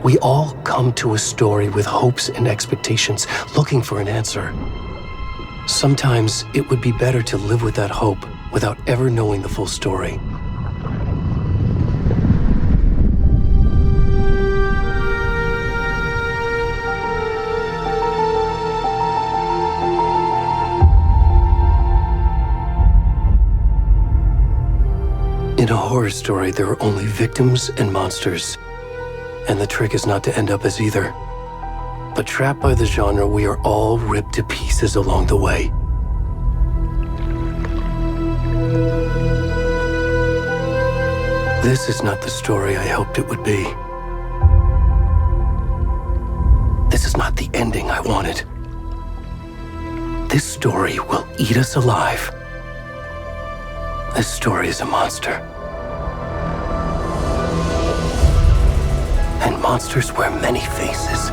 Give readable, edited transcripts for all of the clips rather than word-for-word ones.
We all come to a story with hopes and expectations, looking for an answer. Sometimes it would be better to live with that hope without ever knowing the full story. In a horror story, there are only victims and monsters. And the trick is not to end up as either. But trapped by the genre, we are all ripped to pieces along the way. This is not the story I hoped it would be. This is not the ending I wanted. This story will eat us alive. This story is a monster. And monsters wear many faces.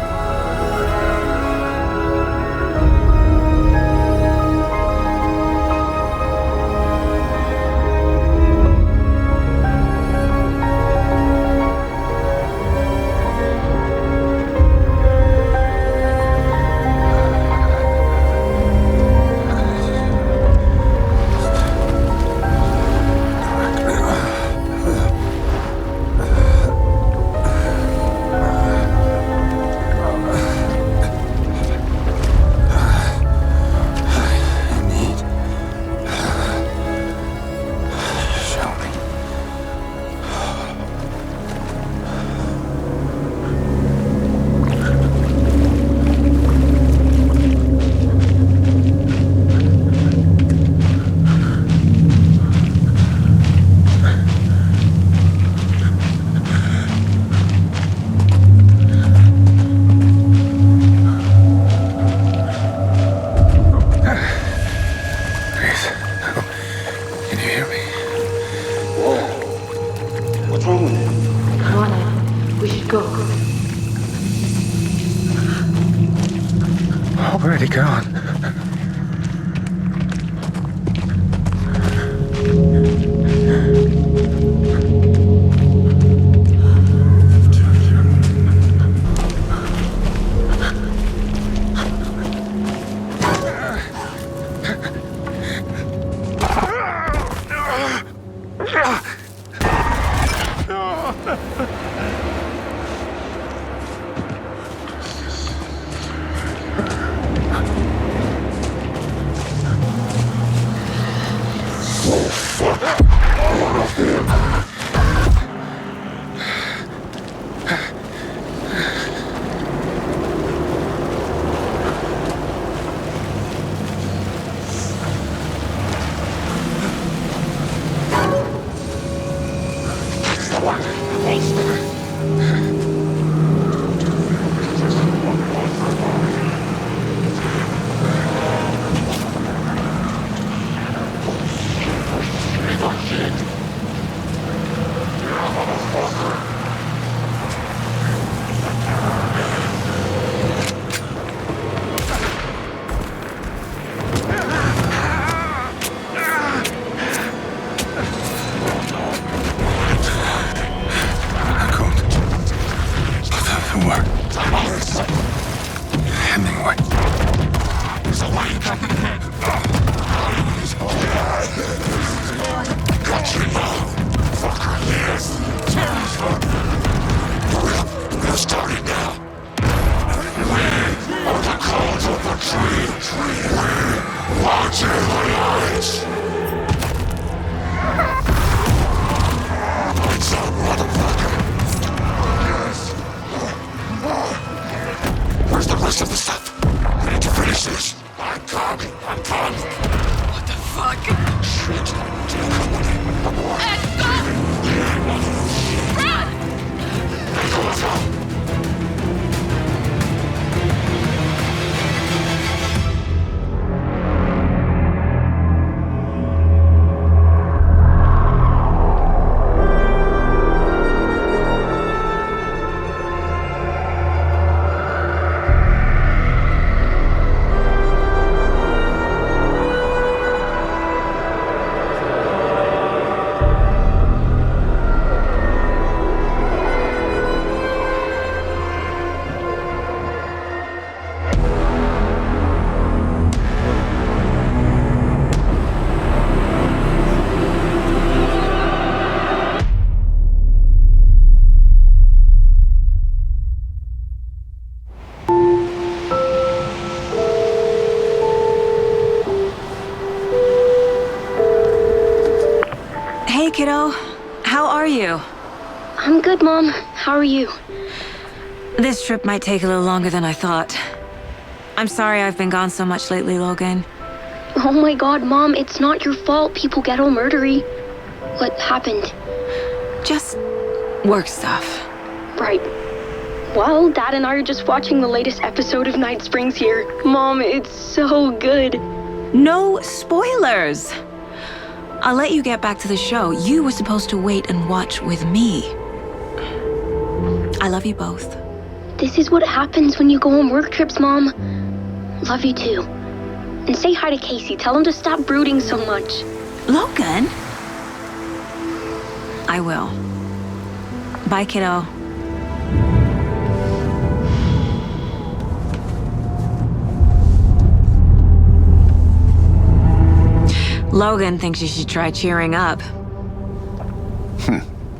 Already gone. Where's the rest of the stuff? I need to finish this. I'm coming. What the fuck? Shit. Come on in. Ed, stop! Run! kiddo. How are you? I'm good, Mom. How are you? This trip might take a little longer than I thought. I'm sorry I've been gone so much lately, Logan. Oh my god, Mom, it's not your fault people get all murdery. What happened? Just work stuff. Right. Well, Dad and I are just watching the latest episode of Night Springs here. Mom, it's so good. No spoilers! I'll let you get back to the show. You were supposed to wait and watch with me. I love you both. This is what happens when you go on work trips, Mom. Love you too. And say hi to Casey. Tell him to stop brooding so much. Logan? I will. Bye, kiddo. Logan thinks you should try cheering up.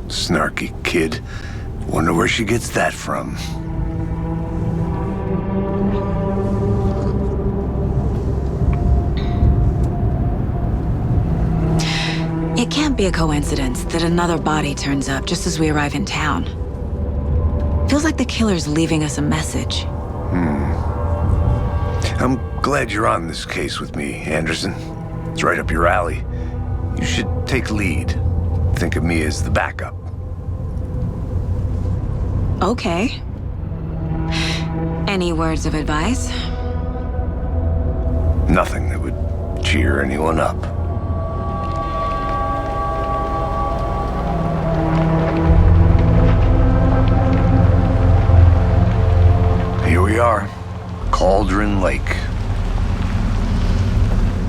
Snarky kid. Wonder where she gets that from. It can't be a coincidence that another body turns up just as we arrive in town. Feels like the killer's leaving us a message. I'm glad you're on this case with me, Anderson. It's right up your alley. You should take lead. Think of me as the backup. Okay. Any words of advice? Nothing that would cheer anyone up. Here we are, Cauldron Lake.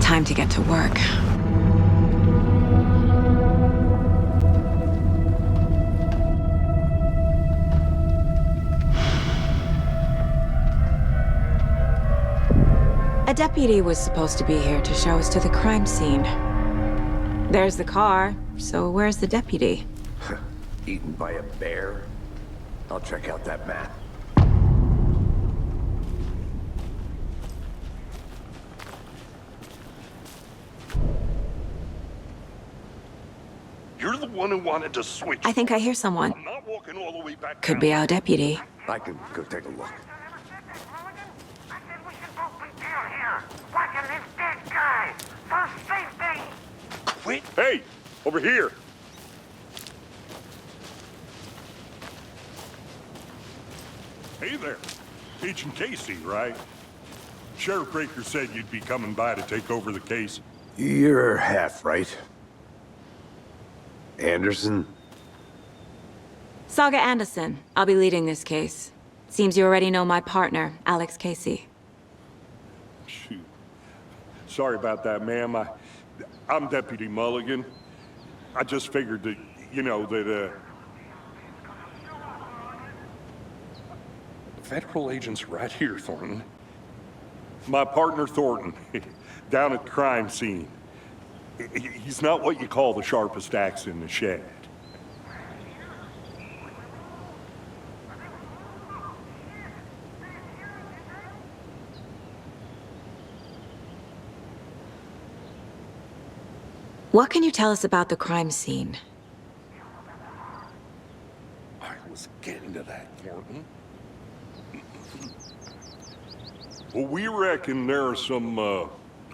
Time to get to work. A deputy was supposed to be here to show us to the crime scene. There's the car, so where's the deputy? Eaten by a bear? I'll check out that map. You're the one who wanted to switch. I think I hear someone. I'm not walking all the way back Could down. be our deputy. I can go take a look. I said we should both be down here, watching this dead guy, for safety. Quit. Hey, over here. Hey there. Agent Casey, right? Sheriff Breaker said you'd be coming by to take over the case. You're half right. Anderson? Saga Anderson. I'll be leading this case. Seems you already know my partner, Alex Casey. Shoot. Sorry about that, ma'am. I'm Deputy Mulligan. I just figured that, that, Federal agents right here, Thornton. My partner, Thornton, down at the crime scene. He's not what you call the sharpest axe in the shed. What can you tell us about the crime scene? I was getting to that, Thornton. Well, we reckon there are some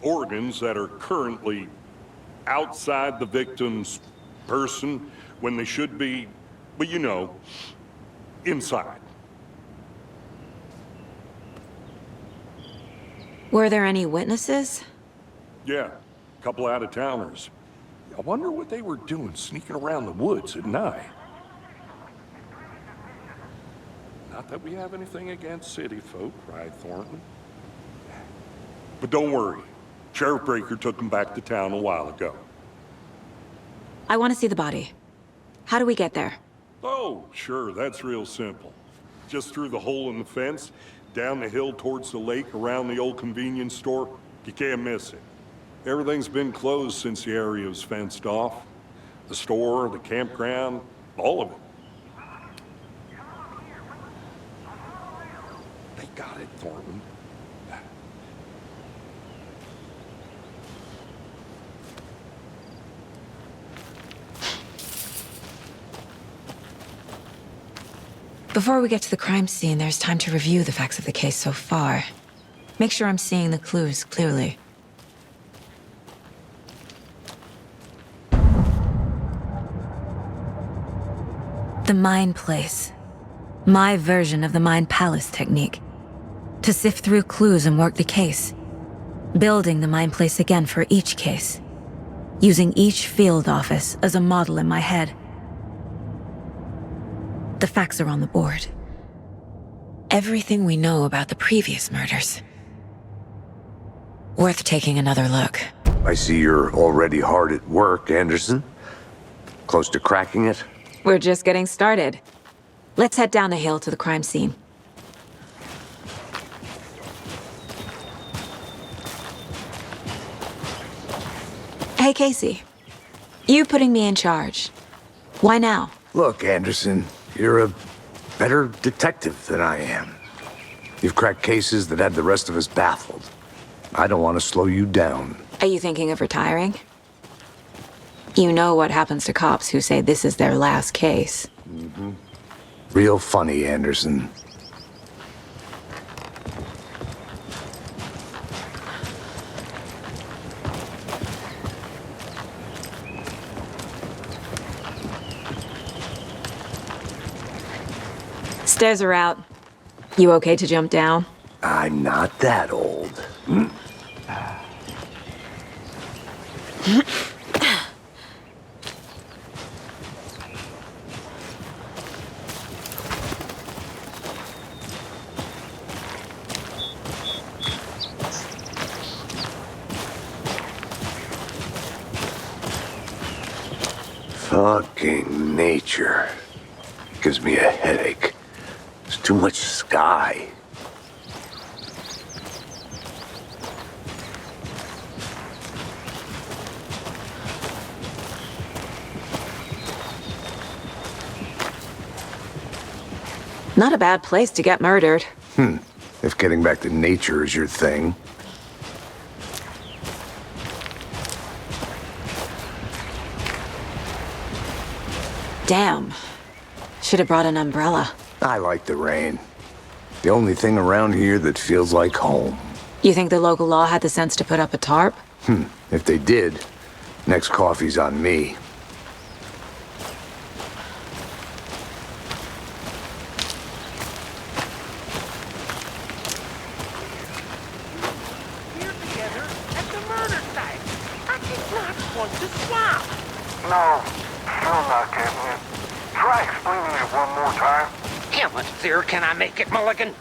organs that are currently outside the victim's person when they should be, well, inside. Were there any witnesses? Yeah, a couple out-of-towners. I wonder what they were doing sneaking around the woods at night. Not that we have anything against city folk, right, Thornton? But don't worry. Sheriff Breaker took them back to town a while ago. I want to see the body. How do we get there? Oh, sure, that's real simple. Just through the hole in the fence, down the hill towards the lake, around the old convenience store. You can't miss it. Everything's been closed since the area was fenced off. The store, the campground, all of it. They got it, Thornton. Before we get to the crime scene, there's time to review the facts of the case so far. Make sure I'm seeing the clues clearly. The Mind Place. My version of the Mind Palace technique. To sift through clues and work the case. Building the Mind Place again for each case. Using each field office as a model in my head. The facts are on the board. Everything we know about the previous murders. Worth taking another look. I see you're already hard at work, Anderson. Close to cracking it? We're just getting started. Let's head down the hill to the crime scene. Hey, Casey. You putting me in charge. Why now? Look, Anderson, you're a better detective than I am. You've cracked cases that had the rest of us baffled. I don't want to slow you down. Are you thinking of retiring? You know what happens to cops who say this is their last case. Real funny, Anderson. Stairs are out. You okay to jump down? I'm not that old. Fucking nature. Gives me a headache. There's too much sky. Not a bad place to get murdered. If getting back to nature is your thing. Damn. Should have brought an umbrella. I like the rain. The only thing around here that feels like home. You think the local law had the sense to put up a tarp? If they did, next coffee's on me. We're together at the murder site. I did not want to swap. No, still not getting it. Try explaining it one more time. How much clearer can I make it, Mulligan?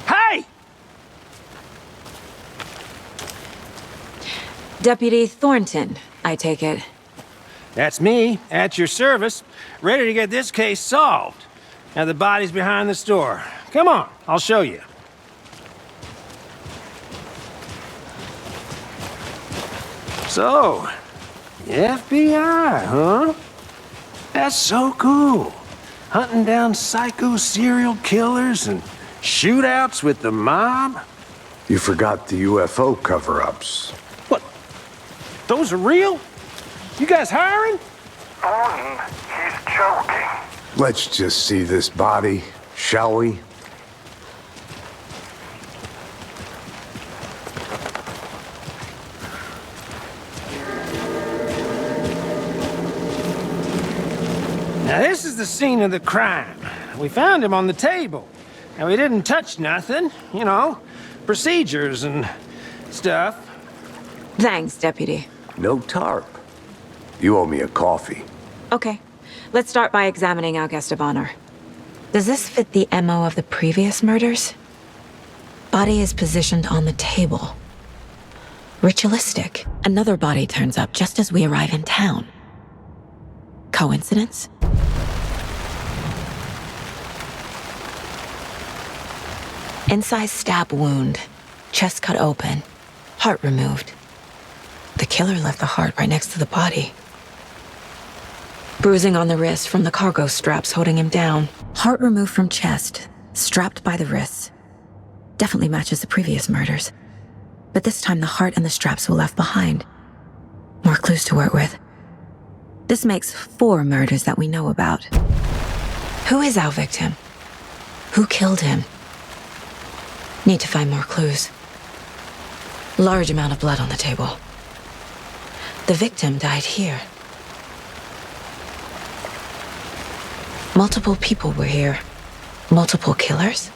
Hey! Deputy Thornton, I take it. That's me, at your service, ready to get this case solved. Now the body's behind the store. Come on, I'll show you. So, the FBI, huh? That's so cool. Hunting down psycho serial killers and shootouts with the mob. You forgot the UFO cover-ups. What? Those are real? You guys hiring? Thornton, he's joking. Let's just see this body, shall we? Now this is the scene of the crime. We found him on the table. And we didn't touch nothing, you know, procedures and stuff. Thanks, Deputy. No tarp. You owe me a coffee. Okay. Let's start by examining our guest of honor. Does this fit the MO of the previous murders? Body is positioned on the table. Ritualistic. Another body turns up just as we arrive in town. Coincidence? Incised stab wound. Chest cut open. Heart removed. The killer left the heart right next to the body. Bruising on the wrist from the cargo straps holding him down. Heart removed from chest, strapped by the wrists. Definitely matches the previous murders. But this time the heart and the straps were left behind. More clues to work with. This makes 4 murders that we know about. Who is our victim? Who killed him? Need to find more clues. Large amount of blood on the table. The victim died here. Multiple people were here. Multiple killers?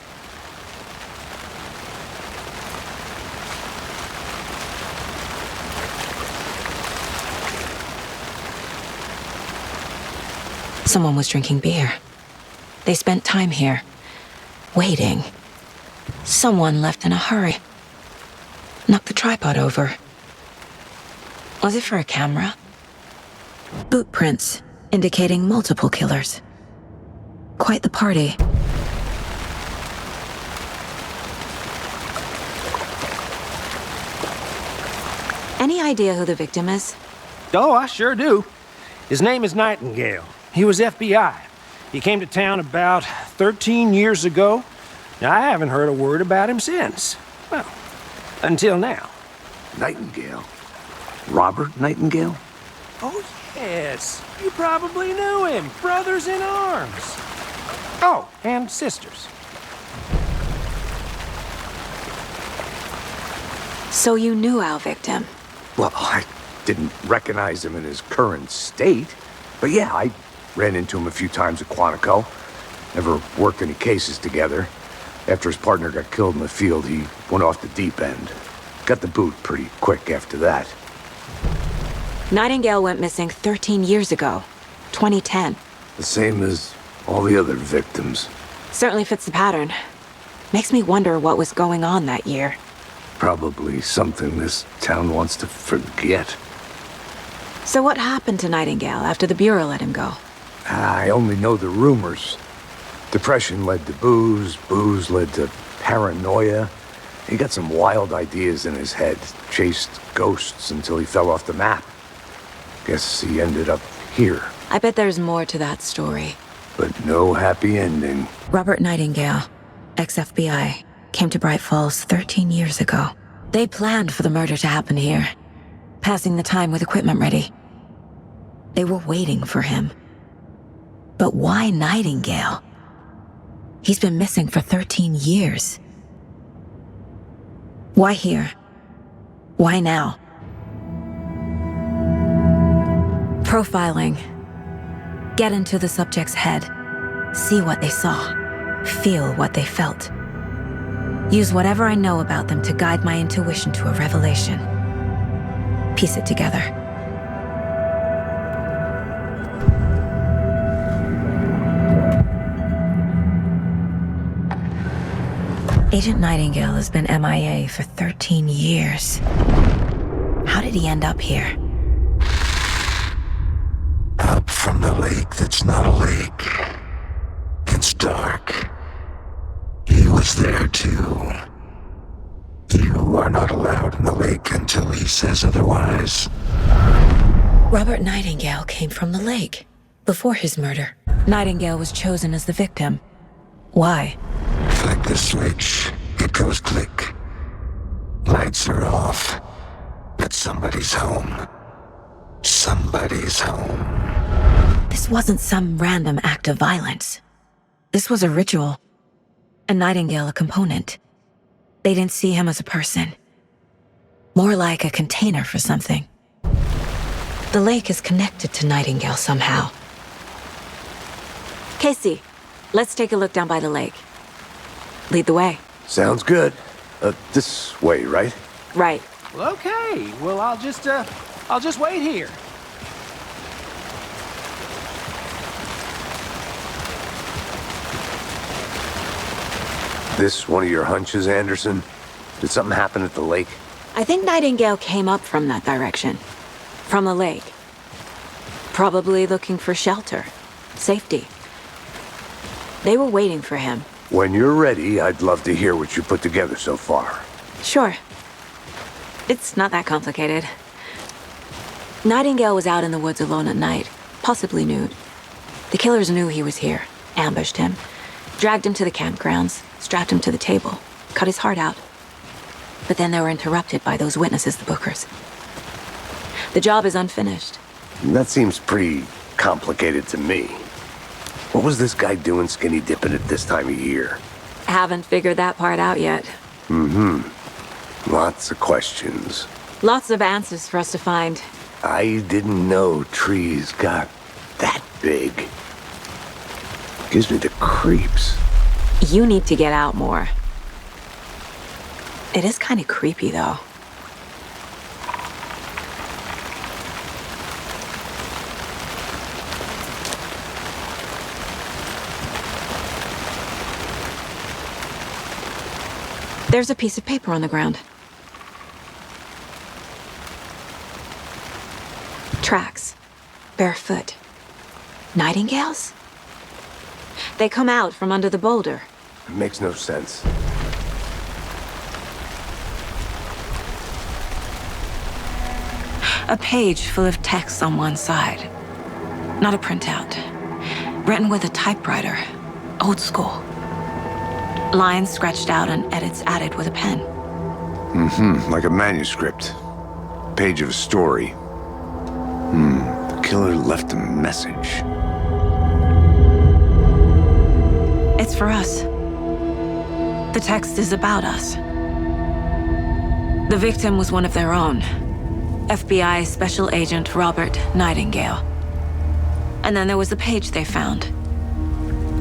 Someone was drinking beer. They spent time here, waiting. Someone left in a hurry. Knocked the tripod over. Was it for a camera? Boot prints, indicating multiple killers. Quite the party. Any idea who the victim is? Oh, I sure do. His name is Nightingale. He was FBI. He came to town about 13 years ago. Now, I haven't heard a word about him since. Well, until now. Nightingale? Robert Nightingale? Oh, yes. You probably knew him. Brothers in arms. Oh, and sisters. So you knew our victim? Well, I didn't recognize him in his current state. But yeah, I ran into him a few times at Quantico. Never worked any cases together. After his partner got killed in the field, he went off the deep end. Got the boot pretty quick after that. Nightingale went missing 13 years ago, 2010. The same as all the other victims. Certainly fits the pattern. Makes me wonder what was going on that year. Probably something this town wants to forget. So what happened to Nightingale after the Bureau let him go? I only know the rumors. Depression led to booze, booze led to paranoia. He got some wild ideas in his head, chased ghosts until he fell off the map. Guess he ended up here. I bet there's more to that story. But no happy ending. Robert Nightingale, ex-FBI, came to Bright Falls 13 years ago. They planned for the murder to happen here, passing the time with equipment ready. They were waiting for him. But why Nightingale? He's been missing for 13 years. Why here? Why now? Profiling. Get into the subject's head. See what they saw. Feel what they felt. Use whatever I know about them to guide my intuition to a revelation. Piece it together. Agent Nightingale has been MIA for 13 years. How did he end up here? Up from the lake that's not a lake. It's dark. He was there too. You are not allowed in the lake until he says otherwise. Robert Nightingale came from the lake before his murder. Nightingale was chosen as the victim. Why? Flick the switch, it goes click. Lights are off, but somebody's home. Somebody's home. This wasn't some random act of violence. This was a ritual. And Nightingale a component. They didn't see him as a person. More like a container for something. The lake is connected to Nightingale somehow. Casey, let's take a look down by the lake. Lead the way. Sounds good. This way, right? Right. Well, okay. Well, I'll just wait here. This one of your hunches, Anderson? Did something happen at the lake? I think Nightingale came up from that direction. From the lake. Probably looking for shelter. Safety. They were waiting for him. When you're ready, I'd love to hear what you put together so far. Sure. It's not that complicated. Nightingale was out in the woods alone at night, possibly nude. The killers knew he was here, ambushed him, dragged him to the campgrounds, strapped him to the table, cut his heart out. But then they were interrupted by those witnesses, the Bookers. The job is unfinished. That seems pretty complicated to me. What was this guy doing skinny dipping at this time of year? Haven't figured that part out yet. Lots of questions. Lots of answers for us to find. I didn't know trees got that big. Gives me the creeps. You need to get out more. It is kind of creepy, though. There's a piece of paper on the ground. Tracks. Barefoot. Nightingales? They come out from under the boulder. It makes no sense. A page full of text on one side. Not a printout. Written with a typewriter. Old school. Lines scratched out and edits added with a pen. Like a manuscript. Page of a story. The killer left a message. It's for us. The text is about us. The victim was one of their own. FBI Special Agent Robert Nightingale. And then there was the page they found.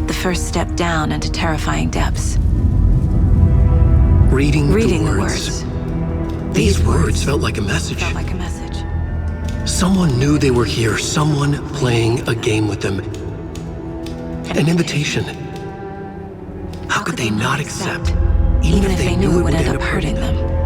The first step down into terrifying depths. Reading the the words. words. These words felt like a message. Felt like a message. Someone knew they were here, someone playing a game with them. An invitation. How could they not accept, even if they knew it would end up hurting them?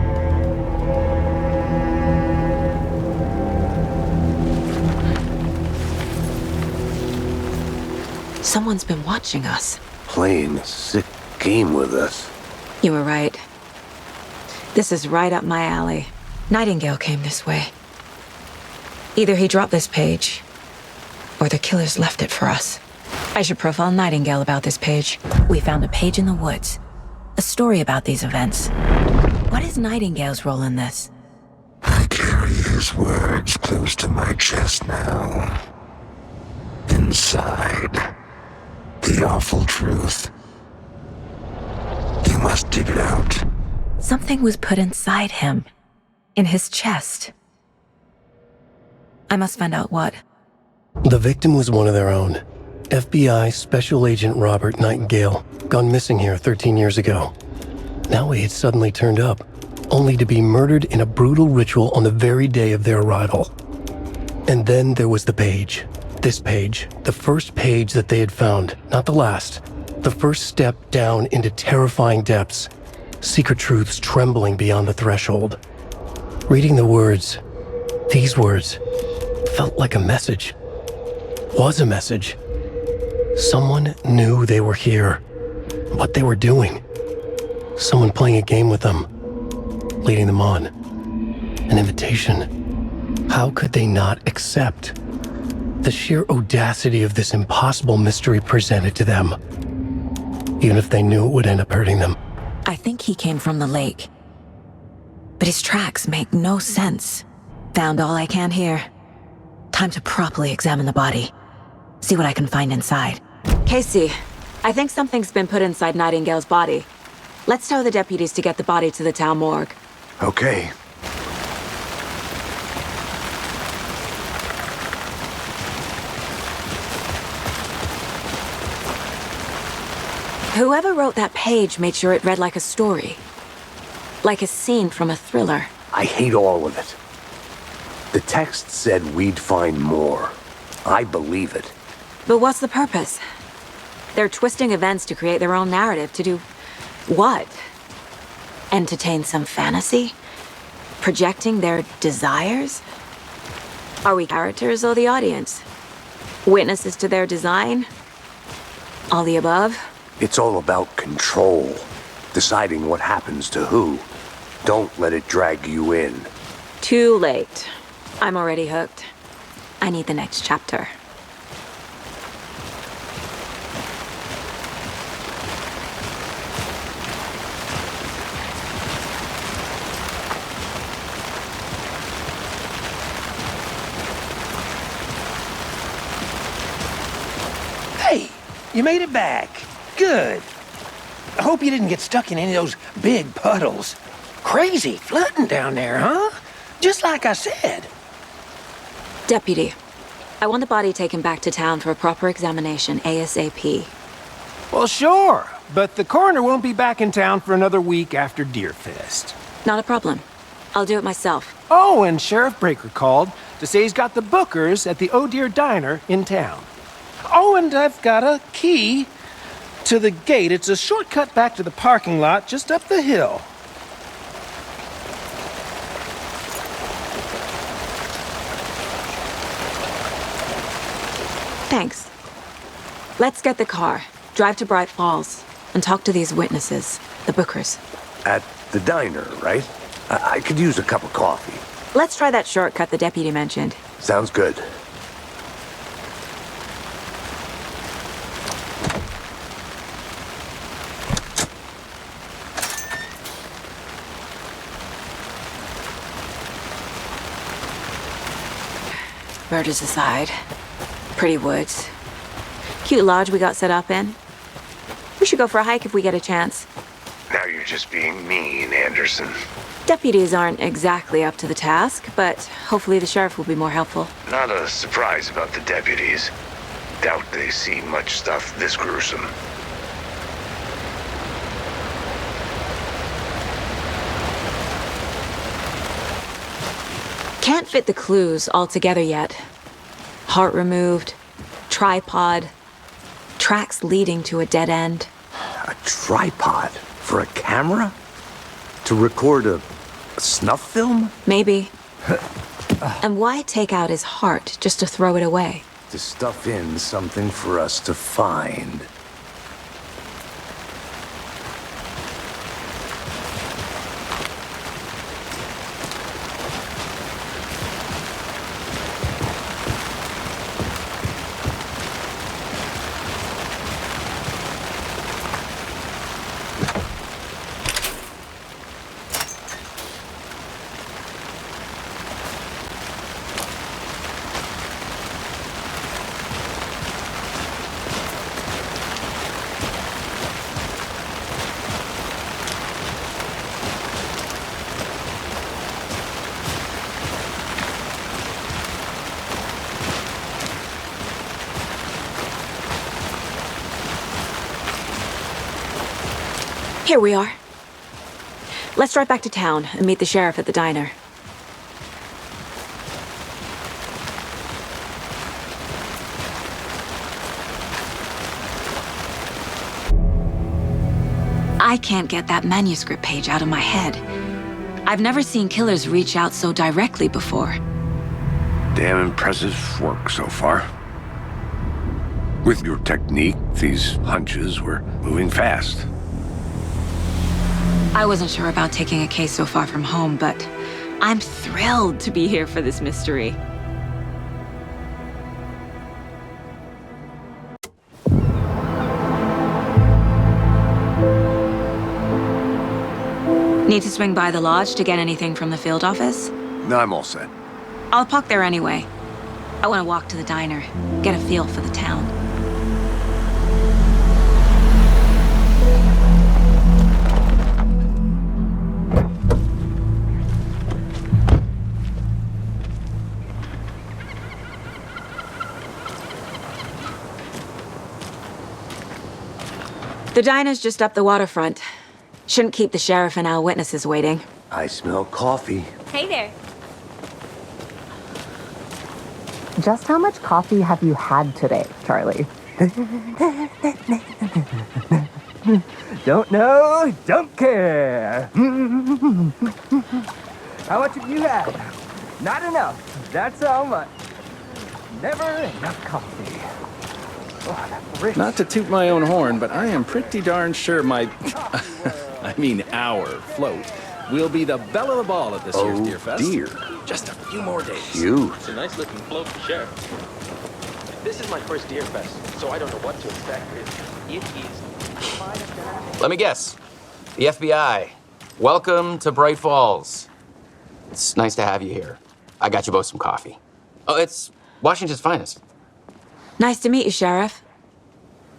Someone's been watching us. Playing a sick game with us. You were right. This is right up my alley. Nightingale came this way. Either he dropped this page, or the killers left it for us. I should profile Nightingale about this page. We found a page in the woods. A story about these events. What is Nightingale's role in this? I carry his words close to my chest now. Inside, the awful truth. You must dig it out. Something was put inside him. In his chest. I must find out what. The victim was one of their own. FBI Special Agent Robert Nightingale, gone missing here 13 years ago. Now he had suddenly turned up, only to be murdered in a brutal ritual on the very day of their arrival. And then there was the page. This page, the first page that they had found, not the last. The first step down into terrifying depths. Secret truths trembling beyond the threshold. Reading the words, these words, felt like a message. Was a message. Someone knew they were here. What they were doing. Someone playing a game with them. Leading them on. An invitation. How could they not accept? The sheer audacity of this impossible mystery presented to them. Even if they knew it would end up hurting them. I think he came from the lake. But his tracks make no sense. Found all I can here. Time to properly examine the body. See what I can find inside. Casey, I think something's been put inside Nightingale's body. Let's tell the deputies to get the body to the town morgue. Okay. Whoever wrote that page made sure it read like a story. Like a scene from a thriller. I hate all of it. The text said we'd find more. I believe it. But what's the purpose? They're twisting events to create their own narrative. To do what? Entertain some fantasy? Projecting their desires? Are we characters or the audience? Witnesses to their design? All the above? It's all about control. Deciding what happens to who. Don't let it drag you in. Too late. I'm already hooked. I need the next chapter. You made it back. Good. I hope you didn't get stuck in any of those big puddles. Crazy flooding down there, huh? Just like I said. Deputy, I want the body taken back to town for a proper examination ASAP. Well, sure, but the coroner won't be back in town for another week after Deerfest. Not a problem. I'll do it myself. Oh, and Sheriff Breaker called to say he's got the bookers at the Oh Dear Diner in town. Oh, and I've got a key to the gate. It's a shortcut back to the parking lot just up the hill. Thanks. Let's get the car, drive to Bright Falls, and talk to these witnesses, the bookers. At the diner, right? I could use a cup of coffee. Let's try that shortcut the deputy mentioned. Sounds good. Murders aside, pretty woods. Cute lodge we got set up in. We should go for a hike if we get a chance. Now you're just being mean, Anderson. Deputies aren't exactly up to the task, but hopefully the sheriff will be more helpful. Not a surprise about the deputies. Doubt they see much stuff this gruesome. Can't fit the clues all together yet. Heart removed, tripod, tracks leading to a dead end. A tripod for a camera? To record a snuff film? Maybe. And why take out his heart just to throw it away? To stuff in something for us to find. Here we are. Let's drive back to town and meet the sheriff at the diner. I can't get that manuscript page out of my head. I've never seen killers reach out so directly before. Damn impressive work so far. With your technique, these hunches were moving fast. I wasn't sure about taking a case so far from home, but I'm thrilled to be here for this mystery. Need to swing by the lodge to get anything from the field office? No, I'm all set. I'll park there anyway. I want to walk to the diner, get a feel for the town. The diner's just up the waterfront. Shouldn't keep the sheriff and our witnesses waiting. I smell coffee. Hey there. Just how much coffee have you had today, Charlie? Don't know, don't care. How much have you had? Not enough. That's how much. Never enough coffee. Oh, that's rich. Not to toot my own horn, but I am pretty darn sure my... I mean our float will be the belle of the ball at this year's Deerfest. Dear. Just a few more days. Cute. It's a nice looking float, Sheriff. This is my first Deerfest, so I don't know what to expect. It is... Let me guess. The FBI. Welcome to Bright Falls. It's nice to have you here. I got you both some coffee. Oh, it's Washington's finest. Nice to meet you, Sheriff.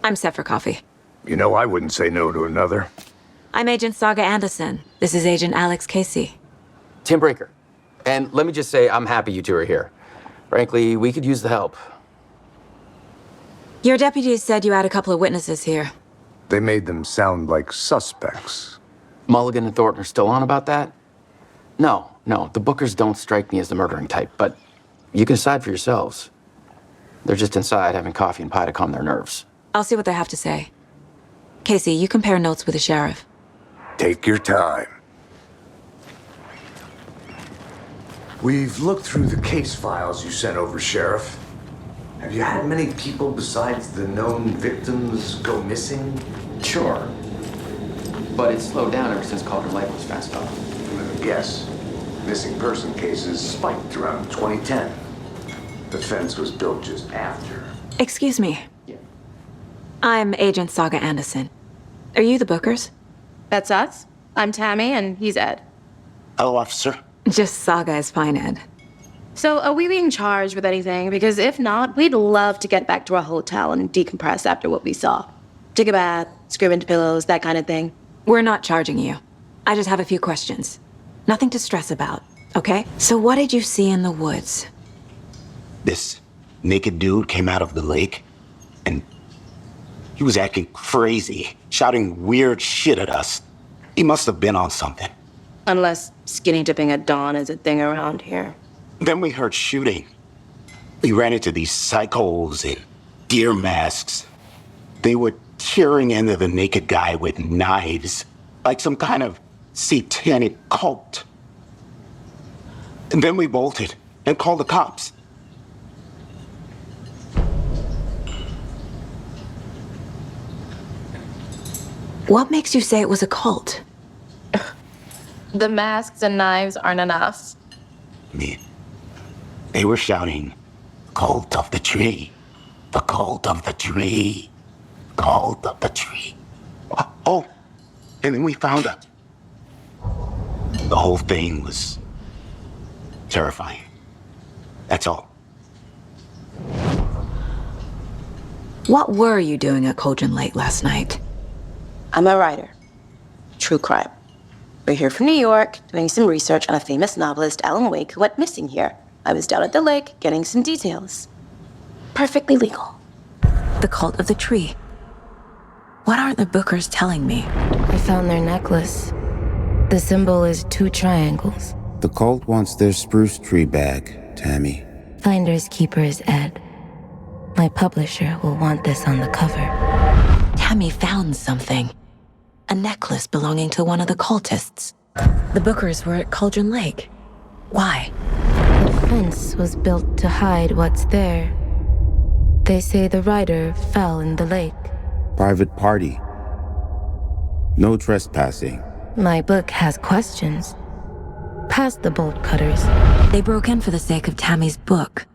I'm set for coffee. You know, I wouldn't say no to another. I'm Agent Saga Anderson. This is Agent Alex Casey. Tim Breaker. And let me just say, I'm happy you two are here. Frankly, we could use the help. Your deputies said you had a couple of witnesses here. They made them sound like suspects. Mulligan and Thornton are still on about that? No, the Bookers don't strike me as the murdering type, but you can decide for yourselves. They're just inside having coffee and pie to calm their nerves. I'll see what they have to say. Casey, you compare notes with the sheriff. Take your time. We've looked through the case files you sent over, Sheriff. Have you had many people besides the known victims go missing? Sure. But it's slowed down ever since Cauldron Lake was fenced off. Yes. Missing person cases spiked around 2010. The fence was built just after. Excuse me. Yeah. I'm Agent Saga Anderson. Are you the Bookers? That's us. I'm Tammy, and he's Ed. Hello, officer. Just Saga is fine, Ed. So, are we being charged with anything? Because if not, we'd love to get back to our hotel and decompress after what we saw. Take a bath, scream into pillows, that kind of thing. We're not charging you. I just have a few questions. Nothing to stress about, okay? So what did you see in the woods? This naked dude came out of the lake, and he was acting crazy, shouting weird shit at us. He must have been on something. Unless skinny dipping at dawn is a thing around here. Then we heard shooting. We ran into these psychos in deer masks. They were tearing into the naked guy with knives, like some kind of satanic cult. And then we bolted and called the cops. What makes you say it was a cult? The masks and knives aren't enough. They were shouting, "Cult of the tree, the cult of the tree, cult of the tree." Oh, and then we found out. The whole thing was terrifying. That's all. What were you doing at Cauldron Lake last night? I'm a writer. True crime. We're here from New York, doing some research on a famous novelist, Alan Wake, who went missing here. I was down at the lake, getting some details. Perfectly legal. The cult of the tree. What aren't the Bookers telling me? I found their necklace. The symbol is 2 triangles. The cult wants their spruce tree back, Tammy. Finders keepers, Ed. My publisher will want this on the cover. Tammy found something. A necklace belonging to one of the cultists. The Bookers were at Cauldron Lake. Why? The fence was built to hide what's there. They say the writer fell in the lake. Private party. No trespassing. My book has questions. Past the bolt cutters. They broke in for the sake of Tammy's book.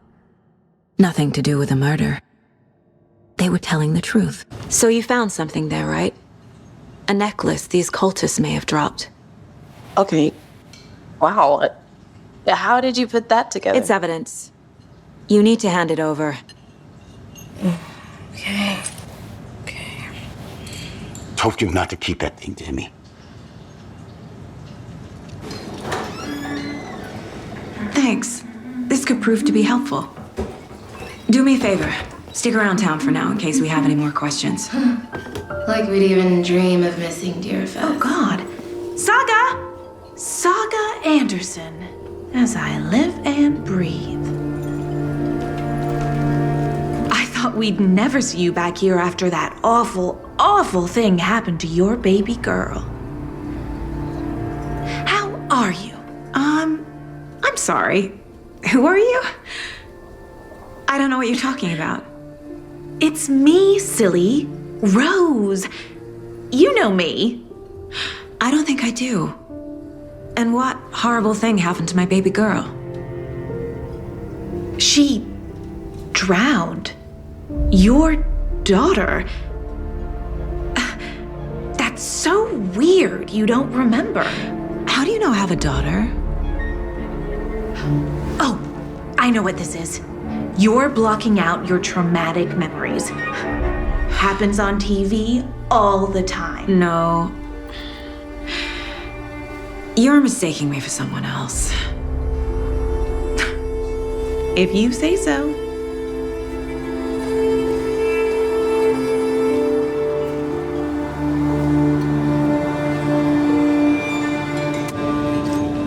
Nothing to do with a murder. They were telling the truth. So you found something there, right? A necklace these cultists may have dropped. Okay. Wow. How did you put that together? It's evidence. You need to hand it over. Okay. Told you not to keep that thing, Tammy. Thanks. This could prove to be helpful. Do me a favor. Stick around town for now in case we have any more questions. Like we'd even dream of missing dear Fest. Oh, God. Saga Anderson. As I live and breathe. I thought we'd never see you back here after that awful thing happened to your baby girl. How are you? I'm sorry. Who are you? I don't know what you're talking about. It's me, silly. Rose. You know me. I don't think I do. And what horrible thing happened to my baby girl? She drowned. Your daughter. That's so weird you don't remember. How do you know I have a daughter? Oh, I know what this is. You're blocking out your traumatic memories. happens on TV all the time. No. You're mistaking me for someone else. If you say so.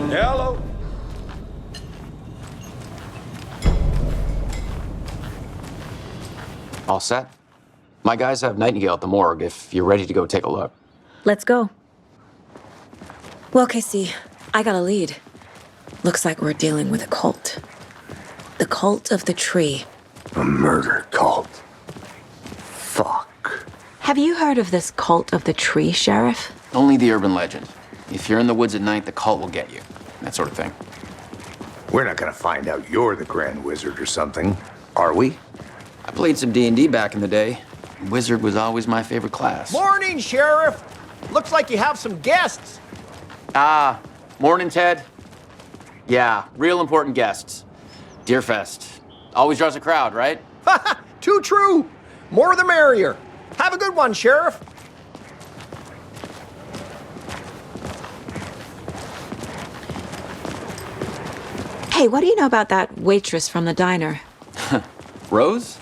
Hello. All set? My guys have Nightingale at the morgue if you're ready to go take a look. Let's go. Well, Casey, I got a lead. Looks like we're dealing with a cult. The cult of the tree. A murder cult. Fuck. Have you heard of this cult of the tree, Sheriff? Only the urban legend. If you're in the woods at night, the cult will get you. That sort of thing. We're not gonna find out you're the Grand Wizard or something, are we? I played some D&D back in the day. Wizard was always my favorite class. Morning, Sheriff. Looks like you have some guests. Morning, Ted. Yeah, real important guests. Deerfest. Always draws a crowd, right? Too true. More the merrier. Have a good one, Sheriff. Hey, what do you know about that waitress from the diner? Rose?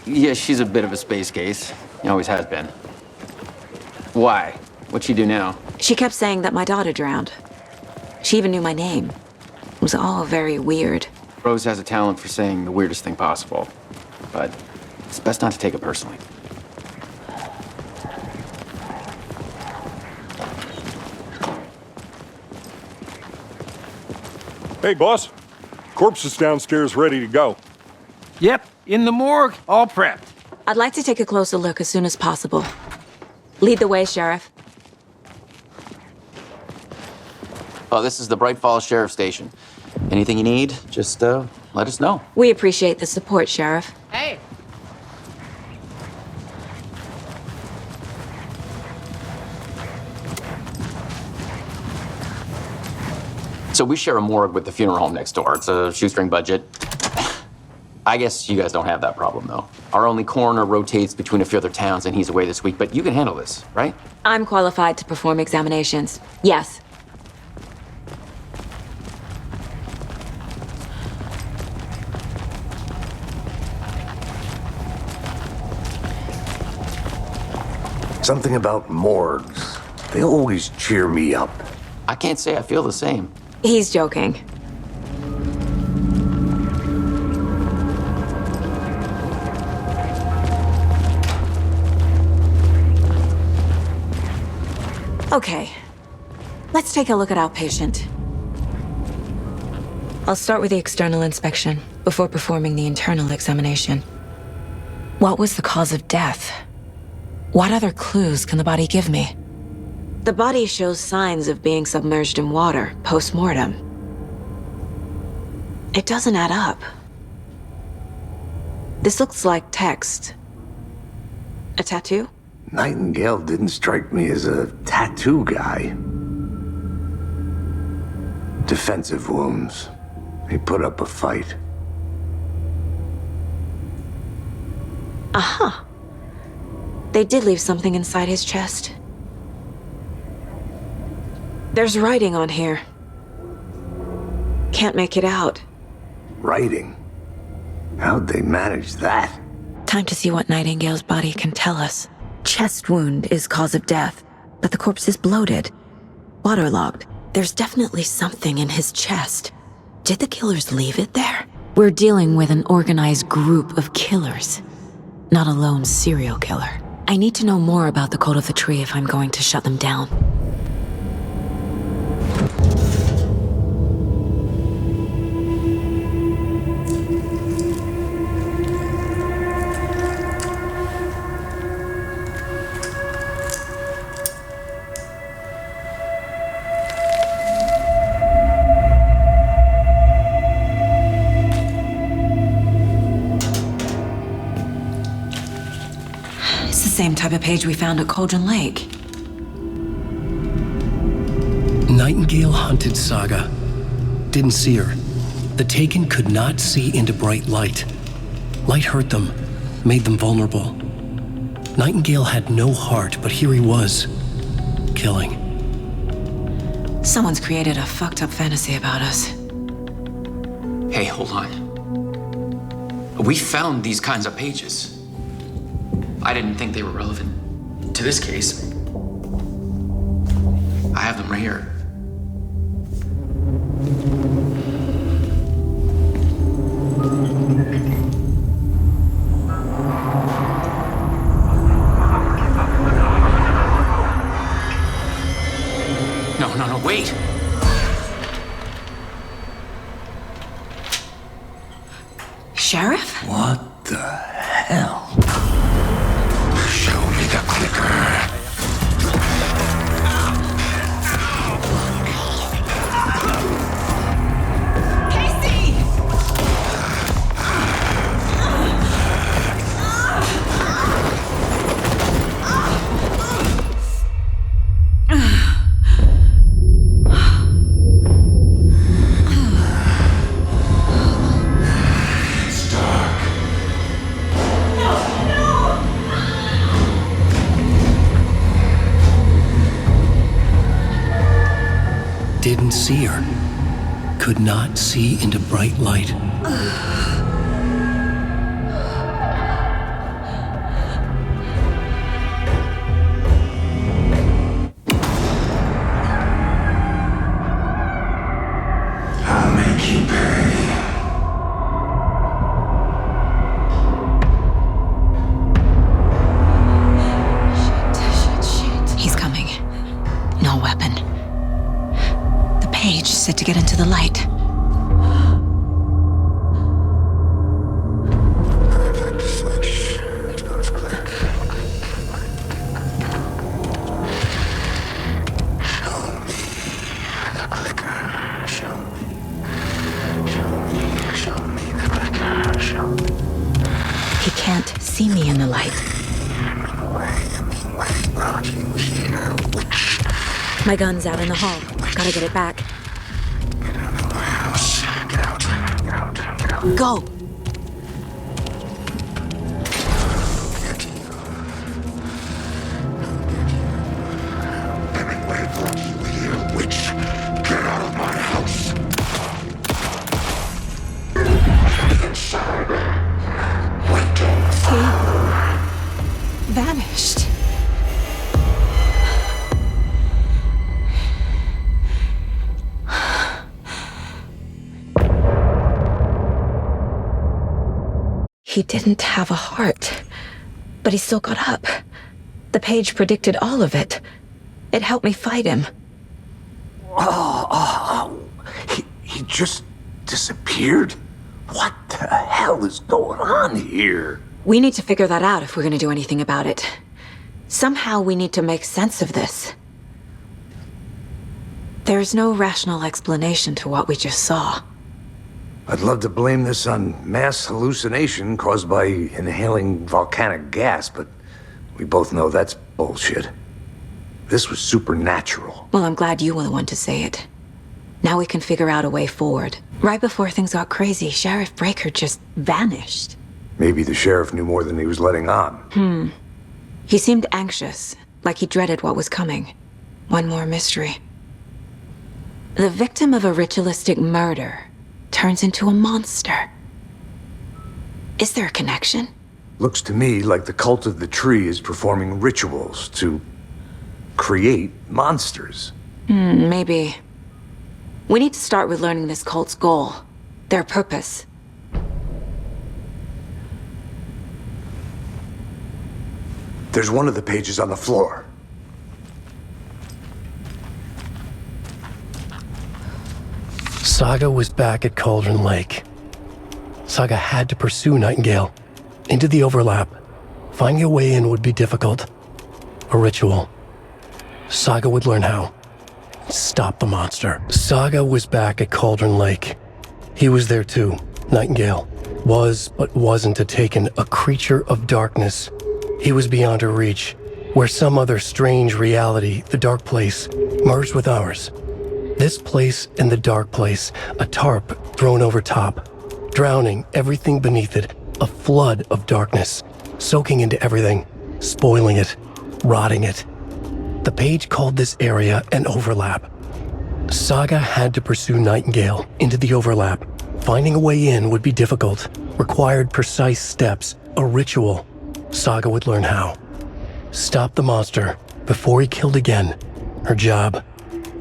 Yeah, she's a bit of a space case. Always has been. Why? What'd she do now? She kept saying that my daughter drowned. She even knew my name. It was all very weird. Rose has a talent for saying the weirdest thing possible. But it's best not to take it personally. Hey, boss. Corpse is downstairs ready to go. Yep, in the morgue, all prepped. I'd like to take a closer look as soon as possible. Lead the way, Sheriff. Oh, this is the Bright Falls Sheriff Station. Anything you need, just let us know. We appreciate the support, Sheriff. Hey. So we share a morgue with the funeral home next door. It's a shoestring budget. I guess you guys don't have that problem, though. Our only coroner rotates between a few other towns, and he's away this week, but you can handle this, right? I'm qualified to perform examinations. Yes. Something about morgues. They always cheer me up. I can't say I feel the same. He's joking. Okay, let's take a look at our patient. I'll start with the external inspection before performing the internal examination. What was the cause of death? What other clues can the body give me? The body shows signs of being submerged in water post-mortem. It doesn't add up. This looks like text. A tattoo? Nightingale didn't strike me as a tattoo guy. Defensive wounds. He put up a fight. Aha. They did leave something inside his chest. There's writing on here. Can't make it out. Writing? How'd they manage that? Time to see what Nightingale's body can tell us. Chest wound is cause of death, but the corpse is bloated, waterlogged. There's definitely something in his chest. Did the killers leave it there? We're dealing with an organized group of killers, not a lone serial killer. I need to know more about the code of the tree if I'm going to shut them down. Same type of page we found at Cauldron Lake. Nightingale hunted Saga. Didn't see her. The Taken could not see into bright light. Light hurt them, made them vulnerable. Nightingale had no heart, but here he was, killing. Someone's created a fucked up fantasy about us. Hey, hold on. We found these kinds of pages. I didn't think they were relevant to this case. I have them right here. No, wait! Sheriff? What the hell? Show me the clicker. Didn't see her. Could not see into bright light. I'll make you pay. Shit. He's coming. No weapon. The page said to get into the light. He can't see me in the light. My gun's out in the hall. Gotta get it back. Go! Get out of my house. Inside. He vanished. He didn't have a heart, but he still got up. The page predicted all of it. It helped me fight him. He just disappeared? What the hell is going on here? We need to figure that out if we're going to do anything about it. Somehow we need to make sense of this. There's no rational explanation to what we just saw. I'd love to blame this on mass hallucination caused by inhaling volcanic gas, but we both know that's bullshit. This was supernatural. Well, I'm glad you were the one to say it. Now we can figure out a way forward. Right before things got crazy, Sheriff Breaker just vanished. Maybe the sheriff knew more than he was letting on. He seemed anxious, like he dreaded what was coming. One more mystery. The victim of a ritualistic murder turns into a monster. Is there a connection? Looks to me like the cult of the tree is performing rituals to create monsters. Maybe. We need to start with learning this cult's goal, their purpose. There's one of the pages on the floor. Saga was back at Cauldron Lake. Saga had to pursue Nightingale. Into the overlap. Finding a way in would be difficult. A ritual. Saga would learn how. Stop the monster. Saga was back at Cauldron Lake. He was there too. Nightingale. Was, but wasn't a taken, a creature of darkness. He was beyond her reach, where some other strange reality, the dark place, merged with ours. This place and the dark place, a tarp thrown over top, drowning everything beneath it, a flood of darkness, soaking into everything. spoiling it, rotting it. The page called this area an overlap. Saga had to pursue Nightingale into the overlap. Finding a way in would be difficult, required precise steps, a ritual. Saga would learn how. Stop the monster before he killed again. Her job.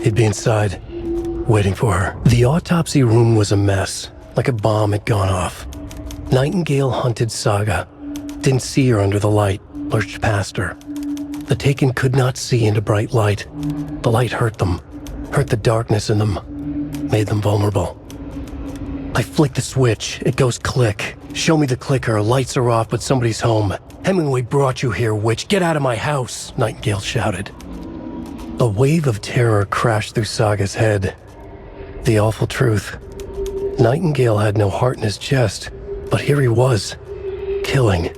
He'd be inside, waiting for her. The autopsy room was a mess, like a bomb had gone off. Nightingale hunted Saga. Didn't see her under the light, lurched past her. The Taken could not see into bright light. The light hurt them, hurt the darkness in them, made them vulnerable. I flick the switch, it goes click. Show me the clicker, lights are off, but somebody's home. Hemingway brought you here, witch. Get out of my house, Nightingale shouted. A wave of terror crashed through Saga's head. The awful truth. Nightingale had no heart in his chest, but here he was, killing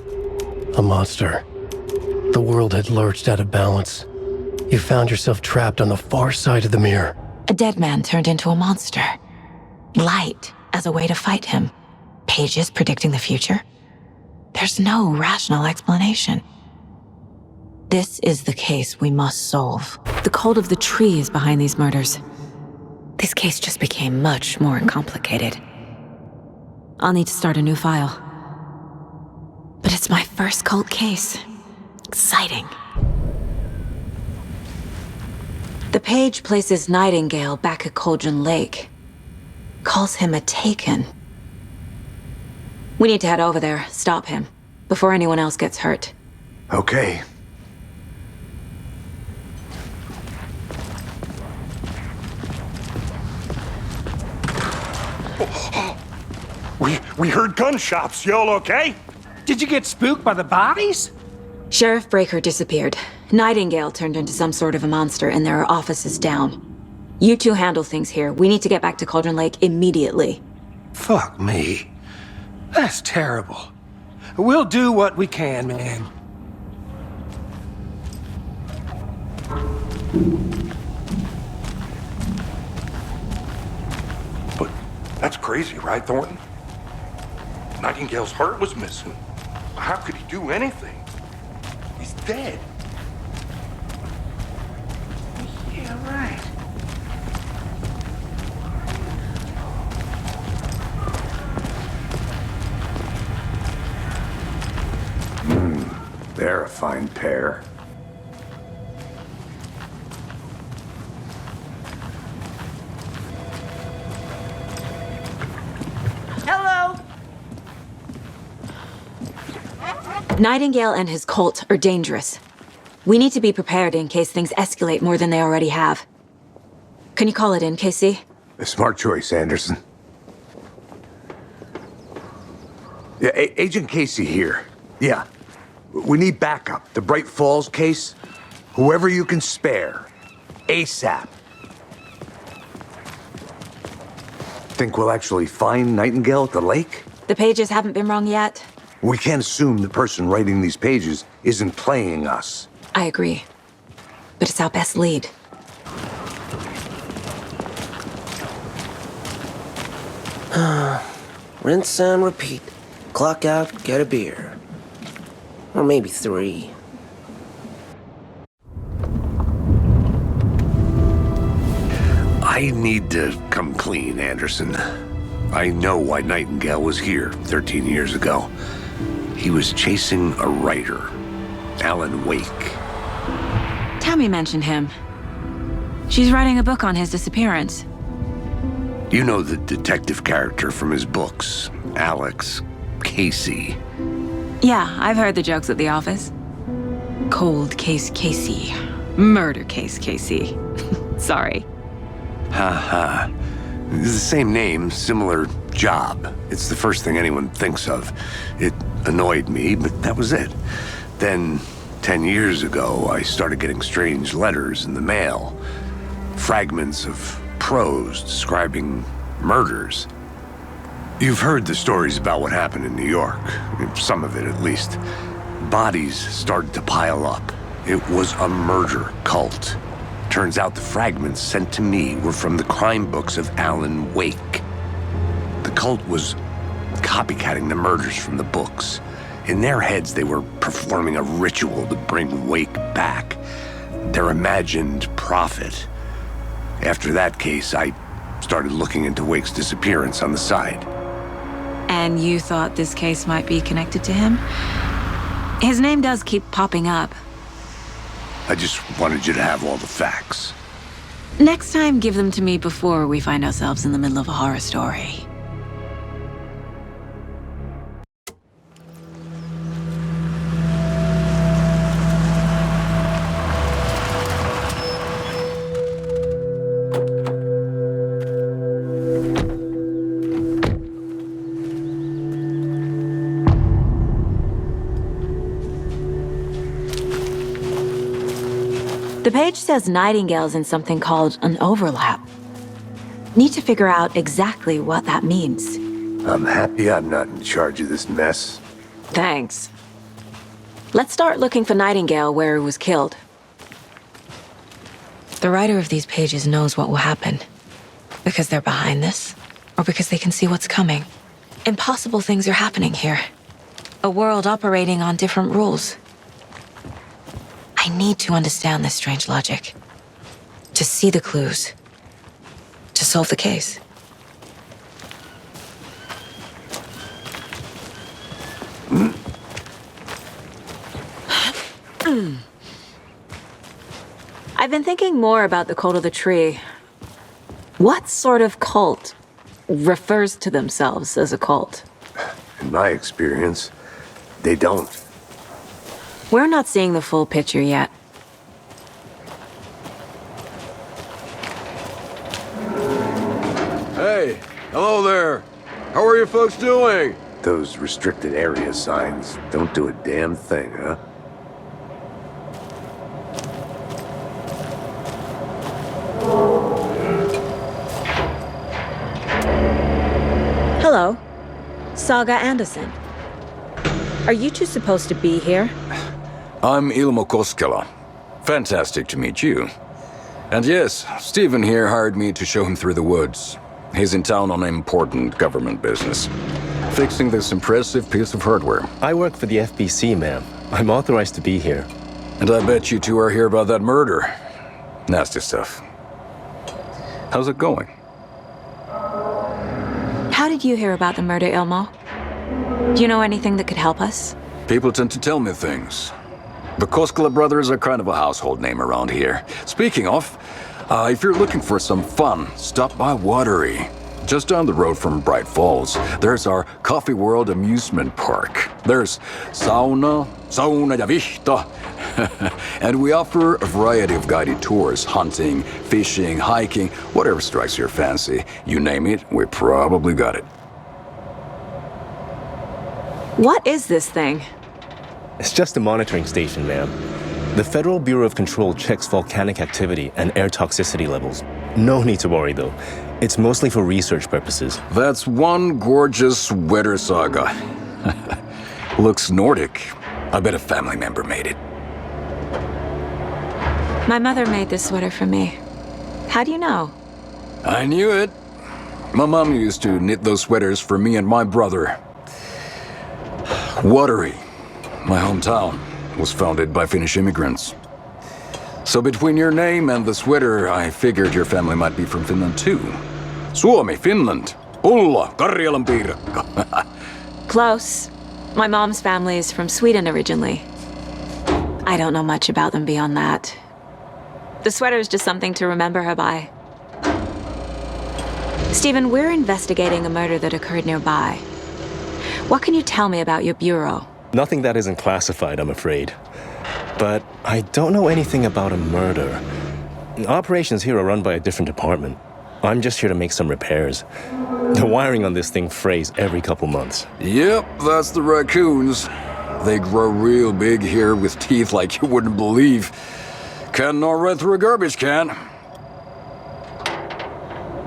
a monster. The world had lurched out of balance. You found yourself trapped on the far side of the mirror. A dead man turned into a monster. Light as a way to fight him. Pages predicting the future. There's no rational explanation. This is the case we must solve. The cult of the tree is behind these murders. This case just became much more complicated. I'll need to start a new file. But it's my first cult case. Exciting. The page places Nightingale back at Cauldron Lake. Calls him a Taken. We need to head over there, stop him, before anyone else gets hurt. Okay. We heard gunshots. Y'all okay? Did you get spooked by the bodies? Sheriff Breaker disappeared. Nightingale turned into some sort of a monster, and there are offices down. You two handle things here. We need to get back to Cauldron Lake immediately. Fuck me. That's terrible. We'll do what we can, man. But that's crazy, right, Thornton? Nightingale's heart was missing. How could he do anything? He's dead. Yeah, right. They're a fine pair. Hello. Nightingale and his cult are dangerous. We need to be prepared in case things escalate more than they already have. Can you call it in, KC? A smart choice, Anderson. Yeah, Agent Casey here. Yeah. We need backup. The Bright Falls case. Whoever you can spare. ASAP. Think we'll actually find Nightingale at the lake? The pages haven't been wrong yet. We can't assume the person writing these pages isn't playing us. I agree. But it's our best lead. Rinse and repeat. Clock out, get a beer. Or maybe 3. I need to come clean, Anderson. I know why Nightingale was here 13 years ago. He was chasing a writer, Alan Wake. Tammy mentioned him. She's writing a book on his disappearance. You know the detective character from his books, Alex Casey. Yeah, I've heard the jokes at the office. Cold case Casey. Murder case Casey. Sorry. Ha ha. The same name, similar job. It's the first thing anyone thinks of. It annoyed me, but that was it. Then, 10 years ago, I started getting strange letters in the mail. Fragments of prose describing murders. You've heard the stories about what happened in New York. Some of it, at least. Bodies started to pile up. It was a murder cult. Turns out the fragments sent to me were from the crime books of Alan Wake. The cult was copycatting the murders from the books. In their heads, they were performing a ritual to bring Wake back. Their imagined prophet. After that case, I started looking into Wake's disappearance on the side. And you thought this case might be connected to him? His name does keep popping up. I just wanted you to have all the facts. Next time, give them to me before we find ourselves in the middle of a horror story. The page says Nightingale's in something called an overlap. Need to figure out exactly what that means. I'm happy I'm not in charge of this mess. Thanks. Let's start looking for Nightingale where he was killed. The writer of these pages knows what will happen. Because they're behind this, or because they can see what's coming. Impossible things are happening here. A world operating on different rules. I need to understand this strange logic. To see the clues. To solve the case. I've been thinking more about the cult of the tree. What sort of cult refers to themselves as a cult? In my experience, they don't. We're not seeing the full picture yet. Hey, hello there. How are you folks doing? Those restricted area signs don't do a damn thing, huh? Hello. Saga Anderson. Are you two supposed to be here? I'm Ilmo Koskela. Fantastic to meet you. And yes, Stephen here hired me to show him through the woods. He's in town on important government business. Fixing this impressive piece of hardware. I work for the FBC, ma'am. I'm authorized to be here. And I bet you two are here about that murder. Nasty stuff. How's it going? How did you hear about the murder, Ilmo? Do you know anything that could help us? People tend to tell me things. The Koskela brothers are kind of a household name around here. Speaking of, if you're looking for some fun, stop by Watery. Just down the road from Bright Falls, there's our Coffee World amusement park. There's sauna ja vihta. And we offer a variety of guided tours, hunting, fishing, hiking, whatever strikes your fancy. You name it, we probably got it. What is this thing? It's just a monitoring station, ma'am. The Federal Bureau of Control checks volcanic activity and air toxicity levels. No need to worry, though. It's mostly for research purposes. That's one gorgeous sweater, Saga. Looks Nordic. I bet a family member made it. My mother made this sweater for me. How do you know? I knew it. My mom used to knit those sweaters for me and my brother. Watery, my hometown, was founded by Finnish immigrants. So between your name and the sweater, I figured your family might be from Finland too. Suomi, Finland. Ulla, Karjalan piirakka. Close. My mom's family is from Sweden originally. I don't know much about them beyond that. The sweater is just something to remember her by. Stephen, we're investigating a murder that occurred nearby. What can you tell me about your bureau? Nothing that isn't classified, I'm afraid. But I don't know anything about a murder. Operations here are run by a different department. I'm just here to make some repairs. The wiring on this thing frays every couple months. Yep, that's the raccoons. They grow real big here with teeth like you wouldn't believe. Can't gnaw right through a garbage can.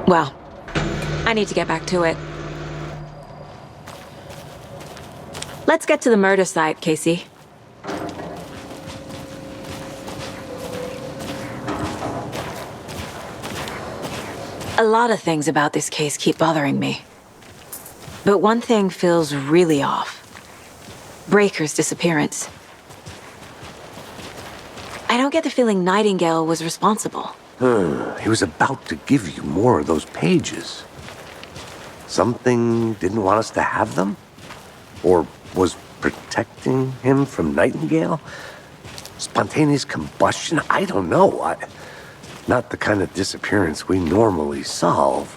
Well, I need to get back to it. Let's get to the murder site, Casey. A lot of things about this case keep bothering me. But one thing feels really off. Breaker's disappearance. I don't get the feeling Nightingale was responsible. He was about to give you more of those pages. Something didn't want us to have them? Or was protecting him from Nightingale? Spontaneous combustion? I don't know. Not the kind of disappearance we normally solve.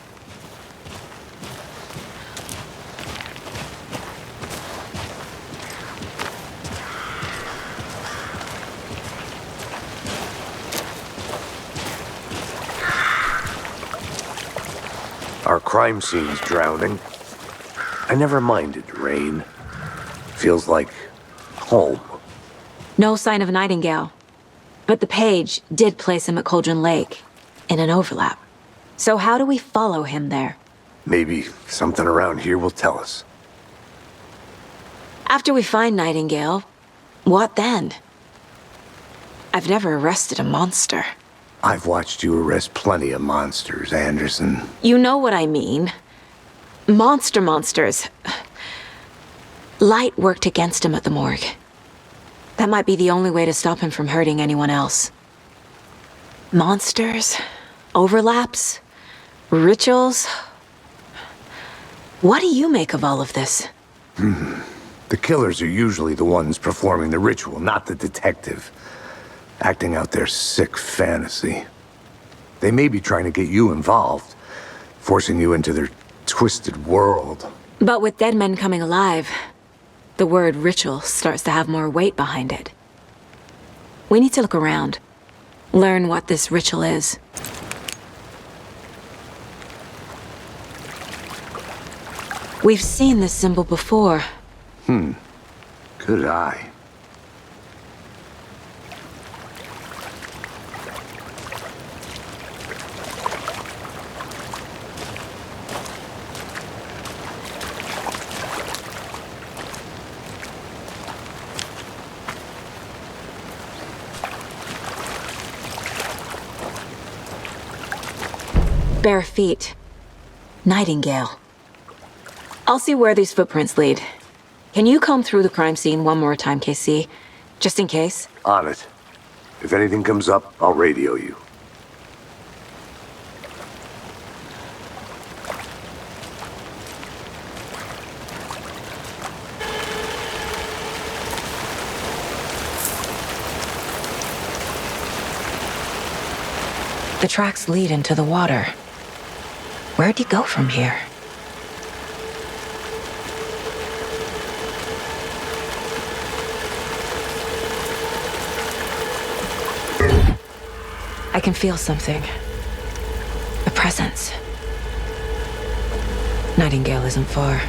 Our crime scene's drowning. I never minded rain. Feels like home. No sign of Nightingale. But the page did place him at Cauldron Lake, in an overlap. So how do we follow him there? Maybe something around here will tell us. After we find Nightingale, what then? I've never arrested a monster. I've watched you arrest plenty of monsters, Anderson. You know what I mean. Monsters. Light worked against him at the morgue. That might be the only way to stop him from hurting anyone else. Monsters? Overlaps? Rituals? What do you make of all of this? The killers are usually the ones performing the ritual, not the detective. Acting out their sick fantasy. They may be trying to get you involved, forcing you into their twisted world. But with dead men coming alive, the word ritual starts to have more weight behind it. We need to look around, learn what this ritual is. We've seen this symbol before. Good eye. Bare feet. Nightingale. I'll see where these footprints lead. Can you comb through the crime scene one more time, KC? Just in case? On it. If anything comes up, I'll radio you. The tracks lead into the water. Where'd he go from here? I can feel something. A presence. Nightingale isn't far.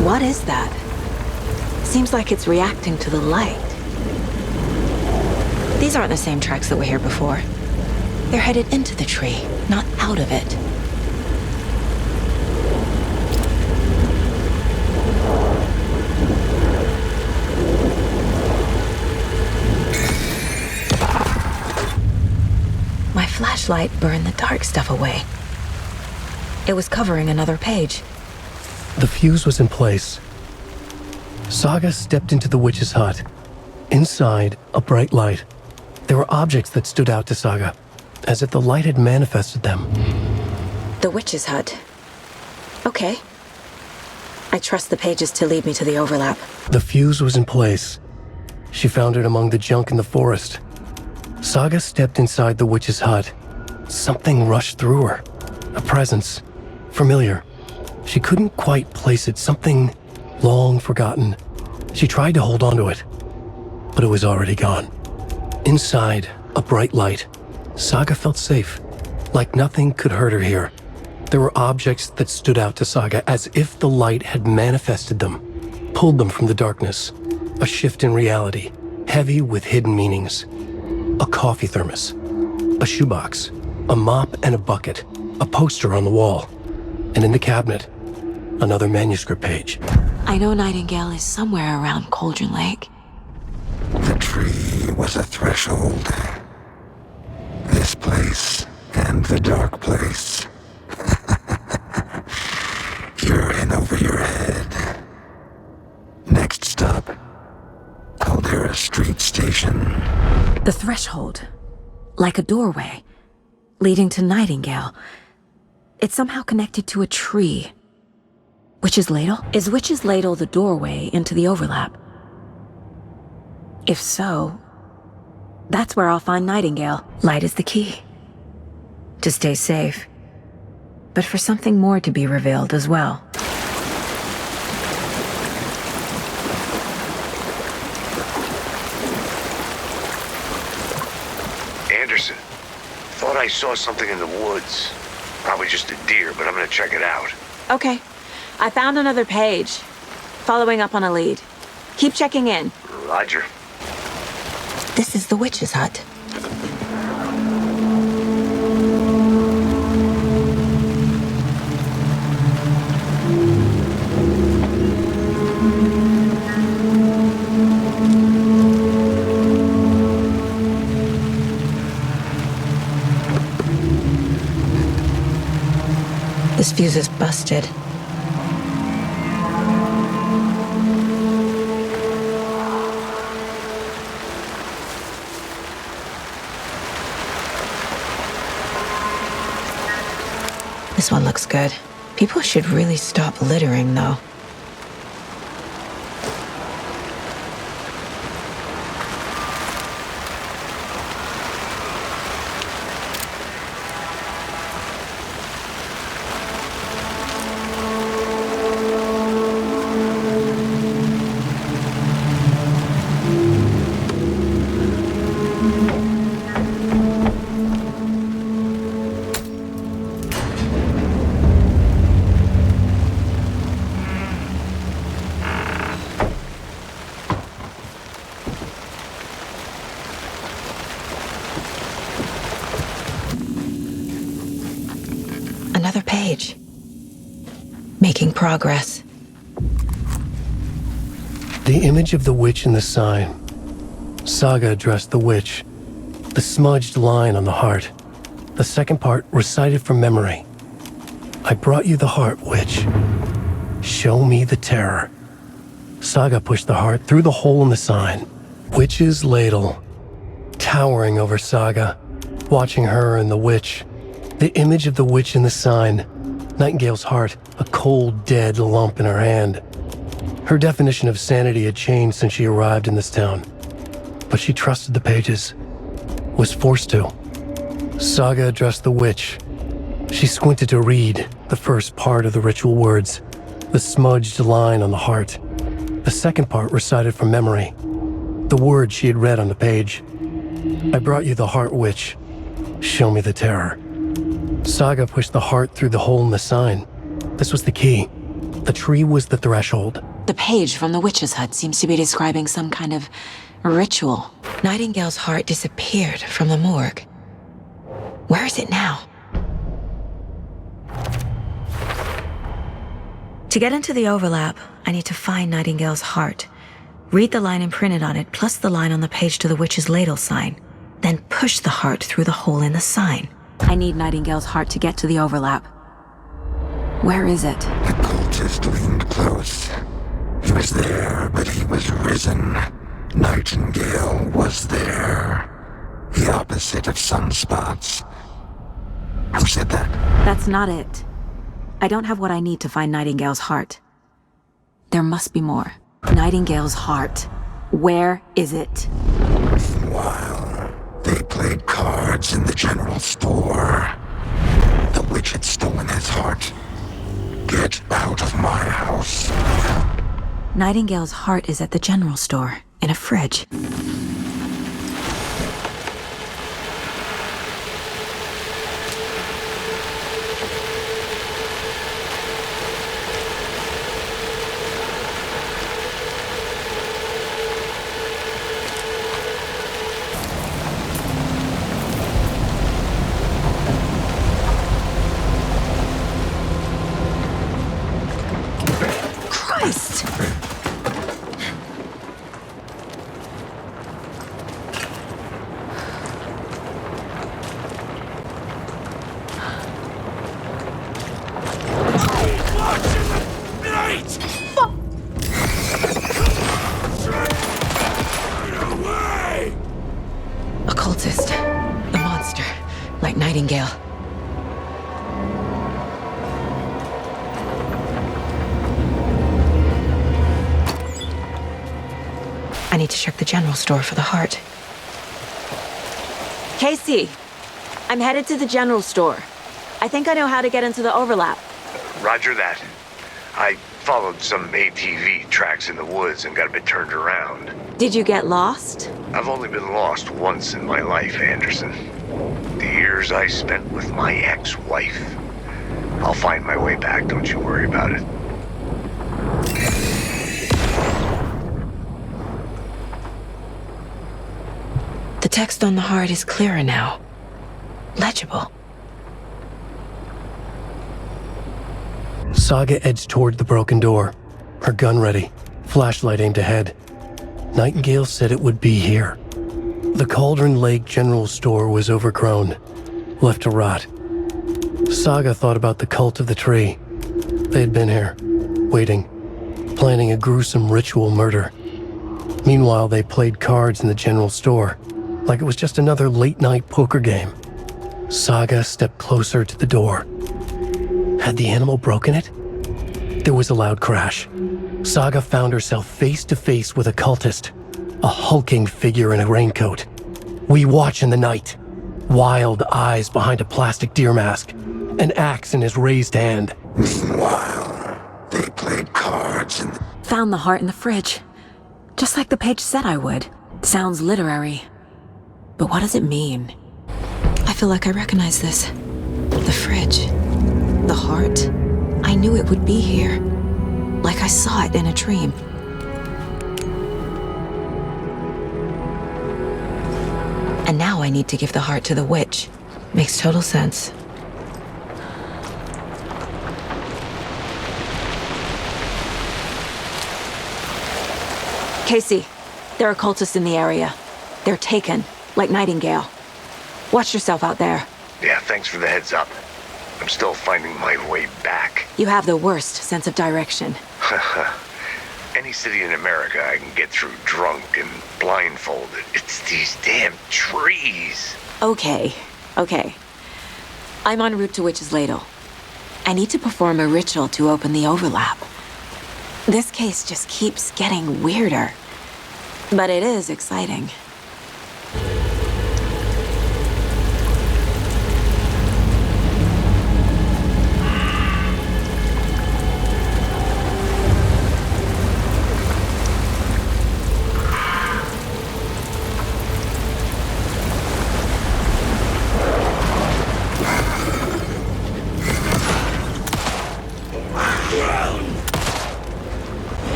What is that? Seems like it's reacting to the light. These aren't the same tracks that were here before. They're headed into the tree, not out of it. My flashlight burned the dark stuff away. It was covering another page. The fuse was in place. Saga stepped into the witch's hut. Inside, a bright light. There were objects that stood out to Saga, as if the light had manifested them. The witch's hut. Okay. I trust the pages to lead me to the overlap. The fuse was in place. She found it among the junk in the forest. Saga stepped inside the witch's hut. Something rushed through her. A presence. Familiar. She couldn't quite place it. Something long forgotten. She tried to hold onto it, but it was already gone. Inside, a bright light, Saga felt safe, like nothing could hurt her here. There were objects that stood out to Saga as if the light had manifested them, pulled them from the darkness. A shift in reality, heavy with hidden meanings. A coffee thermos, a shoebox, a mop and a bucket, a poster on the wall, and in the cabinet, another manuscript page. I know Nightingale is somewhere around Cauldron Lake. The tree was a threshold. This place and the dark place. You're in over your head. Next stop, Caldera Street Station. The threshold, like a doorway, leading to Nightingale. It's somehow connected to a tree. Witch's Ladle? Is Witch's Ladle the doorway into the overlap? If so, that's where I'll find Nightingale. Light is the key. To stay safe. But for something more to be revealed as well. Anderson, thought I saw something in the woods. Probably just a deer, but I'm gonna check it out. Okay. I found another page. Following up on a lead. Keep checking in. Roger. This is the witch's hut. This fuse is busted. This one looks good. People should really stop littering, though. Another page. Making progress. The image of the witch in the sign. Saga addressed the witch. The smudged line on the heart. The second part recited from memory. I brought you the heart, witch. Show me the terror. Saga pushed the heart through the hole in the sign. Witch's ladle. Towering over Saga. Watching her and the witch. The image of the witch in the sign. Nightingale's heart, a cold, dead lump in her hand. Her definition of sanity had changed since she arrived in this town. But she trusted the pages. Was forced to. Saga addressed the witch. She squinted to read the first part of the ritual words. The smudged line on the heart. The second part recited from memory. The words she had read on the page. I brought you the heart, witch. Show me the terror. Saga pushed the heart through the hole in the sign. This was the key. The tree was the threshold. The page from the witch's hut seems to be describing some kind of ritual. Nightingale's heart disappeared from the morgue. Where is it now? To get into the overlap, I need to find Nightingale's heart. Read the line imprinted on it, plus the line on the page to the witch's ladle sign. Then push the heart through the hole in the sign. I need Nightingale's heart to get to the overlap. Where is it? The cultist leaned close. He was there, but he was risen. Nightingale was there. The opposite of sunspots. Who said that? That's not it. I don't have what I need to find Nightingale's heart. There must be more. Nightingale's heart. Where is it? Meanwhile, they played cards in the general store. The witch had stolen his heart. Get out of my house. Nightingale's heart is at the general store, in a fridge. Christ! Occultist. A monster. Like Nightingale. I need to check the general store for the heart. Casey, I'm headed to the general store. I think I know how to get into the overlap. Roger that. I followed some ATV tracks in the woods and got a bit turned around. Did you get lost? I've only been lost once in my life, Anderson. The years I spent with my ex-wife. I'll find my way back, don't you worry about it. The text on the heart is clearer now. Legible. Saga edged toward the broken door, her gun ready, flashlight aimed ahead. Nightingale said it would be here. The Cauldron Lake General Store was overgrown, left to rot. Saga thought about the cult of the tree. They had been here, waiting, planning a gruesome ritual murder. Meanwhile, they played cards in the general store, like it was just another late-night poker game. Saga stepped closer to the door. Had the animal broken it? There was a loud crash. Saga found herself face to face with a cultist, a hulking figure in a raincoat. We watch in the night. Wild eyes behind a plastic deer mask, an axe in his raised hand. Meanwhile, they played cards and... Found the heart in the fridge. Just like the page said I would. Sounds literary. But what does it mean? I feel like I recognize this. The fridge. The heart. I knew it would be here. Like I saw it in a dream. And now I need to give the heart to the witch. Makes total sense. Casey, there are cultists in the area. They're taken, like Nightingale. Watch yourself out there. Yeah, thanks for the heads up. I'm still finding my way back. You have the worst sense of direction. Any city in America I can get through drunk and blindfolded. It's these damn trees. Okay. I'm en route to Witch's Ladle. I need to perform a ritual to open the overlap. This case just keeps getting weirder. But it is exciting.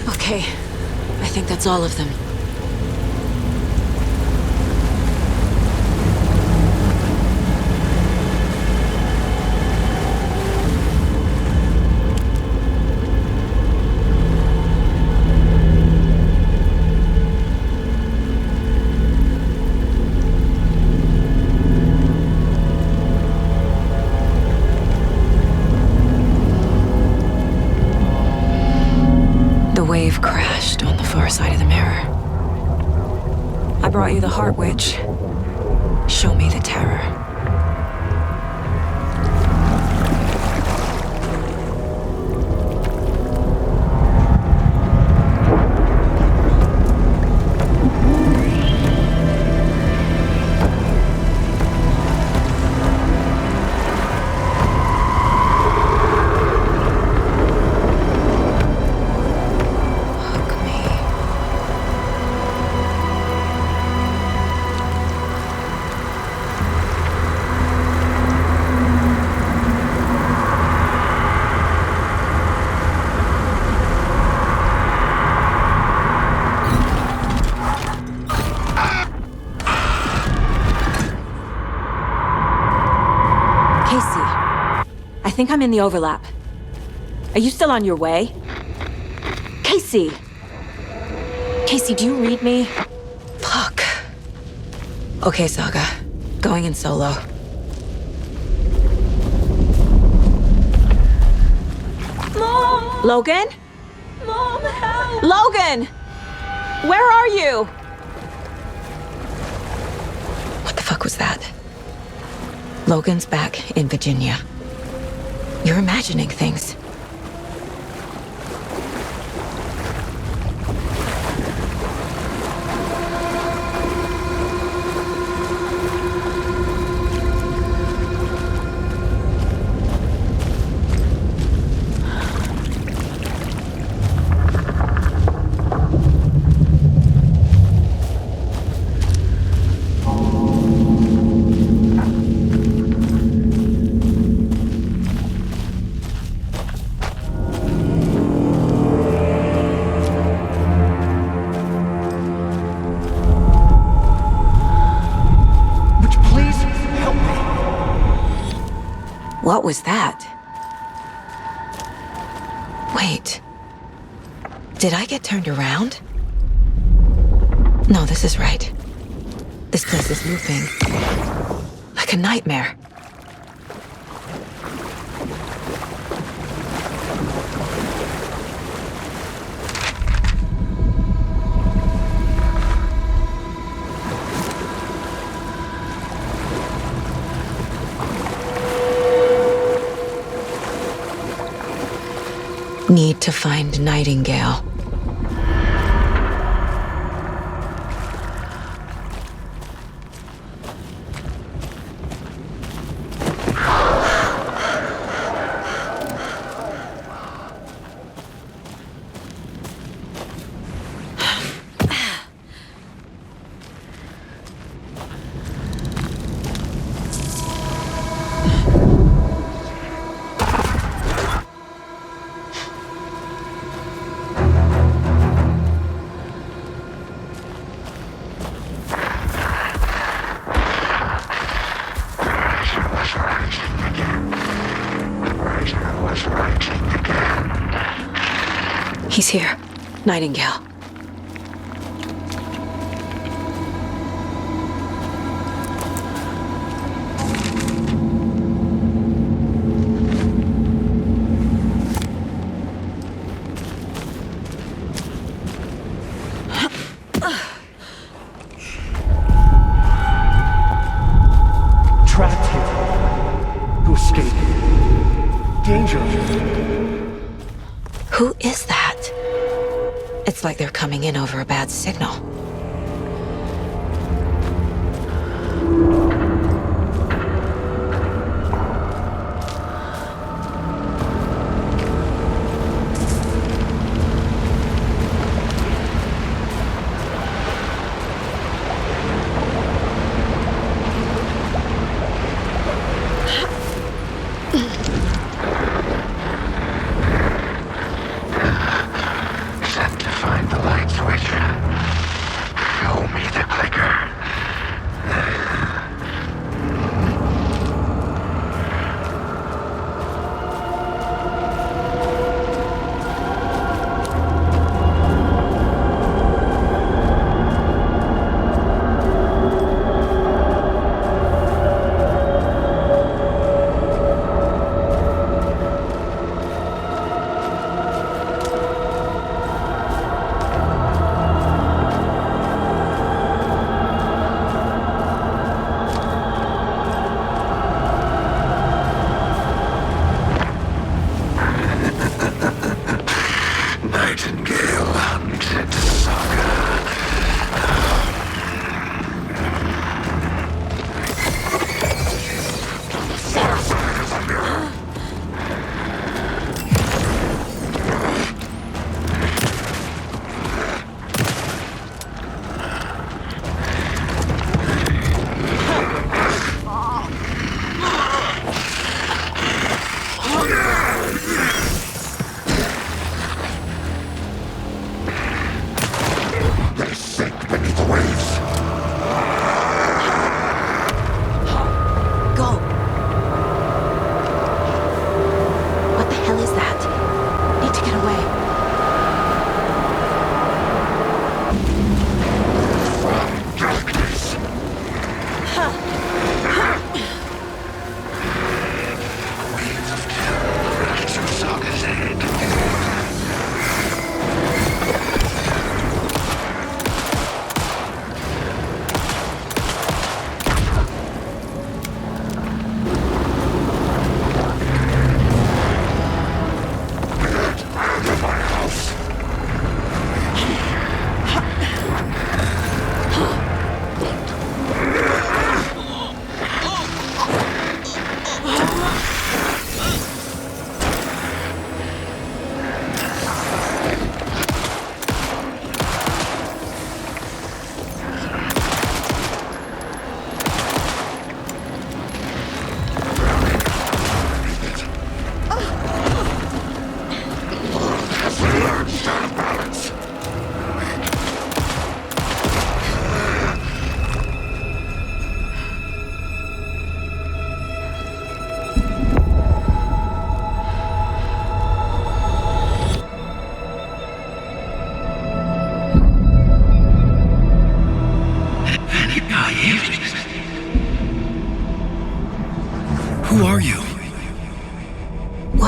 Okay, I think that's all of them. Wave crashed on the far side of the mirror. I brought you the Heart Witch. Show me the terror. I think I'm in the overlap. Are you still on your way? Casey! Casey, do you read me? Fuck. Okay, Saga. Going in solo. Mom! Logan? Mom, help! Logan! Where are you? What the fuck was that? Logan's back in Virginia. You're imagining things. What was that? Wait. Did I get turned around? No, this is right. This place is looping. Like a nightmare. Need to find Nightingale. He's here. Nightingale. Trapped here. To escape. Danger. Who is that? It's like they're coming in over a bad signal.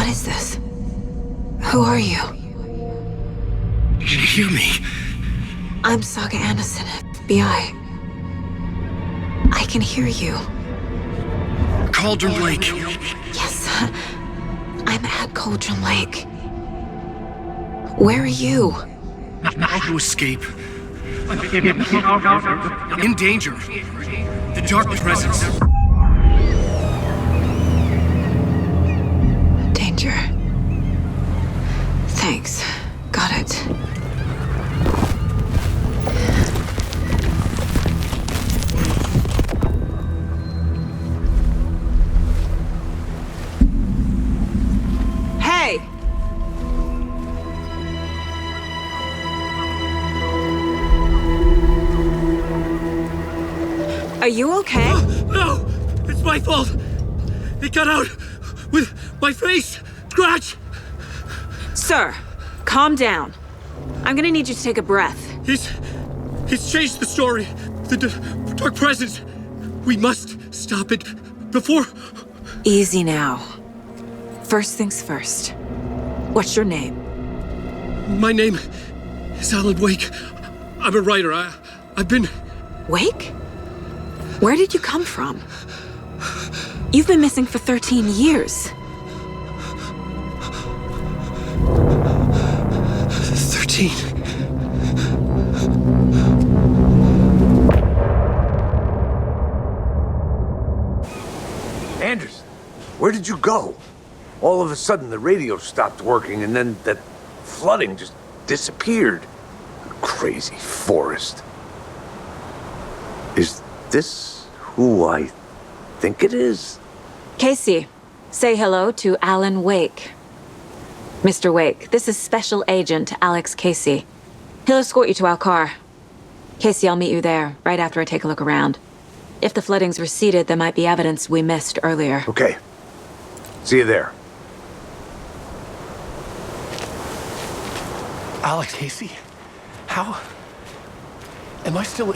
What is this? Who are you? You hear me? I'm Saga Anderson, FBI. I can hear you. Cauldron Lake. Yes, I'm at Cauldron Lake. Where are you? How to escape. In danger. The dark presence. Danger. Thanks. Got it. Hey! Are you okay? No! It's my fault! It got out with my face! Scratch! Sir, calm down. I'm gonna need you to take a breath. He's changed the story. The dark presence. We must stop it before... Easy now. First things first. What's your name? My name is Alan Wake. I'm a writer. I've been... Wake? Where did you come from? You've been missing for 13 years. 13. Anders, where did you go? All of a sudden, the radio stopped working, and then that flooding just disappeared. Crazy forest. Is this who I think it is? Casey, say hello to Alan Wake. Mr. Wake, this is Special Agent Alex Casey. He'll escort you to our car. Casey, I'll meet you there, right after I take a look around. If the flooding's receded, there might be evidence we missed earlier. Okay. See you there. Alex Casey? How? Am I still...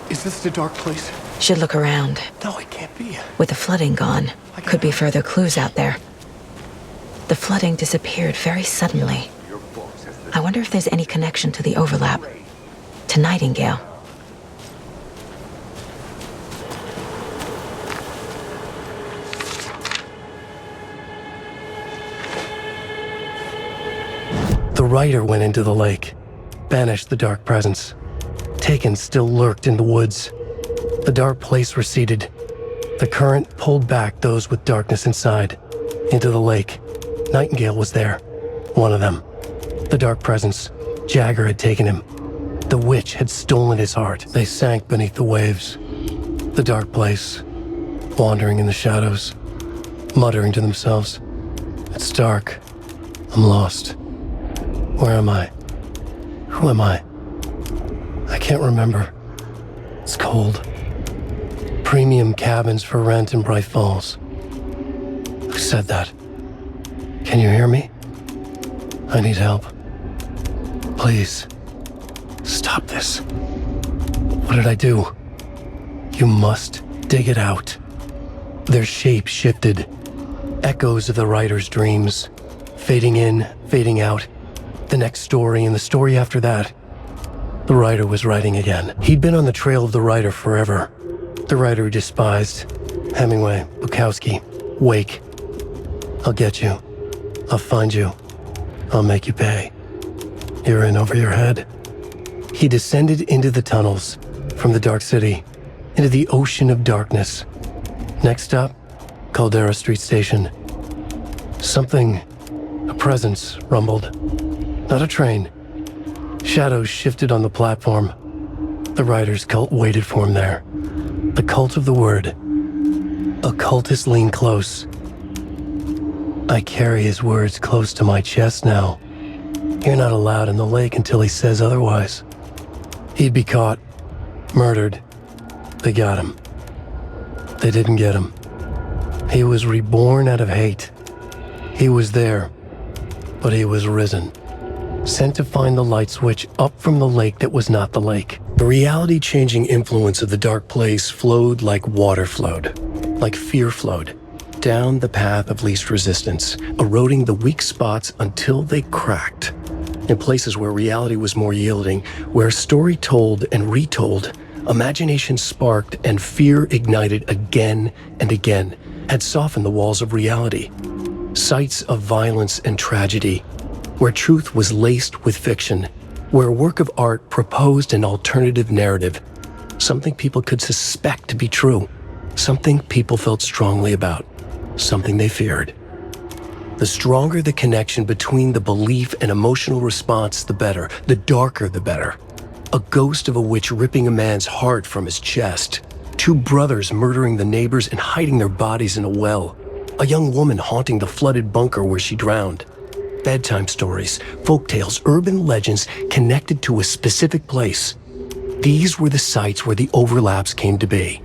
Is this the dark place? Should look around. No, it can't be. With the flooding gone, could be further clues out there. The flooding disappeared very suddenly. I wonder if there's any connection to the overlap. To Nightingale. The writer went into the lake, banished the dark presence. Taken still lurked in the woods. The dark place receded. The current pulled back those with darkness inside, into the lake. Nightingale was there, one of them. The dark presence, Jagger had taken him. The witch had stolen his heart. They sank beneath the waves. The dark place, wandering in the shadows, muttering to themselves. It's dark. I'm lost. Where am I? Who am I? I can't remember. It's cold. Premium cabins for rent in Bright Falls. Who said that? Can you hear me? I need help. Please. Stop this. What did I do? You must dig it out. Their shape shifted. Echoes of the writer's dreams. Fading in, fading out. The next story and the story after that. The writer was writing again. He'd been on the trail of the writer forever. The writer he despised. Hemingway, Bukowski, Wake. I'll get you. I'll find you. I'll make you pay. You're in over your head. He descended into the tunnels, from the dark city, into the ocean of darkness. Next stop, Caldera Street Station. Something, a presence, rumbled. Not a train. Shadows shifted on the platform. The writer's cult waited for him there. The cult of the word. Occultists lean close. I carry his words close to my chest now. You're not allowed in the lake until he says otherwise. He'd be caught, murdered. They got him. They didn't get him. He was reborn out of hate. He was there, but he was risen. Sent to find the light switch up from the lake that was not the lake. The reality-changing influence of the dark place flowed like water flowed, like fear flowed. down the path of least resistance, eroding the weak spots until they cracked. In places where reality was more yielding, where story told and retold, imagination sparked and fear ignited again and again, had softened the walls of reality. Sites of violence and tragedy, where truth was laced with fiction, where a work of art proposed an alternative narrative, something people could suspect to be true, something people felt strongly about, something they feared. The stronger the connection between the belief and emotional response, the better. The darker, the better. A ghost of a witch ripping a man's heart from his chest. Two brothers murdering the neighbors and hiding their bodies in a well. A young woman haunting the flooded bunker where she drowned. Bedtime stories, folktales, urban legends connected to a specific place. These were the sites where the overlaps came to be.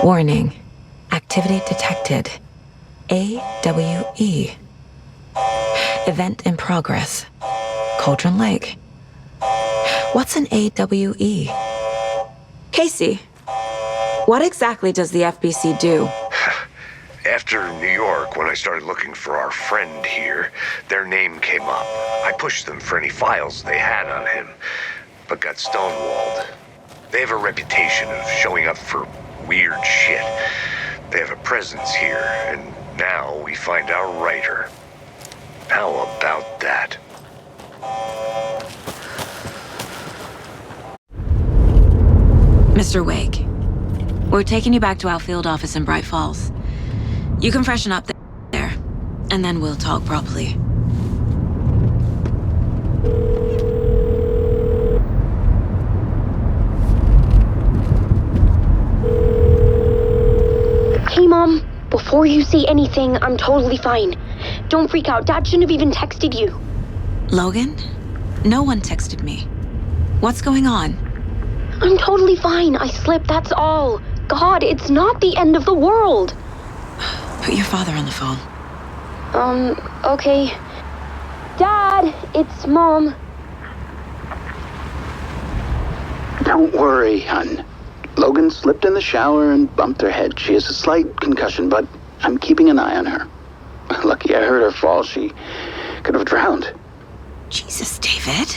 Warning. Activity detected. AWE. Event in progress. Cauldron Lake. What's an AWE? Casey, what exactly does the FBC do? After New York, when I started looking for our friend here, their name came up. I pushed them for any files they had on him, but got stonewalled. They have a reputation of showing up for weird shit. They have a presence here, and now we find our writer. How about that? Mr. Wake, we're taking you back to our field office in Bright Falls. You can freshen up there, and then we'll talk properly. Hey, Mom. Before you say anything, I'm totally fine. Don't freak out. Dad shouldn't have even texted you. Logan? No one texted me. What's going on? I'm totally fine. I slipped, that's all. God, it's not the end of the world. Put your father on the phone. Okay. Dad, it's Mom. Don't worry, hun. Logan slipped in the shower and bumped her head. She has a slight concussion, but I'm keeping an eye on her. Lucky I heard her fall. She could have drowned. Jesus, David.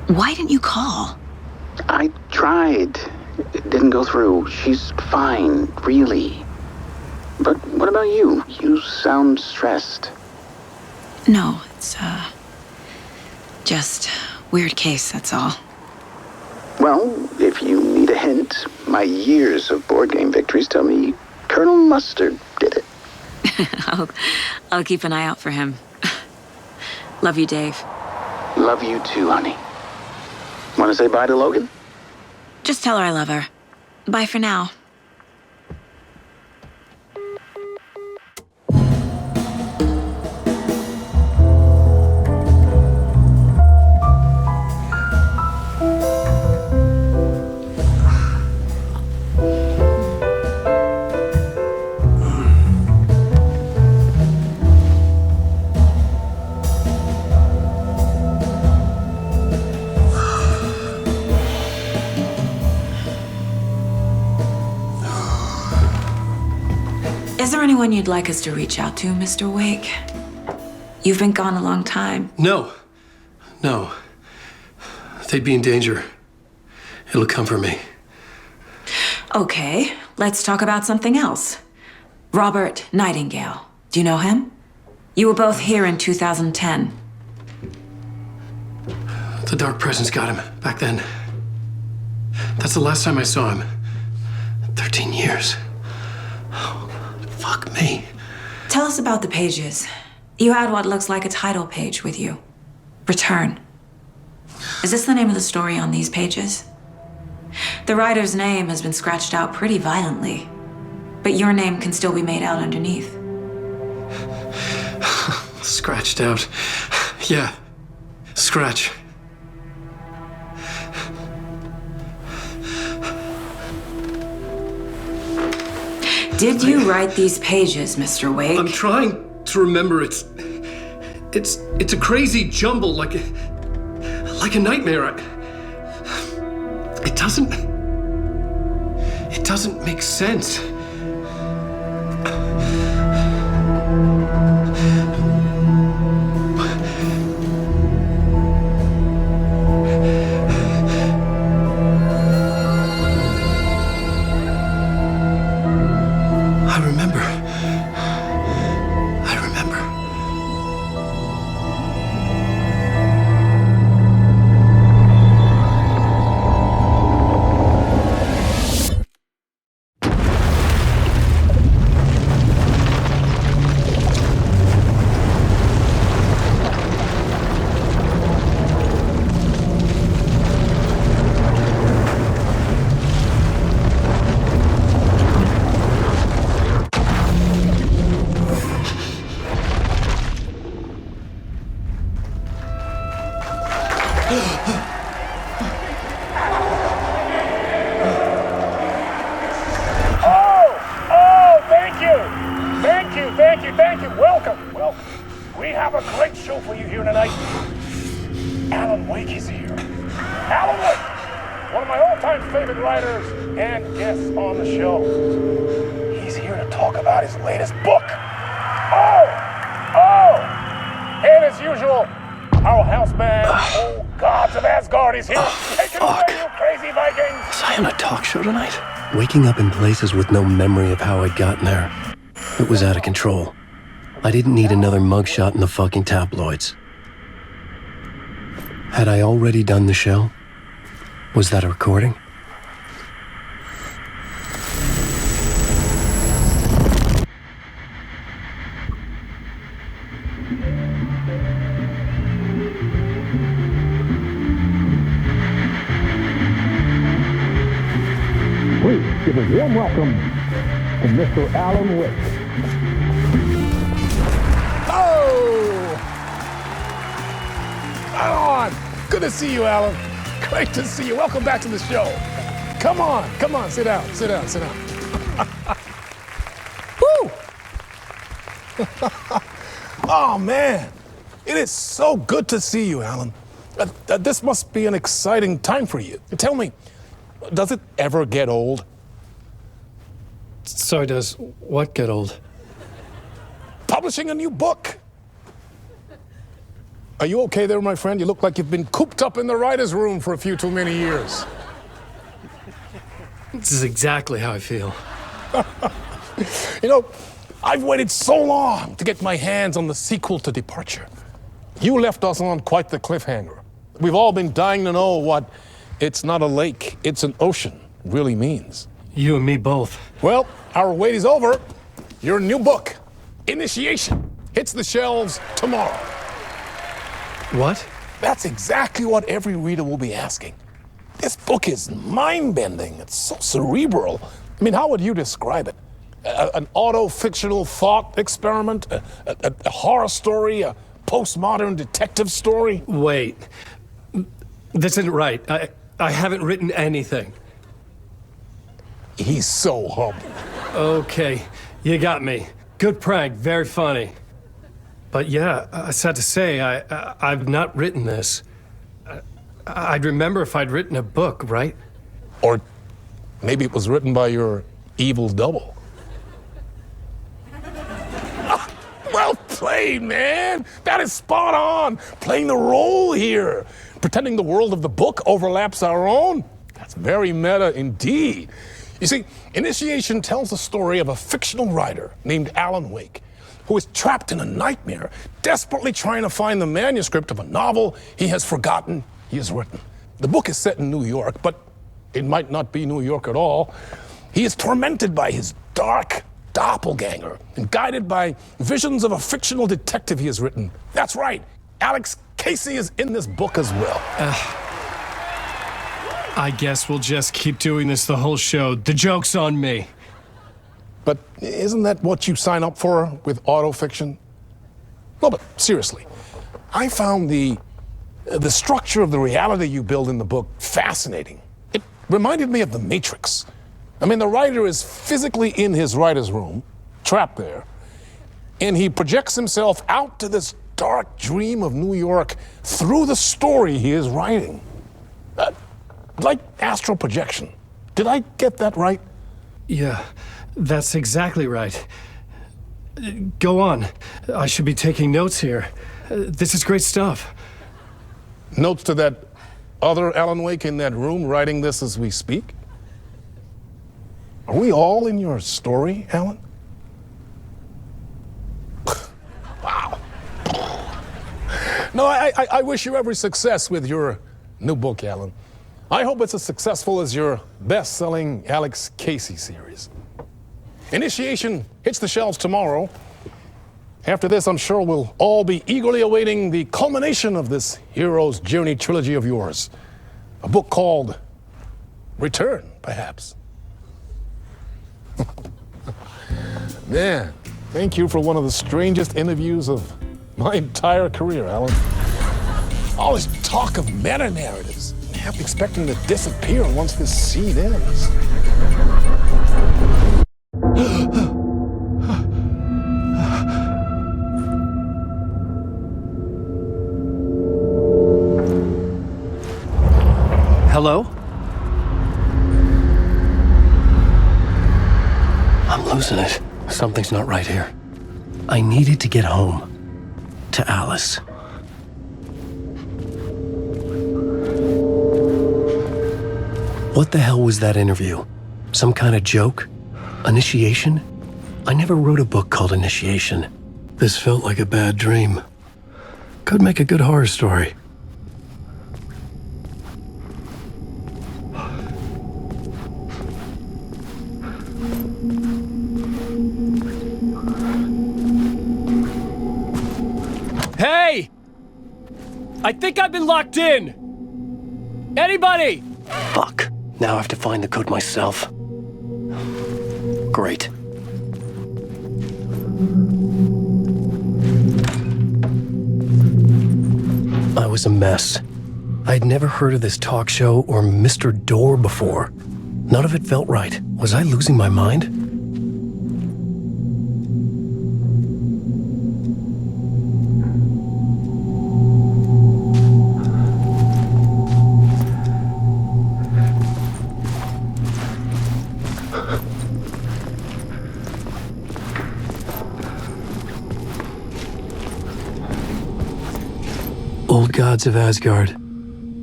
Why didn't you call? I tried. It didn't go through. She's fine, really. But what about you? You sound stressed. No, it's, just weird case, that's all. Well, if you need a hint, my years of board game victories tell me Colonel Mustard did it. I'll keep an eye out for him. Love you, Dave. Love you too, honey. Want to say bye to Logan? Just tell her I love her. Bye for now. Is there anyone you'd like us to reach out to, Mr. Wake? You've been gone a long time. No. They'd be in danger. It'll come for me. Okay, let's talk about something else. Robert Nightingale. Do you know him? You were both here in 2010. The Dark Presence got him back then. That's the last time I saw him. 13 years. Fuck me. Tell us about the pages. You had what looks like a title page with you. Return. Is this the name of the story on these pages? The writer's name has been scratched out pretty violently, but your name can still be made out underneath. Scratched out. Yeah. Scratch. Did you write these pages, Mr. Wake? I'm trying to remember. It's a crazy jumble, like a nightmare. It doesn't make sense. Thank you. Welcome. We have a great show for you here tonight. Alan Wake is here. Alan Wake, one of my all-time favorite writers and guests on the show. He's here to talk about his latest book. And as usual, our house band, Old Gods of Asgard, is here. Take it away, you crazy Vikings! Was I on a talk show tonight? Waking up in places with no memory of how I'd gotten there. It was out of control. I didn't need another mugshot in the fucking tabloids. Had I already done the show? Was that a recording? Please give a warm welcome to Mr. Alan Wake. Alan! Good to see you, Alan. Great to see you. Welcome back to the show. Come on, sit down. Woo! Oh, man. It is so good to see you, Alan. This must be an exciting time for you. Tell me, does it ever get old? So does what get old? Publishing a new book. Are you okay there, my friend? You look like you've been cooped up in the writer's room for a few too many years. This is exactly how I feel. You know, I've waited so long to get my hands on the sequel to Departure. You left us on quite the cliffhanger. We've all been dying to know what "it's not a lake, it's an ocean" really means. You and me both. Well, our wait is over. Your new book, Initiation, hits the shelves tomorrow. What? That's exactly what every reader will be asking. This book is mind-bending. It's so cerebral. I mean, how would you describe it? An auto-fictional thought experiment? A horror story? A postmodern detective story? Wait. This isn't right. I haven't written anything. He's so humble. Okay, you got me. Good prank, very funny. But yeah, sad to say, I've not written this. I'd remember if I'd written a book, right? Or maybe it was written by your evil double. Well played, man. That is spot on. Playing the role here. Pretending the world of the book overlaps our own. That's very meta indeed. You see, Initiation tells the story of a fictional writer named Alan Wake, who is trapped in a nightmare, desperately trying to find the manuscript of a novel he has forgotten he has written. The book is set in New York, but it might not be New York at all. He is tormented by his dark doppelganger and guided by visions of a fictional detective he has written. That's right, Alex Casey is in this book as well. I guess we'll just keep doing this the whole show. The joke's on me. But isn't that what you sign up for with autofiction? No, but seriously, I found the structure of the reality you build in the book fascinating. It reminded me of The Matrix. I mean, the writer is physically in his writer's room, trapped there, and he projects himself out to this dark dream of New York through the story he is writing. Like astral projection. Did I get that right? Yeah, that's exactly right. Go on. I should be taking notes here. This is great stuff. Notes to that other Alan Wake in that room writing this as we speak? Are we all in your story, Alan? Wow. No, I wish you every success with your new book, Alan. I hope it's as successful as your best-selling Alex Casey series. Initiation hits the shelves tomorrow. After this, I'm sure we'll all be eagerly awaiting the culmination of this hero's journey trilogy of yours. A book called Return, perhaps. Man, thank you for one of the strangest interviews of my entire career, Alan. All this talk of meta-narratives, half expecting to disappear once this scene ends. Hello? I'm losing it. Something's not right here. I needed to get home. To Alice. What the hell was that interview? Some kind of joke? Initiation? I never wrote a book called Initiation. This felt like a bad dream. Could make a good horror story. Hey! I think I've been locked in! Anybody? Fuck. Now I have to find the code myself. Great. I was a mess. I'd never heard of this talk show or Mr. Door before. None of it felt right. Was I losing my mind? Old Gods of Asgard.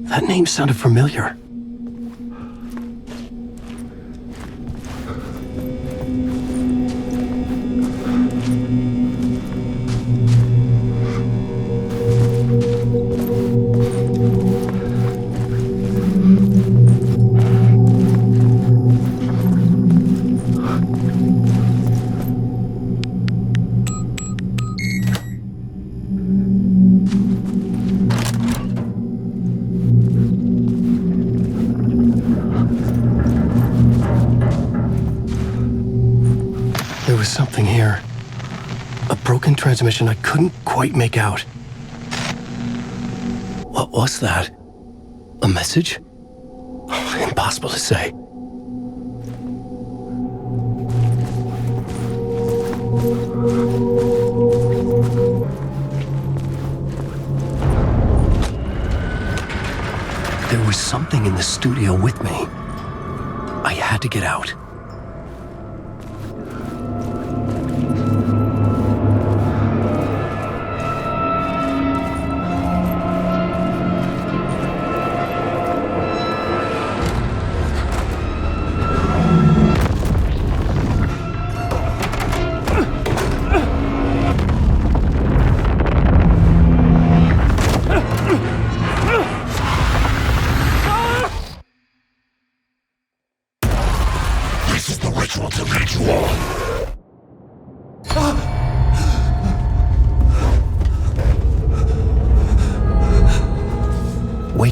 That name sounded familiar. There was something here. A broken transmission I couldn't quite make out. What was that? A message? Impossible to say. There was something in the studio with me. I had to get out.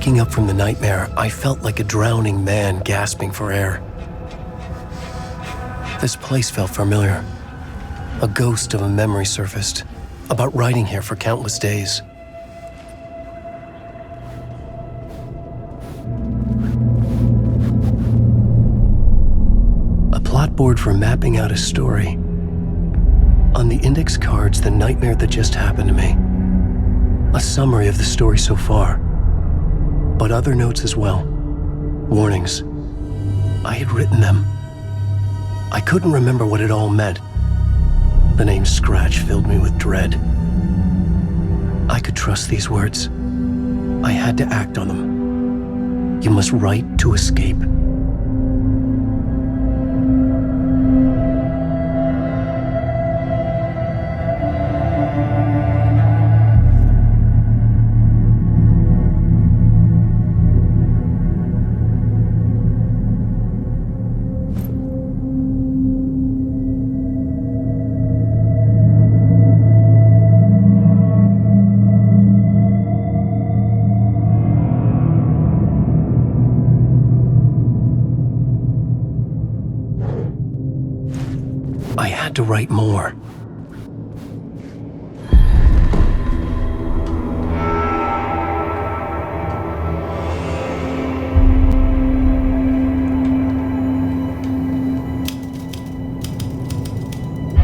waking up from the nightmare, I felt like a drowning man gasping for air. This place felt familiar. A ghost of a memory surfaced, about writing here for countless days. A plot board for mapping out a story. On the index cards, the nightmare that just happened to me. A summary of the story so far, but other notes as well. Warnings. I had written them. I couldn't remember what it all meant. The name Scratch filled me with dread. I could trust these words. I had to act on them. You must write to escape. I had to write more.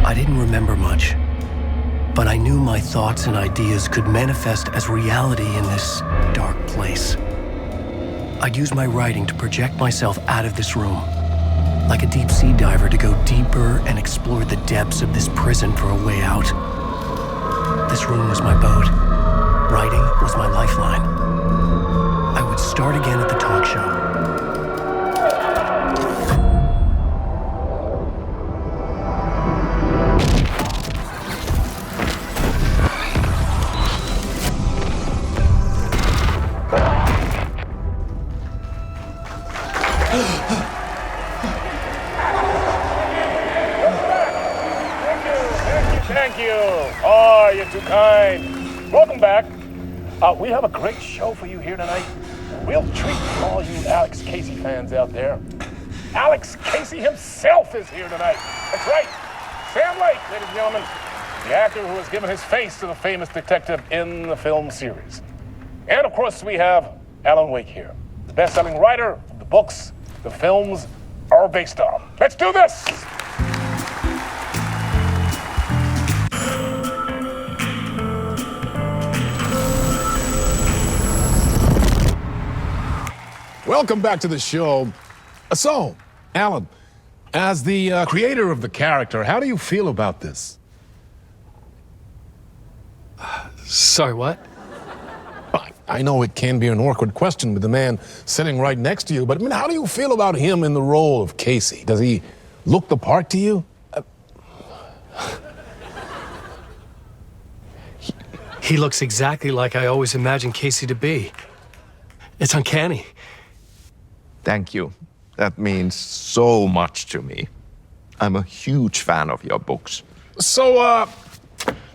I didn't remember much, but I knew my thoughts and ideas could manifest as reality in this dark place. I'd use my writing to project myself out of this room. Like a deep-sea diver to go deeper and explore the depths of this prison for a way out. This room was my boat. Writing was my lifeline. I would start again at the talk show. Thank you. Oh, you're too kind. Welcome back. We have a great show for you here tonight. Real treat for all you Alex Casey fans out there. Alex Casey himself is here tonight. That's right. Sam Lake, ladies and gentlemen. The actor who has given his face to the famous detective in the film series. And of course, we have Alan Wake here, the best-selling writer of the books the films are based on. Let's do this! Welcome back to the show. So, Alan, as the creator of the character, how do you feel about this? Sorry, what? I know it can be an awkward question with the man sitting right next to you, but I mean, how do you feel about him in the role of Casey? Does he look the part to you? He looks exactly like I always imagined Casey to be. It's uncanny. Thank you. That means so much to me. I'm a huge fan of your books. So,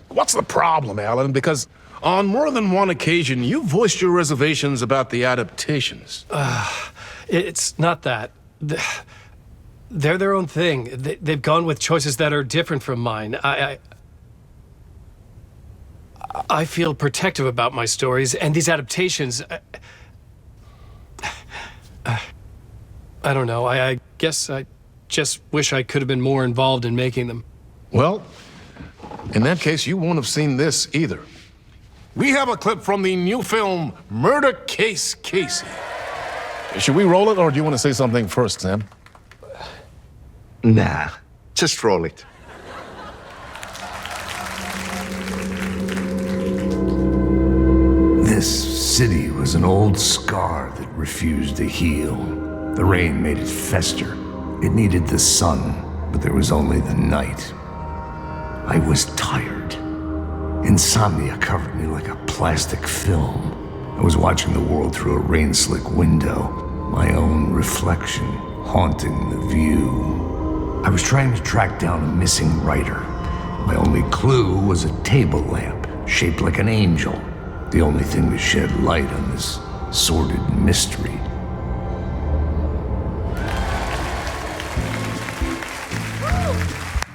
what's the problem, Alan? Because on more than one occasion, you voiced your reservations about the adaptations. It's not that. They're their own thing. They've gone with choices that are different from mine. I feel protective about my stories, and these adaptations... I don't know. I guess I just wish I could have been more involved in making them. Well, in that case, you won't have seen this either. We have a clip from the new film, Murder Case Casey. Should we roll it, or do you want to say something first, Sam? Nah, just roll it. This city was an old scar that refused to heal. The rain made it fester. It needed the sun, but there was only the night. I was tired. Insomnia covered me like a plastic film. I was watching the world through a rain-slick window, my own reflection haunting the view. I was trying to track down a missing writer. My only clue was a table lamp shaped like an angel, the only thing that shed light on this sordid mystery.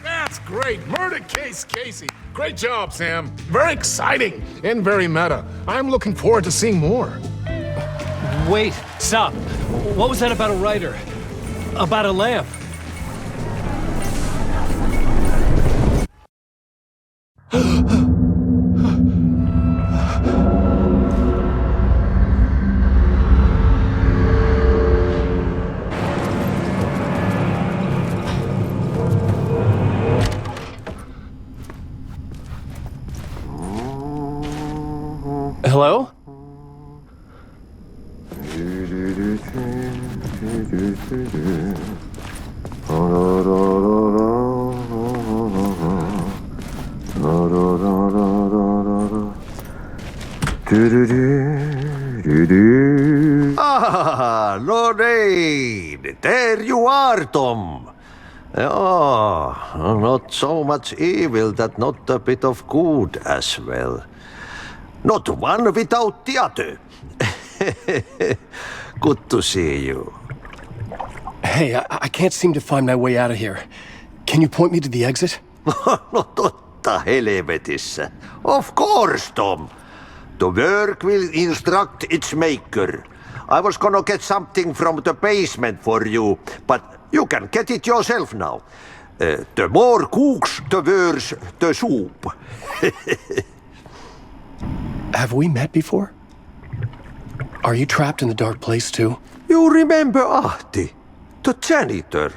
That's great. Murder case, Casey. Great job, Sam. Very exciting and very meta. I'm looking forward to seeing more. Wait, stop. What was that about a writer? About a lamp? Hello? Ah, Lorraine! There you are, Tom. Oh, not so much evil that not a bit of good as well. Not one without the other. Good to see you. Hey, I can't seem to find my way out of here. Can you point me to the exit? No totta helvetissä. Of course, Tom. The work will instruct its maker. I was gonna get something from the basement for you, but you can get it yourself now. The more cooks, the worse the soup. Have we met before? Are you trapped in the dark place too? You remember Ahti, the janitor.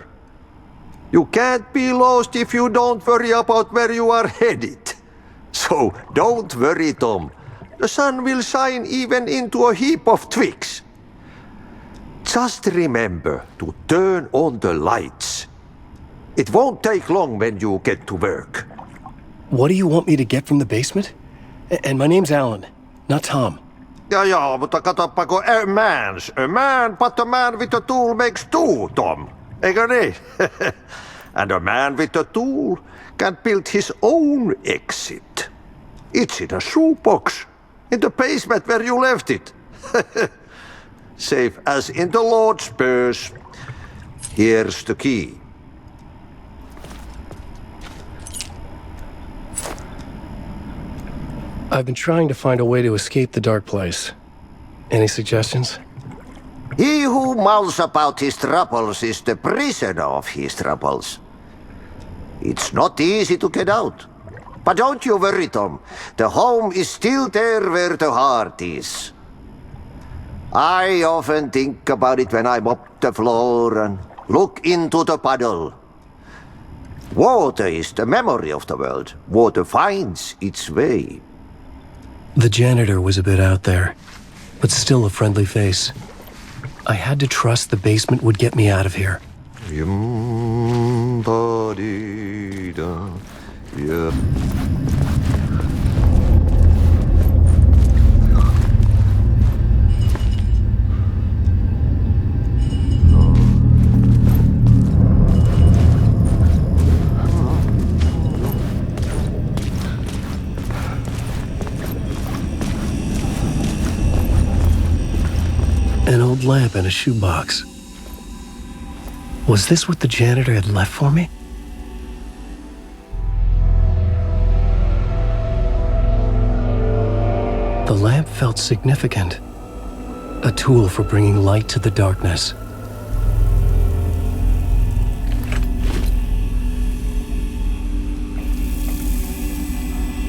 You can't be lost if you don't worry about where you are headed. So don't worry, Tom. The sun will shine even into a heap of twigs. Just remember to turn on the lights. It won't take long when you get to work. What do you want me to get from the basement? And my name's Alan, not Tom. Ja, mutta katsoppa, a man, but a man with a tool makes two, Tom. Eikö niin? And a man with a tool can build his own exit. It's in a shoebox, in the basement where you left it. Safe as in the Lord's purse. Here's the key. I've been trying to find a way to escape the dark place. Any suggestions? He who mouths about his troubles is the prisoner of his troubles. It's not easy to get out. But don't you worry, Tom. The home is still there where the heart is. I often think about it when I mop the floor and look into the puddle. Water is the memory of the world. Water finds its way. The janitor was a bit out there, but still a friendly face. I had to trust the basement would get me out of here. An old lamp in a shoebox. Was this what the janitor had left for me? The lamp felt significant. A tool for bringing light to the darkness.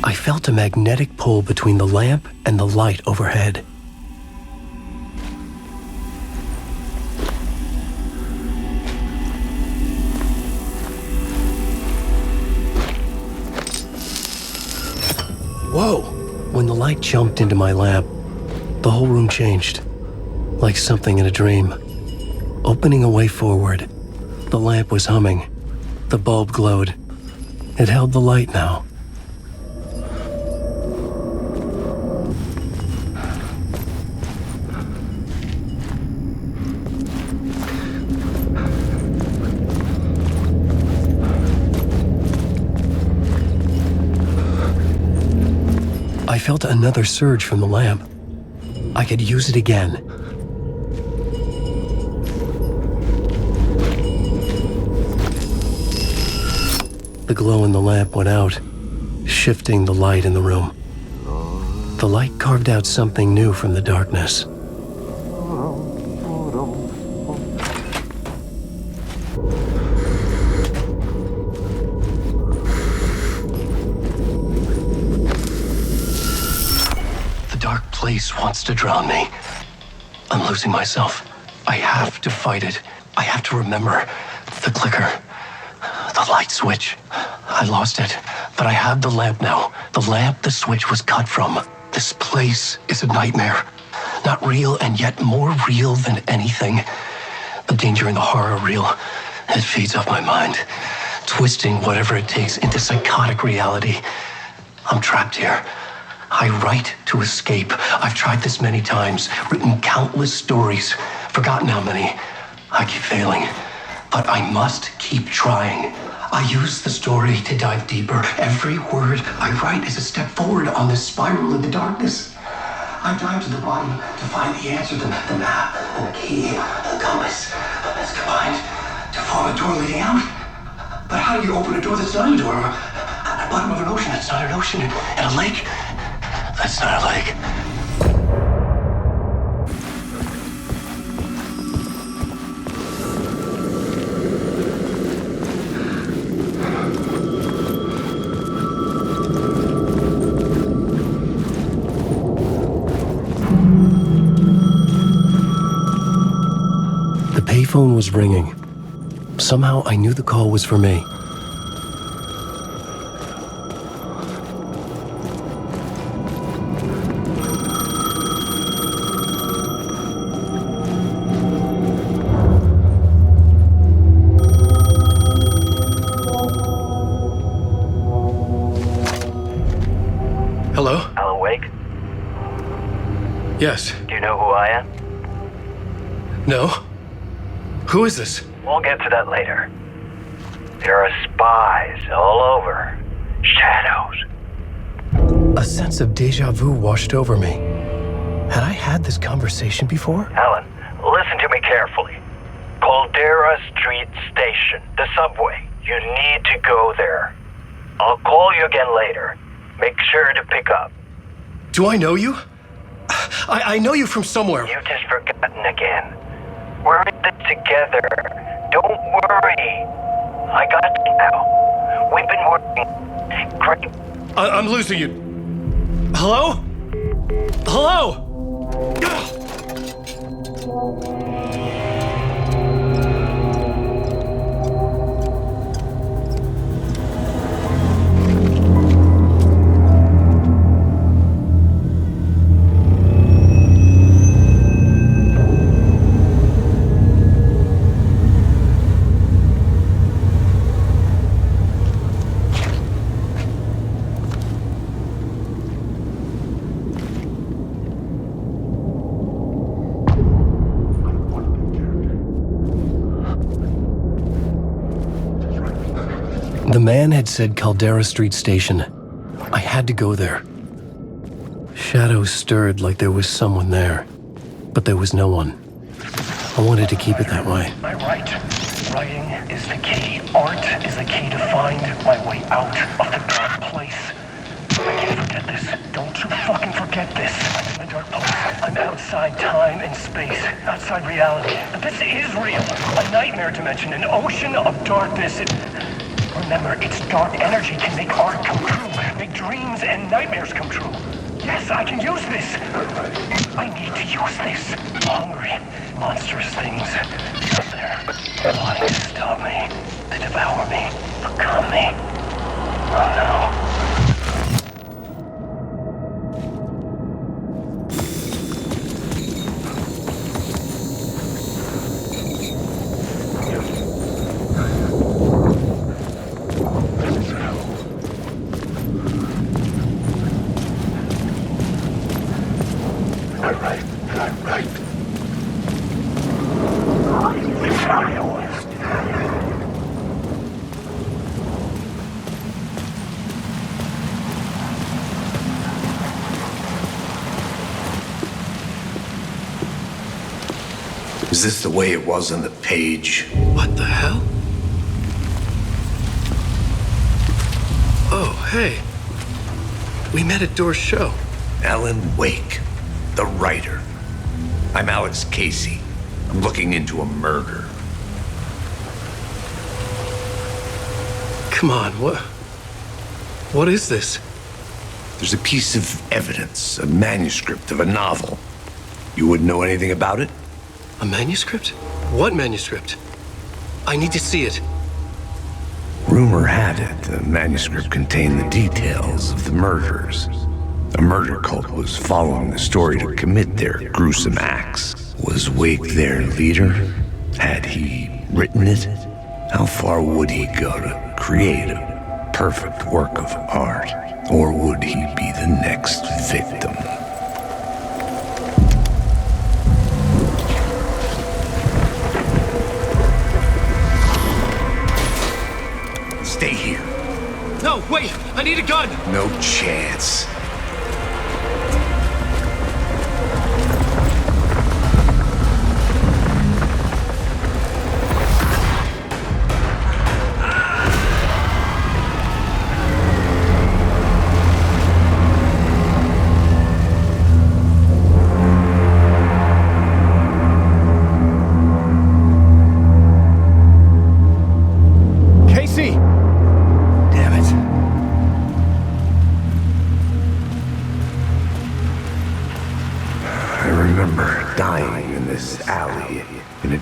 I felt a magnetic pull between the lamp and the light overhead. Whoa! When the light jumped into my lamp, the whole room changed, like something in a dream. Opening a way forward, the lamp was humming. The bulb glowed. It held the light now. I felt another surge from the lamp. I could use it again. The glow in the lamp went out, shifting the light in the room. The light carved out something new from the darkness. The dark place wants to drown me. I'm losing myself. I have to fight it. I have to remember the clicker. The light switch. I lost it, but I have the lamp now. The lamp the switch was cut from. This place is a nightmare. Not real, and yet more real than anything. The danger and the horror real. It feeds off my mind, twisting whatever it takes into psychotic reality. I'm trapped here. I write to escape. I've tried this many times, written countless stories, forgotten how many. I keep failing, but I must keep trying. I use the story to dive deeper. Every word I write is a step forward on this spiral in the darkness. I dive to the bottom to find the answer, the map, and the key, and the compass. It's combined to form a door leading out. But how do you open a door that's not a door? At the bottom of an ocean that's not an ocean, and a lake that's not a lake. The payphone was ringing. Somehow I knew the call was for me. Hello? Alan Wake? Yes. Do you know who I am? No? Who is this? We'll get to that later. There are spies all over. Shadows. A sense of deja vu washed over me. Had I had this conversation before? Alan, listen to me carefully. Caldera Street Station, the subway. You need to go there. I'll call you again later. Make sure to pick up. Do I know you? I know you from somewhere. You've just forgotten again. We're in this together. Don't worry. I got you now. We've been working great. I'm losing you. Hello? Hello? The man had said Caldera Street Station. I had to go there. Shadows stirred like there was someone there, but there was no one. I wanted to keep it that way. I write. Writing is the key. Art is the key to find my way out of the dark place. I can't forget this. Don't you fucking forget this. I'm in the dark place. I'm outside time and space, outside reality. And this is real. A nightmare dimension, an ocean of darkness. Remember, its dark energy can make art come true, make dreams and nightmares come true. Yes, I can use this. I need to use this. Hungry, monstrous things out there, wanting to stop me, to devour me, become me. Oh no. Is this the way it was on the page? What the hell? Oh, hey. We met at Door's show. Alan Wake, the writer. I'm Alex Casey. I'm looking into a murder. Come on, what is this? There's a piece of evidence, a manuscript of a novel. You wouldn't know anything about it? A manuscript? What manuscript? I need to see it. Rumor had it the manuscript contained the details of the murders. A murder cult was following the story to commit their gruesome acts. Was Wake their leader? Had he written it? How far would he go to create a perfect work of art? Or would he be the next victim? Stay here. No, wait! I need a gun! No chance.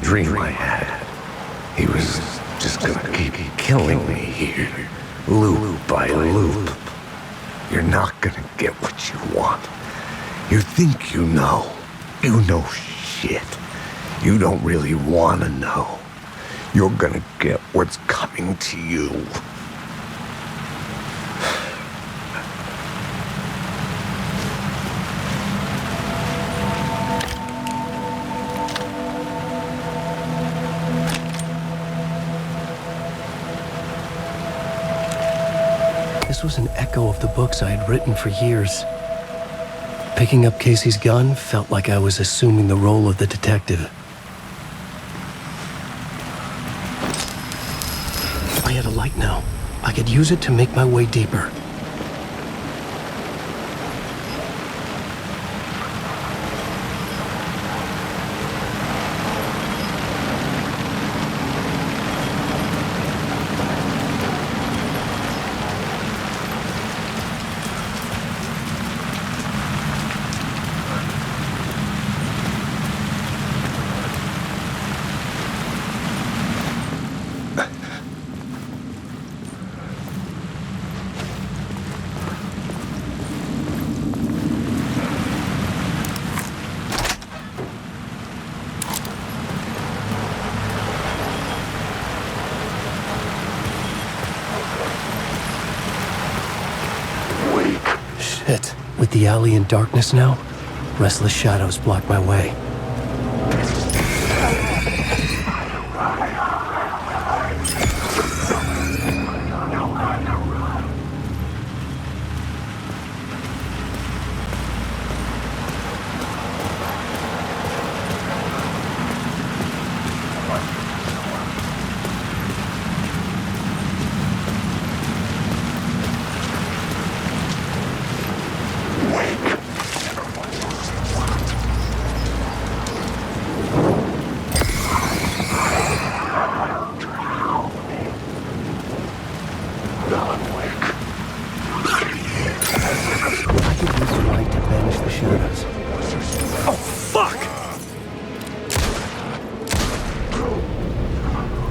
Dream I had. He was just gonna keep killing me here, loop by loop. You're not gonna get what you want. You think you know. You know shit. You don't really wanna know. You're gonna get what's coming to you. This was an echo of the books I had written for years. Picking up Casey's gun felt like I was assuming the role of the detective. I had a light now. I could use it to make my way deeper. Shit. With the alley in darkness now, restless shadows block my way.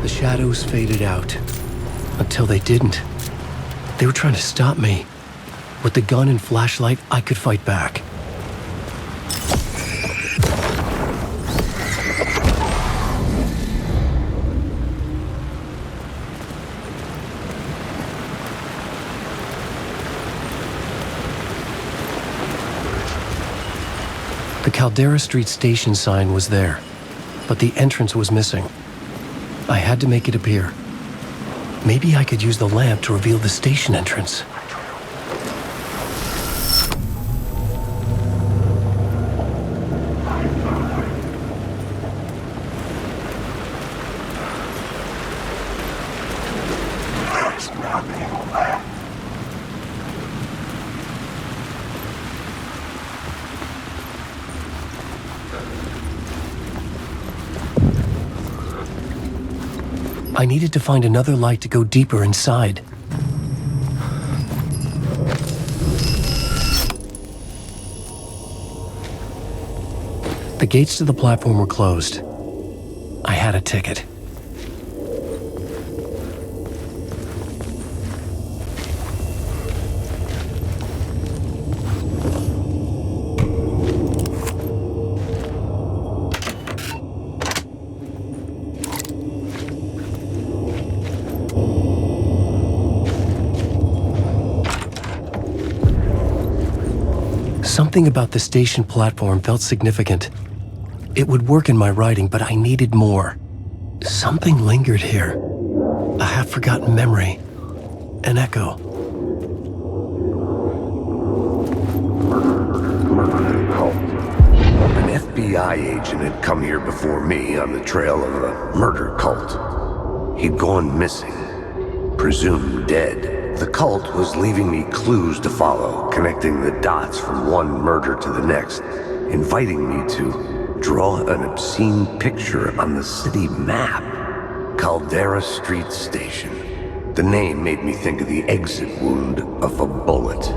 Shadows faded out. Until they didn't. They were trying to stop me. With the gun and flashlight, I could fight back. The Caldera Street station sign was there, but the entrance was missing. I had to make it appear. Maybe I could use the lamp to reveal the station entrance. I needed to find another light to go deeper inside. The gates to the platform were closed. I had a ticket. Something about the station platform felt significant. It would work in my writing, but I needed more. Something lingered here. A half-forgotten memory. An echo. Murder cult. An FBI agent had come here before me on the trail of a murder cult. He'd gone missing. Presumed dead. The cult was leaving me clues to follow, connecting the dots from one murder to the next, inviting me to draw an obscene picture on the city map. Caldera Street Station. The name made me think of the exit wound of a bullet.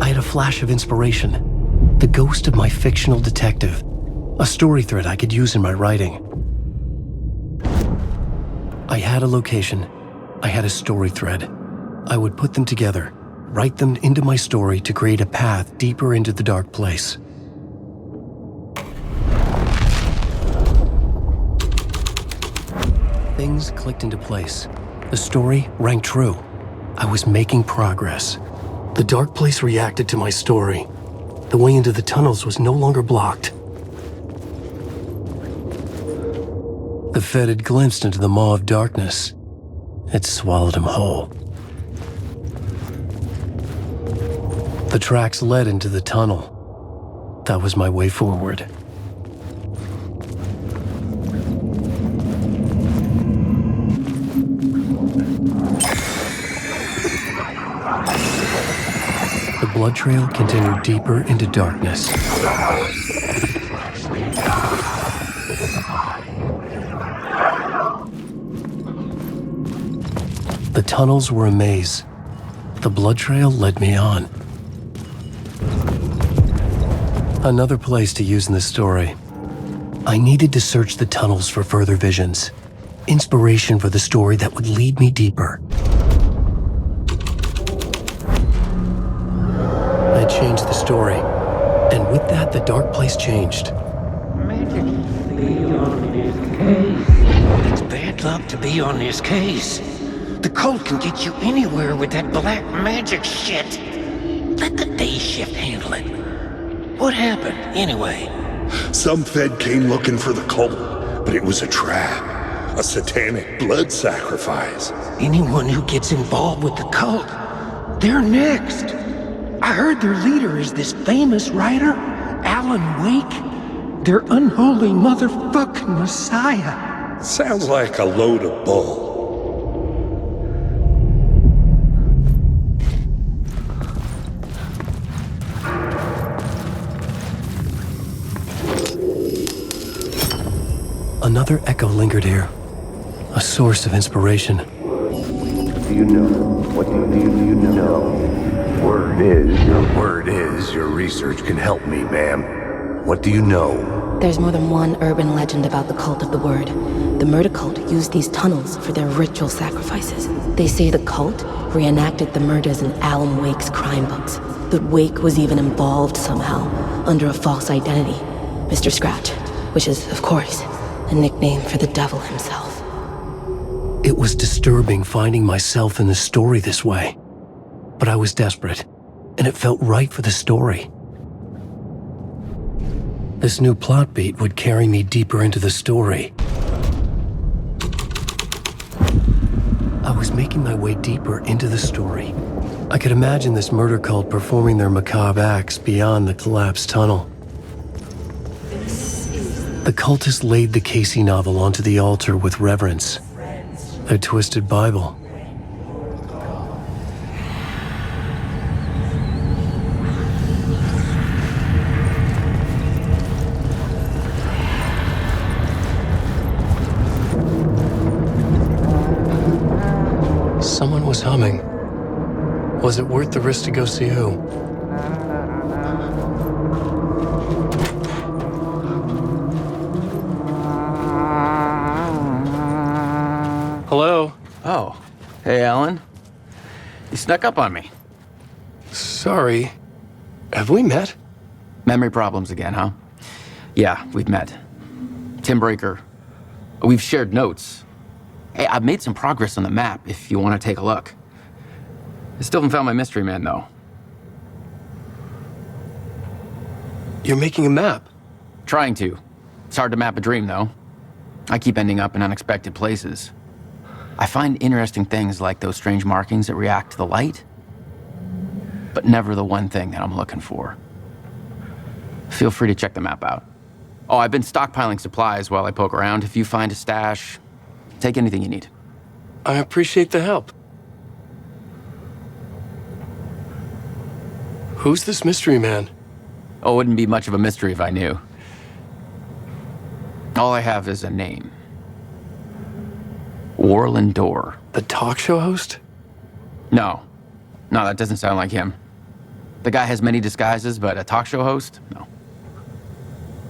I had a flash of inspiration. The ghost of my fictional detective. A story thread I could use in my writing. I had a location. I had a story thread. I would put them together, write them into my story to create a path deeper into the dark place. Things clicked into place. The story rang true. I was making progress. The dark place reacted to my story. The way into the tunnels was no longer blocked. The Fed had glimpsed into the maw of darkness. It swallowed him whole. The tracks led into the tunnel. That was my way forward. The blood trail continued deeper into darkness. The tunnels were a maze. The blood trail led me on. Another place to use in the story. I needed to search the tunnels for further visions. Inspiration for the story that would lead me deeper. I changed the story, and with that, the dark place changed. It's bad luck to be on this case. The cult can get you anywhere with that black magic shit. Let the day shift handle it. What happened, anyway? Some Fed came looking for the cult, but it was a trap. A satanic blood sacrifice. Anyone who gets involved with the cult, they're next. I heard their leader is this famous writer, Alan Wake. Their unholy motherfucking messiah. Sounds like a load of bull. Another echo lingered here, a source of inspiration. Do you know? What do you know? Word is, your research can help me, ma'am. What do you know? There's more than one urban legend about the cult of the word. The murder cult used these tunnels for their ritual sacrifices. They say the cult reenacted the murders in Alan Wake's crime books. That Wake was even involved somehow, under a false identity. Mr. Scratch, which is, of course, a nickname for the devil himself. It was disturbing finding myself in the story this way. But I was desperate, and it felt right for the story. This new plot beat would carry me deeper into the story. I was making my way deeper into the story. I could imagine this murder cult performing their macabre acts beyond the collapsed tunnel. The cultists laid the Casey novel onto the altar with reverence. Their twisted Bible. was humming. Was it worth the risk to go see who? Hello? Oh. Hey, Alan. You snuck up on me. Sorry. Have we met? Memory problems again, huh? Yeah, we've met. Tim Breaker. We've shared notes. Hey, I've made some progress on the map if you want to take a look. I still haven't found my mystery man, though. You're making a map? Trying to. It's hard to map a dream, though. I keep ending up in unexpected places. I find interesting things like those strange markings that react to the light, but never the one thing that I'm looking for. Feel free to check the map out. Oh, I've been stockpiling supplies while I poke around. If you find a stash, take anything you need. I appreciate the help. Who's this mystery man? Oh, it wouldn't be much of a mystery if I knew. All I have is a name. Warland Dorr. The talk show host? No, that doesn't sound like him. The guy has many disguises, but a talk show host? No.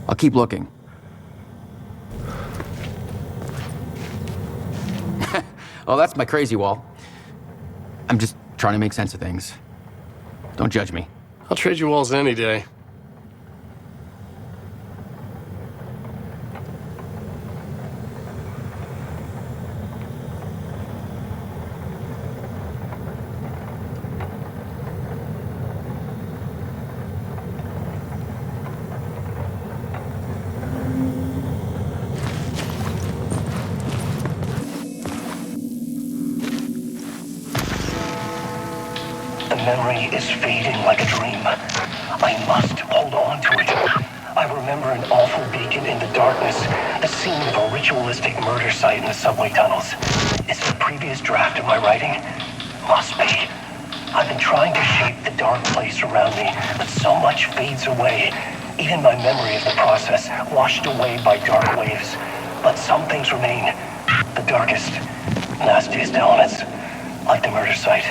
I'll keep looking. Oh, that's my crazy wall. I'm just trying to make sense of things. Don't judge me. I'll trade you walls any day. The memory is fading like a dream. I must hold on to it. I remember an awful beacon in the darkness, the scene of a ritualistic murder site in the subway tunnels. Is it a previous draft of my writing? Must be. I've been trying to shape the dark place around me, but so much fades away. Even my memory of the process, washed away by dark waves. But some things remain. The darkest, nastiest elements, like the murder site.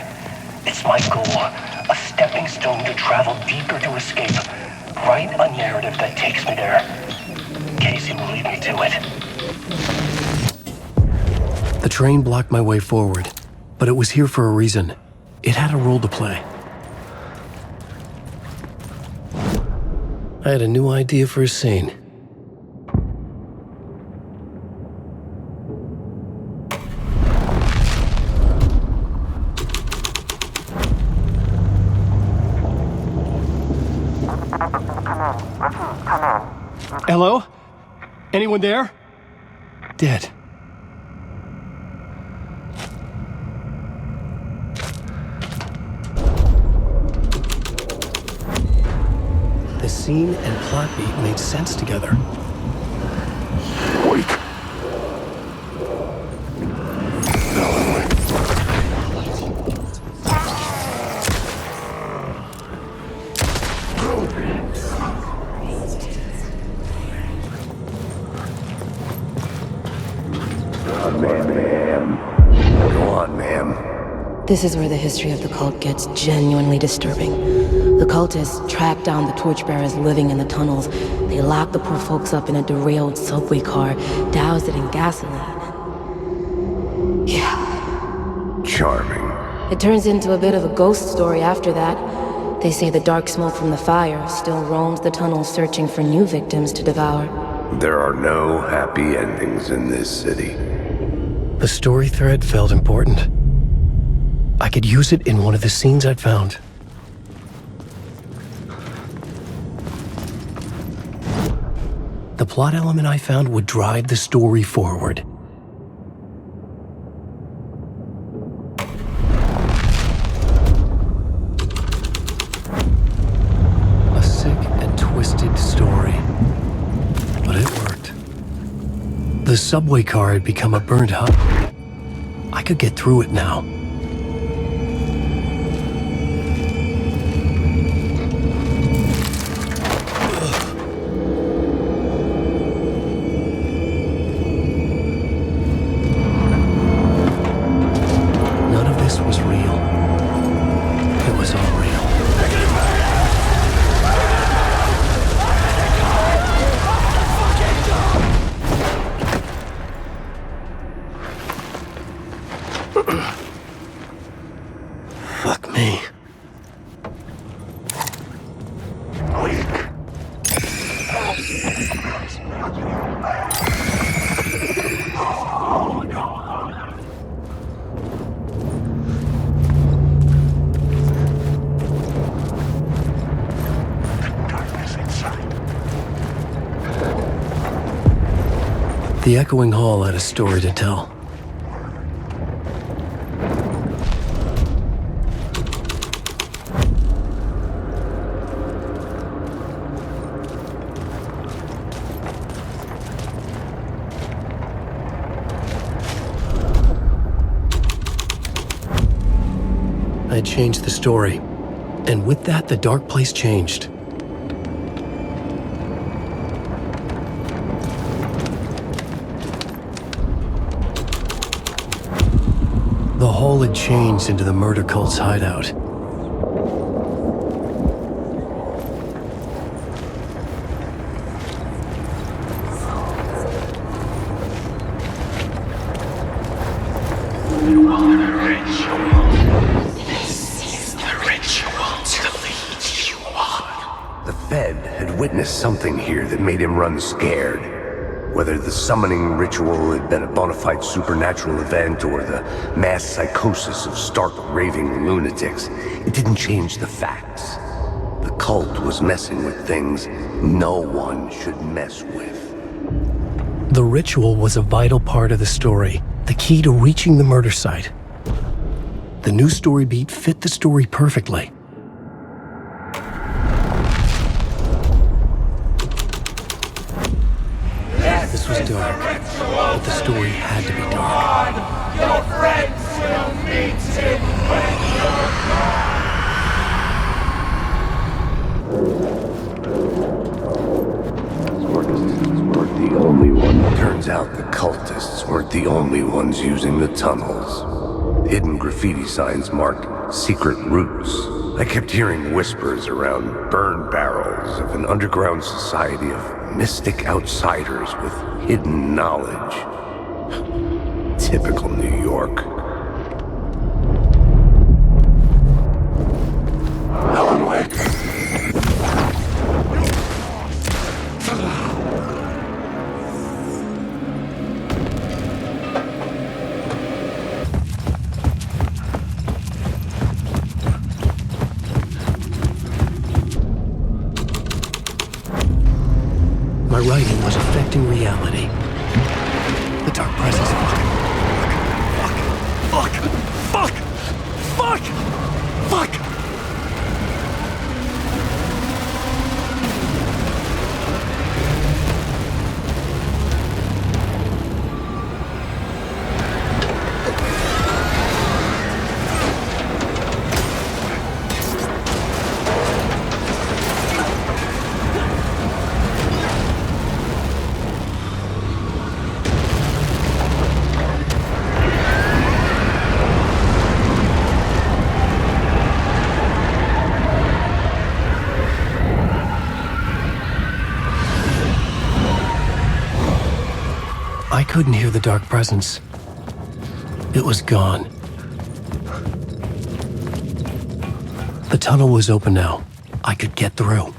It's my goal, a stepping stone to travel deeper to escape. Write a narrative that takes me there. Casey will lead me to it. The train blocked my way forward, but it was here for a reason. It had a role to play. I had a new idea for a scene. Hello? Anyone there? Dead. The scene and plot beat made sense together. Wake. This is where the history of the cult gets genuinely disturbing. The cultists track down the torchbearers living in the tunnels. They lock the poor folks up in a derailed subway car, douse it in gasoline. Yeah. Charming. It turns into a bit of a ghost story after that. They say the dark smoke from the fire still roams the tunnels searching for new victims to devour. There are no happy endings in this city. The story thread felt important. I could use it in one of the scenes I'd found. The plot element I found would drive the story forward. A sick and twisted story. But it worked. The subway car had become a burned hub. I could get through it now. Was real. The echoing hall had a story to tell. I had changed the story, and with that, the dark place changed. The hall had changed into the murder cult's hideout. Witnessed something here that made him run scared. Whether the summoning ritual had been a bona fide supernatural event or the mass psychosis of stark raving lunatics, it didn't change the facts. The cult was messing with things no one should mess with. The ritual was a vital part of the story, the key to reaching the murder site. The new story beat fit the story perfectly. This was dark, but the story had to be dark. Your friends will meet him when you're Cultists weren't the only ones. Turns out the cultists weren't the only ones using the tunnels. Hidden graffiti signs marked secret routes. I kept hearing whispers around burn barrels of an underground society of mystic outsiders with hidden knowledge. Typical New York. Alan Wake. My writing was affecting reality. The dark presence. Fuck! I couldn't hear the dark presence. It was gone. The tunnel was open now. I could get through.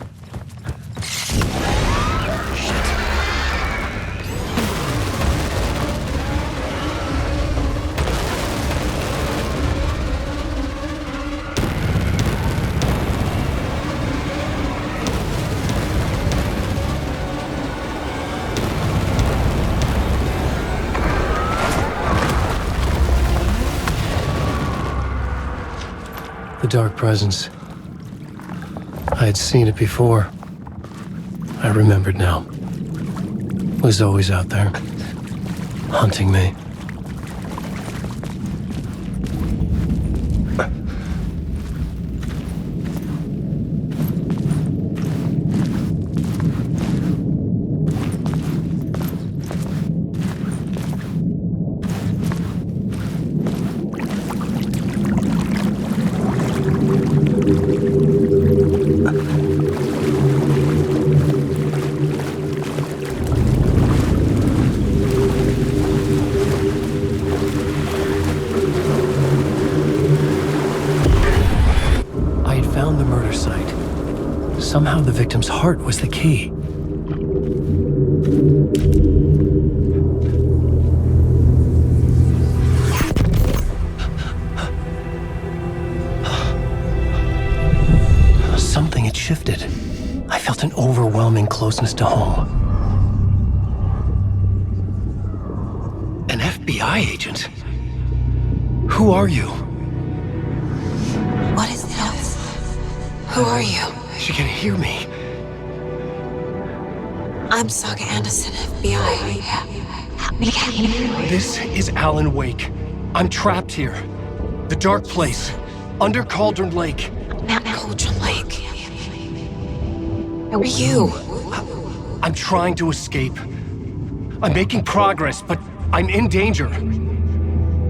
The dark presence. I had seen it before. I remembered now. It was always out there, hunting me. Somehow the victim's heart was the key. Something had shifted. I felt an overwhelming closeness to home. FBI agent? Who are you? What is this? Who are you? She can hear me. I'm Saga Anderson, FBI. This is Alan Wake. I'm trapped here. The dark place. Under Cauldron Lake. Cauldron Lake. Who are you? I'm trying to escape. I'm making progress, but I'm in danger.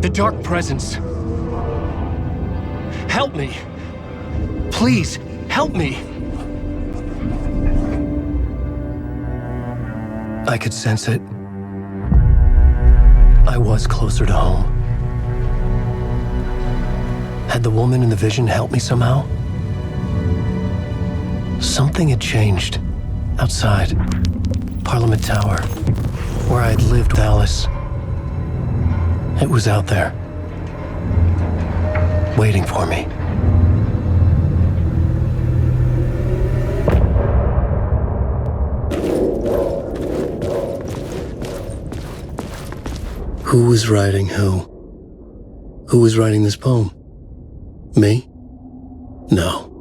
The dark presence. Help me. Please, help me. I could sense it. I was closer to home. Had the woman in the vision helped me somehow? Something had changed. Outside. Parliament Tower. Where I'd lived with Alice. It was out there. Waiting for me. Who was writing who? Who was writing this poem? Me? No.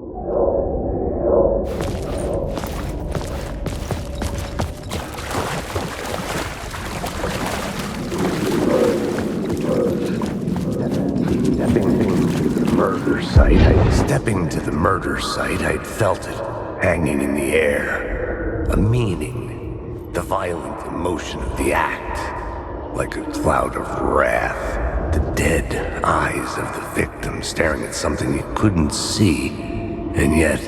Stepping to the murder site, I'd felt it, hanging in the air. A meaning, the violent emotion of the act, like a cloud of wrath. The dead eyes of the victim staring at something you couldn't see, and yet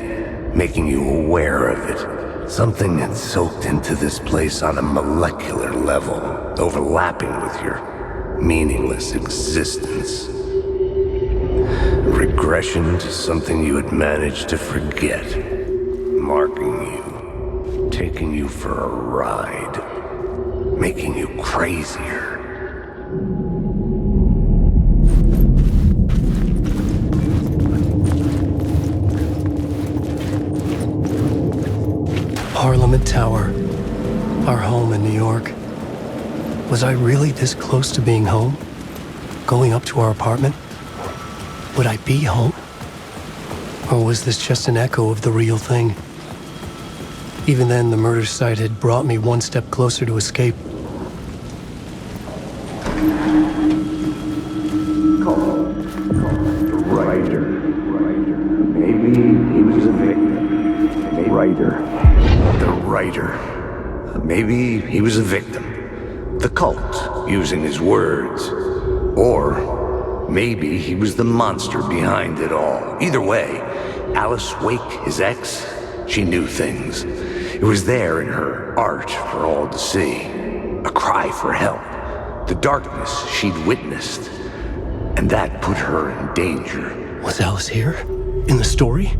making you aware of it. Something had soaked into this place on a molecular level, overlapping with your meaningless existence. Regression to something you had managed to forget. Marking you. Taking you for a ride. Making you crazier. Parliament Tower. Our home in New York. Was I really this close to being home? Going up to our apartment? Would I be home? Or was this just an echo of the real thing? Even then, the murder site had brought me one step closer to escape. The writer. Maybe he was a victim. The writer. Maybe he was a victim. The cult, using his words. Or maybe he was the monster behind it all. Either way, Alice Wake, his ex, she knew things. It was there in her art for all to see. A cry for help. The darkness she'd witnessed. And that put her in danger. Was Alice here? In the story?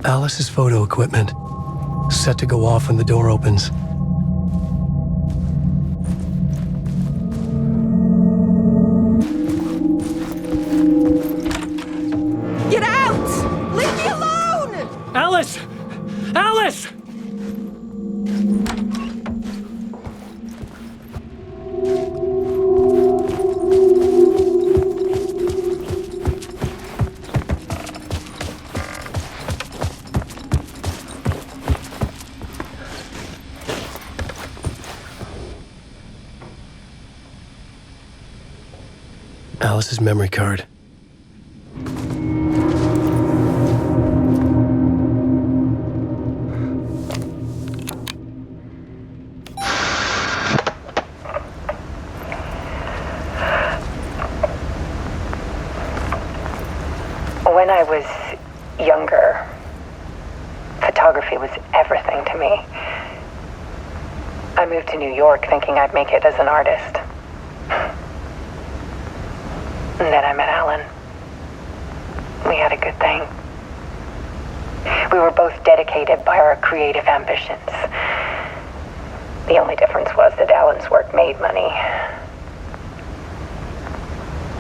Alice's photo equipment, set to go off when the door opens. Get out! Leave me alone! Alice! Alice! Alice's memory card. When I was younger, photography was everything to me. I moved to New York thinking I'd make it as an artist. And then I met Alan. We had a good thing. We were both dedicated by our creative ambitions. The only difference was that Alan's work made money.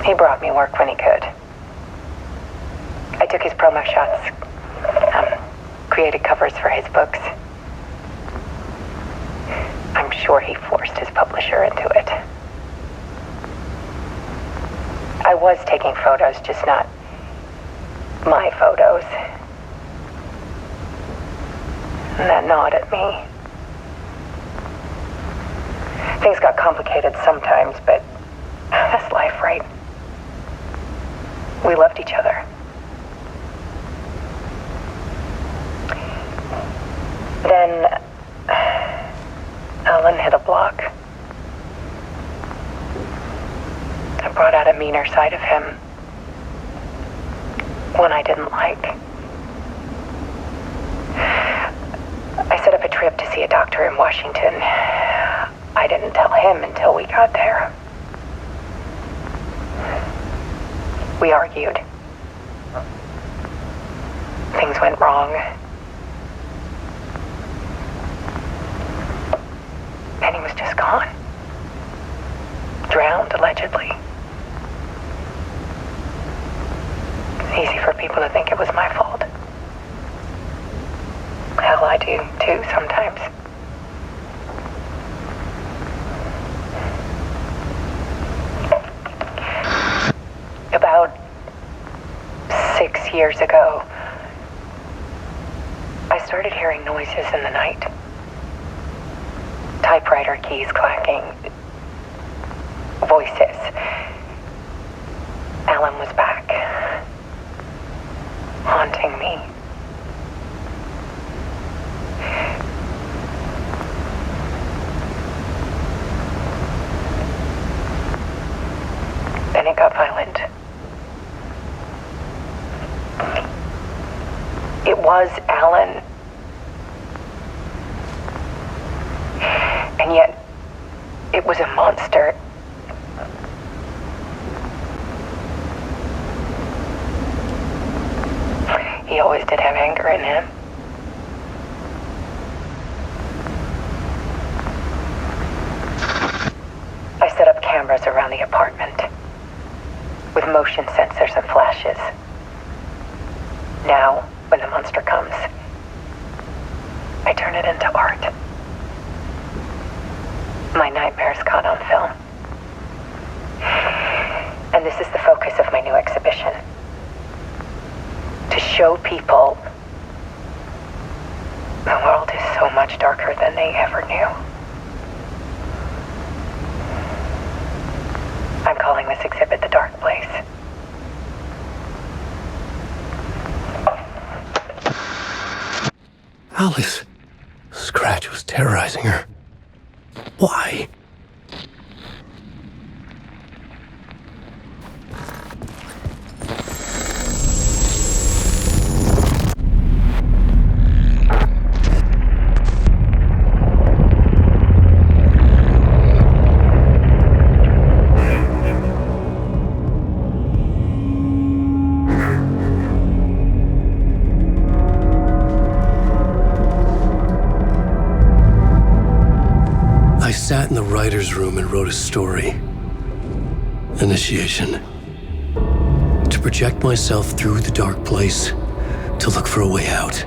He brought me work when he could. I took his promo shots, created covers for his books. I'm sure he forced his publisher into it. I was taking photos, just not my photos. And that gnawed at me. Things got complicated sometimes, but that's life, right? We loved each other. Then Alan hit a block. I brought out a meaner side of him. One I didn't like. I set up a trip to see a doctor in Washington. I didn't tell him until we got there. We argued. Things went wrong. And he was just gone. Drowned, allegedly. It's easy for people to think it was my fault. Hell, I do, too, sometimes. About 6 years ago, I started hearing noises in the night. Typewriter keys clacking. Voices. Alan was back. Haunting me. Then it got violent. It was Alan. And yet, it was a monster. He always did have anger in him. I set up cameras around the apartment with motion sensors and flashes. Now, when the monster comes, I turn it into art. My nightmares caught on film. And this is the focus of my new exhibition. To show people the world is so much darker than they ever knew. I'm calling this exhibit The Dark Place. Alice. Scratch was terrorizing her. Why? I sat in the writer's room and wrote a story. Initiation. To project myself through the dark place, to look for a way out.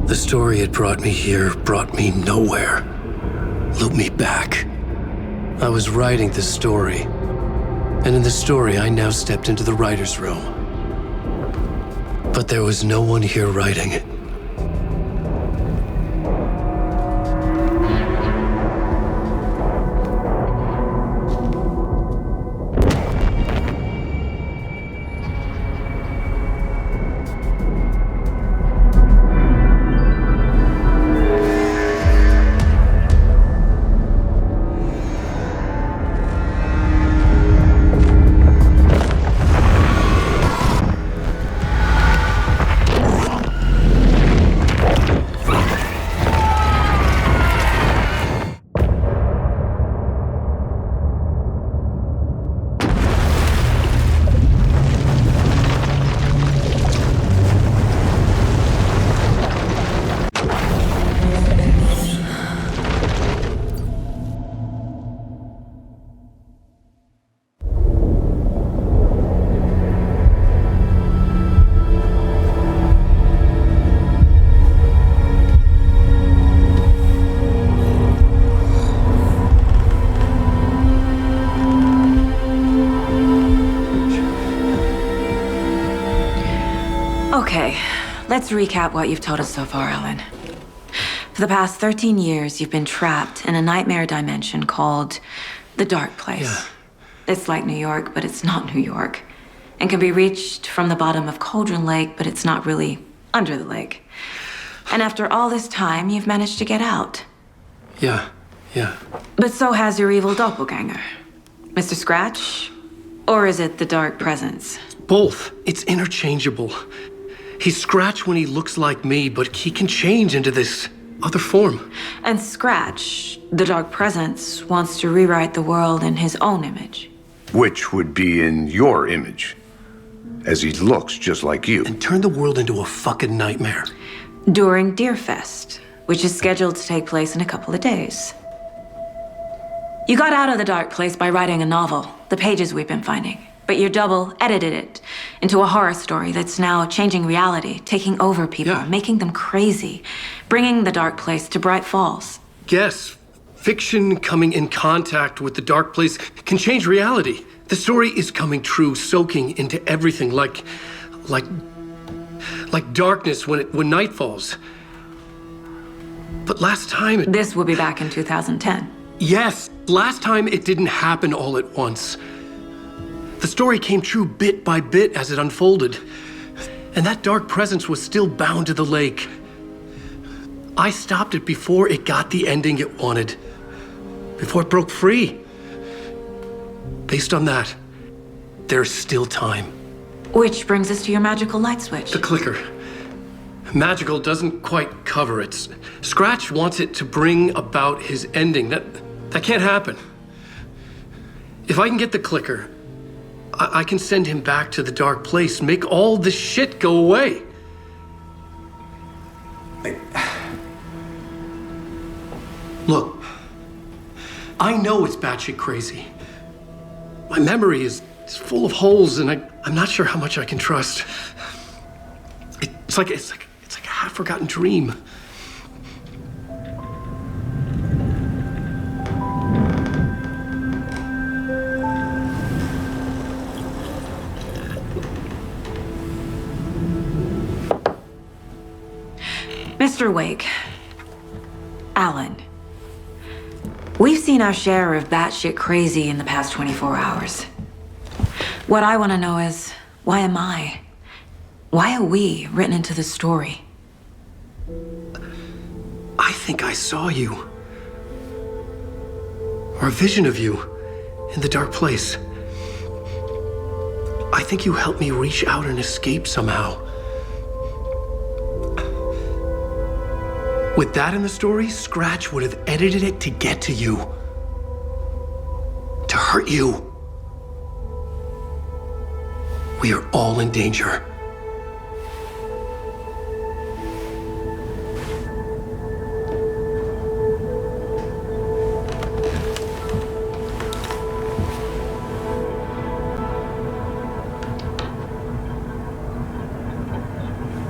The story had brought me here, brought me nowhere. Looped me back. I was writing the story. And in the story, I now stepped into the writer's room. But there was no one here writing it. Okay, let's recap what you've told us so far, Alan. For the past 13 years, you've been trapped in a nightmare dimension called the Dark Place. Yeah. It's like New York, but it's not New York. And can be reached from the bottom of Cauldron Lake, but it's not really under the lake. And after all this time, you've managed to get out. Yeah. But so has your evil doppelganger. Mr. Scratch? Or is it the Dark Presence? Both. It's interchangeable. He's Scratch when he looks like me, but he can change into this other form. And Scratch, the Dark Presence, wants to rewrite the world in his own image. Which would be in your image, as he looks just like you. And turn the world into a fucking nightmare. During Deerfest, which is scheduled to take place in a couple of days. You got out of the Dark Place by writing a novel, The Pages We've Been Finding. But your double edited it into a horror story that's now changing reality, taking over people, making them crazy, bringing the Dark Place to Bright Falls. Yes, fiction coming in contact with the Dark Place can change reality. The story is coming true, soaking into everything like darkness when night falls. But last time... This will be back in 2010. Yes, last time it didn't happen all at once. The story came true bit by bit as it unfolded. And that dark presence was still bound to the lake. I stopped it before it got the ending it wanted. Before it broke free. Based on that, there's still time. Which brings us to your magical light switch. The clicker. Magical doesn't quite cover it. Scratch wants it to bring about his ending. That can't happen. If I can get the clicker, I can send him back to the Dark Place, make all this shit go away. Look, I know it's batshit crazy. My memory is full of holes, and I'm not sure how much I can trust. It's like a half-forgotten dream. Mr. Wake, Alan, we've seen our share of batshit crazy in the past 24 hours. What I want to know is, why am I? Why are we written into the story? I think I saw you. Or a vision of you in the Dark Place. I think you helped me reach out and escape somehow. With that in the story, Scratch would have edited it to get to you. To hurt you. We are all in danger.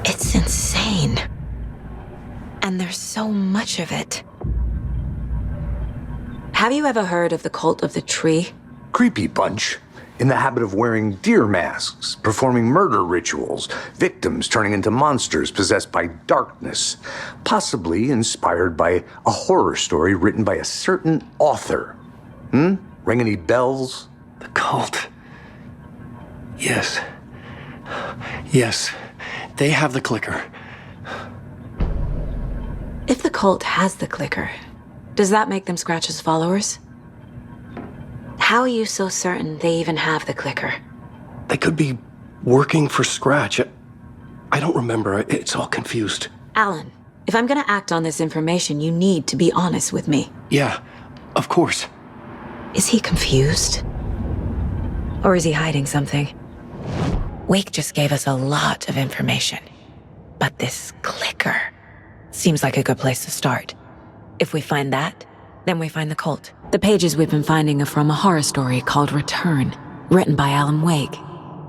It's insane. And there's so much of it. Have you ever heard of the cult of the tree? Creepy bunch. In the habit of wearing deer masks, performing murder rituals, victims turning into monsters possessed by darkness, possibly inspired by a horror story written by a certain author. Ring any bells? The cult. Yes. Yes. They have the clicker. If the cult has the clicker, does that make them Scratch's followers? How are you so certain they even have the clicker? They could be working for Scratch. I don't remember. It's all confused. Alan, if I'm gonna act on this information, you need to be honest with me. Yeah, of course. Is he confused? Or is he hiding something? Wake just gave us a lot of information. But this clicker seems like a good place to start. If we find that, then we find the cult. The pages we've been finding are from a horror story called Return, written by Alan Wake.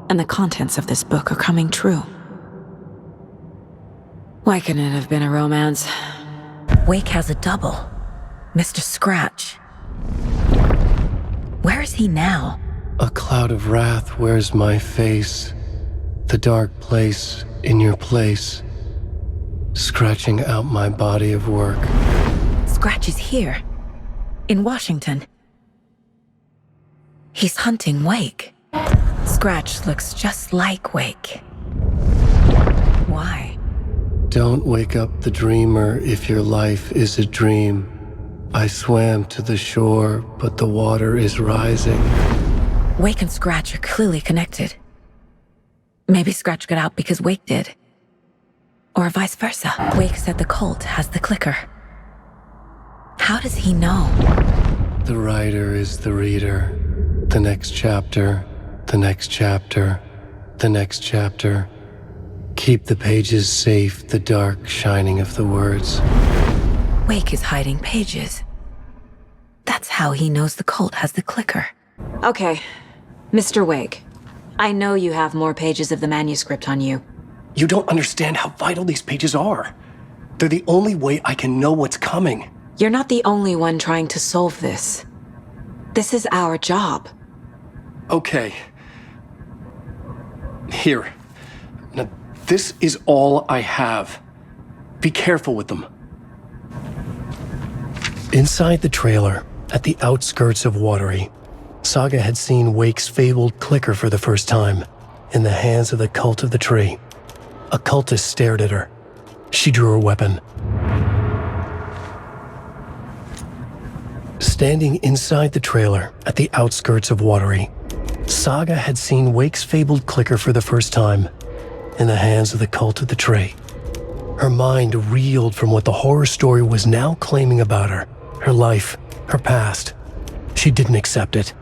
And the contents of this book are coming true. Why couldn't it have been a romance? Wake has a double. Mr. Scratch. Where is he now? A cloud of wrath wears my face. The Dark Place in your place, scratching out my body of work. Scratch is here, in Washington. He's hunting Wake. Scratch looks just like Wake. Why? Don't wake up the dreamer if your life is a dream. I swam to the shore, but the water is rising. Wake and Scratch are clearly connected. Maybe Scratch got out because Wake did. Or vice versa. Wake said the cult has the clicker. How does he know? The writer is the reader. The next chapter, the next chapter, the next chapter. Keep the pages safe, the dark shining of the words. Wake is hiding pages. That's how he knows the cult has the clicker. Okay, Mr. Wake. I know you have more pages of the manuscript on you. You don't understand how vital these pages are. They're the only way I can know what's coming. You're not the only one trying to solve this. This is our job. Okay. Here. Now, this is all I have. Be careful with them. Inside the trailer, at the outskirts of Watery, Saga had seen Wake's fabled clicker for the first time, in the hands of the cult of the tree. A cultist stared at her. She drew her weapon. Standing inside the trailer, at the outskirts of Watery, Saga had seen Wake's fabled clicker for the first time, in the hands of the cult of the tree. Her mind reeled from what the horror story was now claiming about her, her life, her past. She didn't accept it.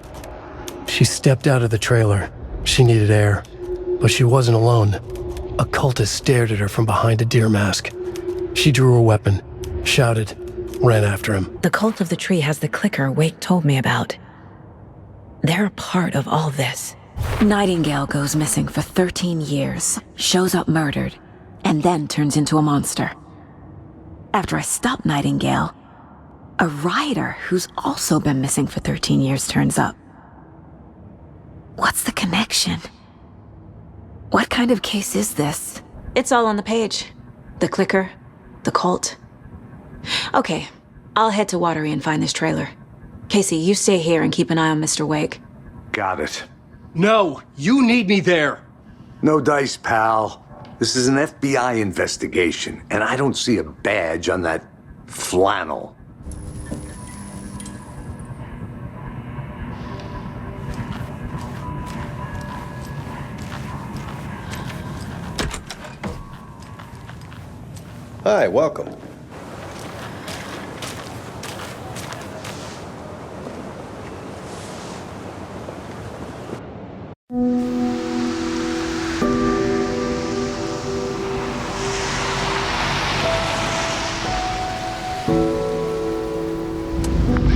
She stepped out of the trailer. She needed air, but she wasn't alone. A cultist stared at her from behind a deer mask. She drew her weapon, shouted, ran after him. The cult of the tree has the clicker Wake told me about. They're a part of all this. Nightingale goes missing for 13 years, shows up murdered, and then turns into a monster. After I stop Nightingale, a writer who's also been missing for 13 years turns up. What's the connection? What kind of case is this? It's all on the page. The clicker, the cult. Okay, I'll head to Watery and find this trailer. Casey, you stay here and keep an eye on Mr. Wake. Got it. No, you need me there. No dice, pal. This is an FBI investigation, and I don't see a badge on that flannel. Hi, welcome.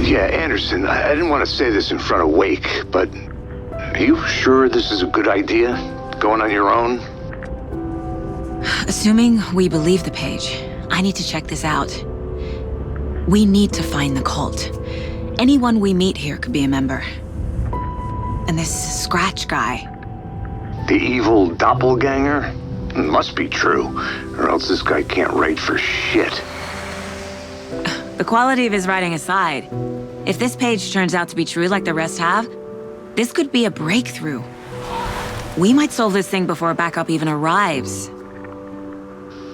Yeah, Anderson, I didn't want to say this in front of Wake, but are you sure this is a good idea? Going on your own? Assuming we believe the page, I need to check this out. We need to find the cult. Anyone we meet here could be a member. And this Scratch guy. The evil doppelganger? It must be true, or else this guy can't write for shit. The quality of his writing aside, if this page turns out to be true like the rest have, this could be a breakthrough. We might solve this thing before backup even arrives.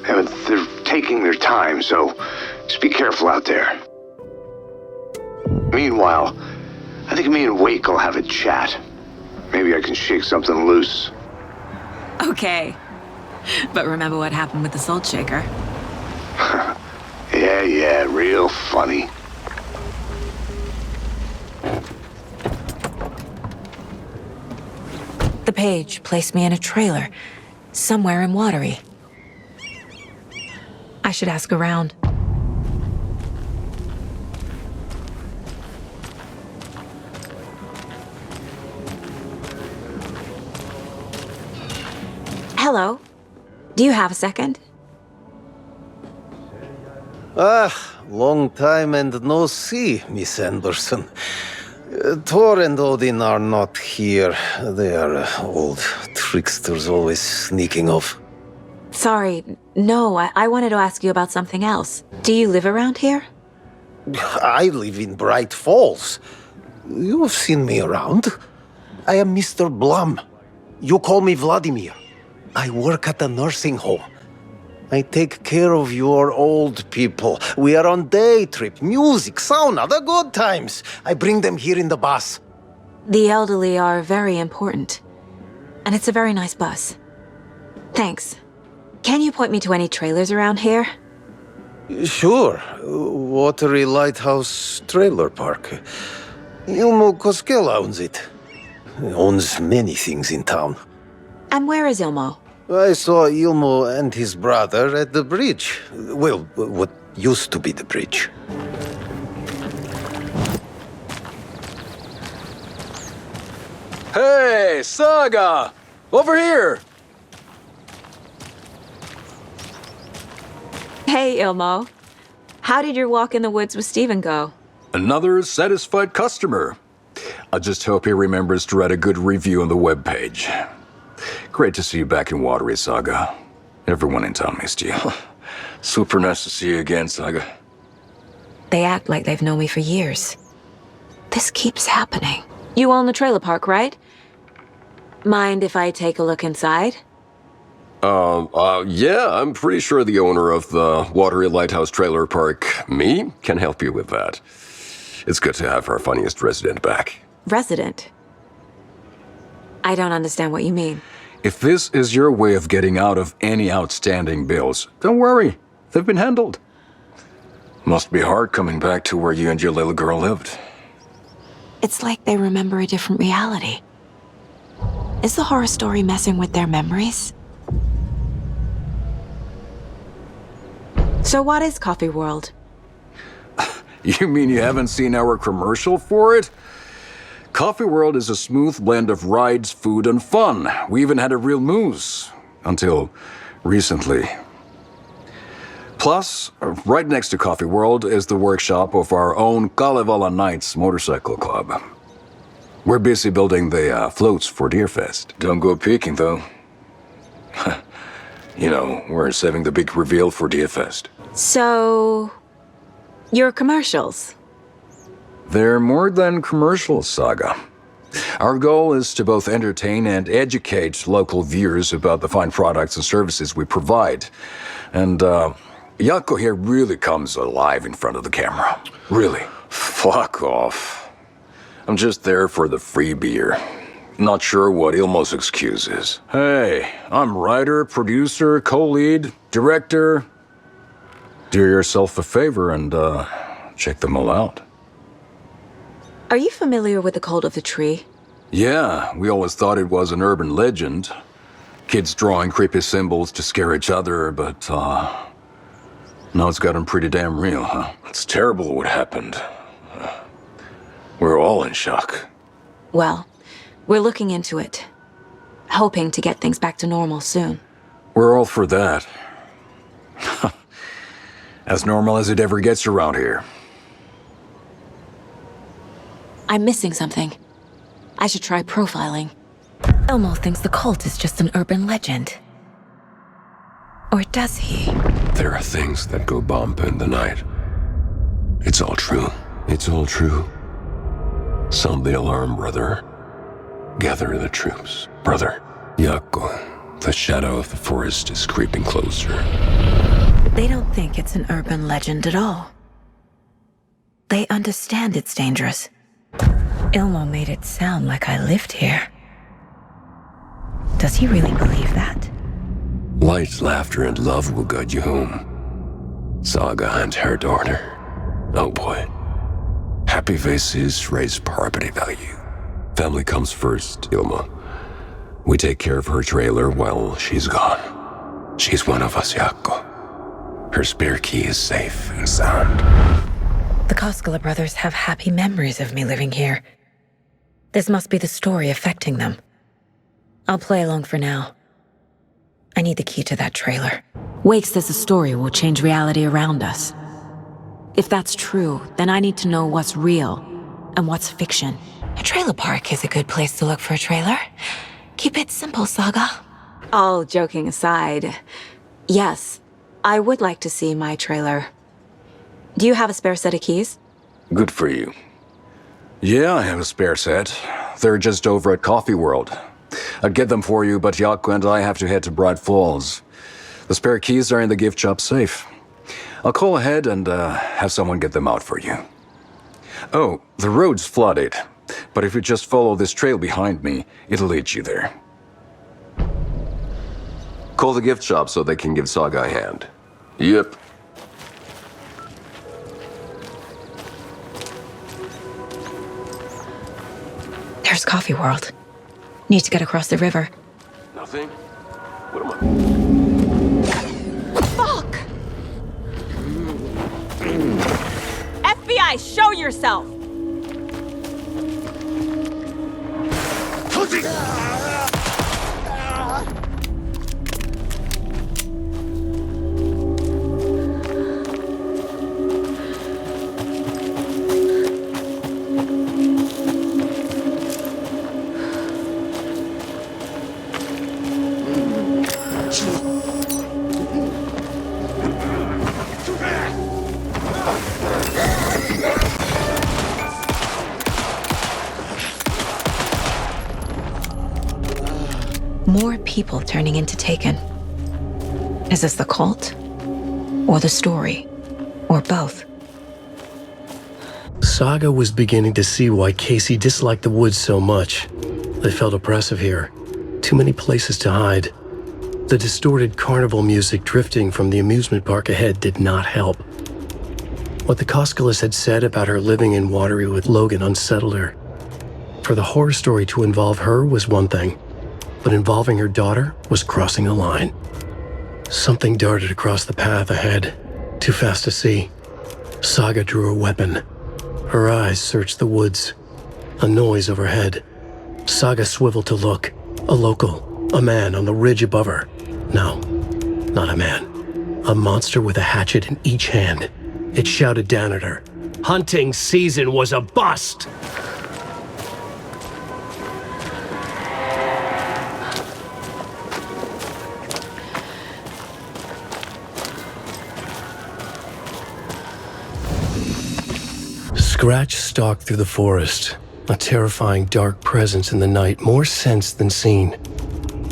Yeah, but they're taking their time, so just be careful out there. Meanwhile, I think me and Wake will have a chat. Maybe I can shake something loose. Okay. But remember what happened with the salt shaker? Yeah, real funny. The page placed me in a trailer, somewhere in Watery. I should ask around. Hello. Do you have a second? Long time and no see, Miss Anderson. Thor and Odin are not here. They are old tricksters always sneaking off. Sorry, no, I wanted to ask you about something else. Do you live around here? I live in Bright Falls. You've seen me around. I am Mr. Blum. You call me Vladimir. I work at a nursing home. I take care of your old people. We are on day trip, music, sauna, the good times. I bring them here in the bus. The elderly are very important. And it's a very nice bus. Thanks. Can you point me to any trailers around here? Sure. Watery Lighthouse Trailer Park. Ilmo Koskela owns it. He owns many things in town. And where is Ilmo? I saw Ilmo and his brother at the bridge. Well, what used to be the bridge. Hey, Saga! Over here! Hey, Ilmo. How did your walk in the woods with Steven go? Another satisfied customer. I just hope he remembers to write a good review on the webpage. Great to see you back in Watery, Saga. Everyone in town missed you. Super nice to see you again, Saga. They act like they've known me for years. This keeps happening. You own the trailer park, right? Mind if I take a look inside? Yeah, I'm pretty sure the owner of the Watery Lighthouse Trailer Park, me, can help you with that. It's good to have our funniest resident back. Resident? I don't understand what you mean. If this is your way of getting out of any outstanding bills, don't worry. They've been handled. Must be hard coming back to where you and your little girl lived. It's like they remember a different reality. Is the horror story messing with their memories? So what is Coffee World? You mean you haven't seen our commercial for it? Coffee World is a smooth blend of rides, food, and fun. We even had a real moose. Until recently. Plus, right next to Coffee World is the workshop of our own Kalevala Knights Motorcycle Club. We're busy building the floats for Deerfest. Don't go peeking, though. You know, we're saving the big reveal for Deerfest. So... your commercials? They're more than commercials, Saga. Our goal is to both entertain and educate local viewers about the fine products and services we provide. And, Jaakko here really comes alive in front of the camera. Really. Fuck off. I'm just there for the free beer. Not sure what Ilmo's excuse is. Hey, I'm writer, producer, co-lead, director. Do yourself a favor and, check them all out. Are you familiar with the Cult of the Tree? Yeah, we always thought it was an urban legend. Kids drawing creepy symbols to scare each other, but, now it's gotten pretty damn real, huh? It's terrible what happened. We're all in shock. Well, we're looking into it. Hoping to get things back to normal soon. We're all for that. As normal as it ever gets around here. I'm missing something. I should try profiling. Elmo thinks the cult is just an urban legend. Or does he? There are things that go bump in the night. It's all true. It's all true. Sound the alarm, brother. Gather the troops, brother. Jaakko, the shadow of the forest is creeping closer. They don't think it's an urban legend at all. They understand it's dangerous. Ilmo made it sound like I lived here. Does he really believe that? Light, laughter, and love will guide you home. Saga and her daughter. Oh boy. Happy faces raise property value. Family comes first, Ilmo. We take care of her trailer while she's gone. She's one of us, Jaakko. Her spare key is safe and sound. The Koskela brothers have happy memories of me living here. This must be the story affecting them. I'll play along for now. I need the key to that trailer. Wake says the story will change reality around us. If that's true, then I need to know what's real and what's fiction. A trailer park is a good place to look for a trailer. Keep it simple, Saga. All joking aside, Yes, I would like to see my trailer. Do you have a spare set of keys? Good for you. Yeah, I have a spare set. They're just over at Coffee World. I'd get them for you, but Yaku and I have to head to Bright Falls. The spare keys are in the gift shop safe. I'll call ahead and have someone get them out for you. Oh, the road's flooded, but if you just follow this trail behind me, it'll lead you there. Call the gift shop so they can give Saga a hand. Yep. There's Coffee World. Need to get across the river. Nothing? What am Fuck! FBI, show yourself! More people turning into Taken. Is this the cult? Or the story? Or both? Saga was beginning to see why Casey disliked the woods so much. They felt oppressive here. Too many places to hide. The distorted carnival music drifting from the amusement park ahead did not help. What the Koskalis had said about her living in Watery with Logan unsettled her. For the horror story to involve her was one thing, but involving her daughter was crossing a line. Something darted across the path ahead, too fast to see. Saga drew her weapon. Her eyes searched the woods. A noise overhead. Saga swiveled to look. A local, a man on the ridge above her. No, not a man. A monster with a hatchet in each hand. It shouted down at her. Hunting season was a bust! Scratch stalked through the forest, a terrifying dark presence in the night, more sensed than seen.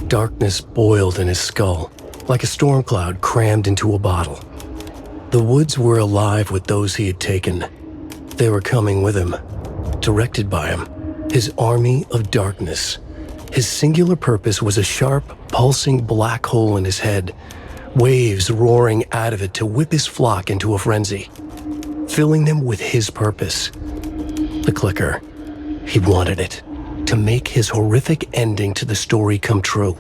Darkness boiled in his skull, like a storm cloud crammed into a bottle. The woods were alive with those he had taken. They were coming with him, directed by him, his army of darkness. His singular purpose was a sharp, pulsing black hole in his head, waves roaring out of it to whip his flock into a frenzy, filling them with his purpose. The clicker. He wanted it, to make his horrific ending to the story come true.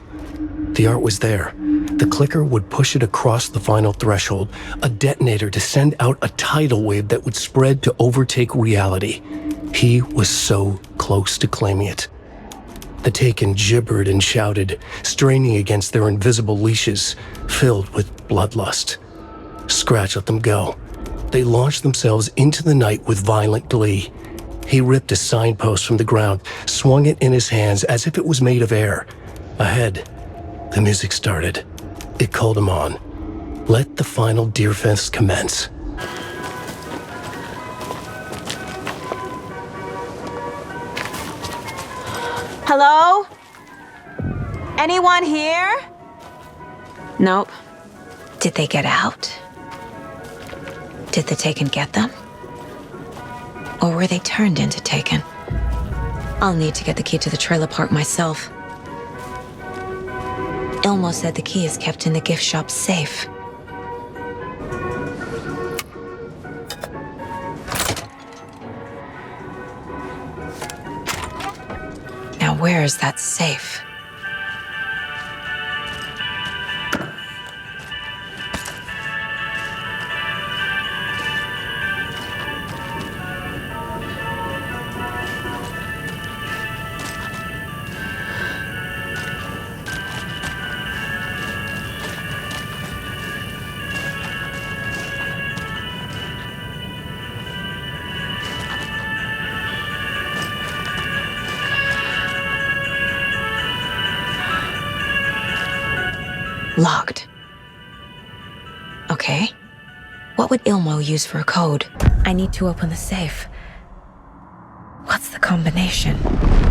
The art was there. The clicker would push it across the final threshold, a detonator to send out a tidal wave that would spread to overtake reality. He was so close to claiming it. The Taken gibbered and shouted, straining against their invisible leashes, filled with bloodlust. Scratch let them go. They launched themselves into the night with violent glee. He ripped a signpost from the ground, swung it in his hands as if it was made of air. Ahead, the music started. It called him on. Let the final deer fest commence. Hello? Anyone here? Nope. Did they get out? Did the Taken get them? Or were they turned into Taken? I'll need to get the key to the trailer park myself. Ilmo said the key is kept in the gift shop safe. Now where is that safe? Locked. okay? What would Ilmo use for a code? I need to open the safe. What's the combination?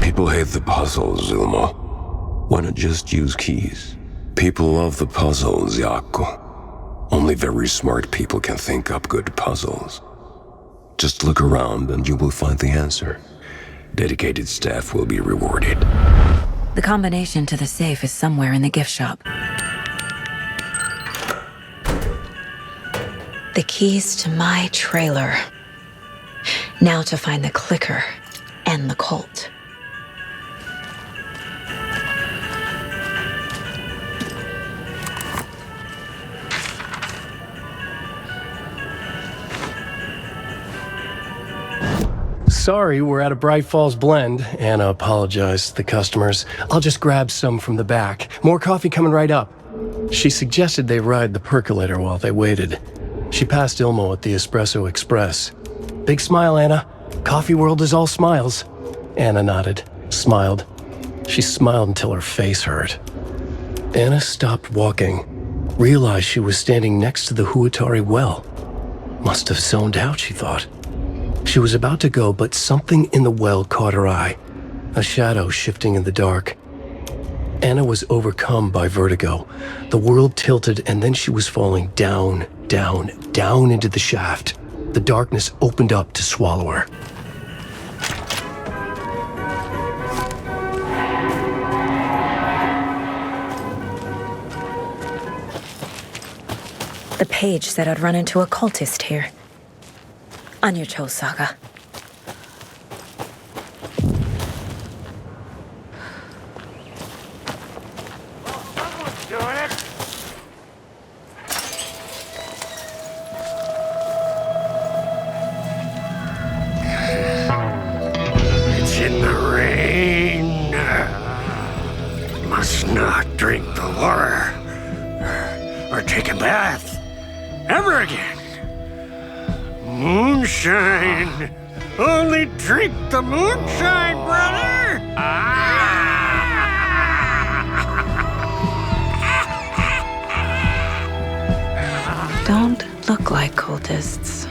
People hate the puzzles, Ilmo. Why not just use keys? People love the puzzles, Jaakko. Only very smart people can think up good puzzles. Just look around and you will find the answer. Dedicated staff will be rewarded. The combination to the safe is somewhere in the gift shop. The keys to my trailer. Now to find the clicker and the cult. Sorry, we're at a Bright Falls blend. Anna apologized to the customers. I'll just grab some from the back. More coffee coming right up. She suggested they ride the percolator while they waited. She passed Ilmo at the Espresso Express. Big smile, Anna. Coffee world is all smiles. Anna nodded, smiled. She smiled until her face hurt. Anna stopped walking, realized she was standing next to the Huatari well. Must have zoned out, she thought. She was about to go, but something in the well caught her eye. A shadow shifting in the dark. Anna was overcome by vertigo. The world tilted, and then she was falling down, down, down into the shaft. The darkness opened up to swallow her. The page said I'd run into a cultist here. On your toes, Saga. It's in the rain. Must not drink the water or take a bath ever again. Moonshine. Only drink the moonshine, brother. Don't look like cultists.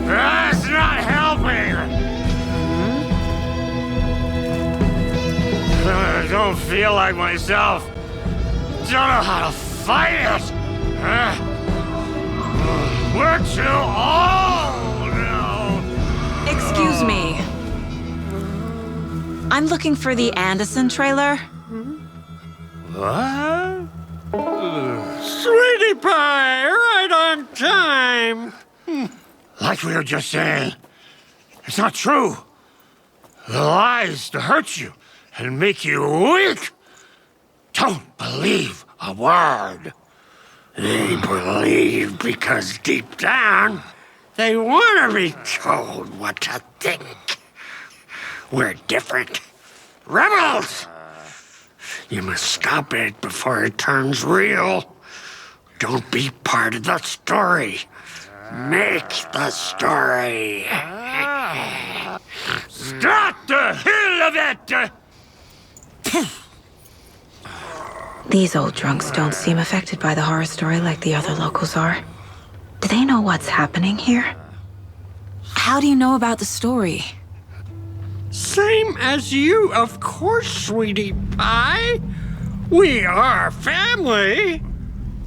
That's not helping. I don't feel like myself. Don't know how to fight it. We're too old now. Excuse me. I'm looking for the Anderson trailer. What? Sweetie pie, right on time. Like we were just saying, it's not true. The lies to hurt you and make you weak. Don't believe a word. They believe because deep down, they want to be told what to think. We're different. Rebels! You must stop it before it turns real. Don't be part of the story. Make the story. Start the hell of it! These old drunks don't seem affected by the horror story like the other locals are. Do they know what's happening here? How do you know about the story? Same as you, of course, sweetie pie. We are family.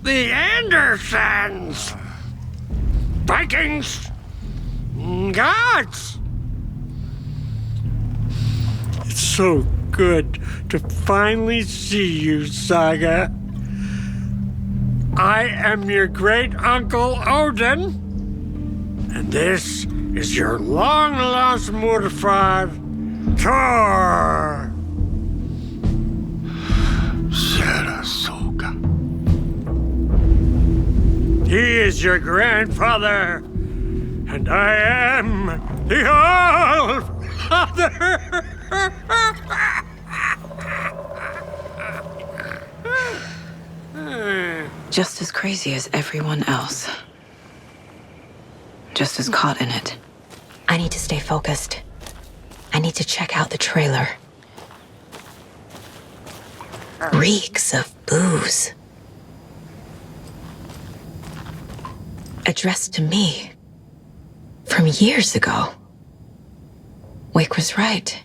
The Andersons. Vikings. Gods. It's so good to finally see you, Saga. I am your great-uncle Odin, and this is your long-lost mortified Thor. Sarasota. He is your grandfather, and I am the All-Father. Just as crazy as everyone else. Just as caught in it. I need to stay focused. I need to check out the trailer. reeks of booze. Addressed to me from years ago. Wake was right.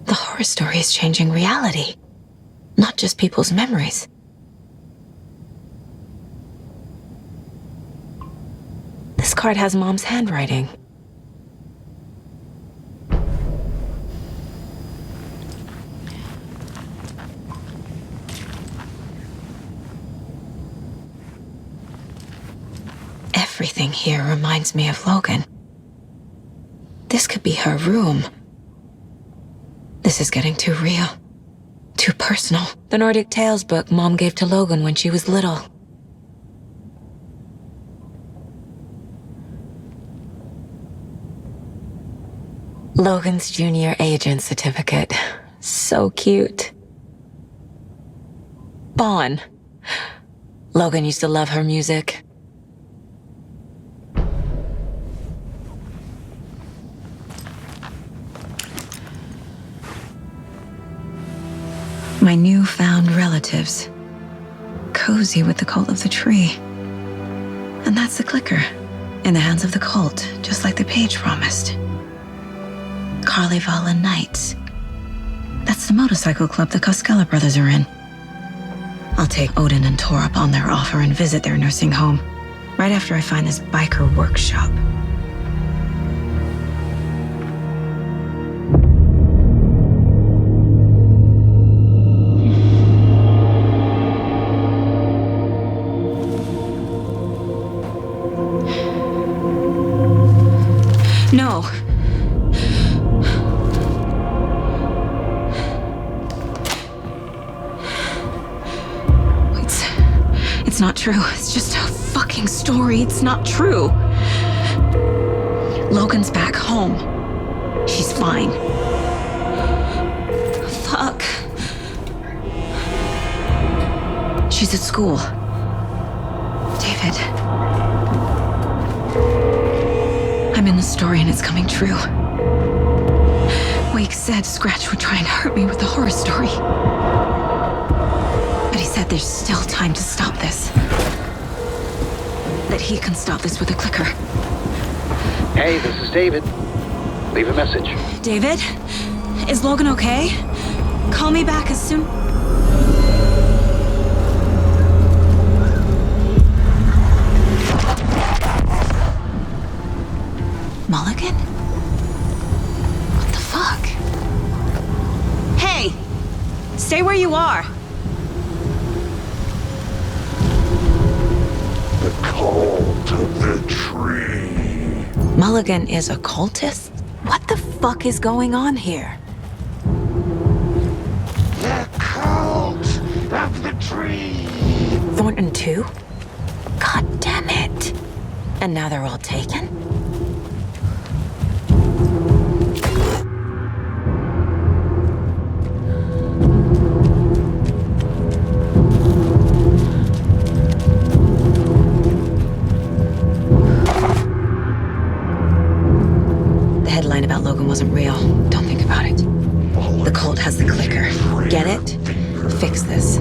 The horror story is changing reality, not just people's memories. This card has Mom's handwriting. Everything here reminds me of Logan. This could be her room. This is getting too real. Too personal. The Nordic Tales book Mom gave to Logan when she was little. Logan's junior agent certificate. So cute. Bon. Logan used to love her music. My newfound relatives. Cozy with the cult of the tree. And that's the clicker. In the hands of the cult, just like the page promised. Carnival and Nights. That's the motorcycle club the Koskela brothers are in. I'll take Odin and Tor up on their offer and visit their nursing home. Right after I find this biker workshop. No. It's not true. It's just a fucking story. It's not true. Logan's back home. She's fine. Fuck. She's at school. David. I'm in the story and it's coming true. Wake said Scratch would try and hurt me with the horror story. But he said there's still time to stop this. That he can stop this with a clicker. Hey, this is David. Leave a message. David? Is Logan okay? Call me back as soon... Mulligan? What the fuck? Hey! Stay where you are! The cult of the tree. Mulligan is a cultist? What the fuck is going on here? The cult of the tree. Thornton too? God damn it. And now they're all taken? Wasn't real. Don't think about it. The cult has the clicker. Get it? Fix this.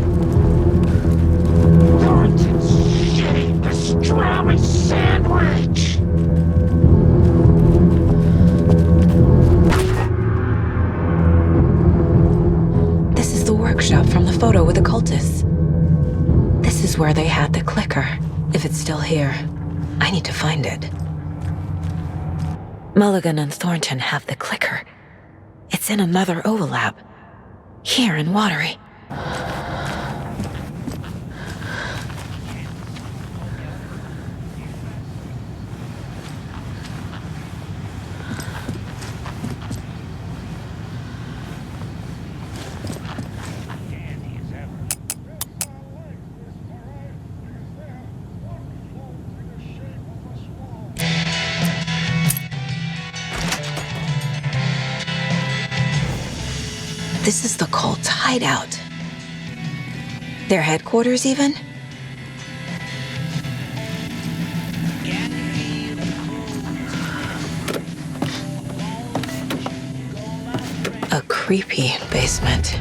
Thornton's shitting pastrami sandwich. This is the workshop from the photo with the cultists. This is where they had the clicker. If it's still here, I need to find it. Mulligan and Thornton have the clicker. It's in another overlap. Here in Watery. This is the cult's hideout. Their headquarters, even? A creepy basement.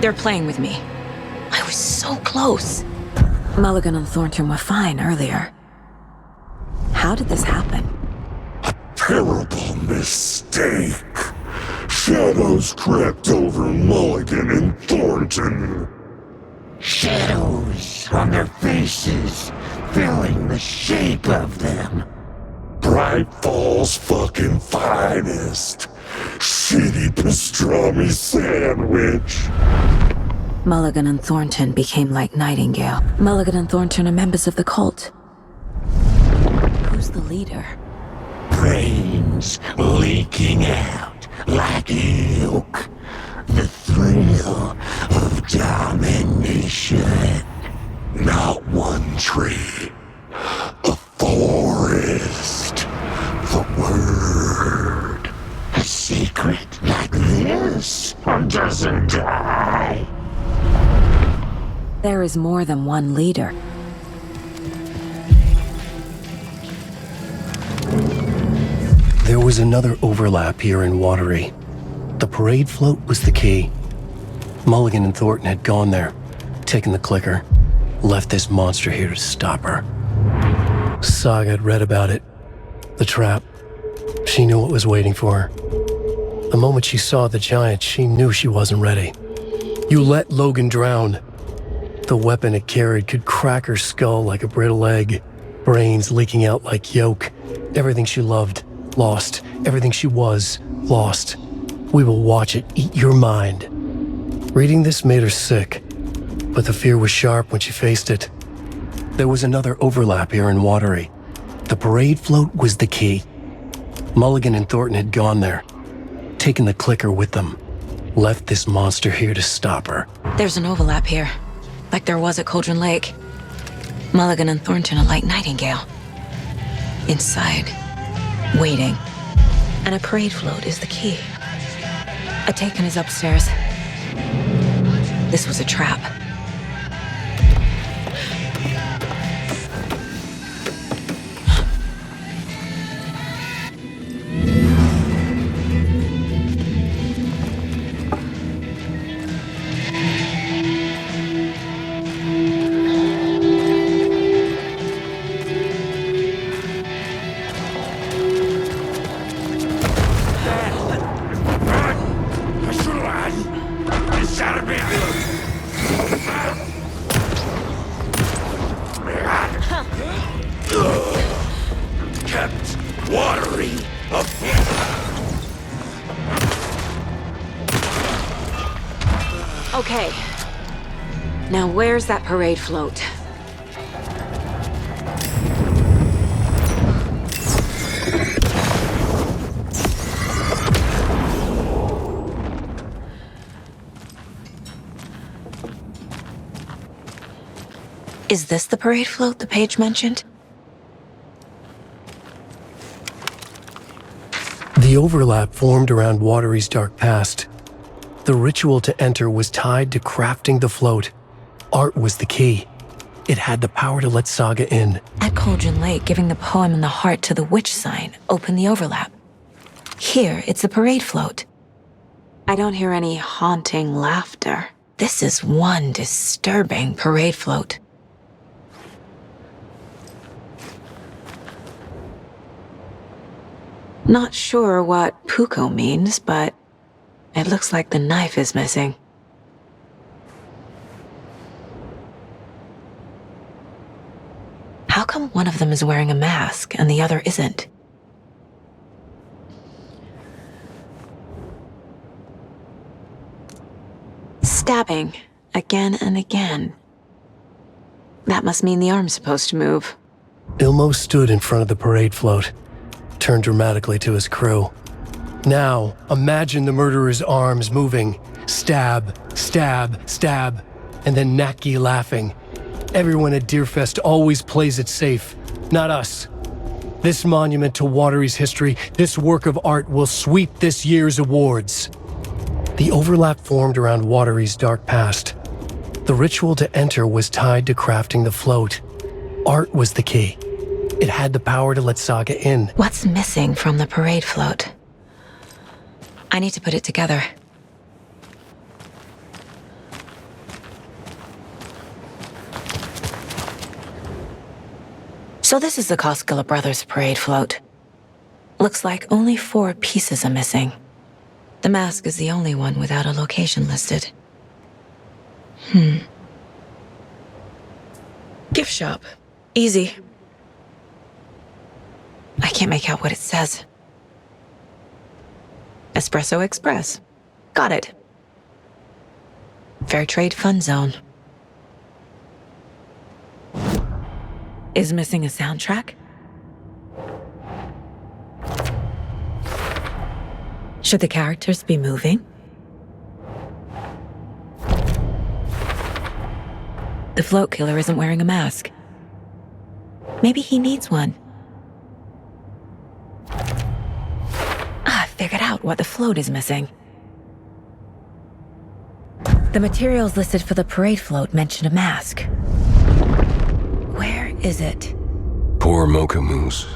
They're playing with me. I was so close. Mulligan and Thornton were fine earlier. How did this happen? Terrible mistake. Shadows crept over Mulligan and Thornton. Shadows on their faces, filling the shape of them. Bright Falls fucking finest. Shitty pastrami sandwich. Mulligan and Thornton became like Nightingale. Mulligan and Thornton are members of the cult. Who's the leader? Brains leaking out like milk. The thrill of domination. Not one tree. A forest. The word. A secret like this doesn't die. There is more than one leader. There was another overlap here in Watery. The parade float was the key. Mulligan and Thornton had gone there, taken the clicker, left this monster here to stop her. Saga had read about it. The trap. She knew what was waiting for her. The moment she saw the giant, she knew she wasn't ready. You let Logan drown. The weapon it carried could crack her skull like a brittle egg, brains leaking out like yolk. Everything she loved, lost. Everything she was, lost. We will watch it eat your mind. Reading this made her sick, but the fear was sharp when she faced it. There was another overlap here in Watery. The parade float was the key. Mulligan and Thornton had gone there, taken the clicker with them, left this monster here to stop her. There's an overlap here, like there was at Cauldron Lake. Mulligan and Thornton are like Nightingale. Inside, waiting. And a parade float is the key. A taken is upstairs. This was a trap. Okay. Now where's that parade float? Is this the parade float the page mentioned? The overlap formed around Watery's dark past. The ritual to enter was tied to crafting the float. Art was the key. It had the power to let Saga in. At Cauldron Lake, giving the poem and the heart to the witch sign opened the overlap. Here, it's the parade float. I don't hear any haunting laughter. This is one disturbing parade float. Not sure what puko means, but it looks like the knife is missing. How come one of them is wearing a mask and the other isn't? Stabbing, again and again. That must mean the arm's supposed to move. Ilmo stood in front of the parade float, turned dramatically to his crew. Now, imagine the murderer's arms moving. Stab, stab, stab, and then Naki laughing. Everyone at Deerfest always plays it safe, not us. This monument to Watery's history, this work of art will sweep this year's awards. The overlap formed around Watery's dark past. The ritual to enter was tied to crafting the float. Art was the key. It had the power to let Saga in. What's missing from the parade float? I need to put it together. So this is the Koskela Brothers parade float. Looks like only 4 pieces are missing. The mask is the only one without a location listed. Gift shop. Easy. I can't make out what it says. Espresso Express. Got it. Fair Trade Fun Zone. Is missing a soundtrack? Should the characters be moving? The float killer isn't wearing a mask. Maybe he needs one. I figured out what the float is missing. The materials listed for the parade float mention a mask. Where is it? Poor Mocha Moose.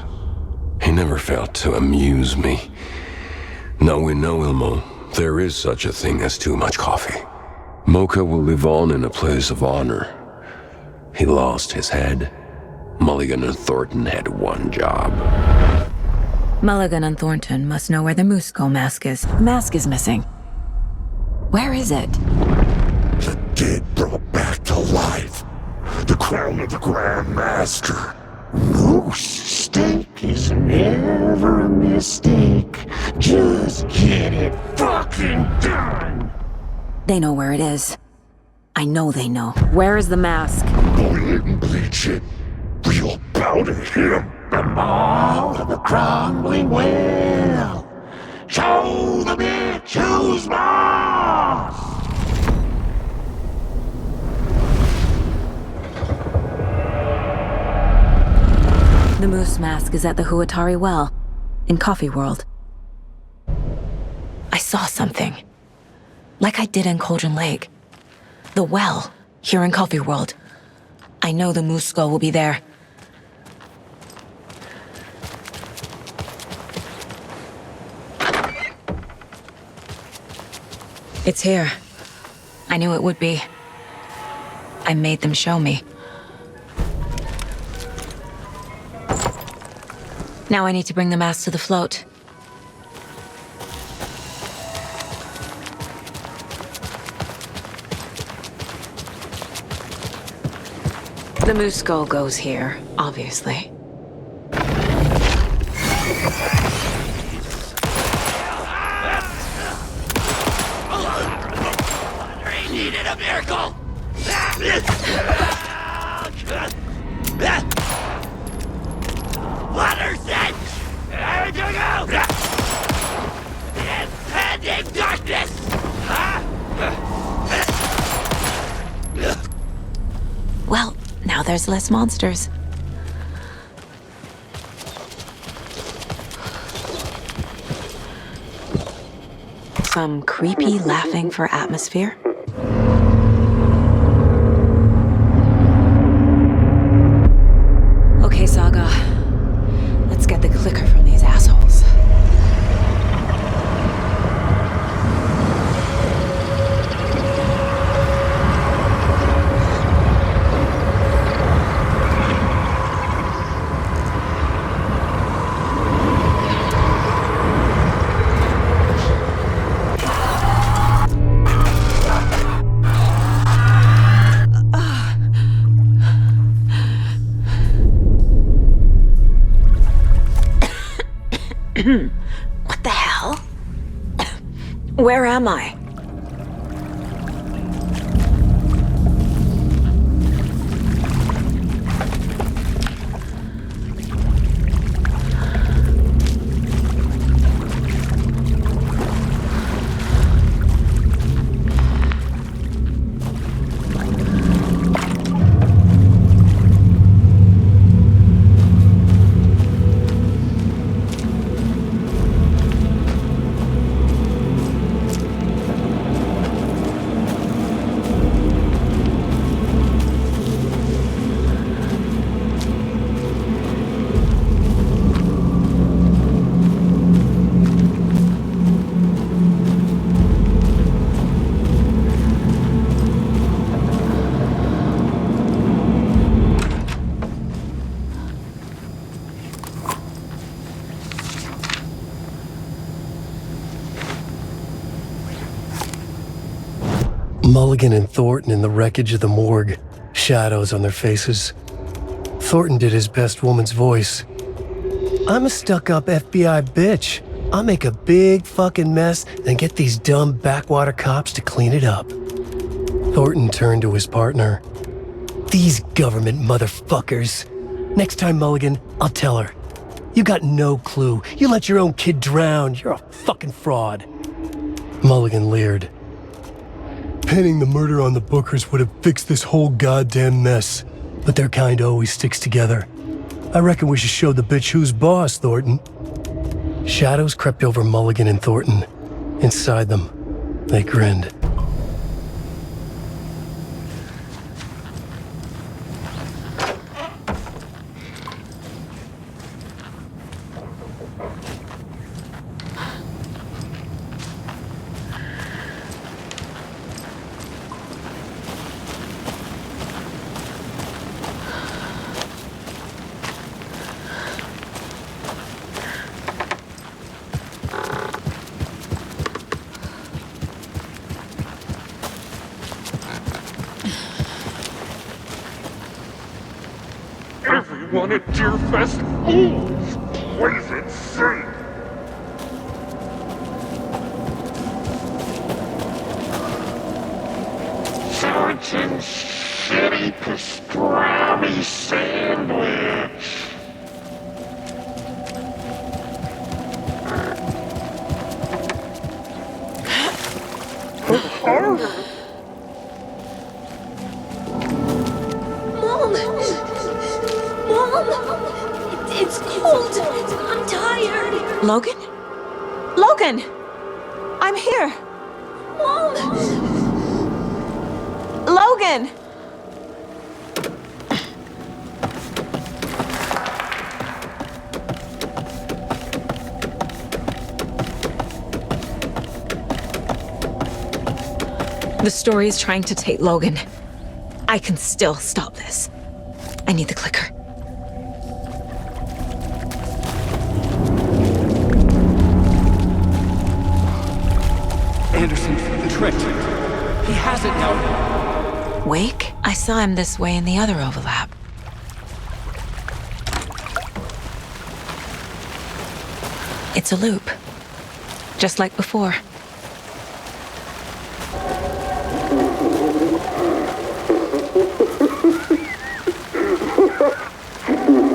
He never failed to amuse me. Now we know, Ilmo, there is such a thing as too much coffee. Mocha will live on in a place of honor. He lost his head. Mulligan and Thornton had one job. Mulligan and Thornton must know where the Moose Skull mask is. The mask is missing. Where is it? The dead brought back to life. The crown of the Grand Master. Moose steak is never a mistake. Just get it fucking done. They know where it is. I know they know. Where is the mask? Boil it and bleach it. Real bout of him. The maw of the crumbling well. Show the bitch who's boss. The moose mask is at the Huatari Well, in Coffee World. I saw something. Like I did in Cauldron Lake. The well, here in Coffee World. I know the Moose Skull will be there. It's here. I knew it would be. I made them show me. Now I need to bring the mask to the float. The Moose Skull goes here, obviously. He needed a miracle! Water's edge! Everything out! Impending darkness! Well, now there's less monsters. Some creepy laughing for atmosphere. Okay, Saga. Let's get the clicker from these assholes. What the hell? Where am I? Mulligan and Thornton in the wreckage of the morgue, shadows on their faces. Thornton did his best woman's voice. I'm a stuck-up FBI bitch. I'll make a big fucking mess and get these dumb backwater cops to clean it up. Thornton turned to his partner. These government motherfuckers. Next time, Mulligan, I'll tell her. You got no clue. You let your own kid drown. You're a fucking fraud. Mulligan leered. Pinning the murder on the Bookers would have fixed this whole goddamn mess. But their kind always sticks together. I reckon we should show the bitch who's boss, Thornton. Shadows crept over Mulligan and Thornton. Inside them, they grinned. Everyone at Deerfest always plays it safe. Sergeant's shitty pastrami sandwich. It's cold. I'm tired. Logan? Logan! I'm here. Mom! Logan! The story is trying to take Logan. I can still stop this. I need the clicker. Anderson, the trick. He has it now. Wake? I saw him this way in the other overlap. It's a loop. Just like before.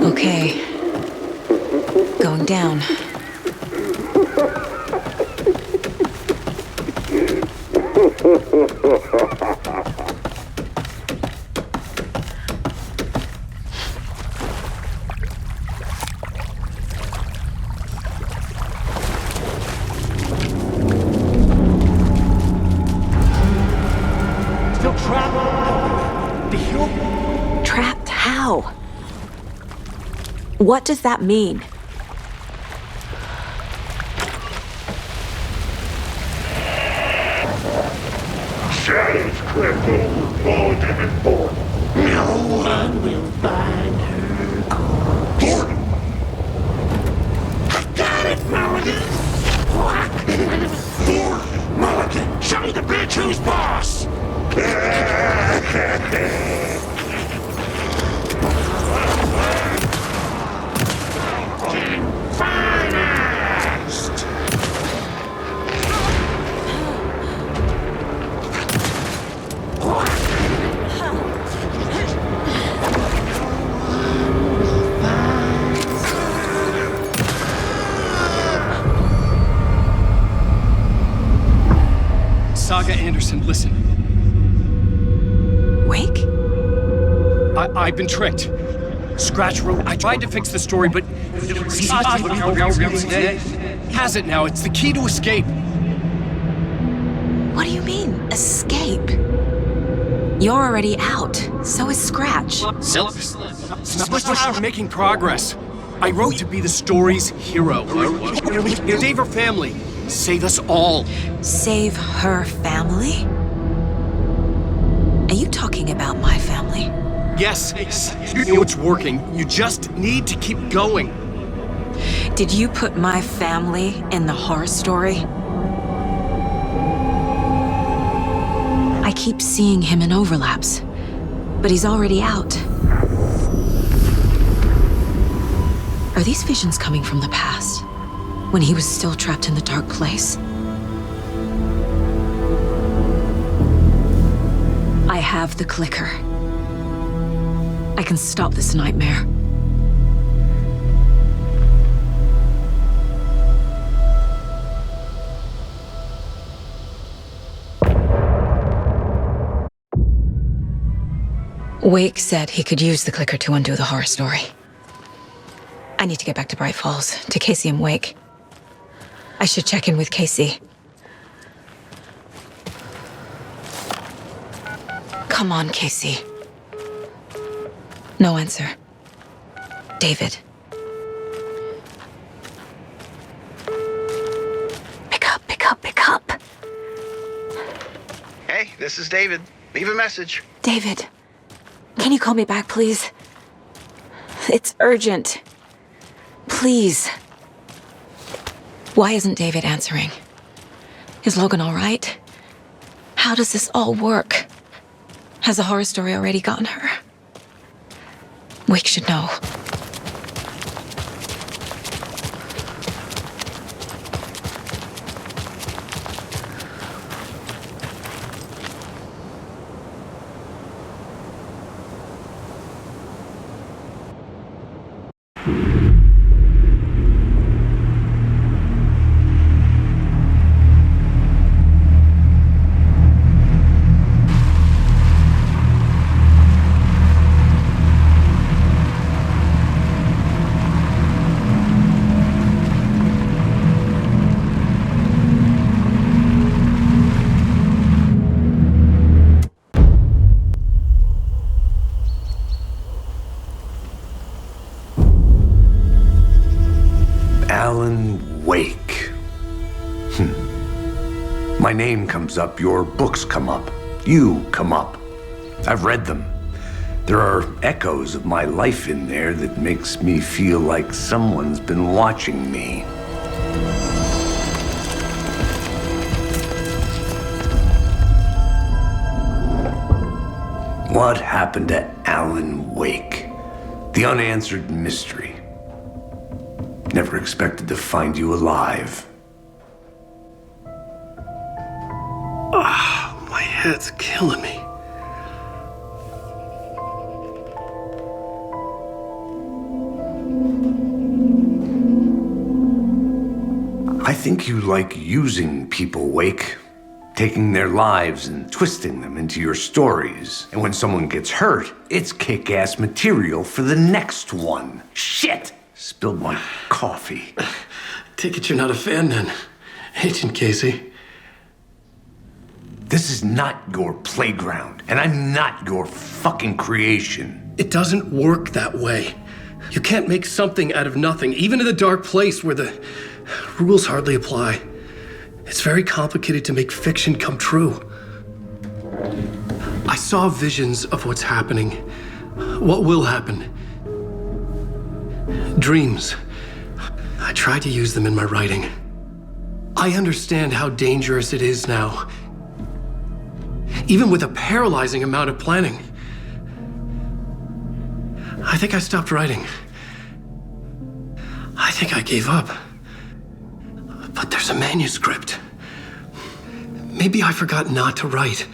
Okay. Going down. Still trapped. The hill. Trapped how? What does that mean? Shadows crept over Mulligan and Thornton. No one will find her. Thornton! I got it, Mulligan! Thornton! Mulligan, show the bitch who's boss! Finest! Saga Anderson, listen. Wake? I've been tricked. Scratch wrote. I tried to fix the story, but he has it now. It's the key to escape. What do you mean, escape? You're already out. So is Scratch. We're making progress. I wrote to be the story's hero. Save her family. Save us all. Save her family? Are you talking about my family? Yes, you know it's working. You just need to keep going. Did you put my family in the horror story? I keep seeing him in overlaps, but he's already out. Are these visions coming from the past, when he was still trapped in the dark place? I have the clicker. I can stop this nightmare. Wake said he could use the clicker to undo the horror story. I need to get back to Bright Falls, to Casey and Wake. I should check in with Casey. Come on, Casey. No answer. David. Pick up. Hey, this is David. Leave a message. David, can you call me back, please? It's urgent. Please. Why isn't David answering? Is Logan all right? How does this all work? Has the horror story already gotten her? Wake should know. Alan Wake. My name comes up, your books come up, you come up. I've read them. There are echoes of my life in there that makes me feel like someone's been watching me. What happened to Alan Wake? The unanswered mystery. Never expected to find you alive. Ah, my head's killing me. I think you like using people, Wake. Taking their lives and twisting them into your stories. And when someone gets hurt, it's kick-ass material for the next one. Shit! Spilled my coffee. Take it you're not a fan then, Agent Casey. This is not your playground, and I'm not your fucking creation. It doesn't work that way. You can't make something out of nothing, even in the dark place where the rules hardly apply. It's very complicated to make fiction come true. I saw visions of what's happening, what will happen. Dreams. I tried to use them in my writing. I understand how dangerous it is now. Even with a paralyzing amount of planning. I think I stopped writing. I think I gave up. But there's a manuscript. Maybe I forgot not to write.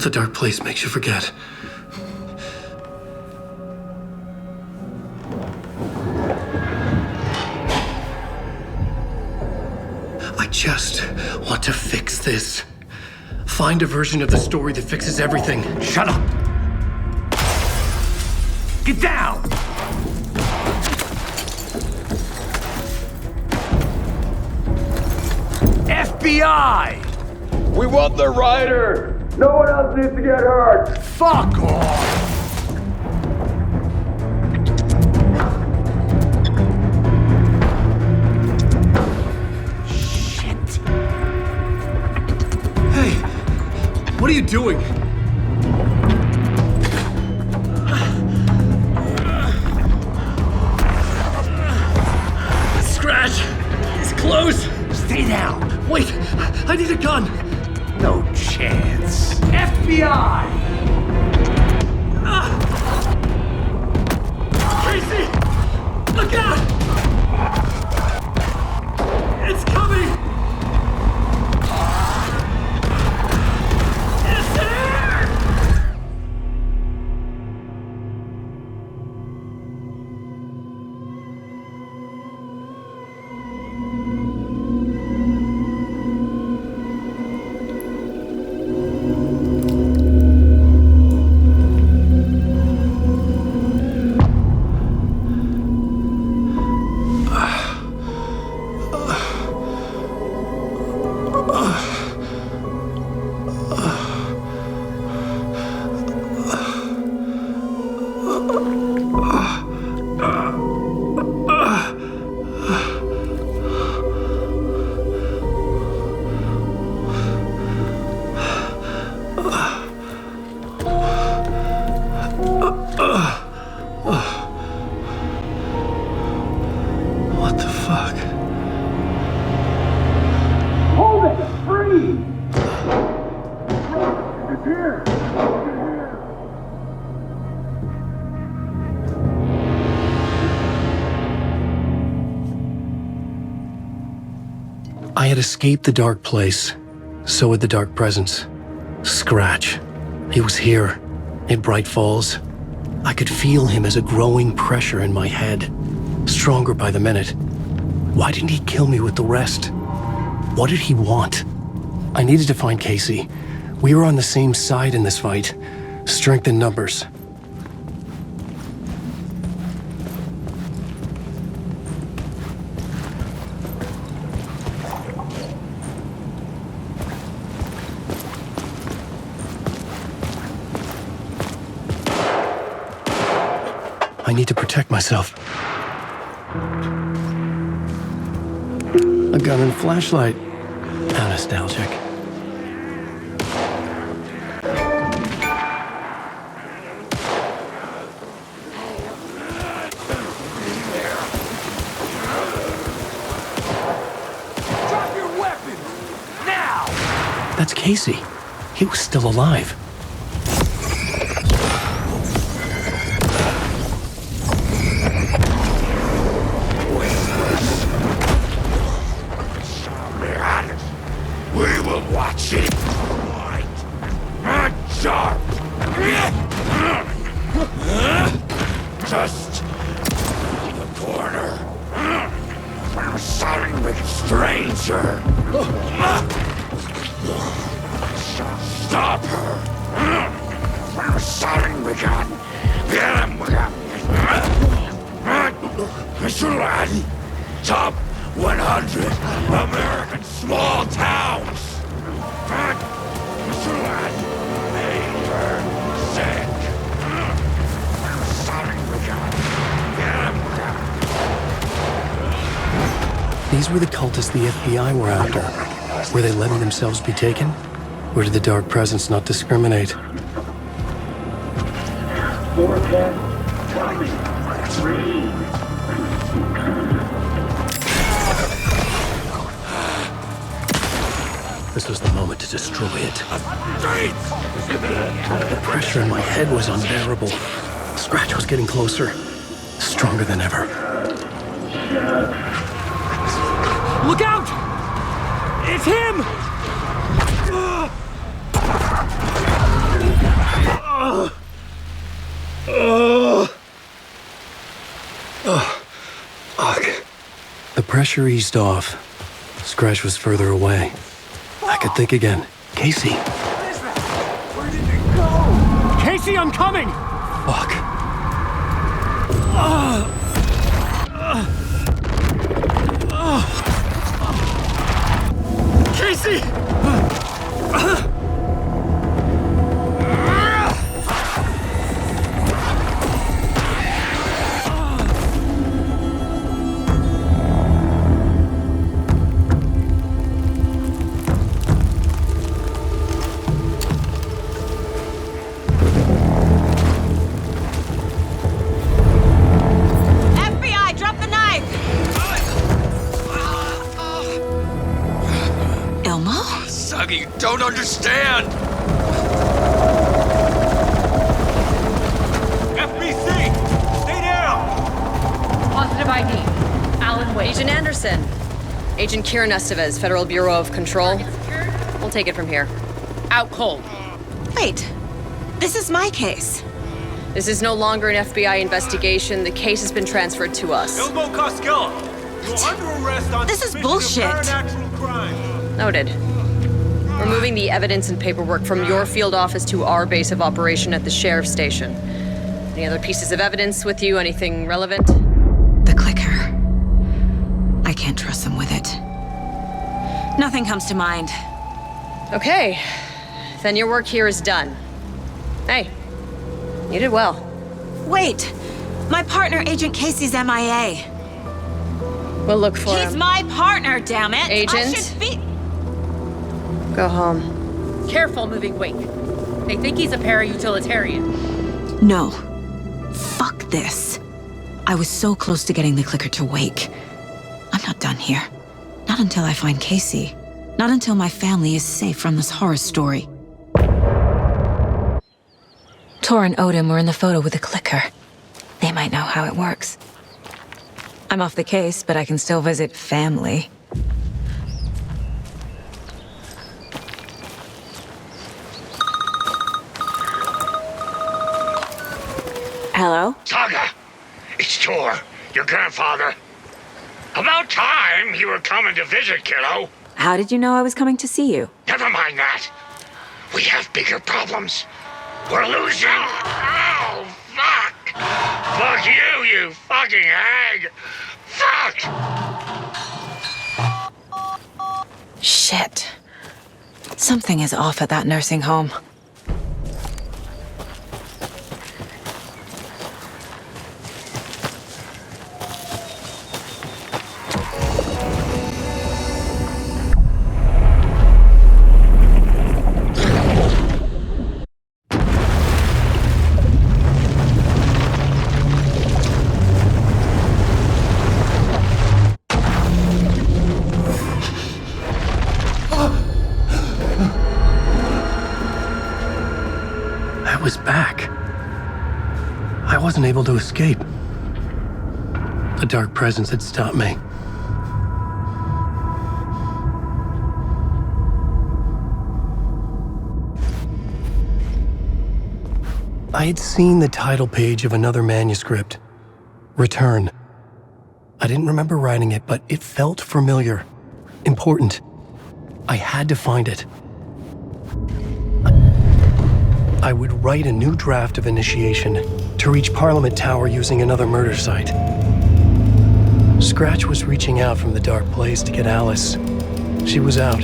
The dark place makes you forget. I just want to fix this. Find a version of the story that fixes everything. Shut up! Get down! FBI! We want the writer! No one else needs to get hurt! Fuck off! What are you doing? Scratch! He's close! Stay down! Wait! I need a gun! No chance. FBI! Casey! Look out! It's coming! It's there! What the fuck? Hold it! Free! It's here! I had escaped the dark place. So had the dark presence. Scratch. He was here, in Bright Falls. I could feel him as a growing pressure in my head, stronger by the minute. Why didn't he kill me with the rest? What did he want? I needed to find Casey. We were on the same side in this fight. Strength in numbers. I need to protect myself. A gun and flashlight. How nostalgic. Drop your weapon! Now! That's Casey. He was still alive. We will watch it. Right. And sharp. Just the corner. I'm sorry, big stranger. Stop her. I'm sorry, big gun. Get him, Mr. Laddie. Top 100 American small towns. Mr. Laddie, major, sick. Sorry, we got him. These were the cultists the FBI were after. Were they letting themselves be taken? Or did the dark presence not discriminate? Forecast coming. 3. This was the moment to destroy it. The pressure in my head was unbearable. Scratch was getting closer. Stronger than ever. Look out! It's him! Fuck. The pressure eased off. Scratch was further away. I could think again. Casey. What is that? Where did it go? Casey, I'm coming! Fuck. Casey! Saga, you don't understand! FBC! Stay down! Positive ID. Alan Wake. Agent Anderson. Agent Kieran Estevez, Federal Bureau of Control. We'll take it from here. Out cold. Wait. This is my case. This is no longer an FBI investigation. The case has been transferred to us. Elmo Costello, you're under arrest on This is suspicion bullshit. of paranatural crime. Noted. We're moving the evidence and paperwork from your field office to our base of operation at the sheriff's station. Any other pieces of evidence with you? Anything relevant? The clicker. I can't trust them with it. Nothing comes to mind. Okay. Then your work here is done. Hey, you did well. Wait! My partner, Agent Casey's MIA. We'll look for him. He's my partner, damn it! Agent? I should be... Go home. Careful moving Wake. They think he's a para-utilitarian. No. Fuck this. I was so close to getting the clicker to Wake. I'm not done here. Not until I find Casey. Not until my family is safe from this horror story. Tor and Odin were in the photo with the clicker. They might know how it works. I'm off the case, but I can still visit family. Hello? Saga, it's Tor, your grandfather. About time you were coming to visit, kiddo. How did you know I was coming to see you? Never mind that. We have bigger problems. We're losing. Oh, fuck. Fuck you, you fucking hag. Fuck. Shit. Something is off at that nursing home. I was back. I wasn't able to escape. A dark presence had stopped me. I had seen the title page of another manuscript, Return. I didn't remember writing it, but it felt familiar, important. I had to find it. I would write a new draft of initiation to reach Parliament Tower using another murder site. Scratch was reaching out from the dark place to get Alice. She was out,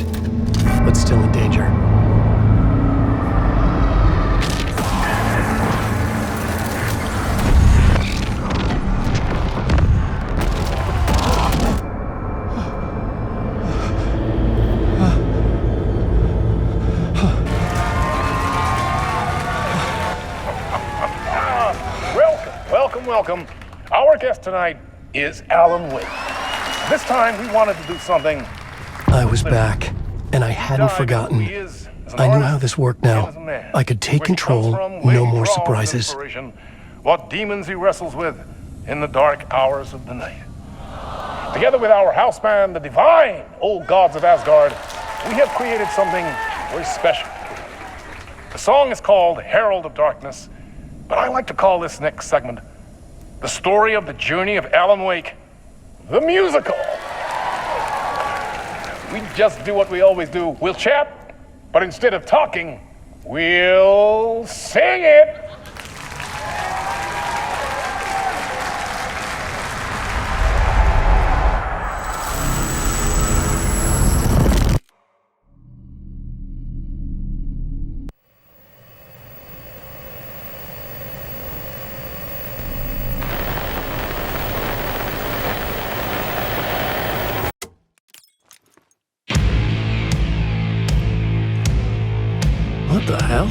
but still in danger. Welcome. Our guest tonight is Alan Wake. This time we wanted to do something. I was back, and I hadn't forgotten. I knew how this worked now. I could take control, no more surprises. What demons he wrestles with in the dark hours of the night. Together with our house band, the divine old gods of Asgard, we have created something very special. The song is called Herald of Darkness, but I like to call this next segment the story of the journey of Alan Wake, the musical. We just do what we always do. We'll chat, but instead of talking, we'll sing it. What the hell?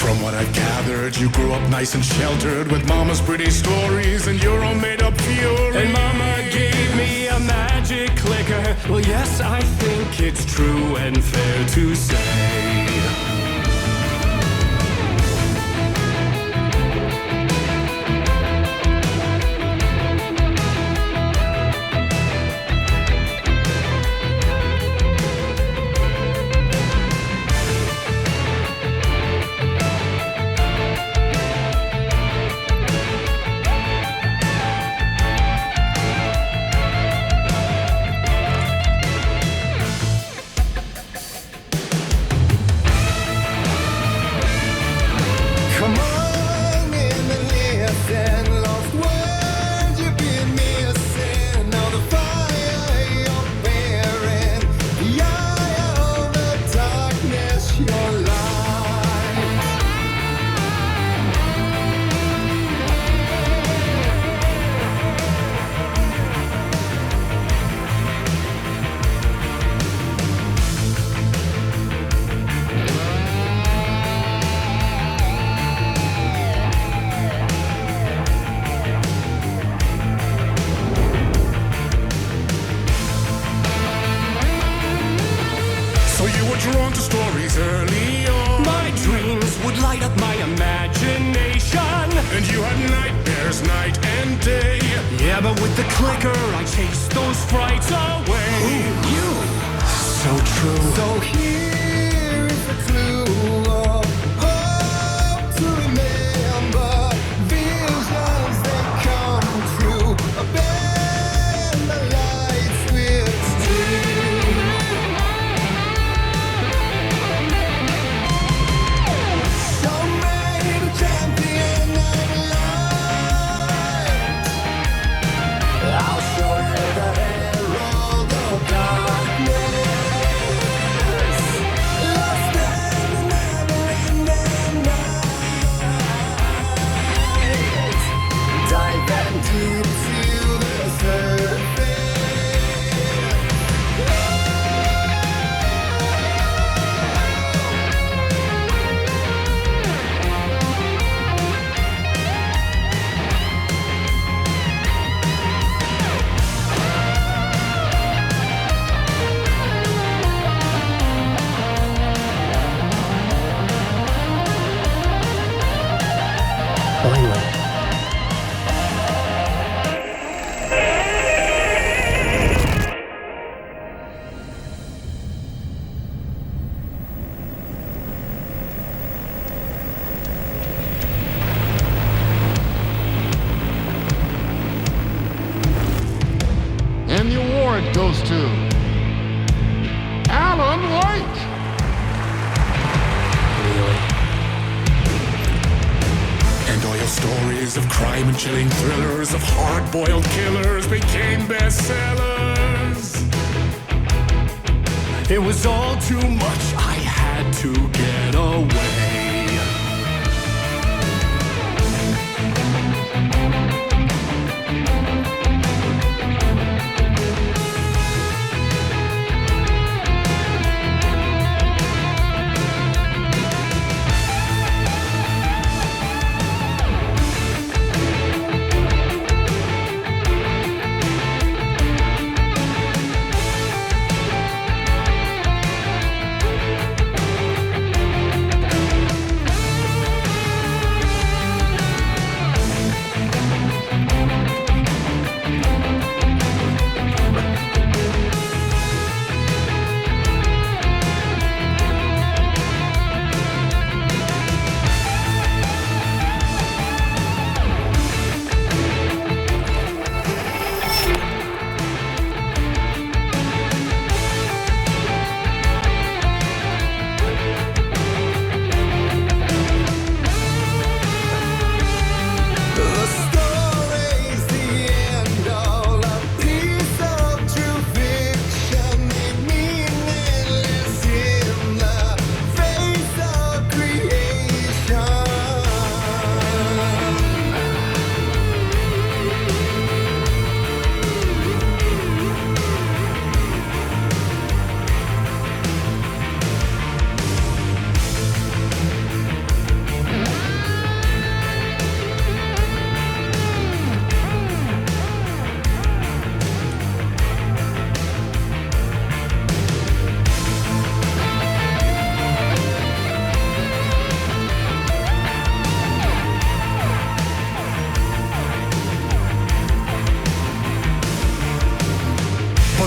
From what I've gathered, you grew up nice and sheltered with mama's pretty stories and your own made-up fury. And mama gave me a magic clicker. Well, Yes, I think it's true and fair to say. Drawn to stories early on. My dreams would light up my imagination, and you had nightmares night and day. Yeah, but with the clicker, I chased those frights away. Ooh, you, so true. So here is the clue of hope to remember. Visions that come true. Bend the lights with steel. And the award goes to Alan Wake! Really? And all your stories of crime and chilling thrillers of hard-boiled killers became bestsellers. It was all too much, I had to get away.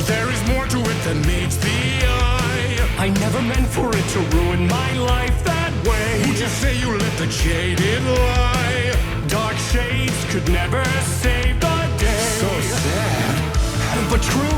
But there is more to it than meets the eye. I never meant for it to ruin my life that way. Would you say you let the jaded lie? Dark shades could never save the day. So sad, but true.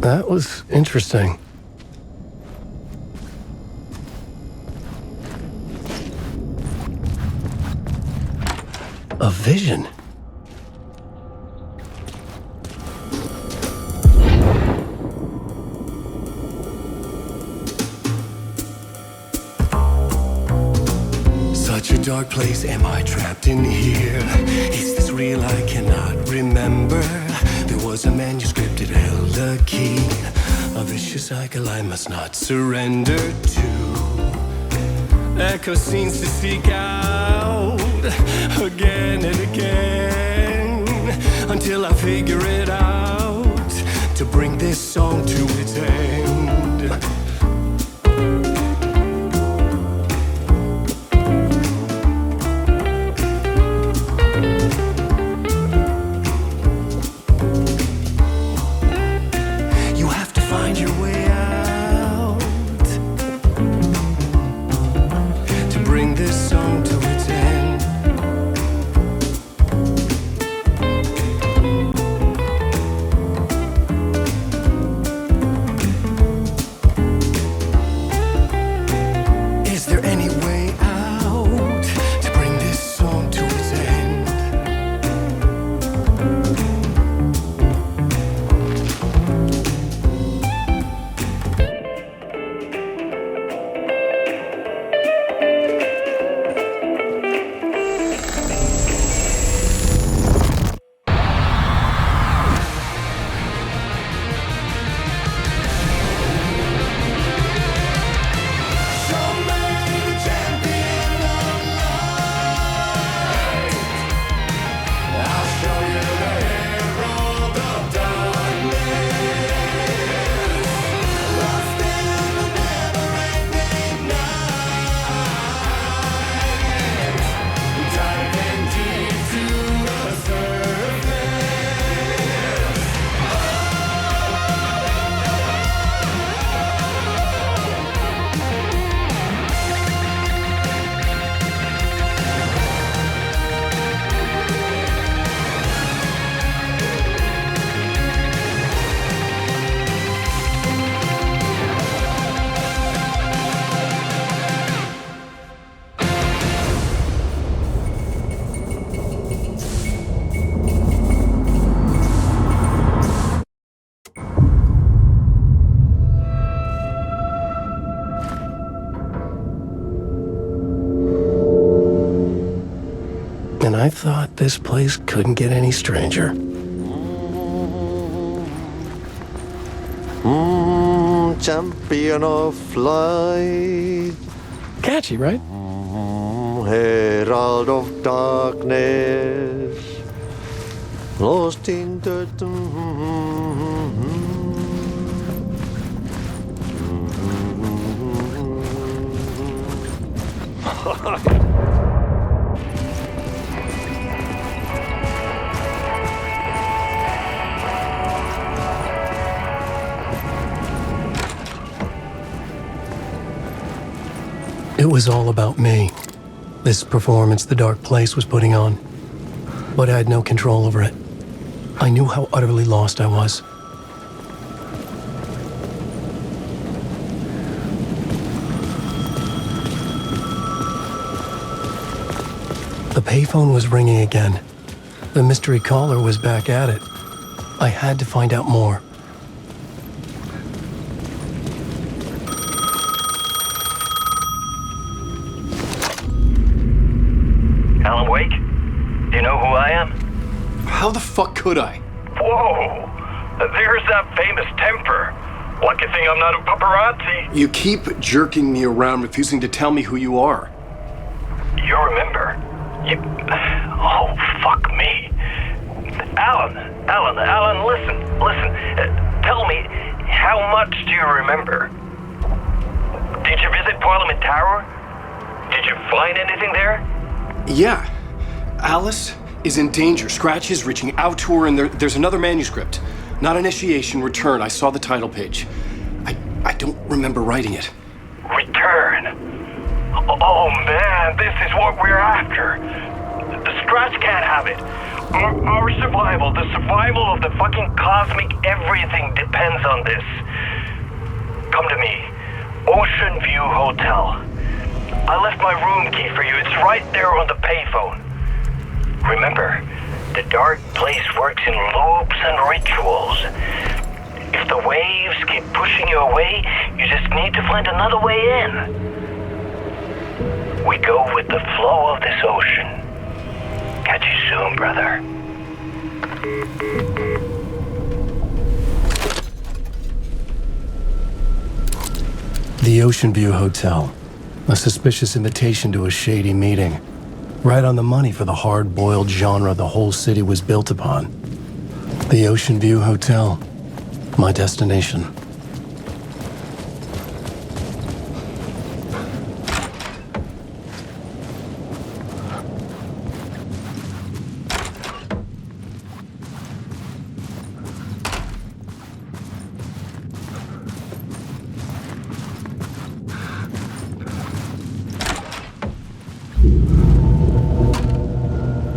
That was interesting. A vision. Such a dark place, am I trapped in here? Is this real? I cannot remember. There was a manuscript, it held a key. A vicious cycle I must not surrender to. Echo scenes to seek out again and again, until I figure it out, to bring this song to its end. And I thought this place couldn't get any stranger. Champion of light. Catchy, right? Herald of darkness. Lost in the... It was all about me. This performance the dark place was putting on. But I had no control over it. I knew how utterly lost I was. The payphone was ringing again. The mystery caller was back at it. I had to find out more. Alan Wake? Do you know who I am? How the fuck could I? Whoa! There's that famous temper. Lucky thing I'm not a paparazzi. You keep jerking me around, refusing to tell me who you are. You remember? Oh, fuck me. Alan, listen. Tell me, how much do you remember? Did you visit Parliament Tower? Did you find anything there? Yeah. Alice is in danger. Scratch is reaching out to her, and there's another manuscript. Not initiation, return. I saw the title page. I don't remember writing it. Return? Oh man, this is what we're after. Scratch can't have it. Our survival, the survival of the fucking cosmic everything depends on this. Come to me. Ocean View Hotel. I left my room key for you. It's right there on the payphone. Remember, the dark place works in loops and rituals. If the waves keep pushing you away, you just need to find another way in. We go with the flow of this ocean. Catch you soon, brother. The Ocean View Hotel. A suspicious invitation to a shady meeting. Right on the money for the hard-boiled genre the whole city was built upon. The Ocean View Hotel. My destination.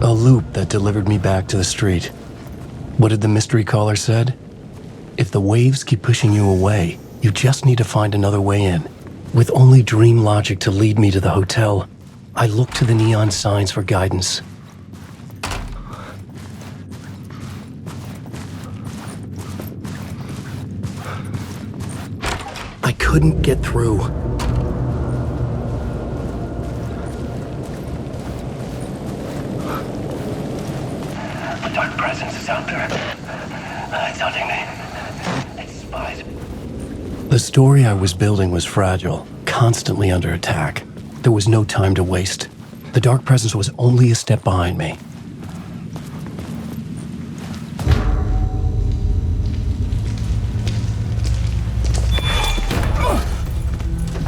A loop that delivered me back to the street. What did the mystery caller said? If the waves keep pushing you away, you just need to find another way in. With only dream logic to lead me to the hotel, I looked to the neon signs for guidance. I couldn't get through. The dark presence is out there. It's hunting me. It spies me. The story I was building was fragile, constantly under attack. There was no time to waste. The dark presence was only a step behind me.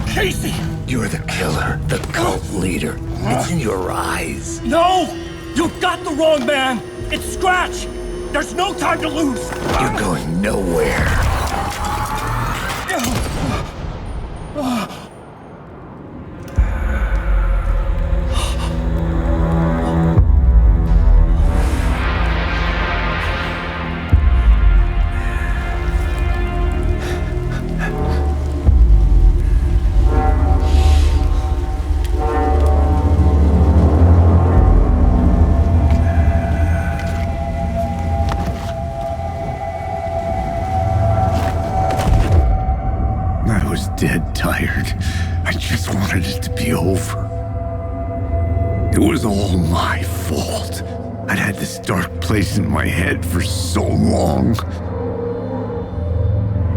Casey! You're the killer, the cult leader. It's in your eyes. No! You got the wrong man! It's Scratch! There's no time to lose! You're going nowhere. Dead tired. I just wanted it to be over. It was all my fault. I'd had this dark place in my head for so long.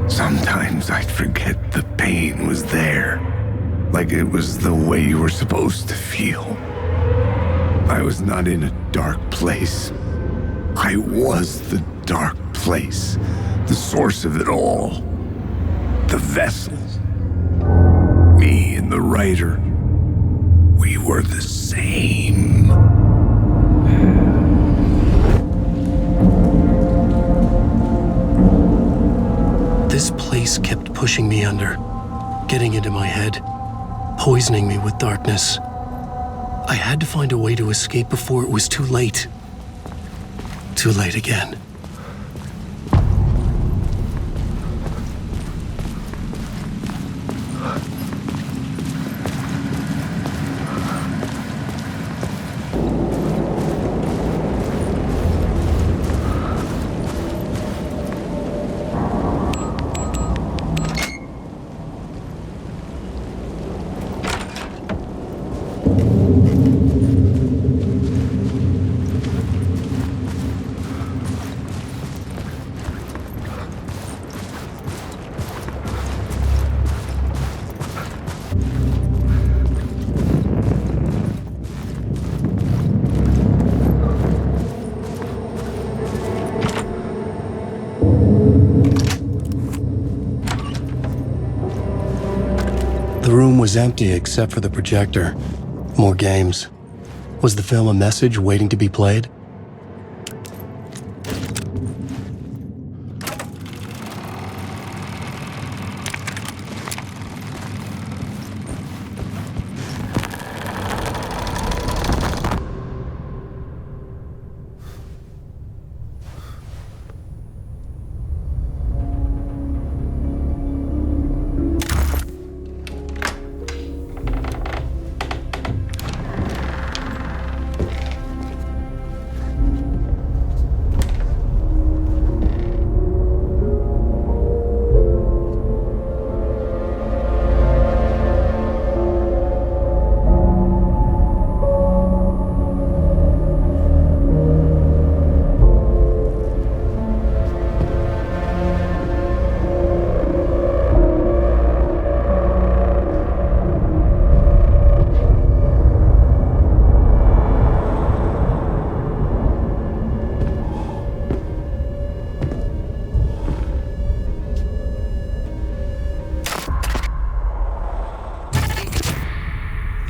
Sometimes I'd forget the pain was there, like it was the way you were supposed to feel. I was not in a dark place. I was the dark place, the source of it all, the vessel. Me and the writer, we were the same. This place kept pushing me under, getting into my head, poisoning me with darkness. I had to find a way to escape before it was too late. Too late again. The room was empty except for the projector. More games. Was the film a message waiting to be played?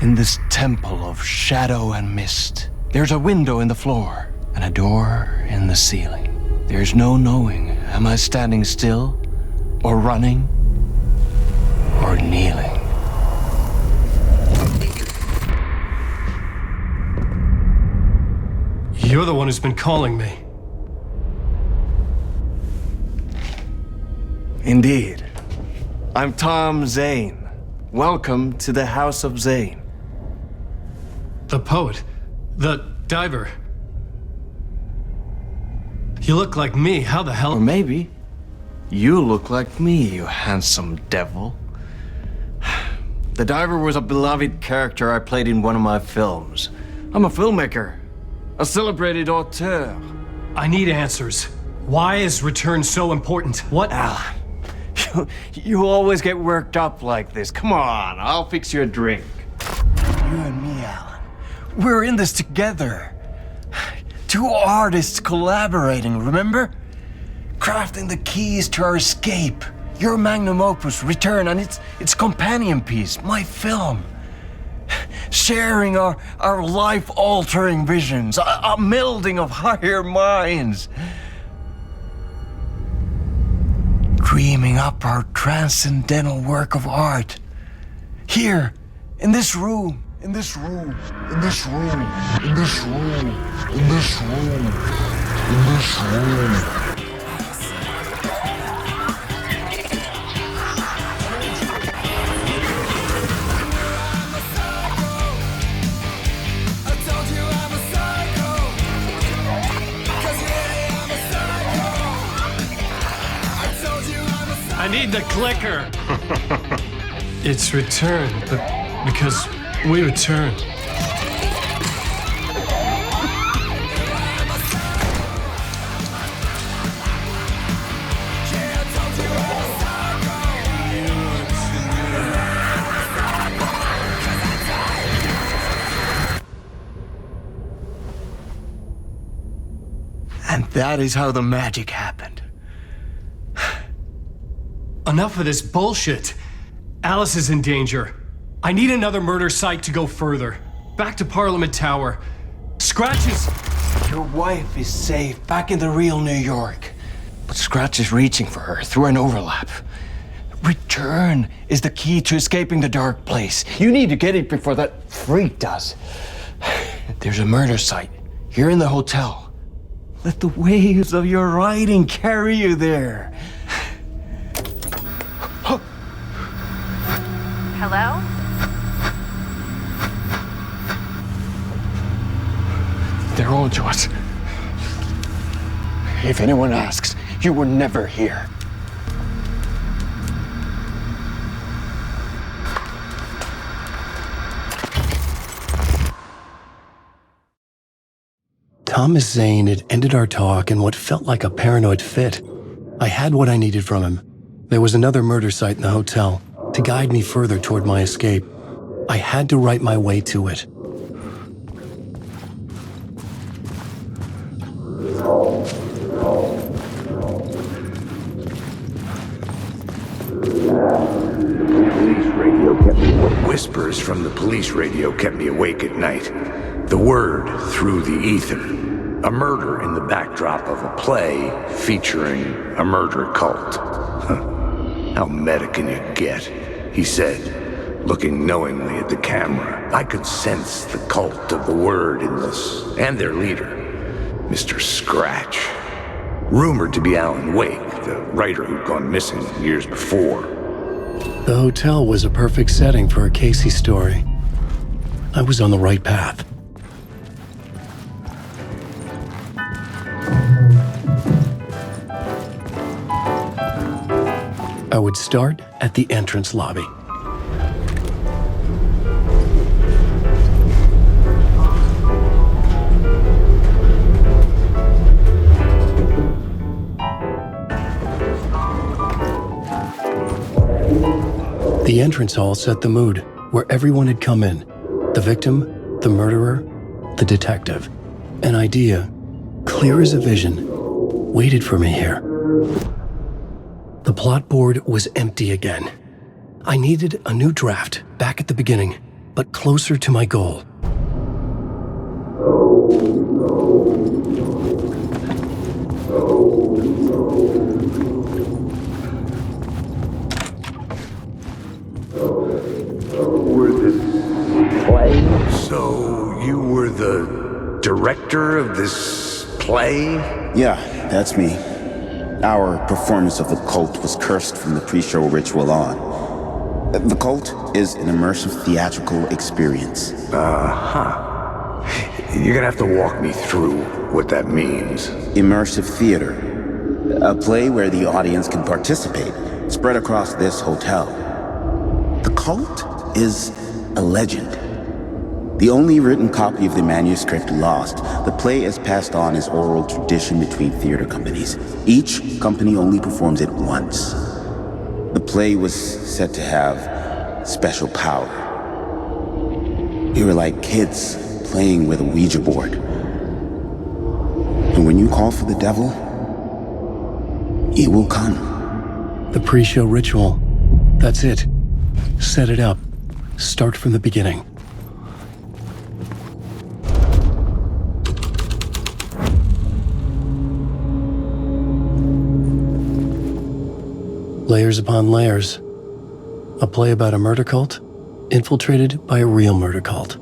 In this temple of shadow and mist, there's a window in the floor and a door in the ceiling. There's no knowing, am I standing still, or running, or kneeling? You're the one who's been calling me. Indeed. I'm Tom Zane. Welcome to the House of Zane. The poet. The diver. You look like me. How the hell? Or maybe you look like me, you handsome devil. The diver was a beloved character I played in one of my films. I'm a filmmaker, a celebrated auteur. I need answers. Why is Return so important? What? Alan, you always get worked up like this. Come on, I'll fix you a drink. You and me, Alan. We're in this together. Two artists collaborating, remember? Crafting the keys to our escape. Your magnum opus, Return, and its companion piece, my film. Sharing our life-altering visions, a melding of higher minds. Dreaming up our transcendental work of art. Here, in this room, in this room, in this room, in this room, in this room, in this room. I need the clicker. It's Return, but because we return. And that is how the magic happened. Enough of this bullshit. Alice is in danger. I need another murder site to go further. Back to Parliament Tower. Scratch is... Your wife is safe, back in the real New York. But Scratch is reaching for her through an overlap. Return is the key to escaping the dark place. You need to get it before that freak does. There's a murder site here in the hotel. Let the waves of your writing carry you there. Hello? They're all yours. If anyone asks, you were never here. Thomas Zane had ended our talk in what felt like a paranoid fit. I had what I needed from him. There was another murder site in the hotel to guide me further toward my escape. I had to write my way to it. Whispers from the police radio kept me awake at night. The word through the ether. A murder in the backdrop of a play featuring a murder cult. How meta can you get? He said, looking knowingly at the camera. I could sense the cult of the word in this, and their leader, Mr. Scratch. Rumored to be Alan Wake, the writer who'd gone missing years before. The hotel was a perfect setting for a Casey story. I was on the right path. I would start at the entrance lobby. The entrance hall set the mood, where everyone had come in. The victim, the murderer, the detective. An idea, clear as a vision, waited for me here. The plot board was empty again. I needed a new draft back at the beginning. but closer to my goal. So, you were the director of this play? Yeah, that's me. Our performance of The Cult was cursed from the pre-show ritual on. The Cult is an immersive theatrical experience. Uh-huh. You're gonna have to walk me through what that means. Immersive theater. A play where the audience can participate, spread across this hotel. The Cult is a legend. The only written copy of the manuscript lost, the play is passed on as oral tradition between theater companies. Each company only performs it once. The play was said to have special power. We were like kids playing with a Ouija board. And when you call for the devil, he will come. The pre-show ritual. That's it. Set it up. Start from the beginning. Layers upon layers. A play about a murder cult, infiltrated by a real murder cult.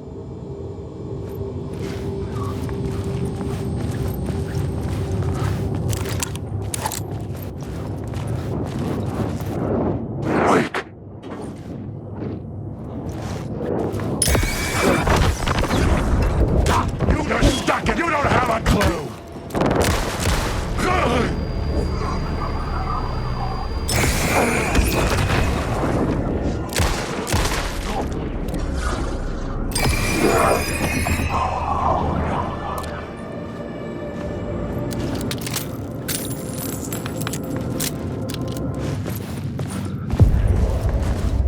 You don't have a clue!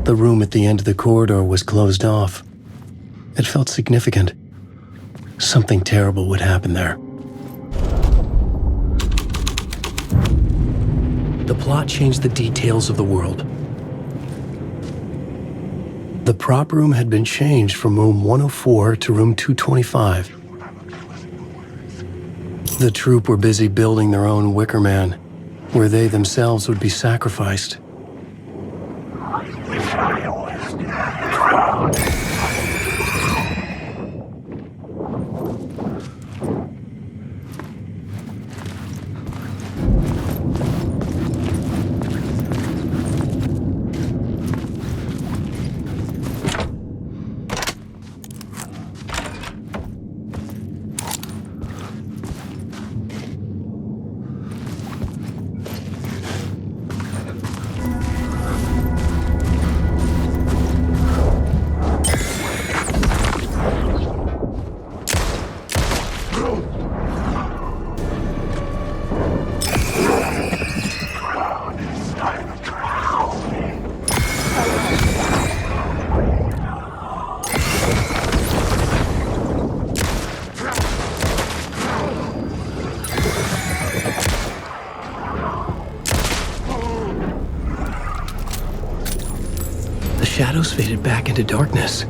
The room at the end of the corridor was closed off. It felt significant. Something terrible would happen there. The plot changed the details of the world. The prop room had been changed from room 104 to room 225. The troupe were busy building their own Wicker Man, where they themselves would be sacrificed. The shadows faded back into darkness.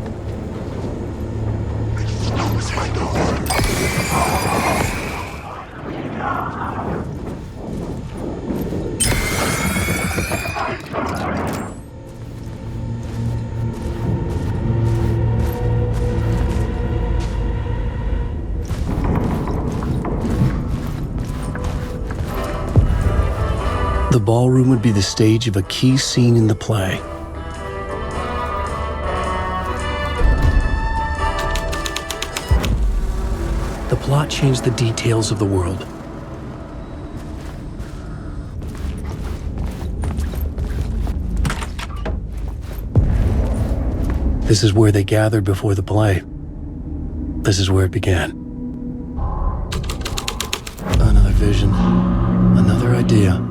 The ballroom would be the stage of a key scene in the play. The plot changed the details of the world. This is where they gathered before the play. This is where it began. Another vision, another idea.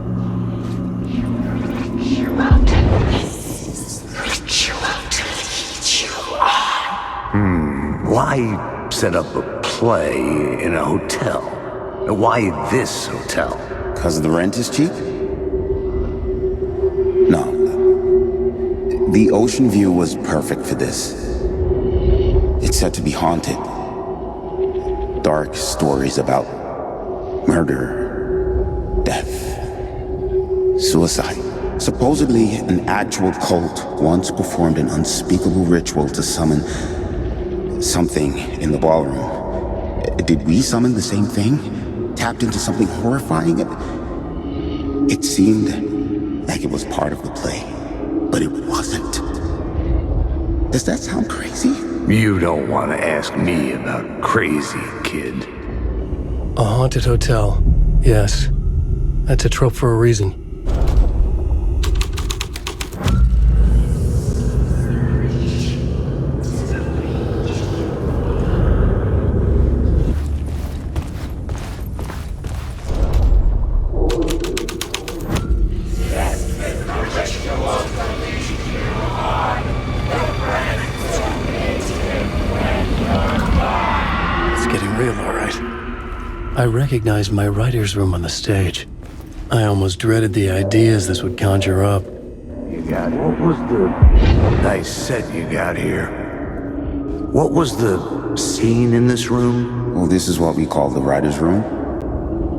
Why set up a play in a hotel? Why this hotel? 'Cause the rent is cheap? No. The ocean view was perfect for this. It's said to be haunted. Dark stories about murder, death, suicide. Supposedly, an actual cult once performed an unspeakable ritual to summon something in the ballroom. Did we summon the same thing? Tapped into something horrifying? It seemed like it was part of the play, but it wasn't. Does that sound crazy? You don't want to ask me about crazy, kid. A haunted hotel. Yes. That's a trope for a reason. I recognized my writer's room on the stage. I almost dreaded the ideas this would conjure up. What was the nice set you got here? What was the scene in this room? Well, this is what we call the writer's room.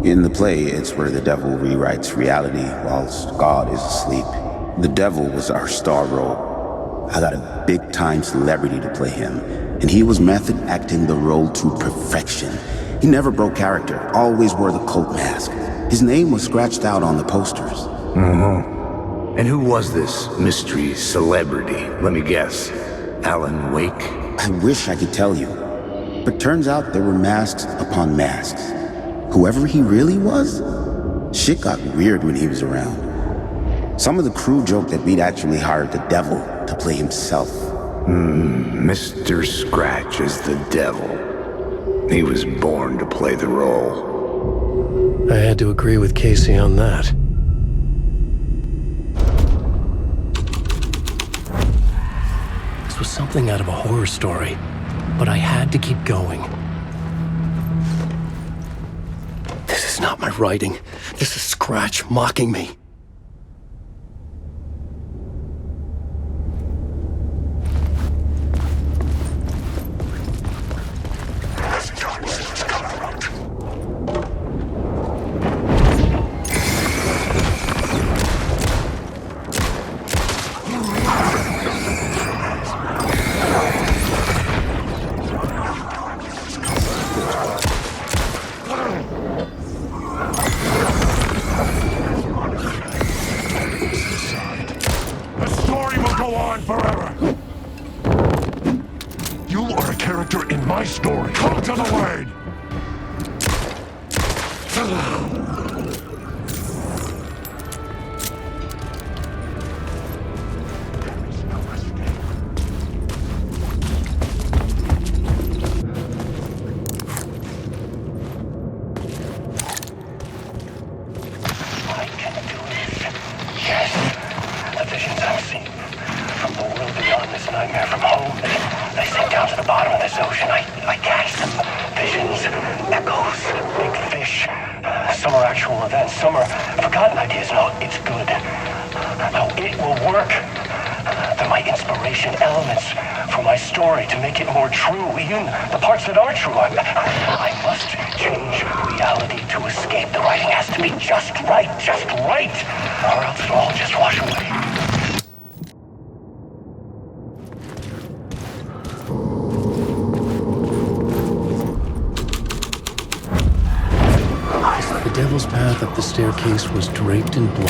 In the play, it's where the devil rewrites reality whilst God is asleep. The devil was our star role. I got a big-time celebrity to play him, and he was method acting the role to perfection. He never broke character, always wore the cult mask. His name was scratched out on the posters. Mm-hmm. And who was this mystery celebrity? Let me guess. Alan Wake? I wish I could tell you. But turns out there were masks upon masks. Whoever he really was, shit got weird when he was around. Some of the crew joked that we'd actually hired the devil to play himself. Mr. Scratch is the devil. He was born to play the role. I had to agree with Casey on that. This was something out of a horror story, but I had to keep going. This is not my writing. This is Scratch mocking me. The devil's path up the staircase was draped in blood.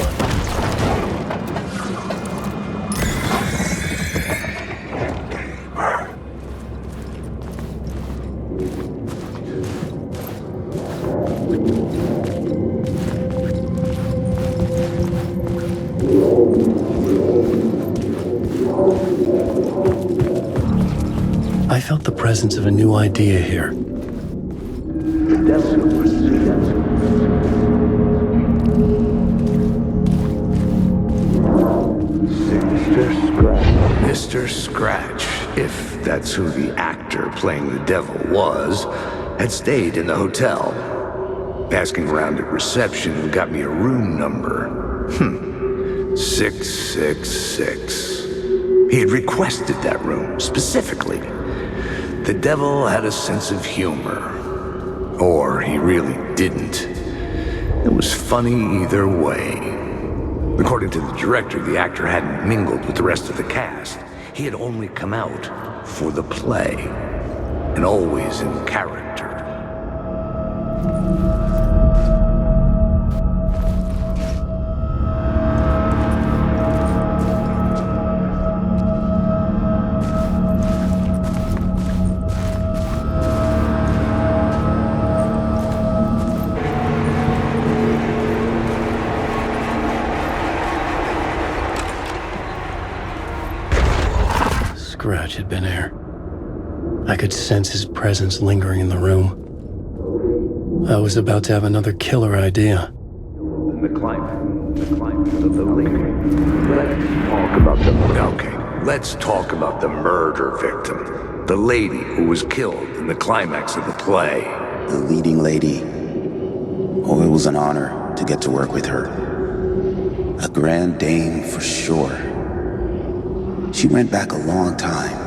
I felt the presence of a new idea here. Mr. Scratch, if that's who the actor playing the devil was, had stayed in the hotel. Asking around at reception got me a room number. 666. He had requested that room, specifically. The devil had a sense of humor. Or he really didn't. It was funny either way. According to the director, the actor hadn't mingled with the rest of the cast. He had only come out for the play, and always in character. Scratch had been there. I could sense his presence lingering in the room. I was about to have another killer idea. The climax of the let's talk about the murder victim. The lady who was killed in the climax of the play. The leading lady. Oh, it was an honor to get to work with her. A grand dame for sure. She went back a long time.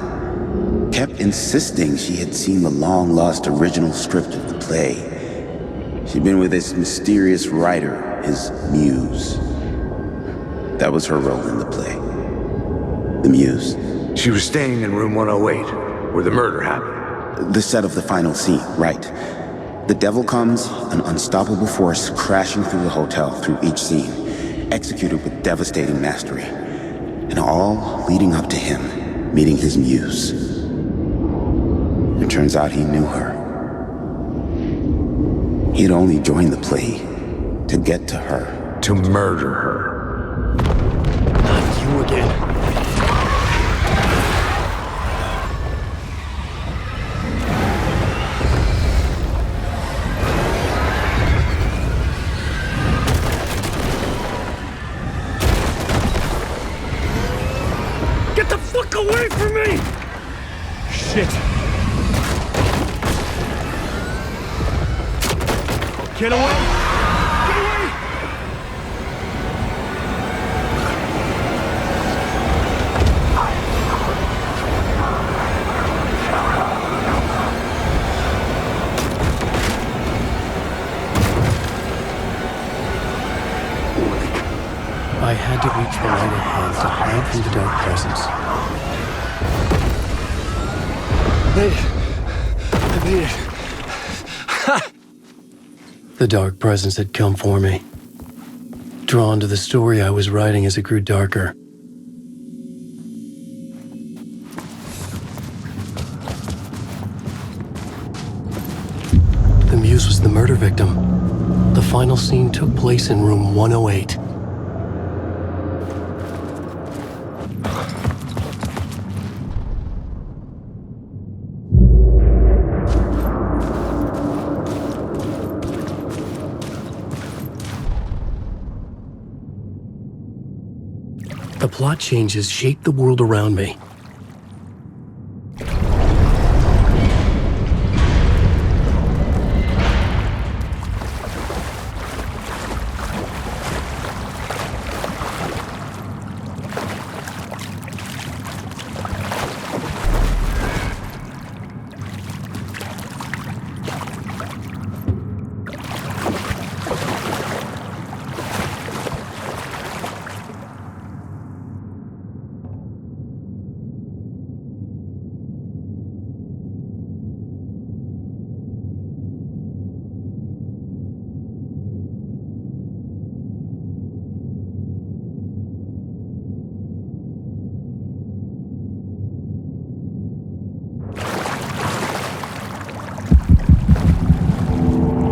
Kept insisting she had seen the long-lost original script of the play. She'd been with this mysterious writer, his muse. That was her role in the play. The muse. She was staying in room 108, where the murder happened. The set of the final scene, right. The devil comes, an unstoppable force crashing through the hotel through each scene, executed with devastating mastery. And all leading up to him meeting his muse. It turns out he knew her. He had only joined the play to get to her. To murder her. Not you again. Get the fuck away from me! Shit. Get away! Get away! I had to reach the light ahead to hide from the dark presence. I made it. The dark presence had come for me. Drawn to the story I was writing as it grew darker. The muse was the murder victim. The final scene took place in room 108. The plot changes shaped the world around me.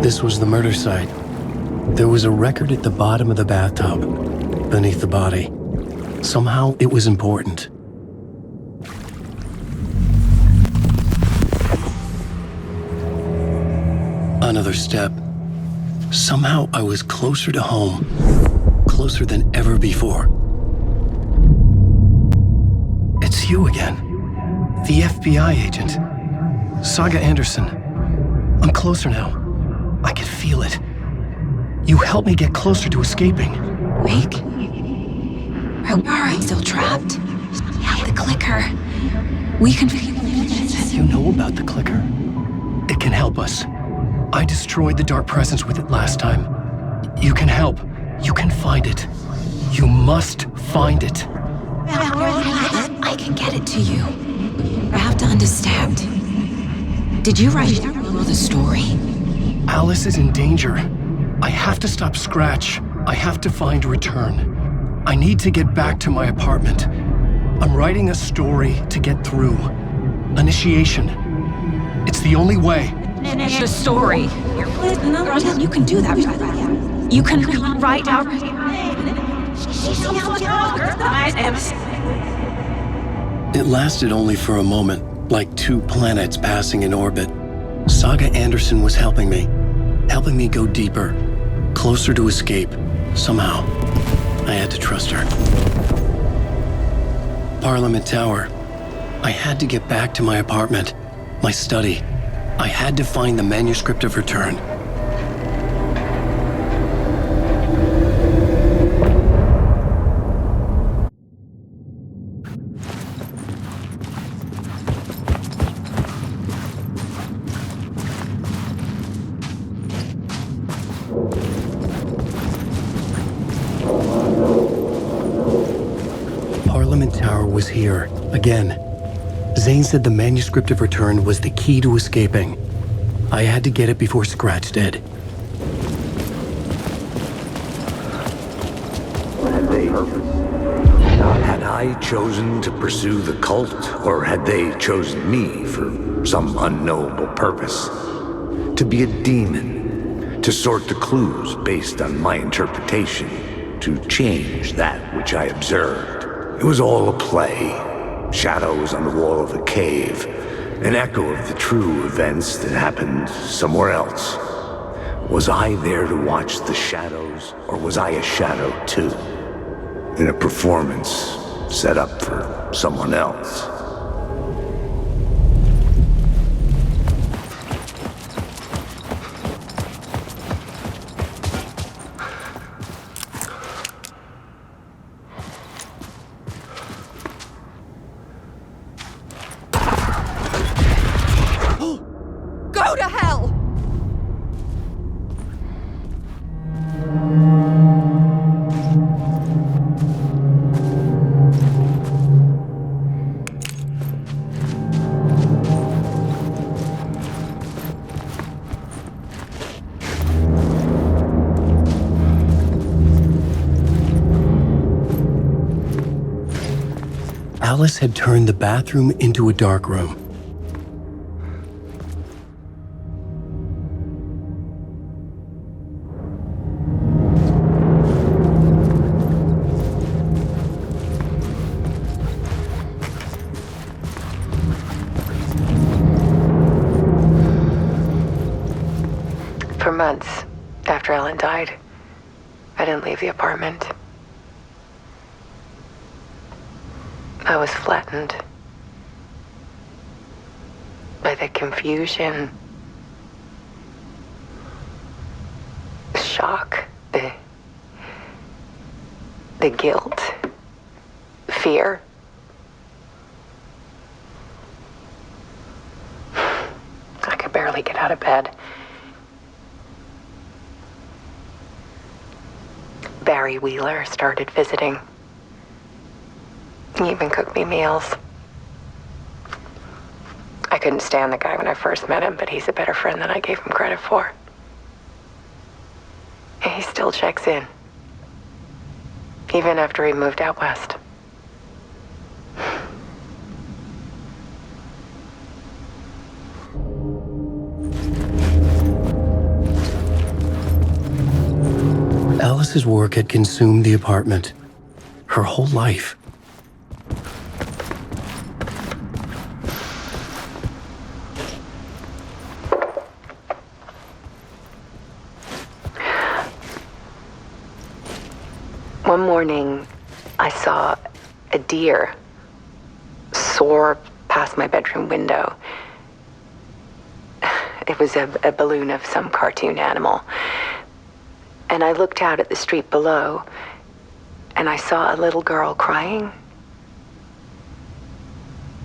This was the murder site. There was a record at the bottom of the bathtub, beneath the body. Somehow it was important. Another step. Somehow I was closer to home, closer than ever before. It's you again, the FBI agent, Saga Anderson. I'm closer now. I can feel it. You helped me get closer to escaping. Wake? Are we still trapped? Yeah, the clicker. We can feel it. You know about the clicker? It can help us. I destroyed the dark presence with it last time. You can help. You can find it. You must find it. I can get it to you. I have to understand. Did you write the story? Alice is in danger. I have to stop Scratch. I have to find Return. I need to get back to my apartment. I'm writing a story to get through. Initiation. It's the only way. The story. You can do that. You can write out. It lasted only for a moment, like two planets passing in orbit. Saga Anderson was helping me go deeper, closer to escape. Somehow, I had to trust her. Parliament Tower. I had to get back to my apartment, my study. I had to find the manuscript of Return. Parliament Tower was here, again. Zane said the manuscript of Return was the key to escaping. I had to get it before Scratch did. Had I chosen to pursue the cult, or had they chosen me for some unknowable purpose? To be a demon, to sort the clues based on my interpretation, to change that which I observed. It was all a play. Shadows on the wall of the cave, an echo of the true events that happened somewhere else. Was I there to watch the shadows, or was I a shadow too? In a performance set up for someone else. Go to hell! Alice had turned the bathroom into a dark room. For months after Ellen died, I didn't leave the apartment. I was flattened by the confusion, the shock, the guilt, fear. I could barely get out of bed. Barry Wheeler started visiting. He even cooked me meals. I couldn't stand the guy when I first met him, but he's a better friend than I gave him credit for. And he still checks in, even after he moved out west. Alice's work had consumed the apartment, her whole life. One morning, I saw a deer soar past my bedroom window. It was a balloon of some cartoon animal. And I looked out at the street below, and I saw a little girl crying.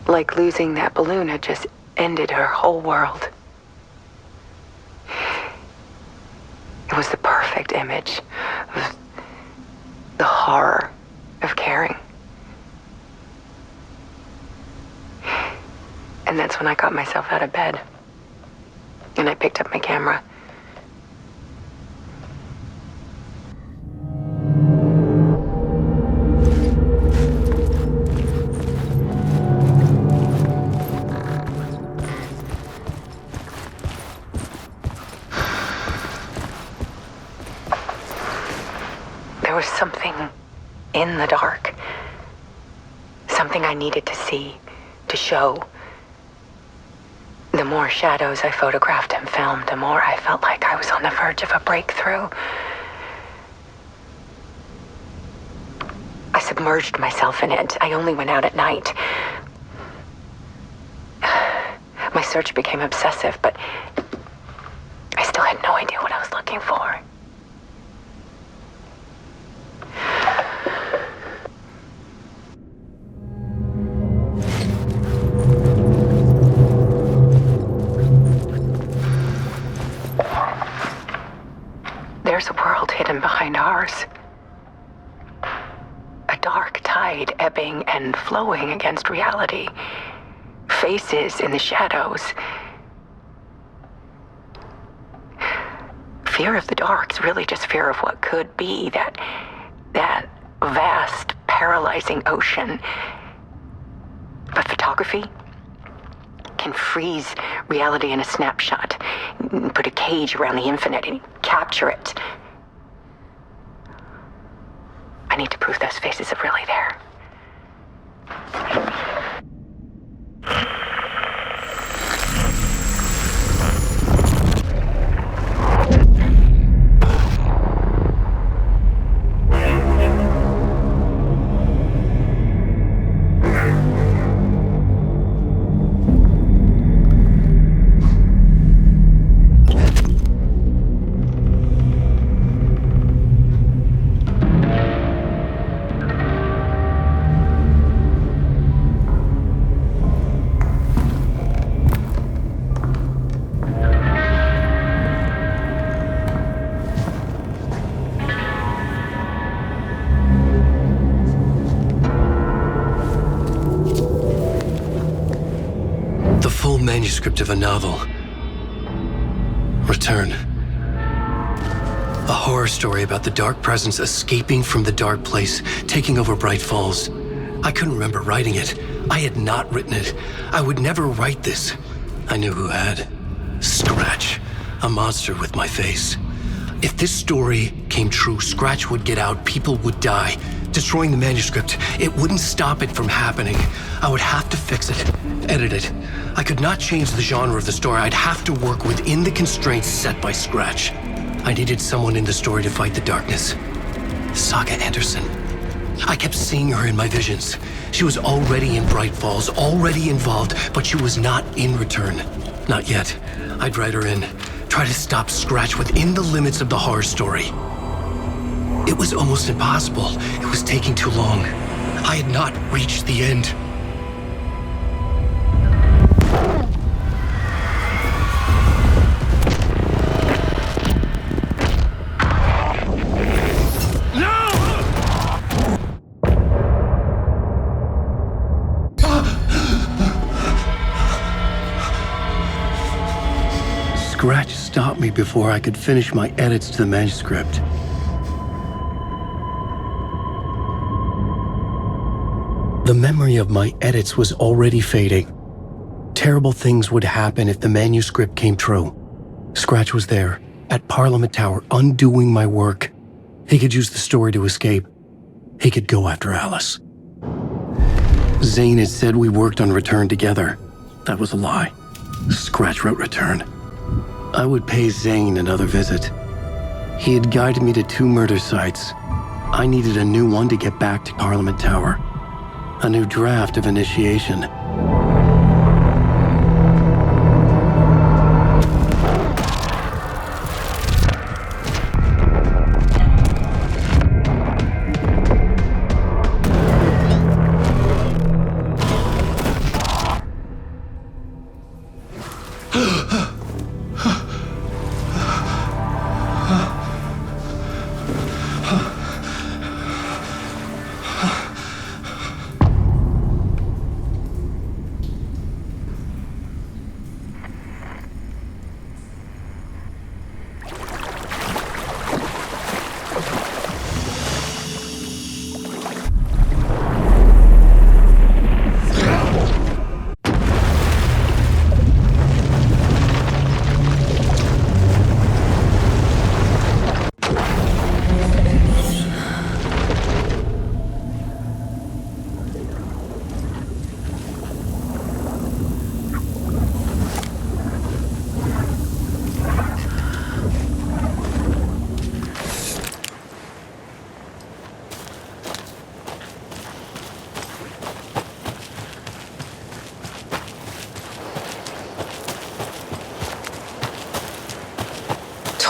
Like losing that balloon had just ended her whole world. It was the perfect image of the horror of caring. And that's when I got myself out of bed. And I picked up my camera. There was something in the dark. Something I needed to see, to show. The more shadows I photographed and filmed, the more I felt like I was on the verge of a breakthrough. I submerged myself in it. I only went out at night. My search became obsessive, but I still had no idea what I was looking for. There's a world hidden behind ours. A dark tide ebbing and flowing against reality. Faces in the shadows. Fear of the dark is really just fear of what could be, that vast, paralyzing ocean. But photography can freeze reality in a snapshot, put a cage around the infinite and capture it. I need to prove those faces are really there. Manuscript of a novel. Return. A horror story about the dark presence escaping from the dark place, taking over Bright Falls. I couldn't remember writing it. I had not written it. I would never write this. I knew who had. Scratch. A monster with my face. If this story came true, Scratch would get out, people would die. Destroying the manuscript, it wouldn't stop it from happening. I would have to fix it, edit it. I could not change the genre of the story. I'd have to work within the constraints set by Scratch. I needed someone in the story to fight the darkness. Saga Anderson. I kept seeing her in my visions. She was already in Bright Falls, already involved, but she was not in Return. Not yet. I'd write her in, try to stop Scratch within the limits of the horror story. It was almost impossible. It was taking too long. I had not reached the end. Scratch stopped me before I could finish my edits to the manuscript. The memory of my edits was already fading. Terrible things would happen if the manuscript came true. Scratch was there, at Parliament Tower, undoing my work. He could use the story to escape. He could go after Alice. Zane had said we worked on Return together. That was a lie. Scratch wrote Return. I would pay Zane another visit. He had guided me to 2 murder sites. I needed a new one to get back to Parliament Tower. A new draft of initiation.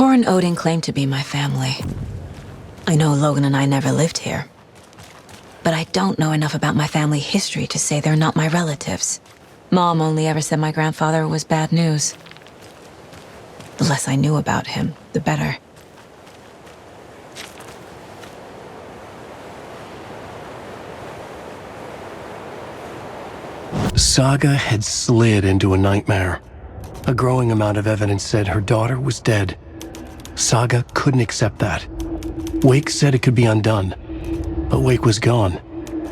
Tor and Odin claim to be my family. I know Logan and I never lived here. But I don't know enough about my family history to say they're not my relatives. Mom only ever said my grandfather was bad news. The less I knew about him, the better. Saga had slid into a nightmare. A growing amount of evidence said her daughter was dead. Saga couldn't accept that. Wake said it could be undone. But Wake was gone,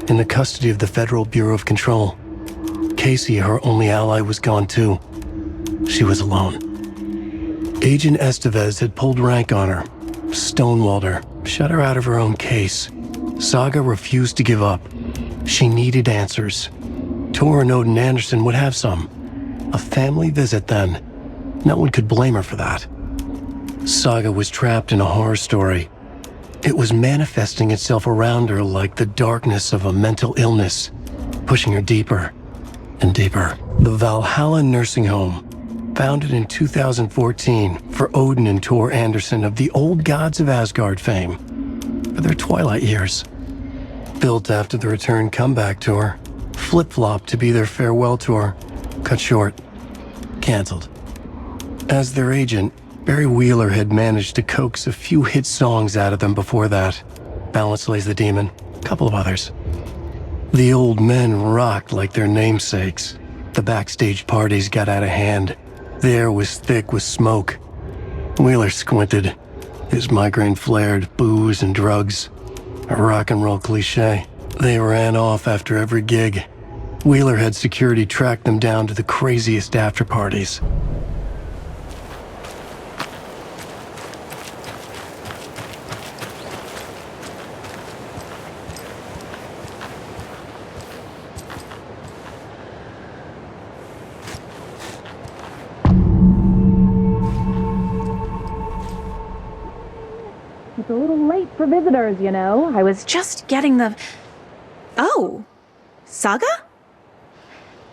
in the custody of the Federal Bureau of Control. Casey, her only ally, was gone too. She was alone. Agent Estevez had pulled rank on her, stonewalled her, shut her out of her own case. Saga refused to give up. She needed answers. Tor and Odin Anderson would have some. A family visit then. No one could blame her for that. Saga was trapped in a horror story. It was manifesting itself around her like the darkness of a mental illness, pushing her deeper and deeper. The Valhalla Nursing Home, founded in 2014 for Odin and Tor Anderson of the Old Gods of Asgard fame, for their twilight years. Built after the return comeback tour, flip-flopped to be their farewell tour, cut short, canceled. As their agent, Barry Wheeler had managed to coax a few hit songs out of them before that. Balance Lays the Demon, a couple of others. The old men rocked like their namesakes. The backstage parties got out of hand. The air was thick with smoke. Wheeler squinted. His migraine flared, booze and drugs. A rock and roll cliche. They ran off after every gig. Wheeler had security track them down to the craziest after parties. It's a little late for visitors, you know. I was just getting the... Oh, Saga?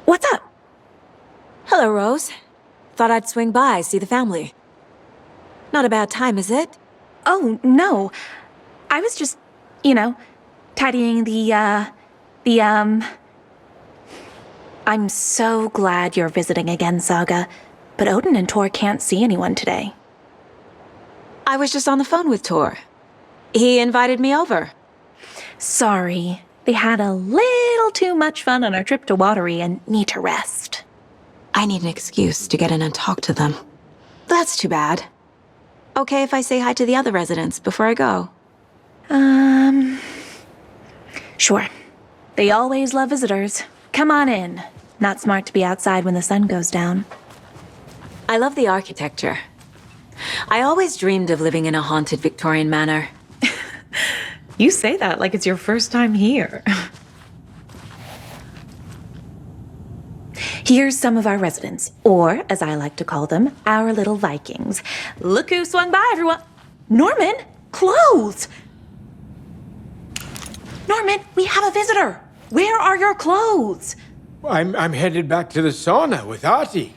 What's up? Hello, Rose. Thought I'd swing by, see the family. Not a bad time, is it? Oh, no. I was just, tidying I'm so glad you're visiting again, Saga. But Odin and Tor can't see anyone today. I was just on the phone with Tor. He invited me over. Sorry. They had a little too much fun on our trip to Watery and need to rest. I need an excuse to get in and talk to them. That's too bad. Okay if I say hi to the other residents before I go? Sure. They always love visitors. Come on in. Not smart to be outside when the sun goes down. I love the architecture. I always dreamed of living in a haunted Victorian manor. You say that like it's your first time here. Here's some of our residents, or as I like to call them, our little Vikings. Look who swung by, everyone. Norman, clothes! Norman, we have a visitor. Where are your clothes? I'm headed back to the sauna with Artie.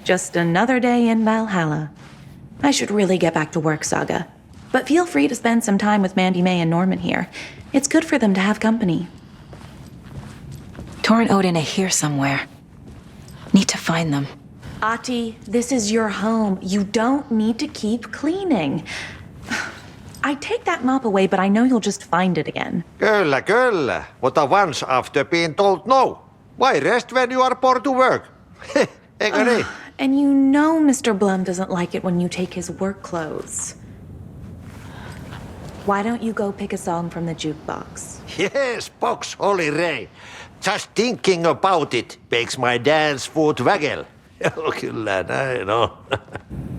Just another day in Valhalla. I should really get back to work, Saga. But feel free to spend some time with Mandy May and Norman here. It's good for them to have company. Tor and Odin are here somewhere. Need to find them. Ati, this is your home. You don't need to keep cleaning. I take that mop away, but I know you'll just find it again. Kyllä. Mutta once after being told no. Why rest when you are born to work? Eikö niin? And you know Mr. Blum doesn't like it when you take his work clothes. Why don't you go pick a song from the jukebox? Yes, box Holy Ray. Just thinking about it makes my dance foot waggle. Kyllä näin on.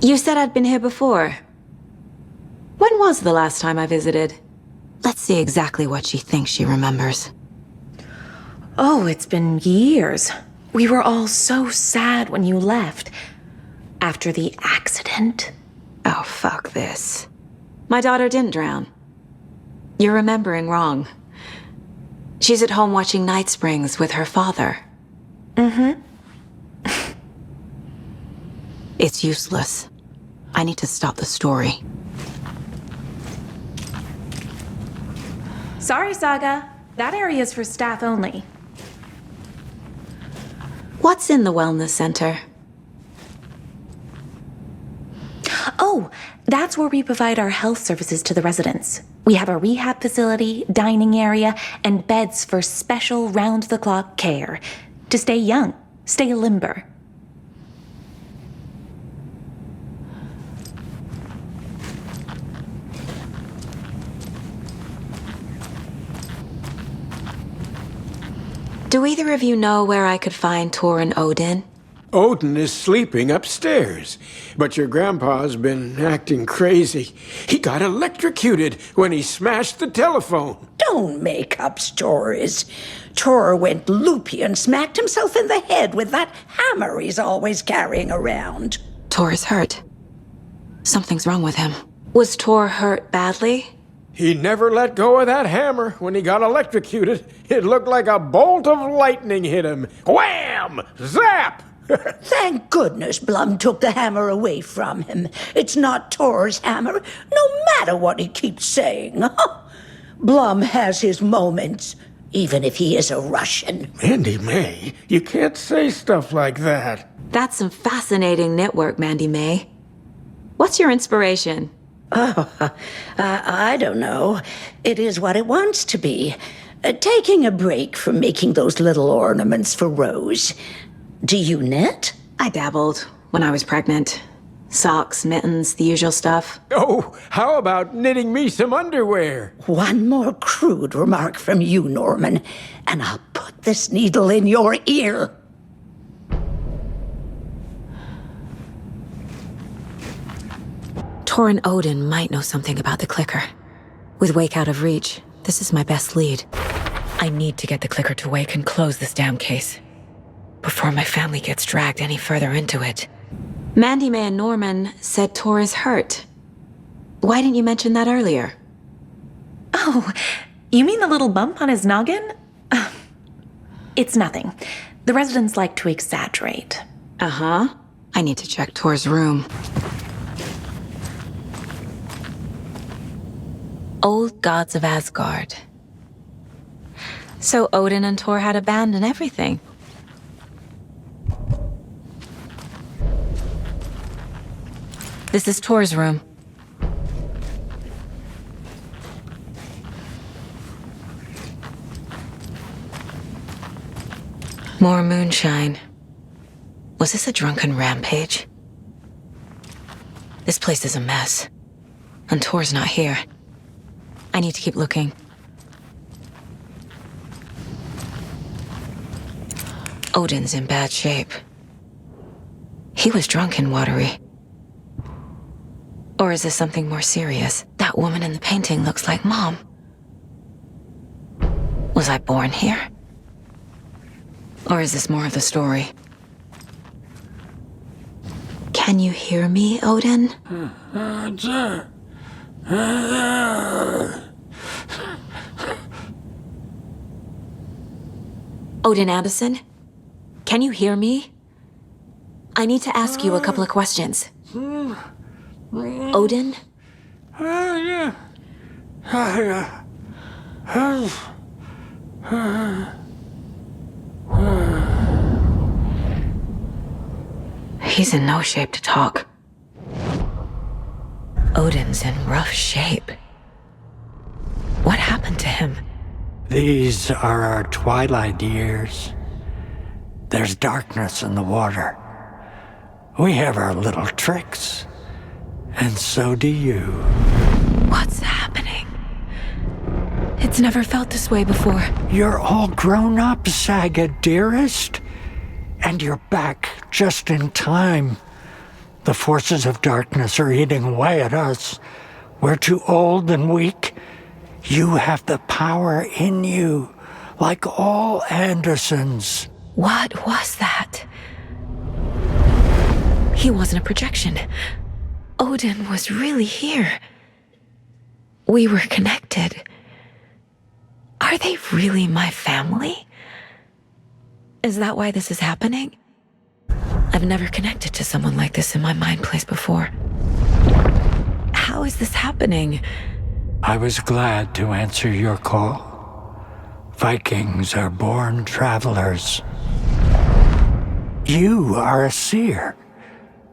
You said I'd been here before. When was the last time I visited? Let's see exactly what she thinks she remembers. Oh, it's been years. We were all so sad when you left. After the accident. Oh, fuck this. My daughter didn't drown. You're remembering wrong. She's at home watching Night Springs with her father. Mm-hmm. It's useless. I need to stop the story. Sorry, Saga. That area's for staff only. What's in the wellness center? Oh, that's where we provide our health services to the residents. We have a rehab facility, dining area, and beds for special round-the-clock care. To stay young, stay limber. Do either of you know where I could find Tor and Odin? Odin is sleeping upstairs, but your grandpa's been acting crazy. He got electrocuted when he smashed the telephone. Don't make up stories. Tor went loopy and smacked himself in the head with that hammer he's always carrying around. Tor is hurt. Something's wrong with him. Was Tor hurt badly? He never let go of that hammer when he got electrocuted. It looked like a bolt of lightning hit him. Wham! Zap! Thank goodness Blum took the hammer away from him. It's not Tor's hammer, no matter what he keeps saying. Blum has his moments, even if he is a Russian. Mandy May, you can't say stuff like that. That's some fascinating network, Mandy May. What's your inspiration? Oh, I don't know. It is what it wants to be. Taking a break from making those little ornaments for Rose. Do you knit? I dabbled when I was pregnant. Socks, mittens, the usual stuff. Oh, how about knitting me some underwear? One more crude remark from you, Norman, and I'll put this needle in your ear. Tor and Odin might know something about the clicker. With Wake out of reach, this is my best lead. I need to get the clicker to Wake and close this damn case before my family gets dragged any further into it. Mandy May and Norman said Tor is hurt. Why didn't you mention that earlier? Oh, you mean the little bump on his noggin? It's nothing. The residents like to exaggerate. Uh-huh. I need to check Tor's room. Old Gods of Asgard. So Odin and Tor had a band and everything. This is Tor's room. More moonshine. Was this a drunken rampage? This place is a mess. And Tor's not here. I need to keep looking. Odin's in bad shape. He was drunk and watery. Or is this something more serious? That woman in the painting looks like Mom. Was I born here? Or is this more of the story? Can you hear me, Odin? Odin Anderson? Can you hear me? I need to ask you a couple of questions. Odin? He's in no shape to talk. Odin's in rough shape. What happened to him? These are our twilight years. There's darkness in the water. We have our little tricks. And so do you. What's happening? It's never felt this way before. You're all grown up, Saga, dearest. And you're back just in time. The forces of darkness are eating away at us. We're too old and weak. You have the power in you, like all Andersons. What was that? He wasn't a projection. Odin was really here. We were connected. Are they really my family? Is that why this is happening? I've never connected to someone like this in my mind place before. How is this happening? I was glad to answer your call. Vikings are born travelers. You are a seer.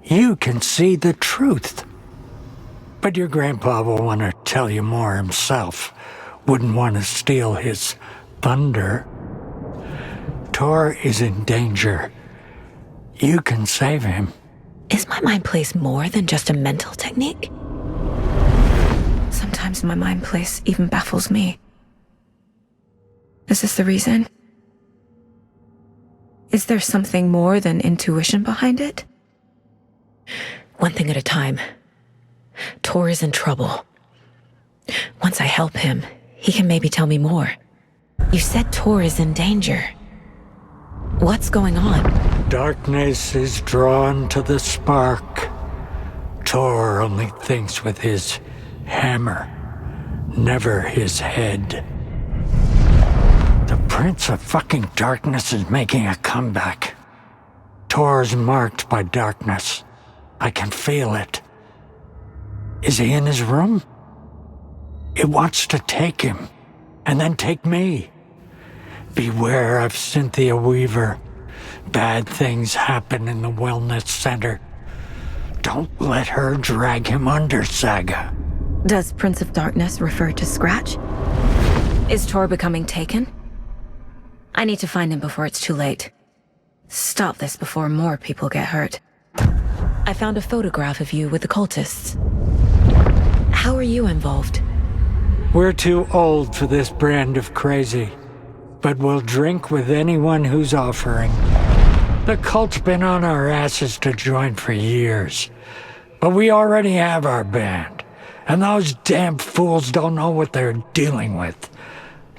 You can see the truth. But your grandpa will want to tell you more himself. Wouldn't want to steal his thunder. Tor is in danger. You can save him. Is my mind place more than just a mental technique? Sometimes my mind place even baffles me. Is this the reason? Is there something more than intuition behind it? One thing at a time. Tor is in trouble. Once I help him, he can maybe tell me more. You said Tor is in danger. What's going on? Darkness is drawn to the spark. Tor only thinks with his hammer, never his head. The Prince of fucking Darkness is making a comeback. Tor's marked by darkness. I can feel it. Is he in his room? It wants to take him, and then take me. Beware of Cynthia Weaver. Bad things happen in the wellness center. Don't let her drag him under, Saga. Does Prince of Darkness refer to Scratch? Is Tor becoming taken? I need to find him before it's too late. Stop this before more people get hurt. I found a photograph of you with the cultists. How are you involved? We're too old for this brand of crazy, but we'll drink with anyone who's offering. The cult's been on our asses to join for years, but we already have our band, and those damn fools don't know what they're dealing with.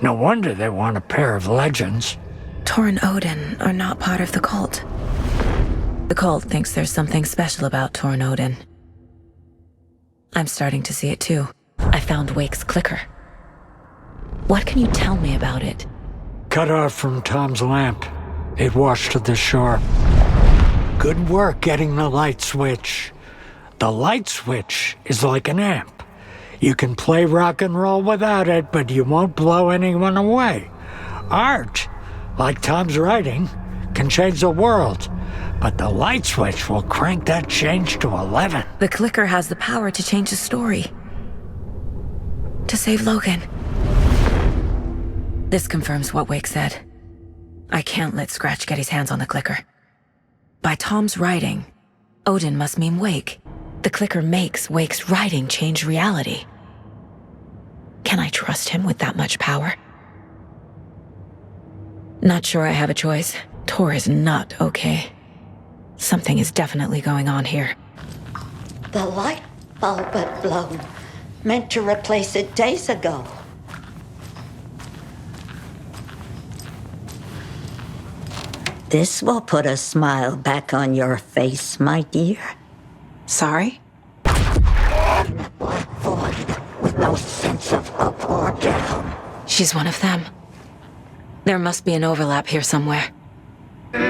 No wonder they want a pair of legends. Tor and Odin are not part of the cult. The cult thinks there's something special about Tor and Odin. I'm starting to see it too. I found Wake's clicker. What can you tell me about it? Cut off from Tom's lamp. It washed to the shore. Good work getting the light switch. The light switch is like an amp. You can play rock and roll without it, but you won't blow anyone away. Art, like Tom's writing, can change the world, but the light switch will crank that change to 11. The clicker has the power to change the story. To save Logan. This confirms what Wake said. I can't let Scratch get his hands on the clicker. By Tom's writing, Odin must mean Wake. The clicker makes Wake's writing change reality. Can I trust him with that much power? Not sure I have a choice. Tor is not okay. Something is definitely going on here. The light bulb had blown. Meant to replace it days ago. This will put a smile back on your face, my dear. Sorry? And a black void with no sense of up or down. She's one of them. There must be an overlap here somewhere. And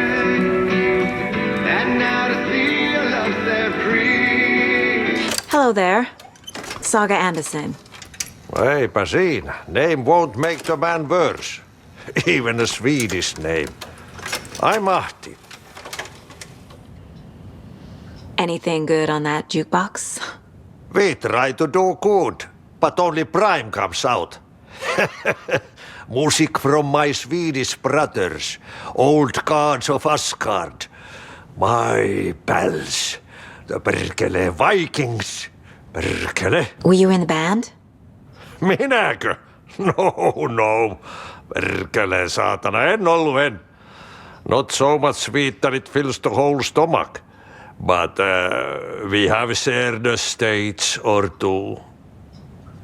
now to see your love set free. Hello there. Saga Anderson. Eipä siinä. Name won't make the band worse. Even a Swedish name. I'm Ahti. Anything good on that jukebox? We try to do good, but only Prime comes out. Music from my Swedish brothers, old gods of Asgard. My pals, the perkele Vikings. Perkele. Were you in the band? Minäkö? No. Perkele, saatana, en ollut. Not so much sweet that it fills the whole stomach. But we have shared a stage or two.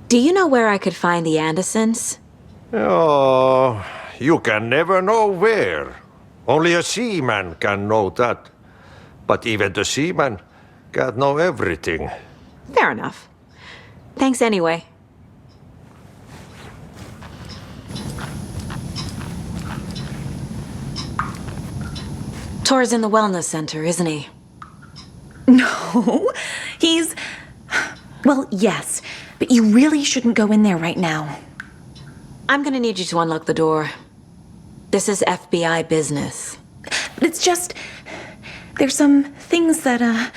Do you know where I could find the Andersons? Oh, you can never know where. Only a seaman can know that. But even the seaman can't know everything. Fair enough. Thanks anyway. Tor's in the wellness center, isn't he? No, he's... Well, yes, but you really shouldn't go in there right now. I'm gonna need you to unlock the door. This is FBI business. But it's just... There's some things that,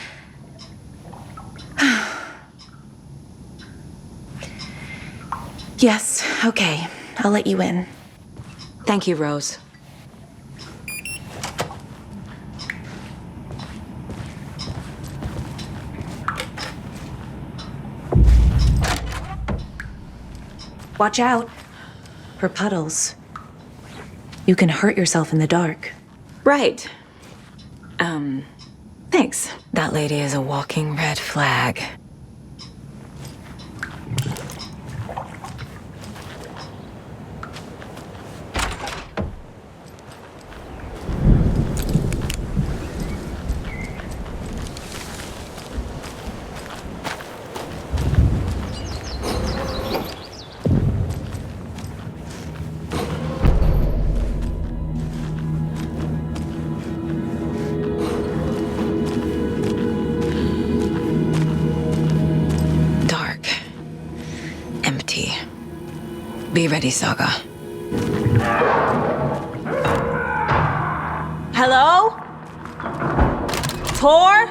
Yes, okay. I'll let you in. Thank you, Rose. Watch out for puddles. You can hurt yourself in the dark. Right. Thanks. That lady is a walking red flag. Be ready, Saga. Hello? Tor?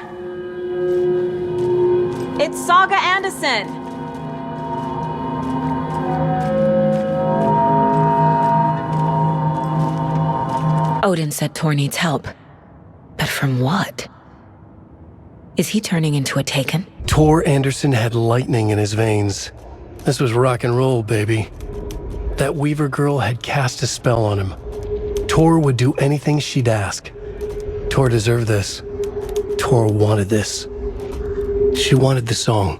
It's Saga Anderson. Odin said Tor needs help. But from what? Is he turning into a Taken? Tor Anderson had lightning in his veins. This was rock and roll, baby. That Weaver girl had cast a spell on him. Tor would do anything she'd ask. Tor deserved this. Tor wanted this. She wanted the song.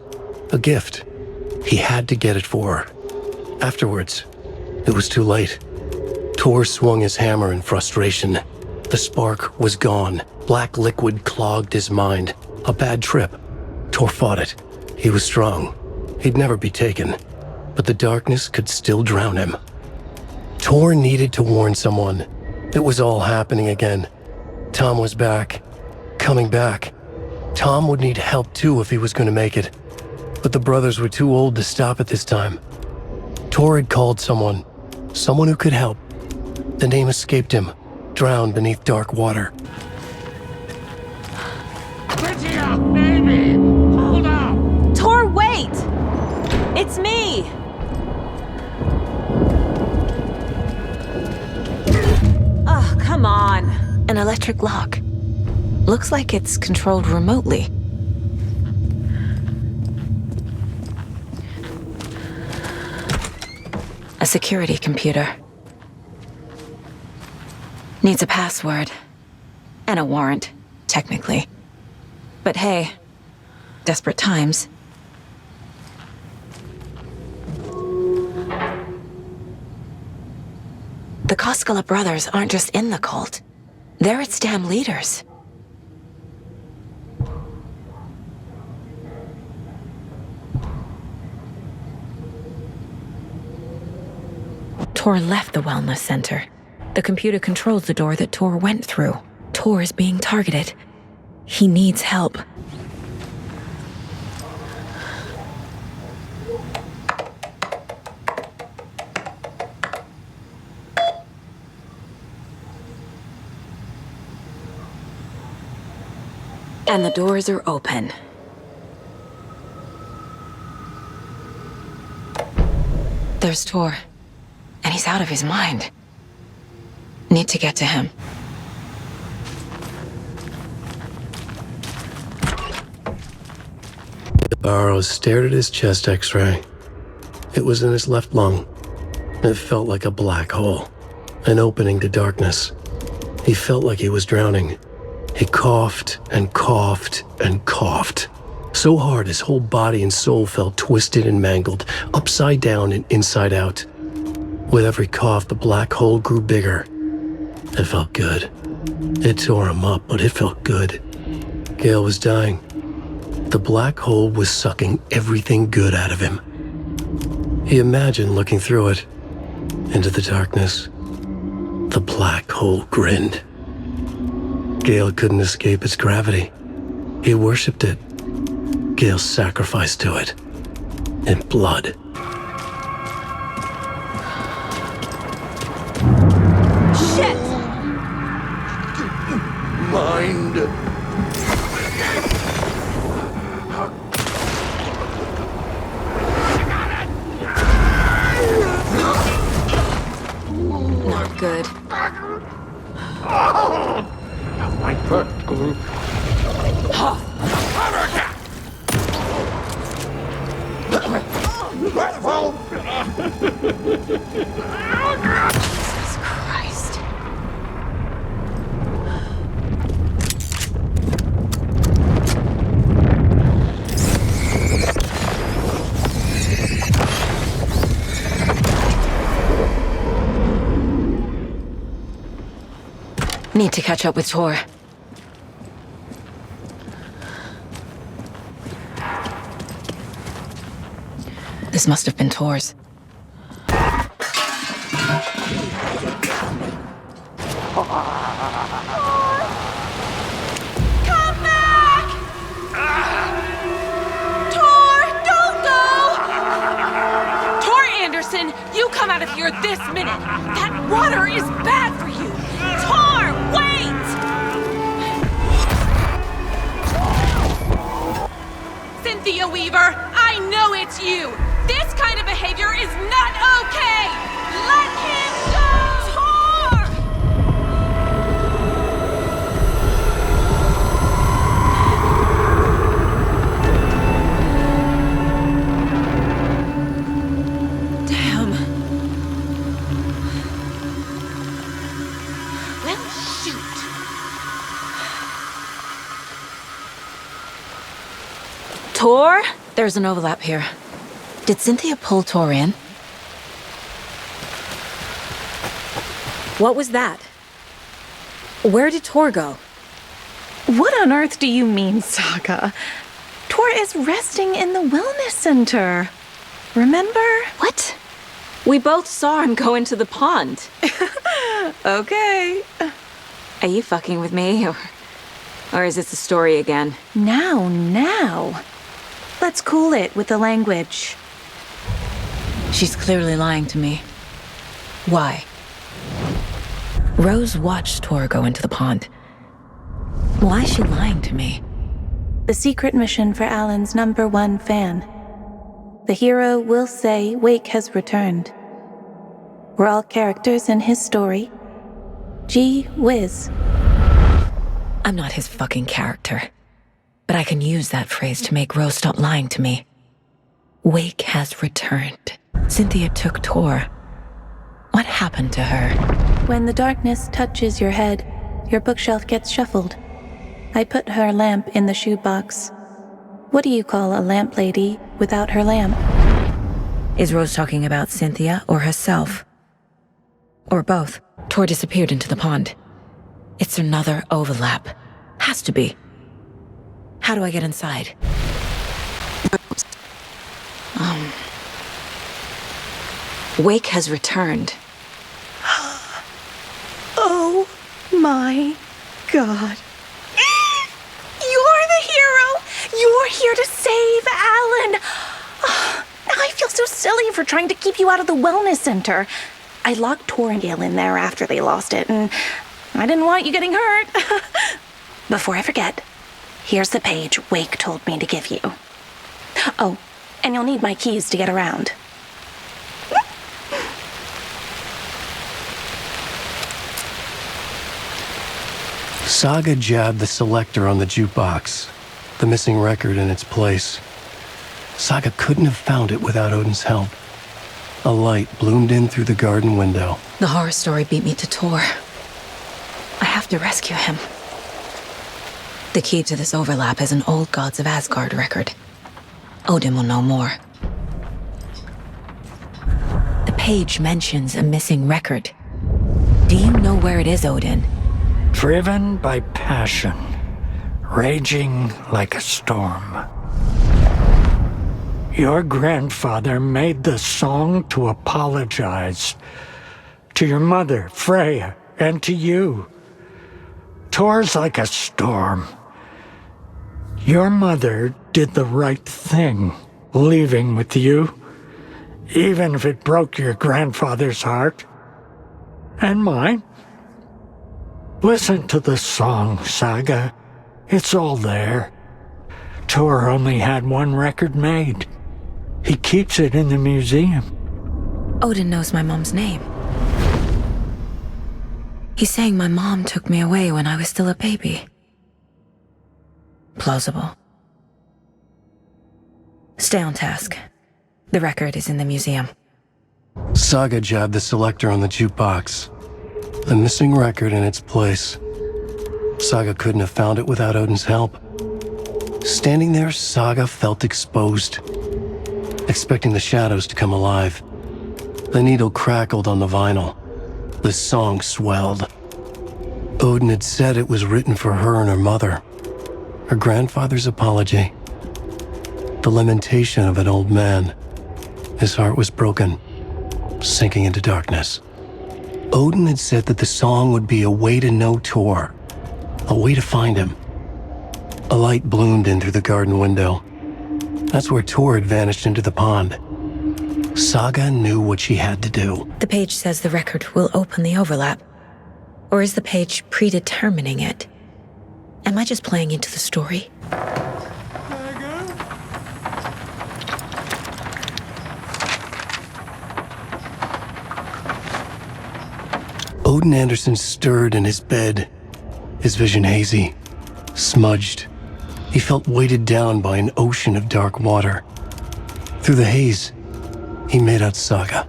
A gift. He had to get it for her. Afterwards, it was too late. Tor swung his hammer in frustration. The spark was gone. Black liquid clogged his mind. A bad trip. Tor fought it. He was strong. He'd never be taken. But the darkness could still drown him. Tor needed to warn someone. It was all happening again. Tom was back. Coming back. Tom would need help too if he was going to make it. But the brothers were too old to stop at this time. Tor had called someone. Someone who could help. The name escaped him. Drowned beneath dark water. Lydia, baby! Hold up! Tor, wait! It's me! Oh, come on. An electric lock. Looks like it's controlled remotely. A security computer. Needs a password. And a warrant, technically. But hey, desperate times. The Koskela brothers aren't just in the cult. They're its damn leaders. Tor left the wellness center. The computer controls the door that Tor went through. Tor is being targeted. He needs help. And the doors are open. There's Tor. And he's out of his mind. Need to get to him. Burroughs stared at his chest x-ray. It was in his left lung. It felt like a black hole, an opening to darkness. He felt like he was drowning. He coughed and coughed and coughed. So hard his whole body and soul felt twisted and mangled, upside down and inside out. With every cough, the black hole grew bigger. It felt good. It tore him up, but it felt good. Gale was dying. The black hole was sucking everything good out of him. He imagined looking through it, into the darkness. The black hole grinned. Gale couldn't escape its gravity. He worshipped it. Gale sacrificed to it. In blood. Shit! Mind. Not good. My foot. Jesus Christ. Need to catch up with Tor. This must have been Tor's. Come back! Tor, don't go! Tor Anderson, you come out of here this minute. That water is bad for you. Tor, wait! Cynthia Weaver, I know it's you. This kind of behavior is not okay. Let him go! Tor! Damn. Well, shoot. Tor? There's an overlap here. Did Cynthia pull Tor in? What was that? Where did Tor go? What on earth do you mean, Saga? Tor is resting in the wellness center. Remember? What? We both saw him go into the pond. Okay. Are you fucking with me, or is this a story again? Now. Let's cool it with the language. She's clearly lying to me. Why? Rose watched Tor go into the pond. Why is she lying to me? The secret mission for Alan's #1 fan. The hero will say Wake has returned. We're all characters in his story. Gee whiz. I'm not his fucking character. But I can use that phrase to make Rose stop lying to me. Wake has returned. Cynthia took Tor. What happened to her? When the darkness touches your head, your bookshelf gets shuffled. I put her lamp in the shoebox. What do you call a lamp lady without her lamp? Is Rose talking about Cynthia or herself? Or both? Tor disappeared into the pond. It's another overlap. Has to be. How do I get inside? Wake has returned. Oh my God. You're the hero! You're here to save Alan! I feel so silly for trying to keep you out of the wellness center. I locked Tor and Gale in there after they lost it, and I didn't want you getting hurt. Before I forget, Here's the page Wake told me to give you. Oh, and you'll need my keys to get around. Saga jabbed the selector on the jukebox, the missing record in its place. Saga couldn't have found it without Odin's help. A light bloomed in through the garden window. The horror story beat me to Tor. I have to rescue him. The key to this overlap is an old Gods of Asgard record. Odin will know more. The page mentions a missing record. Do you know where it is, Odin? Driven by passion, raging like a storm. Your grandfather made the song to apologize to your mother, Freya, and to you. Tor's like a storm. Your mother did the right thing, leaving with you, even if it broke your grandfather's heart. And mine. Listen to the song, Saga. It's all there. Tor only had one record made. He keeps it in the museum. Odin knows my mom's name. He's saying my mom took me away when I was still a baby. Plausible. Stay on task. The record is in the museum. Saga jabbed the selector on the jukebox, the missing record in its place. Saga couldn't have found it without Odin's help. Standing there, Saga felt exposed, expecting the shadows to come alive. The needle crackled on the vinyl. The song swelled. Odin had said it was written for her and her mother. Her grandfather's apology. The lamentation of an old man. His heart was broken, sinking into darkness. Odin had said that the song would be a way to know Tor, a way to find him. A light bloomed in through the garden window. That's where Tor had vanished into the pond. Saga knew what she had to do. The page says the record will open the overlap. Or is the page predetermining it? Am I just playing into the story? Odin Anderson stirred in his bed, his vision hazy, smudged. He felt weighted down by an ocean of dark water. Through the haze, he made out Saga.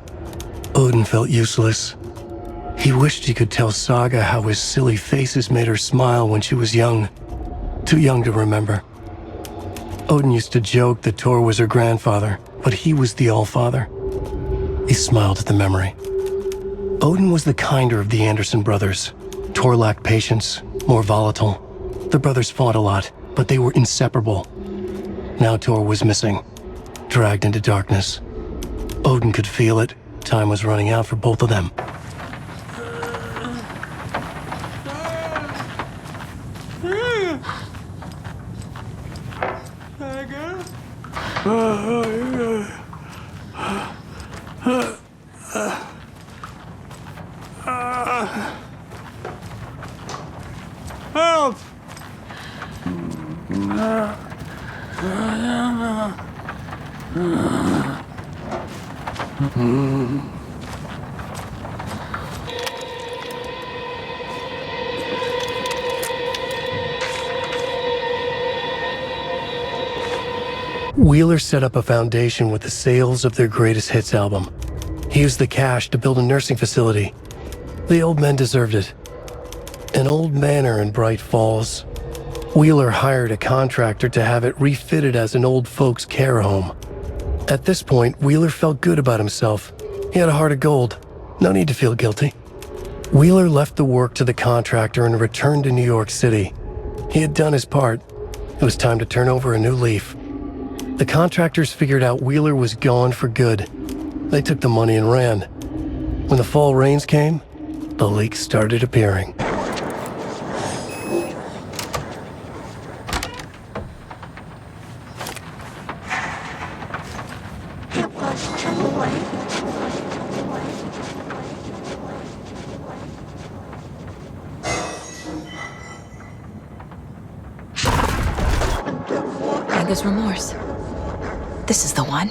Odin felt useless. He wished he could tell Saga how his silly faces made her smile when she was young. Too young to remember. Odin used to joke that Tor was her grandfather, but he was the Allfather. He smiled at the memory. Odin was the kinder of the Anderson brothers. Tor lacked patience, more volatile. The brothers fought a lot, but they were inseparable. Now Tor was missing, dragged into darkness. Odin could feel it. Time was running out for both of them. Help! Wheeler set up a foundation with the sales of their greatest hits album. He used the cash to build a nursing facility. The old men deserved it. An old manor in Bright Falls. Wheeler hired a contractor to have it refitted as an old folks' care home. At this point, Wheeler felt good about himself. He had a heart of gold. No need to feel guilty. Wheeler left the work to the contractor and returned to New York City. He had done his part. It was time to turn over a new leaf. The contractors figured out Wheeler was gone for good. They took the money and ran. When the fall rains came, the leaks started appearing. Anger's remorse. This is the one.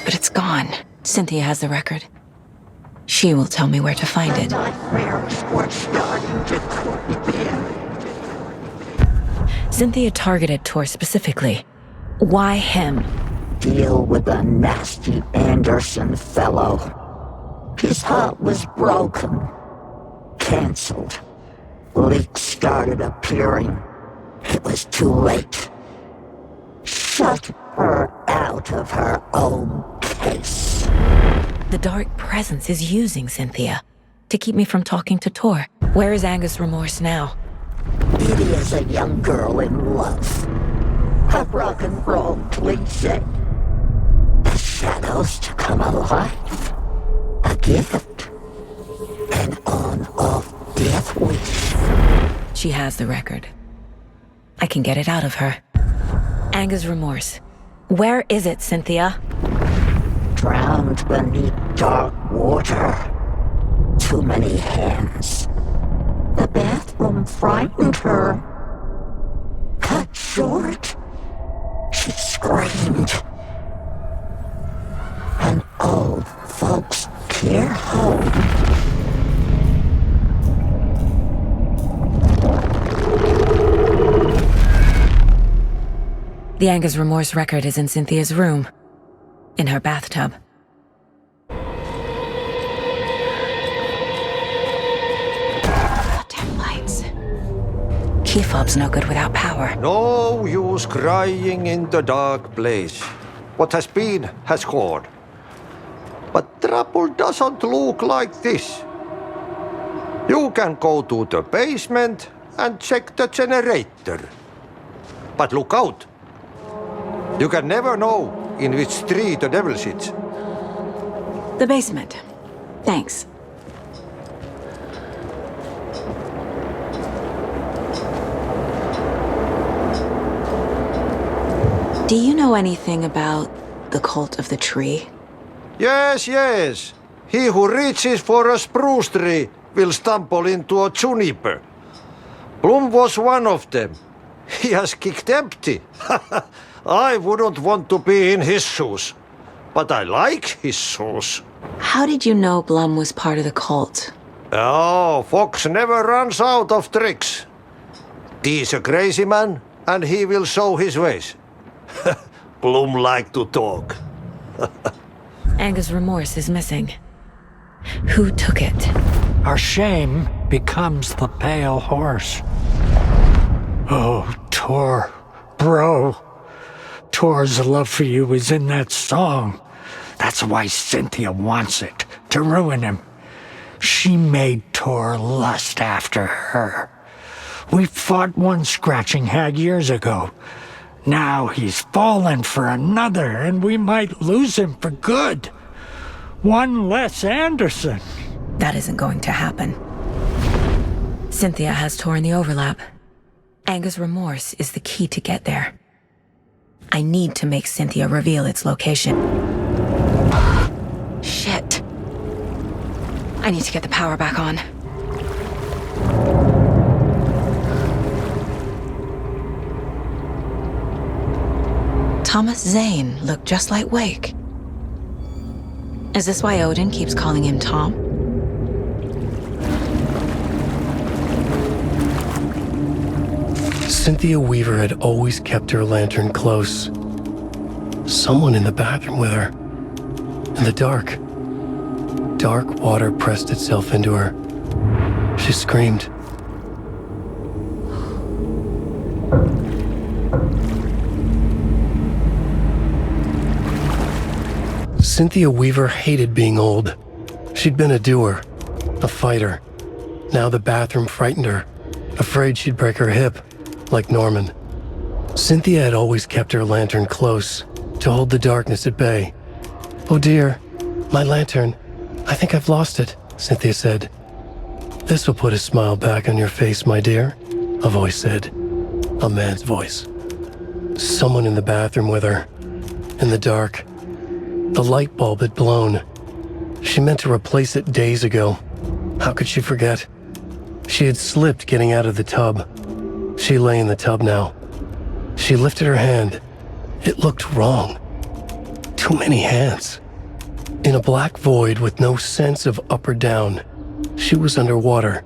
But it's gone. Cynthia has the record. She will tell me where to find it. Cynthia targeted Tor specifically. Why him? Deal with the nasty Anderson fellow. His heart was broken. Cancelled. Leaks started appearing. It was too late. Shut her out of her own case. The dark presence is using Cynthia to keep me from talking to Tor. Where is Anger's remorse now? Lydia's a young girl in love. A rock and roll cliche. The shadows to come alive. A gift. An on-off death wish. She has the record. I can get it out of her. Anger's remorse. Where is it, Cynthia? Drowned beneath dark water. Too many hands. The bathroom frightened her. Cut short. She screamed. An old folks' care home. The Anger's remorse record is in Cynthia's room. In her bathtub. Damn lights. Key fob's no good without power. No use crying in the dark place. What has been has gone. But trouble doesn't look like this. You can go to the basement and check the generator. But look out. You can never know in which tree the devil sits. The basement. Thanks. Do you know anything about the cult of the tree? Yes, yes. He who reaches for a spruce tree will stumble into a juniper. Blum was one of them. He has kicked empty. I wouldn't want to be in his shoes. But I like his shoes. How did you know Blum was part of the cult? Oh, Fox never runs out of tricks. He's a crazy man, and he will show his ways. Blum like to talk. Anger's remorse is missing. Who took it? Our shame becomes the pale horse. Oh, Tor, bro. Tor's love for you is in that song. That's why Cynthia wants it, to ruin him. She made Tor lust after her. We fought one scratching hag years ago. Now he's fallen for another, and we might lose him for good. One less Anderson. That isn't going to happen. Cynthia has Tor in the overlap. Anger's remorse is the key to get there. I need to make Cynthia reveal its location. Shit. I need to get the power back on. Thomas Zane looked just like Wake. Is this why Odin keeps calling him Tom? Cynthia Weaver had always kept her lantern close. Someone in the bathroom with her. In the dark. Dark water pressed itself into her. She screamed. Cynthia Weaver hated being old. She'd been a doer, a fighter. Now the bathroom frightened her, afraid she'd break her hip, like Norman. Cynthia had always kept her lantern close, to hold the darkness at bay. "Oh dear, my lantern. I think I've lost it," Cynthia said. "This will put a smile back on your face, my dear," a voice said. A man's voice. Someone in the bathroom with her. In the dark. The light bulb had blown. She meant to replace it days ago. How could she forget? She had slipped getting out of the tub. She lay in the tub now. She lifted her hand. It looked wrong. Too many hands. In a black void with no sense of up or down, she was underwater.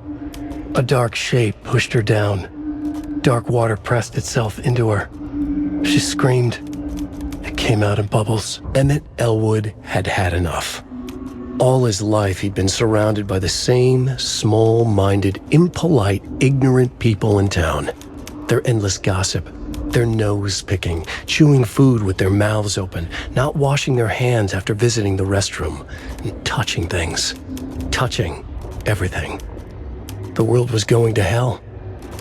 A dark shape pushed her down. Dark water pressed itself into her. She screamed. It came out in bubbles. Emmett Elwood had had enough. All his life, he'd been surrounded by the same small-minded, impolite, ignorant people in town. Their endless gossip, their nose-picking, chewing food with their mouths open, not washing their hands after visiting the restroom, and touching things. Touching everything. The world was going to hell.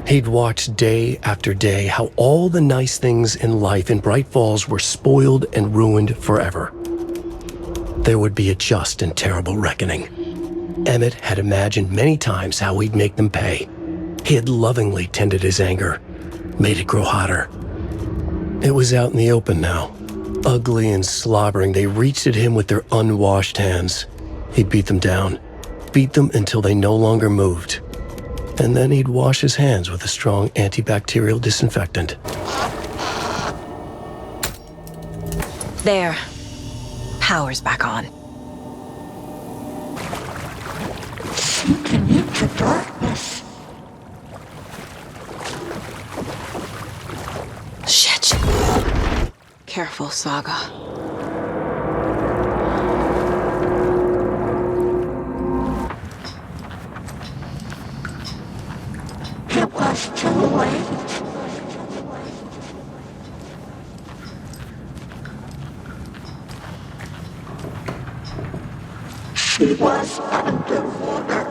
He'd watched day after day how all the nice things in life in Bright Falls were spoiled and ruined forever. There would be a just and terrible reckoning. Emmett had imagined many times how he'd make them pay. He had lovingly tended his anger, made it grow hotter. It was out in the open now. Ugly and slobbering, they reached at him with their unwashed hands. He'd beat them down, beat them until they no longer moved. And then he'd wash his hands with a strong antibacterial disinfectant. There. Power's back on. Sinking into darkness. Shit. Careful, Saga. It was too late. She was underwater.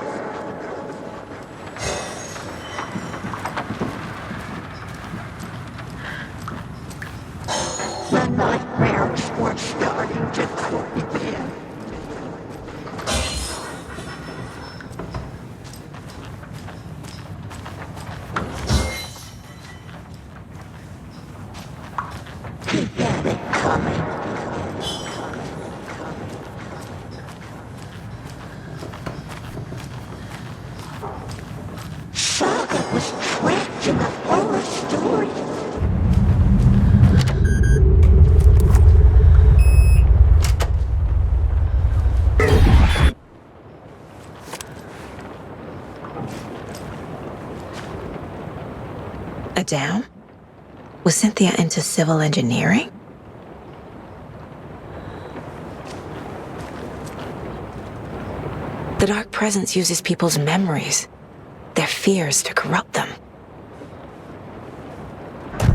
The nightmares were starting to creep in. He had it coming. Saga was trapped in a horror story. A dam? Was Cynthia into civil engineering? The Dark Presence uses people's memories, their fears to corrupt them.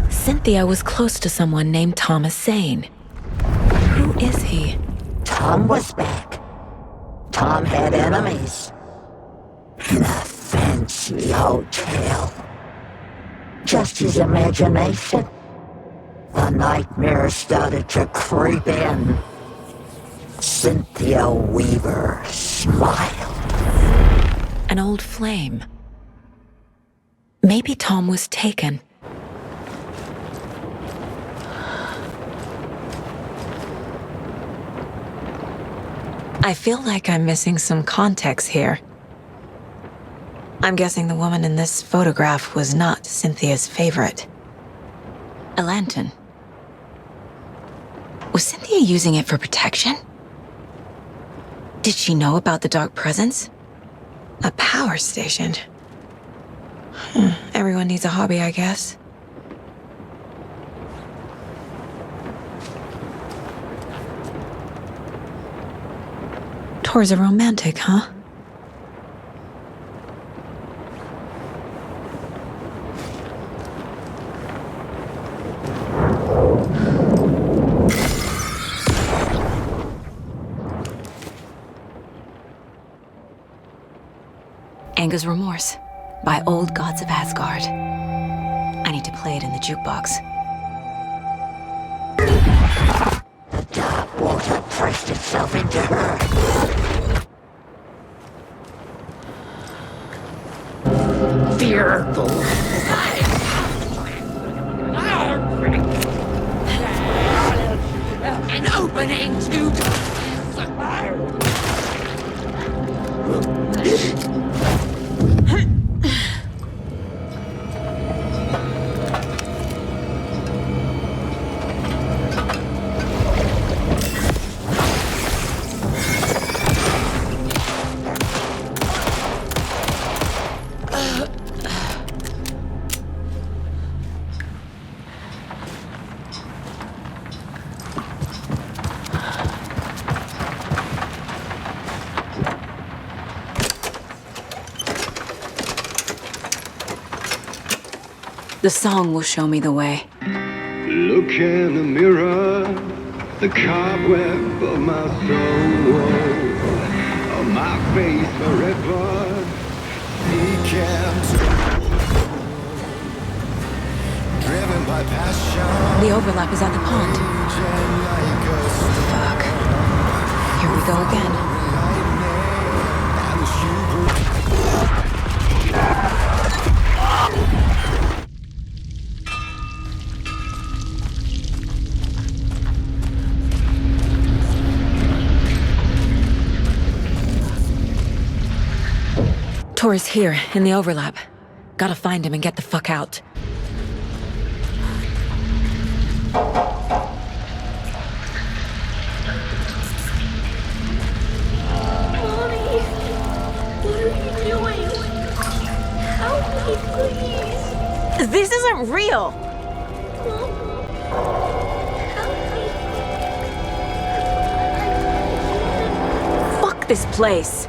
Cynthia was close to someone named Thomas Sane. Who is he? Tom was back. Tom had enemies. In a fancy hotel. Just his imagination. The nightmare started to creep in. Cynthia Weaver smiled. An old flame. Maybe Tom was taken. I feel like I'm missing some context here. I'm guessing the woman in this photograph was not Cynthia's favorite. A lantern. Was Cynthia using it for protection? Did she know about the Dark Presence? A power station. Everyone needs a hobby, I guess. Tor's a romantic, huh? Anger's Remorse by Old Gods of Asgard. I need to play it in the jukebox. The dark water pressed itself into her. Fearful. An opening to The song will show me the way. Look in the mirror, the cobweb of my soul, of my face forever. Driven by passion. The overlap is at the pond. Fuck. Here we go again. Tor's here, in the overlap. Gotta find him and get the fuck out. Mommy! What are you doing? Help me, please! This isn't real! Fuck this place!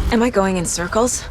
Am I going in circles?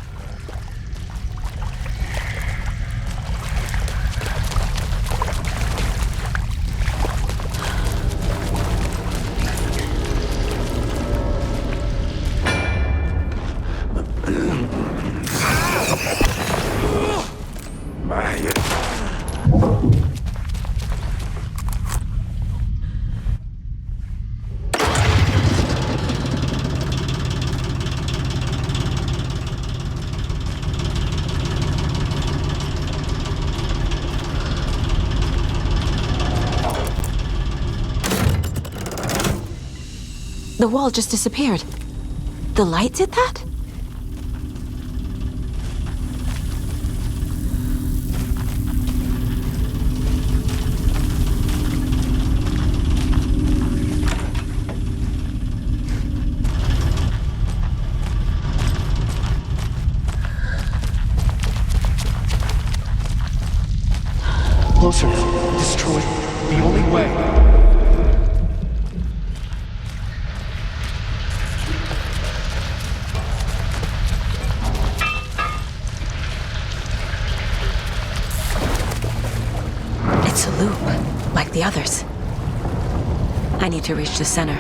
The wall just disappeared. The light did that? Closer. Destroy. The only way. It's a loop, like the others. I need to reach the center.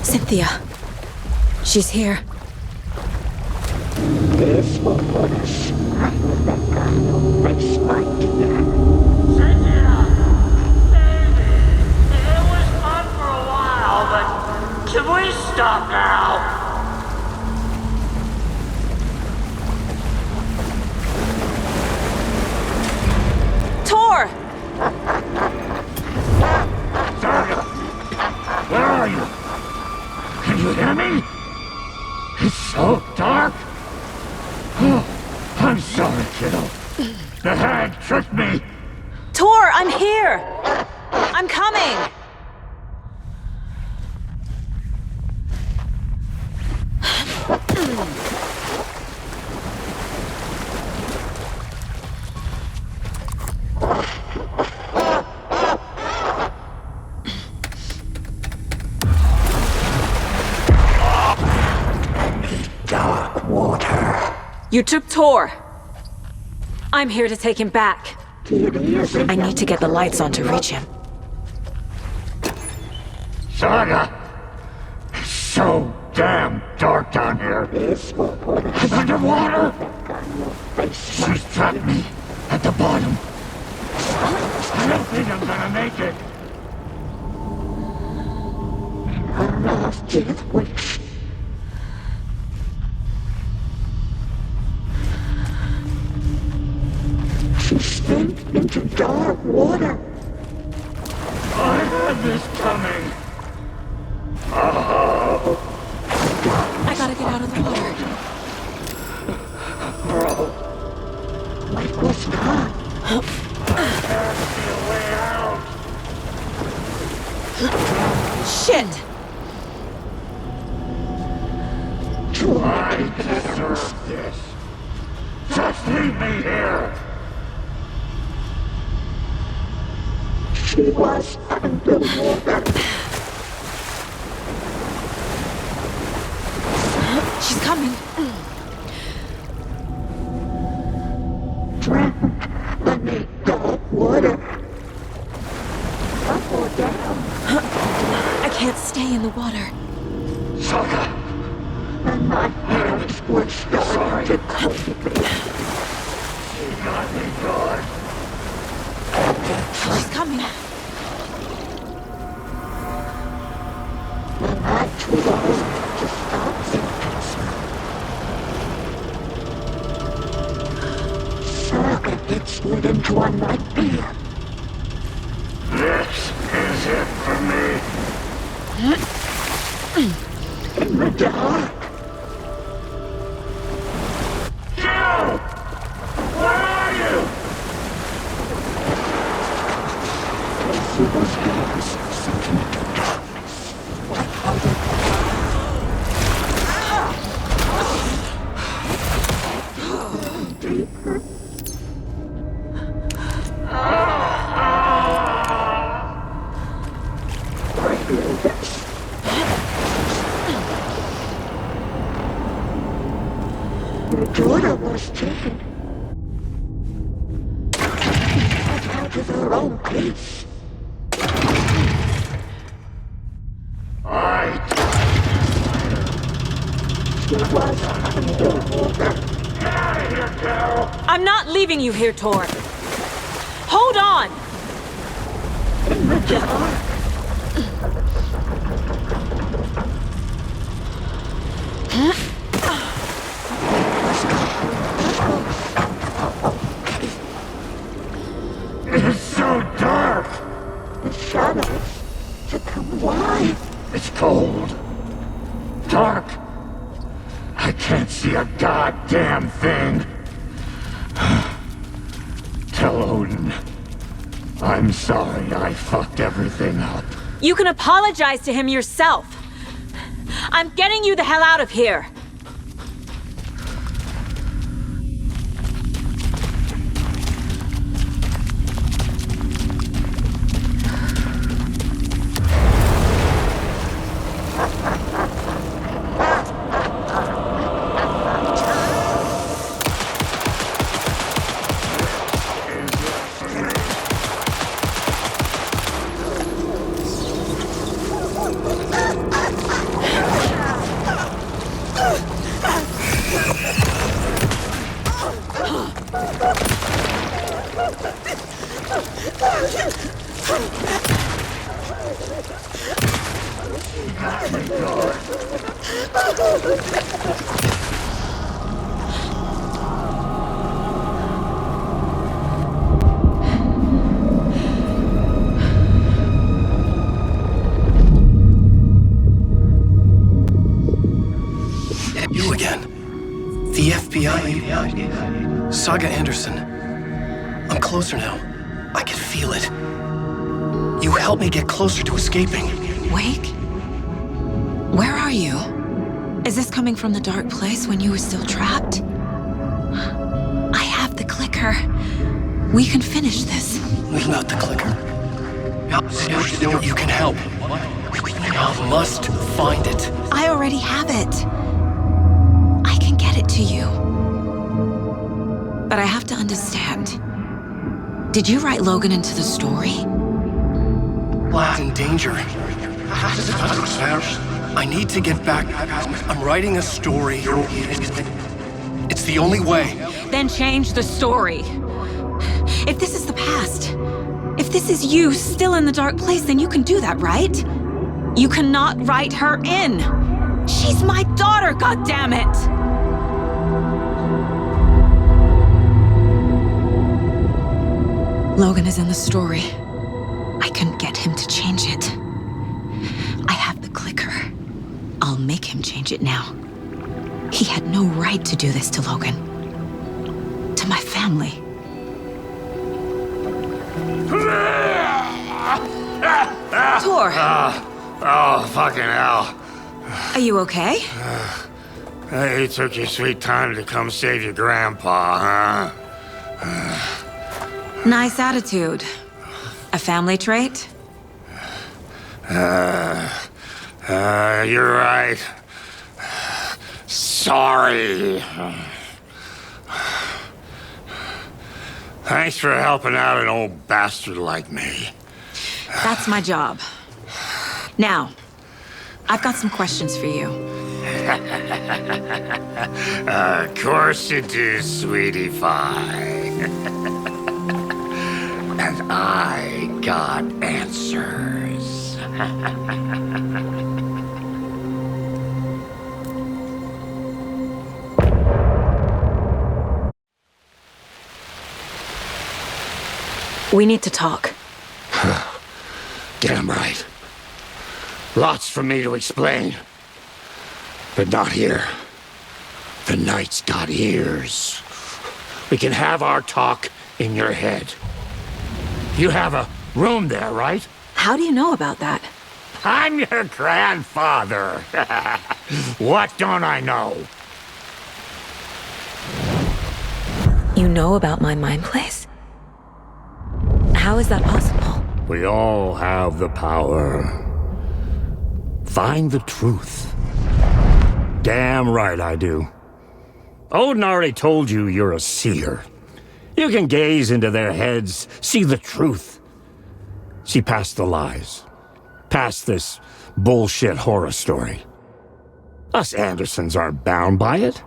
Cynthia. She's here. This will put a smack with that guy who makes my dear. It was fun for a while, but can we stop now? Tor! Where are you? Can you hear me? It's so dark. Oh, I'm sorry, kiddo. The hag tricked me. Tor, I'm here! I'm coming! Dark water. You took Tor. I'm here to take him back. I need to get the lights on to reach him. Saga! It's so damn dark down here. I'm underwater. She's trapped me at the bottom. I don't think I'm gonna make it. She sank into dark water. I had this coming. Oh. I gotta get out of the water. What was that? Shit! I deserve this. me here. She was underwater. She's coming. Drowned beneath the water. Up or down? I can't stay in the water. Saga, and my parents were starting to cultivate. She got me good. She's coming. And I tried to stop it. Saga had slid into a nightmare. This is it for me. In the dark. Joe! Where are you? See those hands sinking into darkness. What are they? Deeper. Your daughter was taken out of her own place. She was underwater. Get out of here, Carol! I'm not leaving you here, Tor. Hold on! In the dark. It's so dark. The shadows become wide. It's cold. Dark. I can't see a goddamn thing. Tell Odin. I'm sorry I fucked everything up. You can apologize to him yourself. I'm getting you the hell out of here. You again. The FBI. Saga Anderson. I'm closer now. I can feel it. You helped me get closer to escaping. Wake? Where are you? Is this coming from the dark place when you were still trapped? I have the clicker. We can finish this. Without the clicker. You can help. I must find it. I already have it. I can get it to you. But I have to understand. Did you write Logan into the story? Lad's in danger. I need to get back. I'm writing a story. It's the only way. Then change the story. If this is the past, if this is you still in the dark place, then you can do that, right? You cannot write her in. She's my daughter, goddammit! Logan is in the story. I can get him to change it. I have the clicker. I'll make him change it now. He had no right to do this to Logan. To my family. Tor! Oh, fucking hell. Are you okay? Hey, you took your sweet time to come save your grandpa, huh? Nice attitude. A family trait? You're right. Sorry. Thanks for helping out an old bastard like me. That's my job. Now, I've got some questions for you. Of course you do, sweetie pie. And I got answers. We need to talk. Damn right. Lots for me to explain. But not here. The night's got ears. We can have our talk in your head. You have a room there, right? How do you know about that? I'm your grandfather. What don't I know? You know about my mind place? How is that possible? We all have the power. Find the truth. Damn right I do. Odin already told you you're a seer. You can gaze into their heads, see the truth. See past the lies. Past this bullshit horror story. Us Andersons aren't bound by it.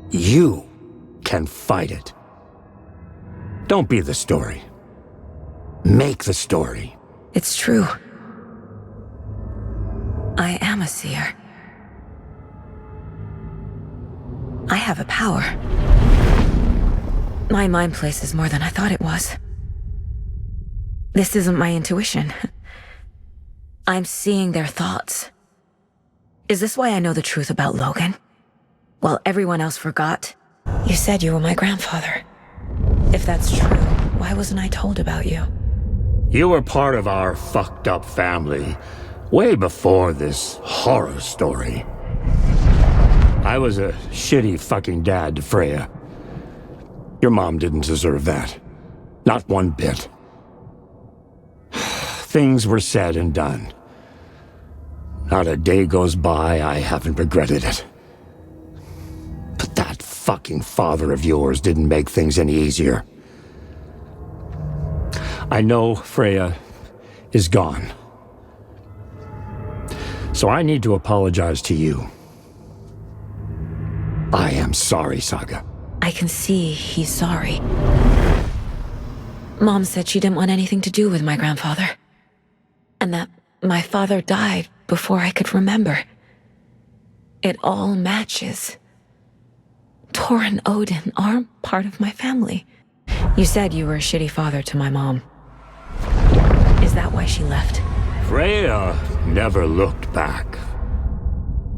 You can fight it. Don't be the story. Make the story. It's true. I am a seer. I have a power. My mind place is more than I thought it was. This isn't my intuition. I'm seeing their thoughts. Is this why I know the truth about Logan? While everyone else forgot? You said you were my grandfather. If that's true, why wasn't I told about you? You were part of our fucked up family way before this horror story. I was a shitty fucking dad to Freya. Your mom didn't deserve that. Not one bit. Things were said and done. Not a day goes by I haven't regretted it. But that fucking father of yours didn't make things any easier. I know Freya is gone. So I need to apologize to you. I am sorry, Saga. I can see he's sorry. Mom said she didn't want anything to do with my grandfather. And that my father died before I could remember. It all matches. Tor and Odin aren't part of my family. You said you were a shitty father to my mom. Is that why she left? Freya never looked back.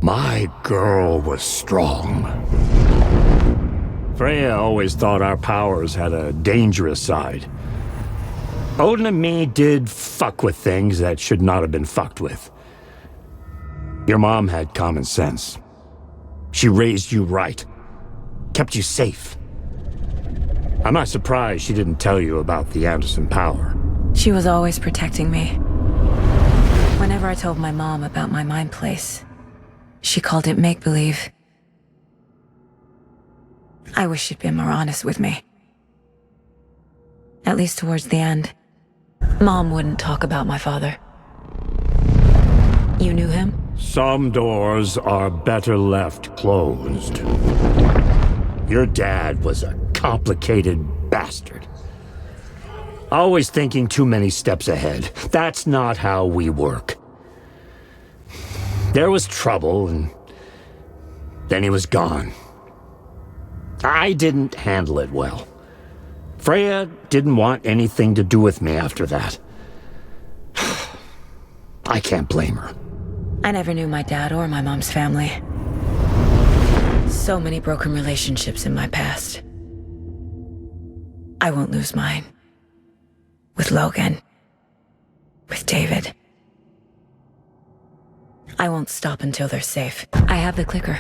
My girl was strong. Freya always thought our powers had a dangerous side. Odin and me did fuck with things that should not have been fucked with. Your mom had common sense. She raised you right. Kept you safe. I'm not surprised she didn't tell you about the Anderson power. She was always protecting me. Whenever I told my mom about my mind place, she called it make-believe. I wish she'd been more honest with me. At least towards the end. Mom wouldn't talk about my father. You knew him? Some doors are better left closed. Your dad was a complicated bastard. Always thinking too many steps ahead. That's not how we work. There was trouble, and then he was gone. I didn't handle it well. Freya didn't want anything to do with me after that. I can't blame her. I never knew my dad or my mom's family. So many broken relationships in my past. I won't lose mine. With Logan. With David. I won't stop until they're safe. I have the clicker.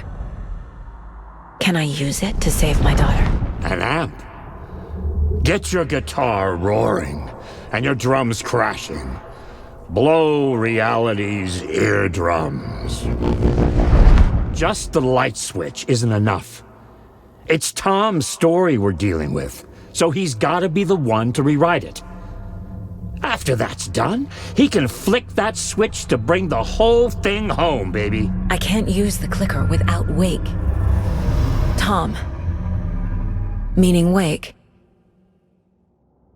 Can I use it to save my daughter? An amp? Get your guitar roaring and your drums crashing. Blow reality's eardrums. Just the light switch isn't enough. It's Tom's story we're dealing with, so he's gotta be the one to rewrite it. After that's done, he can flick that switch to bring the whole thing home, baby. I can't use the clicker without Wake. Tom, meaning Wake,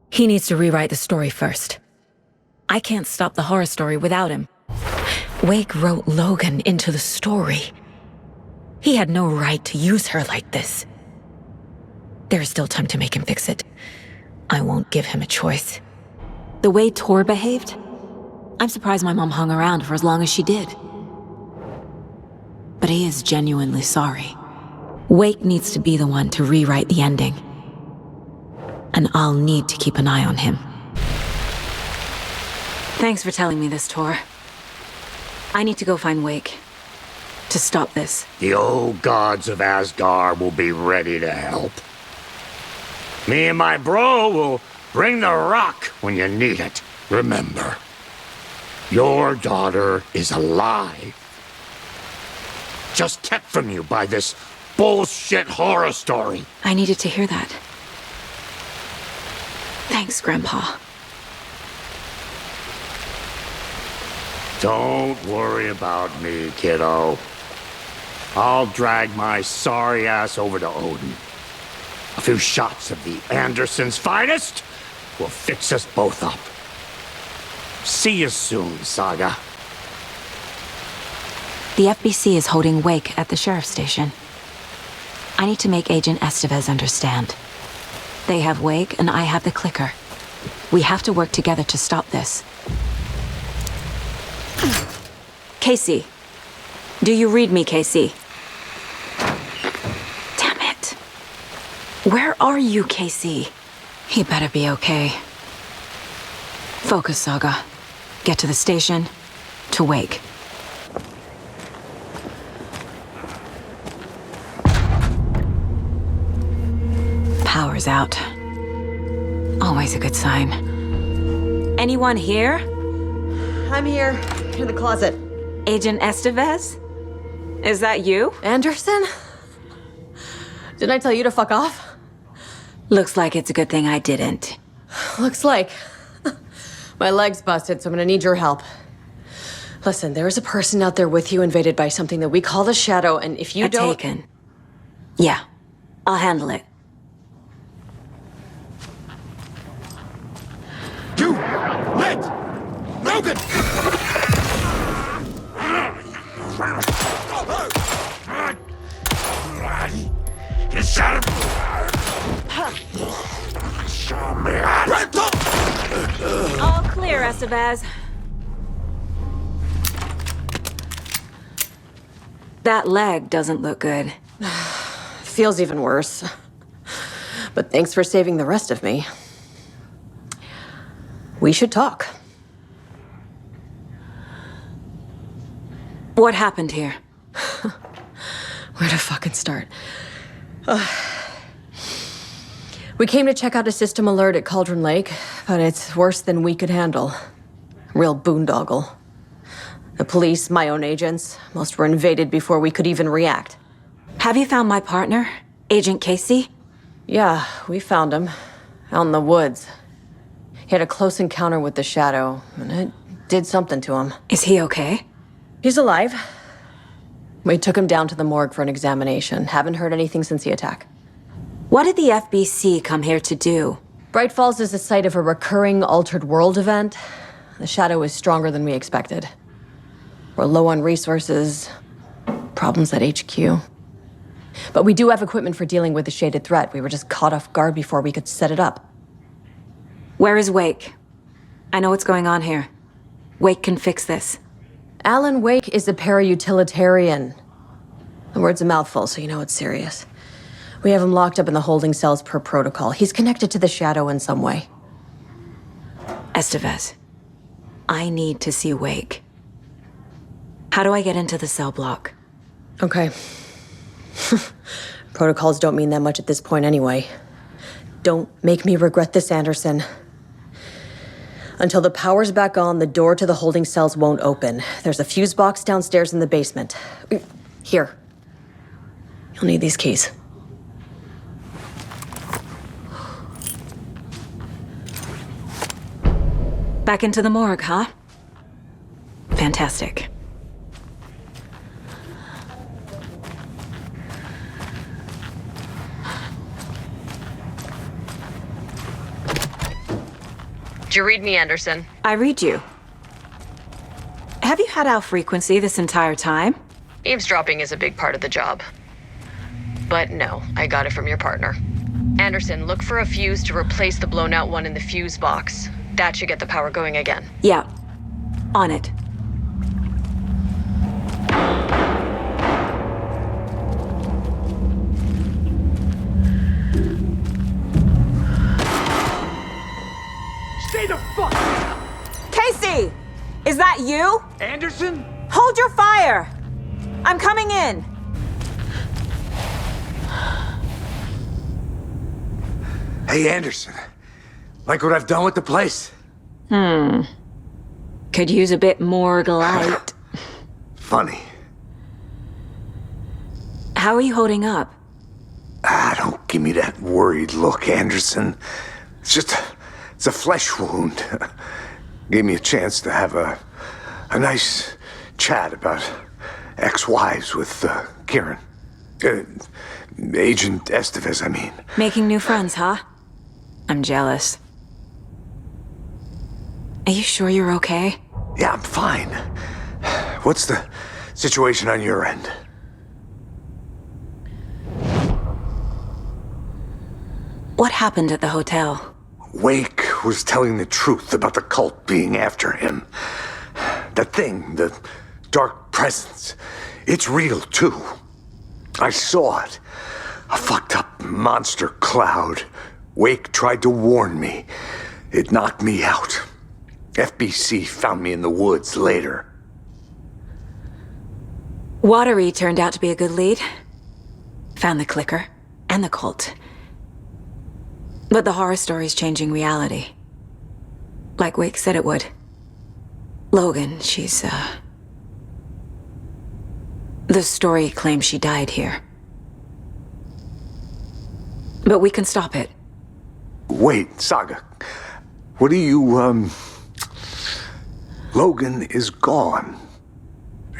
he needs to rewrite the story first. I can't stop the horror story without him. Wake wrote Logan into the story. He had no right to use her like this. There is still time to make him fix it. I won't give him a choice. The way Tor behaved, I'm surprised my mom hung around for as long as she did. But he is genuinely sorry. Wake needs to be the one to rewrite the ending. And I'll need to keep an eye on him. Thanks for telling me this, Tor. I need to go find Wake. To stop this. The old gods of Asgard will be ready to help. Me and my bro will bring the rock when you need it. Remember, your daughter is alive. Just kept from you by this bullshit horror story. I needed to hear that. Thanks, Grandpa. Don't worry about me, kiddo. I'll drag my sorry ass over to Odin. A few shots of the Andersons' finest will fix us both up. See you soon, Saga. The FBC is holding Wake at the sheriff's station. I need to make Agent Estevez understand. They have Wake and I have the clicker. We have to work together to stop this. Casey. Do you read me, Casey? Damn it. Where are you, Casey? He better be okay. Focus, Saga. Get to the station, to Wake. Power's out. Always a good sign. Anyone here? I'm here, in the closet. Agent Estevez? Is that you? Anderson? Didn't I tell you to fuck off? Looks like it's a good thing I didn't. Looks like. My leg's busted, so I'm gonna need your help. Listen, there is a person out there with you invaded by something that we call the Shadow, and if you don't... Taken. Yeah, I'll handle it. You! Let! Logan! All clear, Estevez. That leg doesn't look good. Feels even worse. But thanks for saving the rest of me. We should talk. What happened here? Where to fucking start? We came to check out a system alert at Cauldron Lake, but it's worse than we could handle. Real boondoggle. The police, my own agents, most were invaded before we could even react. Have you found my partner, Agent Casey? Yeah, we found him. Out in the woods. He had a close encounter with the Shadow, and it did something to him. Is he okay? He's alive. We took him down to the morgue for an examination. Haven't heard anything since the attack. What did the FBC come here to do? Bright Falls is the site of a recurring Altered World event. The Shadow is stronger than we expected. We're low on resources, problems at HQ. But we do have equipment for dealing with the shaded threat. We were just caught off guard before we could set it up. Where is Wake? I know what's going on here. Wake can fix this. Alan Wake is a para-utilitarian. The word's a mouthful, so you know it's serious. We have him locked up in the holding cells per protocol. He's connected to the Shadow in some way. Estevez, I need to see Wake. How do I get into the cell block? Okay. Protocols don't mean that much at this point anyway. Don't make me regret this, Anderson. Until the power's back on, the door to the holding cells won't open. There's a fuse box downstairs in the basement. Here. You'll need these keys. Back into the morgue, huh? Fantastic. Did you read me, Anderson? I read you. Have you had our frequency this entire time? Eavesdropping is a big part of the job. But no, I got it from your partner. Anderson, look for a fuse to replace the blown out one in the fuse box. That should get the power going again. Yeah. On it. Stay the fuck! Casey! Is that you? Anderson? Hold your fire! I'm coming in! Hey, Anderson. Like what I've done with the place? Could use a bit more light. Funny. How are you holding up? Don't give me that worried look, Anderson. It's a flesh wound. Gave me a chance to have a nice chat about ex-wives with Kieran. Agent Estevez, I mean. Making new friends, huh? I'm jealous. Are you sure you're okay? Yeah, I'm fine. What's the situation on your end? What happened at the hotel? Wake was telling the truth about the cult being after him. That thing, the dark presence, it's real too. I saw it. A fucked up monster cloud. Wake tried to warn me. It knocked me out. FBC found me in the woods later. Watery turned out to be a good lead. Found the clicker and the cult. But the horror story's changing reality. Like Wake said it would. Logan, she's, The story claims she died here. But we can stop it. Wait, Saga. What do you, Logan is gone.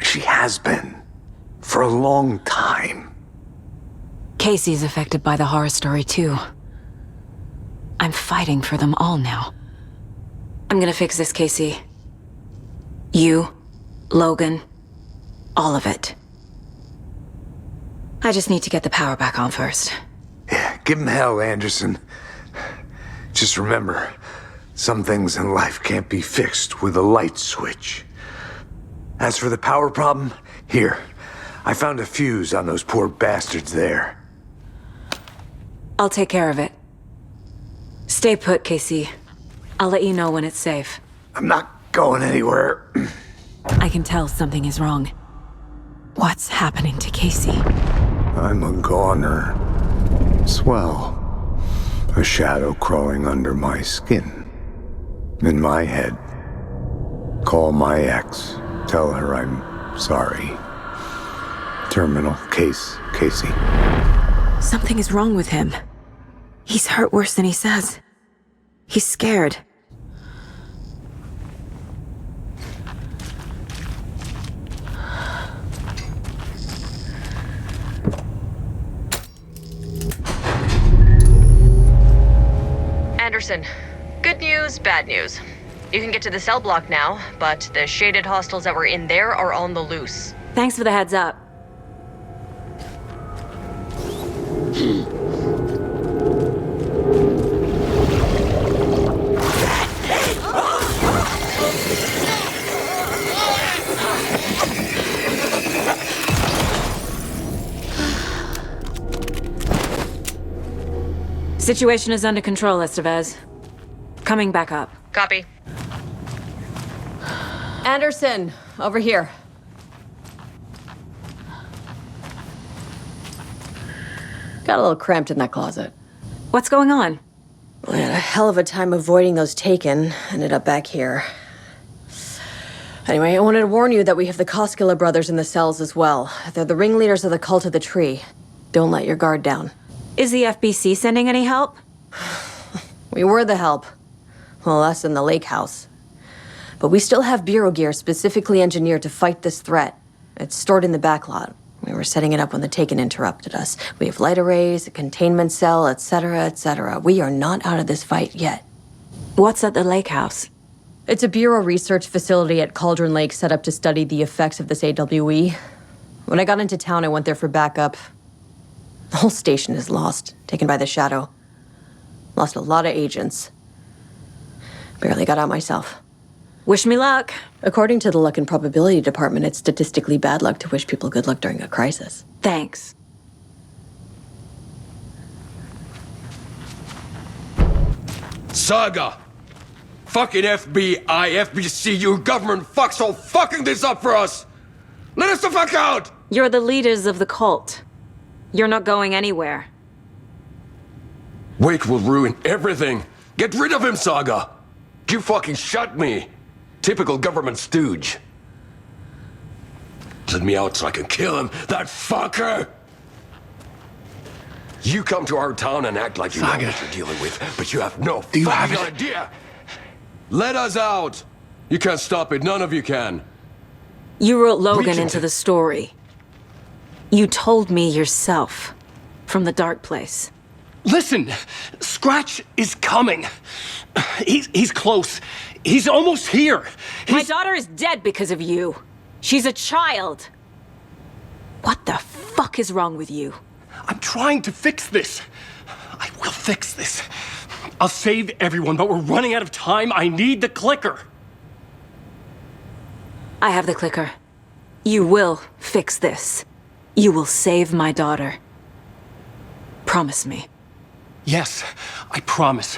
She has been. For a long time. Casey's affected by the horror story, too. I'm fighting for them all now. I'm gonna fix this, Casey. You, Logan, all of it. I just need to get the power back on first. Yeah, give him hell, Anderson. Just remember, some things in life can't be fixed with a light switch. As for the power problem, here. I found a fuse on those poor bastards there. I'll take care of it. Stay put, Casey. I'll let you know when it's safe. I'm not going anywhere. I can tell something is wrong. What's happening to Casey? I'm a goner. Swell. A shadow crawling under my skin. In my head. Call my ex. Tell her I'm sorry. Terminal case, Casey. Something is wrong with him. He's hurt worse than he says. He's scared. Anderson, good news, bad news. You can get to the cell block now, but the shaded hostels that were in there are on the loose. Thanks for the heads up. Situation is under control, Estevez. Coming back up. Copy. Anderson, over here. Got a little cramped in that closet. What's going on? We had a hell of a time avoiding those taken. Ended up back here. Anyway, I wanted to warn you that we have the Koskela brothers in the cells as well. They're the ringleaders of the Cult of the Tree. Don't let your guard down. Is the FBC sending any help? We were the help. Well, us in the lake house. But we still have bureau gear specifically engineered to fight this threat. It's stored in the backlot. We were setting it up when the Taken interrupted us. We have light arrays, a containment cell, etc., etc. We are not out of this fight yet. What's at the lake house? It's a bureau research facility at Cauldron Lake set up to study the effects of this AWE. When I got into town, I went there for backup. The whole station is lost, taken by the Shadow. Lost a lot of agents. Barely got out myself. Wish me luck. According to the Luck and Probability Department, it's statistically bad luck to wish people good luck during a crisis. Thanks. Saga! Fucking FBI, FBC, you government fucks all fucking this up for us! Let us the fuck out! You're the leaders of the cult. You're not going anywhere. Wake will ruin everything! Get rid of him, Saga! You fucking shot me! Typical government stooge. Let me out so I can kill him, that fucker! You come to our town and act like you know what you're dealing with, but you have no fucking idea! Let us out! You can't stop it, none of you can. You wrote Logan into the story. You told me yourself. From the dark place. Listen! Scratch is coming. He's close. He's almost here. My daughter is dead because of you. She's a child. What the fuck is wrong with you? I'm trying to fix this. I will fix this. I'll save everyone, but we're running out of time. I need the clicker. I have the clicker. You will fix this. You will save my daughter. Promise me. Yes, I promise.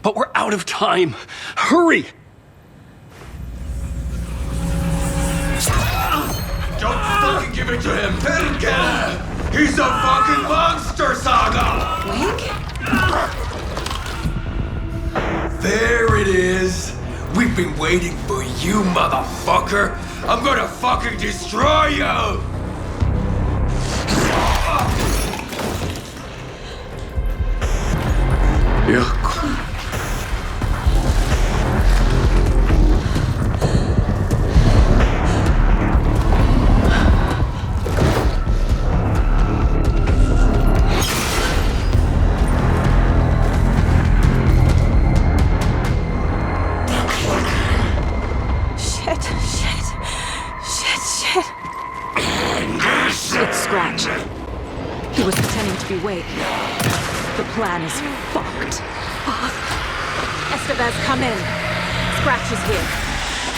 But we're out of time. Hurry! Don't fucking give it to him! Get him! He's a fucking monster, Saga! Wake? There it is! We've been waiting for you, motherfucker! I'm gonna fucking destroy you! Yeah. It's Scratch. He was pretending to be Wake. The plan is fucked. Estevez, come in. Scratch is here.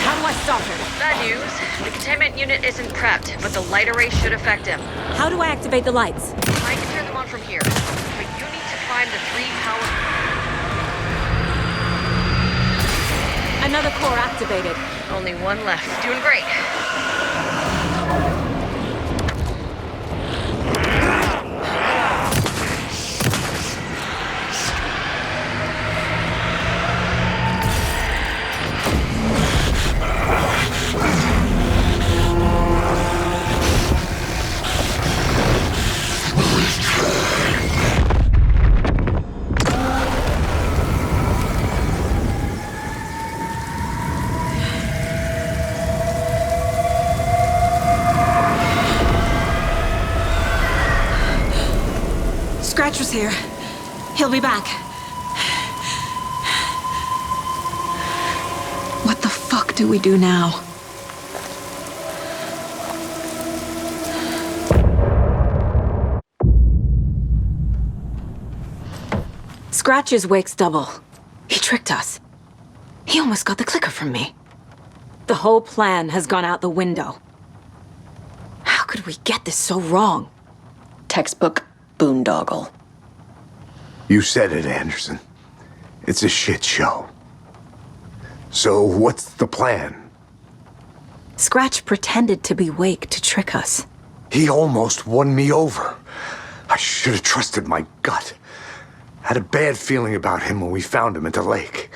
How do I stop him? Bad news. The containment unit isn't prepped, but the light array should affect him. How do I activate the lights? I can turn them on from here, but you need to find the 3 power... Another core activated. Only one left. Doing great. Scratch was here. He'll be back. What the fuck do we do now? Scratch is Wake's double. He tricked us. He almost got the clicker from me. The whole plan has gone out the window. How could we get this so wrong? Textbook boondoggle. You said it, Anderson. It's a shit show. So what's the plan? Scratch pretended to be Wake to trick us. He almost won me over. I should have trusted my gut. Had a bad feeling about him when we found him at the lake.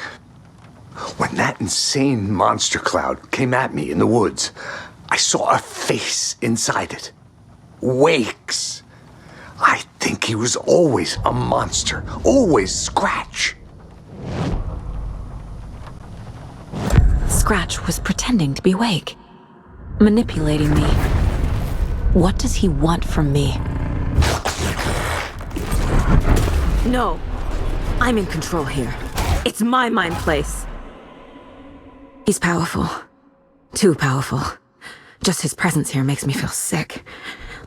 When that insane monster cloud came at me in the woods, I saw a face inside it. Wake's. I think he was always a monster, always Scratch. Scratch was pretending to be Wake, manipulating me. What does he want from me? No, I'm in control here. It's my mind place. He's powerful. Too powerful. Just his presence here makes me feel sick,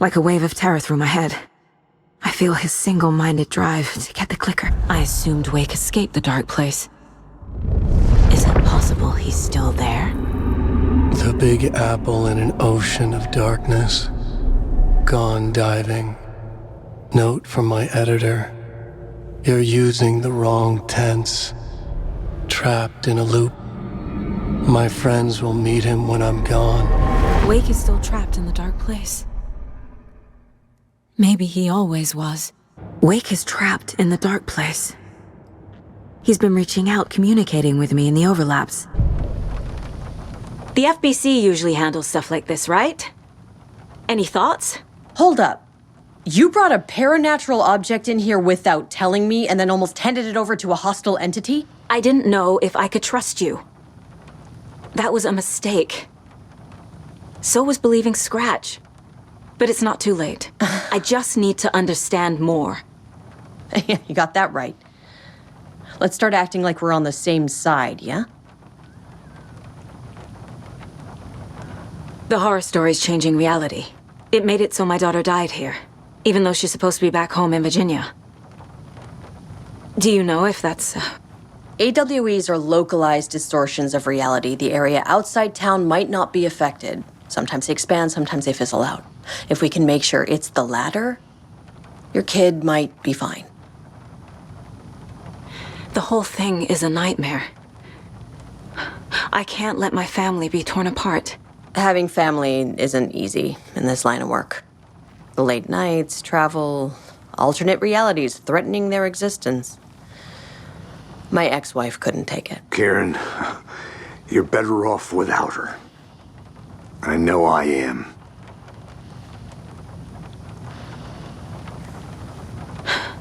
like a wave of terror through my head. I feel his single-minded drive to get the clicker. I assumed Wake escaped the dark place. Is it possible he's still there? The Big Apple in an ocean of darkness. Gone diving. Note from my editor. You're using the wrong tense. Trapped in a loop. My friends will meet him when I'm gone. Wake is still trapped in the dark place. Maybe he always was. Wake is trapped in the dark place. He's been reaching out, communicating with me in the overlaps. The FBC usually handles stuff like this, right? Any thoughts? Hold up. You brought a paranatural object in here without telling me and then almost handed it over to a hostile entity? I didn't know if I could trust you. That was a mistake. So was believing Scratch. But it's not too late. I just need to understand more. You got that right. Let's start acting like we're on the same side, yeah? The horror story's changing reality. It made it so my daughter died here, even though she's supposed to be back home in Virginia. Do you know if that's... AWEs are localized distortions of reality. The area outside town might not be affected. Sometimes they expand, sometimes they fizzle out. If we can make sure it's the latter, your kid might be fine. The whole thing is a nightmare. I can't let my family be torn apart. Having family isn't easy in this line of work. The late nights, travel, alternate realities threatening their existence. My ex-wife couldn't take it. Karen, you're better off without her. I know I am.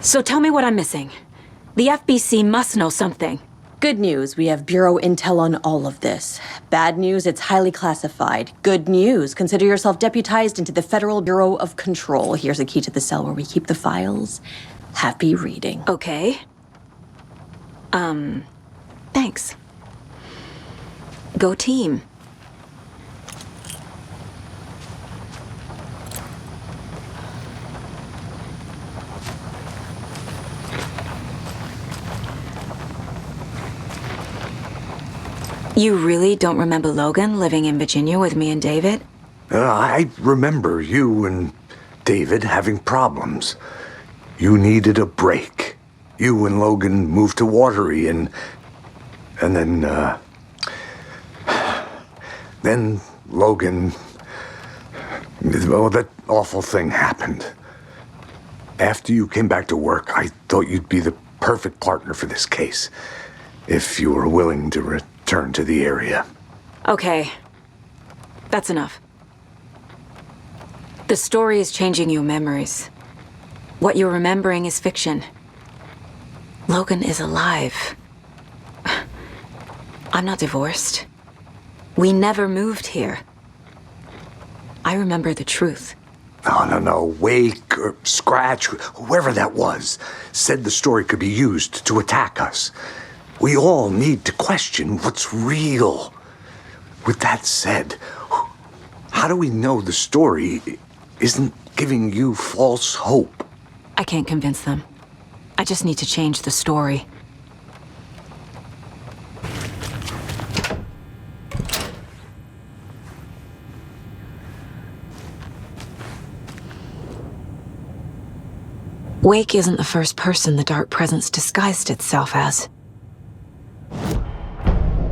So tell me what I'm missing. The FBC must know something. Good news, we have Bureau intel on all of this. Bad news, it's highly classified. Good news, consider yourself deputized into the Federal Bureau of Control. Here's a key to the cell where we keep the files. Happy reading. Okay. Thanks. Go team. You really don't remember Logan living in Virginia with me and David? I remember you and David having problems. You needed a break. You and Logan moved to Watery and then Logan, well, that awful thing happened. After you came back to work, I thought you'd be the perfect partner for this case, if you were willing to return to the area. Okay. That's enough. The story is changing your memories. What you're remembering is fiction. Logan is alive. I'm not divorced. We never moved here. I remember the truth. No. Wake or Scratch, whoever that was, said the story could be used to attack us. We all need to question what's real. With that said, how do we know the story isn't giving you false hope? I can't convince them. I just need to change the story. Wake isn't the first person the dark presence disguised itself as.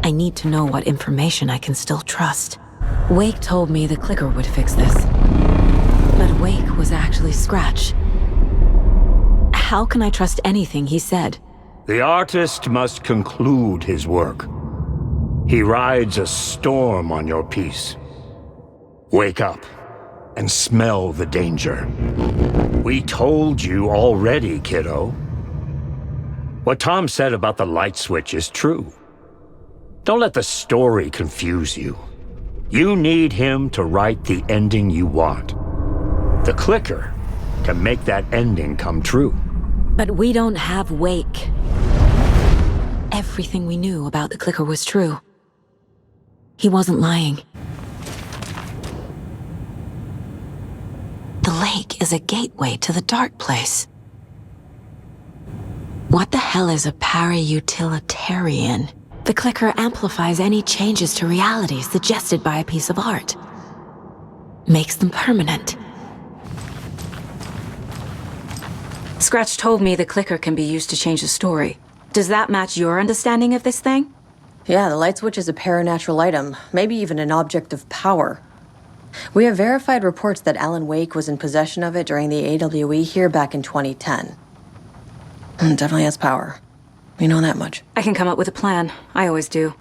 I need to know what information I can still trust. Wake told me the clicker would fix this. But Wake was actually Scratch. How can I trust anything he said? The artist must conclude his work. He rides a storm on your piece. Wake up and smell the danger. We told you already, kiddo. What Tom said about the light switch is true. Don't let the story confuse you. You need him to write the ending you want. The clicker can make that ending come true. But we don't have Wake. Everything we knew about the clicker was true. He wasn't lying. The lake is a gateway to the dark place. What the hell is a para-utilitarian? The clicker amplifies any changes to reality suggested by a piece of art. Makes them permanent. Scratch told me the clicker can be used to change the story. Does that match your understanding of this thing? Yeah, the light switch is a paranatural item, maybe even an object of power. We have verified reports that Alan Wake was in possession of it during the AWE here back in 2010. Definitely has power. We know that much. I can come up with a plan. I always do.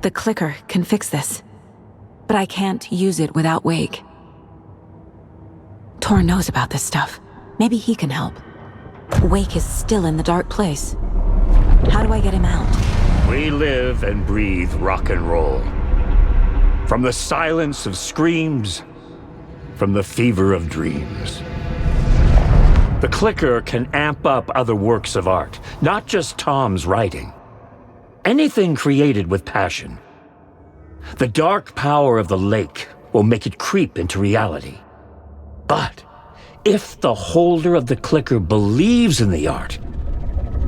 The clicker can fix this. But I can't use it without Wake. Tor knows about this stuff. Maybe he can help. Wake is still in the dark place. How do I get him out? We live and breathe rock and roll. From the silence of screams, from the fever of dreams. The clicker can amp up other works of art, not just Tom's writing. Anything created with passion. The dark power of the lake will make it creep into reality. But if the holder of the clicker believes in the art,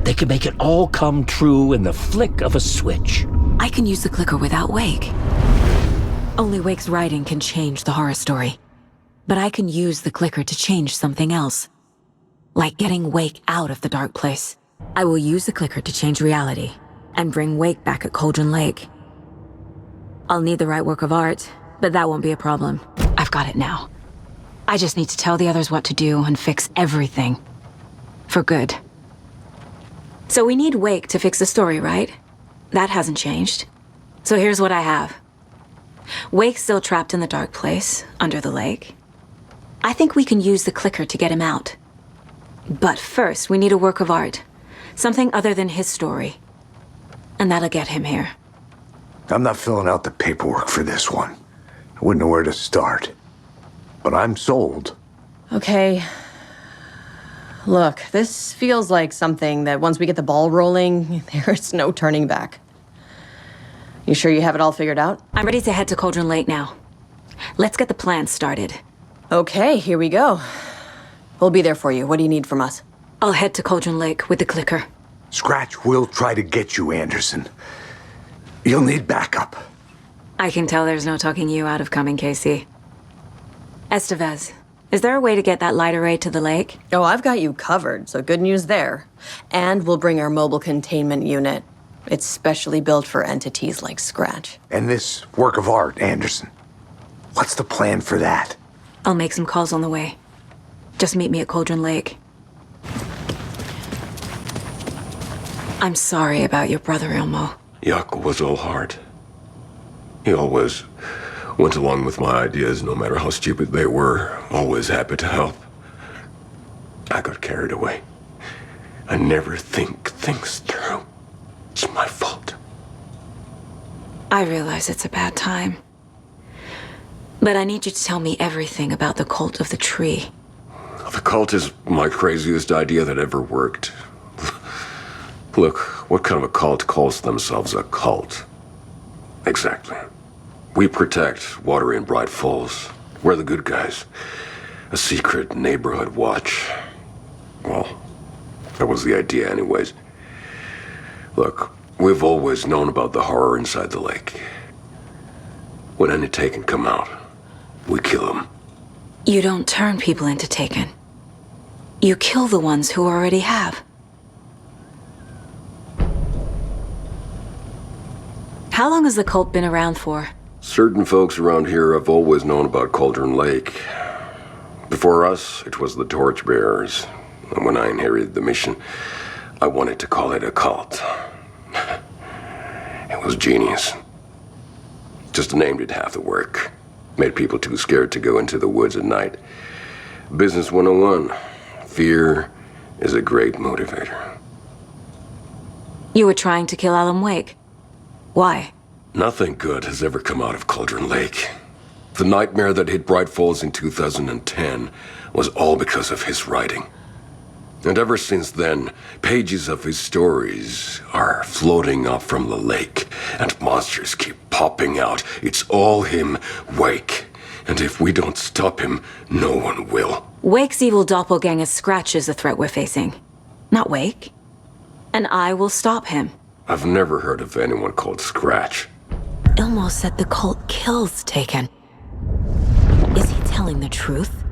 they can make it all come true in the flick of a switch. I can use the clicker without Wake. Only Wake's writing can change the horror story. But I can use the clicker to change something else. Like getting Wake out of the dark place. I will use the clicker to change reality and bring Wake back at Cauldron Lake. I'll need the right work of art, but that won't be a problem. I've got it now. I just need to tell the others what to do and fix everything. For good. So we need Wake to fix the story, right? That hasn't changed. So here's what I have. Wake's still trapped in the dark place, under the lake. I think we can use the clicker to get him out. But first, we need a work of art. Something other than his story. And that'll get him here. I'm not filling out the paperwork for this one. I wouldn't know where to start. But I'm sold. Okay. Look, this feels like something that once we get the ball rolling, there's no turning back. You sure you have it all figured out? I'm ready to head to Cauldron Lake now. Let's get the plan started. Okay, here we go. We'll be there for you. What do you need from us? I'll head to Cauldron Lake with the clicker. Scratch will try to get you, Anderson. You'll need backup. I can tell there's no talking you out of coming, Casey. Estevez, is there a way to get that light array to the lake? Oh, I've got you covered, so good news there. And we'll bring our mobile containment unit. It's specially built for entities like Scratch. And this work of art, Anderson. What's the plan for that? I'll make some calls on the way. Just meet me at Cauldron Lake. I'm sorry about your brother, Ilmo. Jaakko was all heart. He always went along with my ideas, no matter how stupid they were. Always happy to help. I got carried away. I never think things through. It's my fault. I realize it's a bad time. But I need you to tell me everything about the cult of the tree. The cult is my craziest idea that ever worked. Look, what kind of a cult calls themselves a cult? Exactly. We protect Water in Bright Falls. We're the good guys. A secret neighborhood watch. Well, that was the idea anyways. Look, we've always known about the horror inside the lake. When any Taken come out, we kill them. You don't turn people into Taken. You kill the ones who already have. How long has the cult been around for? Certain folks around here have always known about Cauldron Lake. Before us, it was the Torchbearers. And when I inherited the mission, I wanted to call it a cult. It was genius. Just a name did half the work. Made people too scared to go into the woods at night. Business 101. Fear is a great motivator. You were trying to kill Alan Wake. Why? Nothing good has ever come out of Cauldron Lake. The nightmare that hit Bright Falls in 2010 was all because of his writing. And ever since then, pages of his stories are floating up from the lake, and monsters keep popping out. It's all him, Wake. And if we don't stop him, no one will. Wake's evil doppelganger Scratch is the threat we're facing, not Wake. And I will stop him. I've never heard of anyone called Scratch. Ilmo said the cult kills Taken. Is he telling the truth?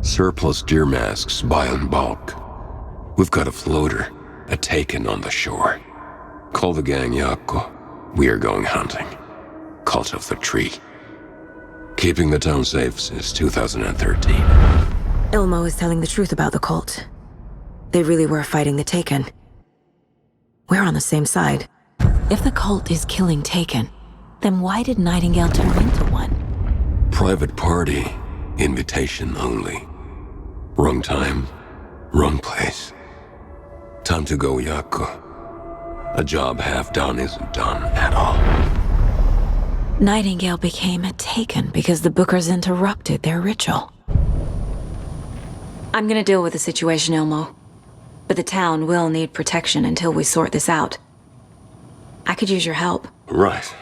Surplus deer masks buy in bulk. We've got a floater, a Taken on the shore. Call the gang Yako. We are going hunting. Cult of the Tree. Keeping the town safe since 2013. Ilmo is telling the truth about the cult. They really were fighting the Taken. We're on the same side. If the cult is killing Taken, then why did Nightingale turn into one? Private party, invitation only. Wrong time, wrong place. Time to go, Yako. A job half done isn't done at all. Nightingale became a Taken because the Bookers interrupted their ritual. I'm gonna deal with the situation, Ilmo. But the town will need protection until we sort this out. I could use your help. Right.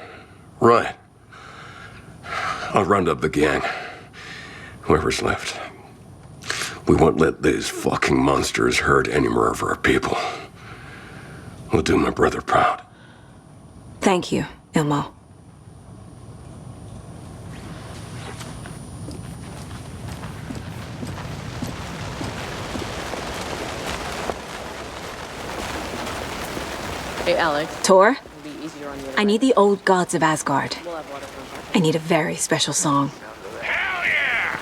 I'll round up the gang. Whoever's left. We won't let these fucking monsters hurt any more of our people. We'll do my brother proud. Thank you, Ilmo. Hey, Alex. Tor? It'll be easier on you. I need the old gods of Asgard. We'll have water from her. I need a very special song. Hell yeah!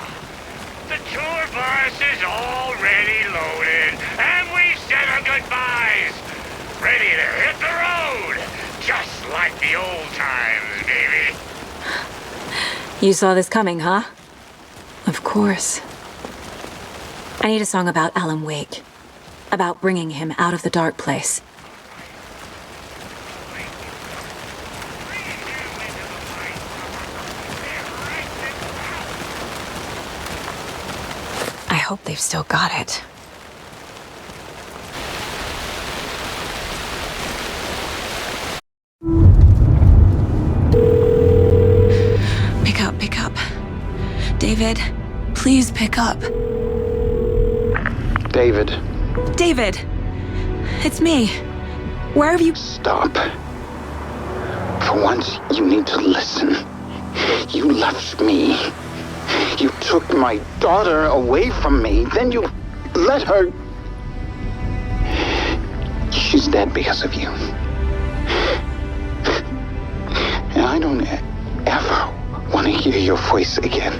The tour bus is already loaded, and we've said our goodbyes. Ready to hit the road, just like the old times, baby. You saw this coming, huh? Of course. I need a song about Alan Wake. About bringing him out of the dark place. I hope they've still got it. Pick up. David, please pick up. David. David! It's me. Where have you... Stop. For once, you need to listen. You left me. You took my daughter away from me, then you let her... She's dead because of you. And I don't ever want to hear your voice again.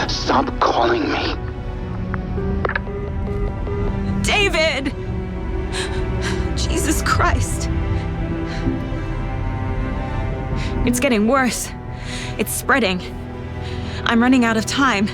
Stop calling me. David! Jesus Christ. It's getting worse. It's spreading. I'm running out of time.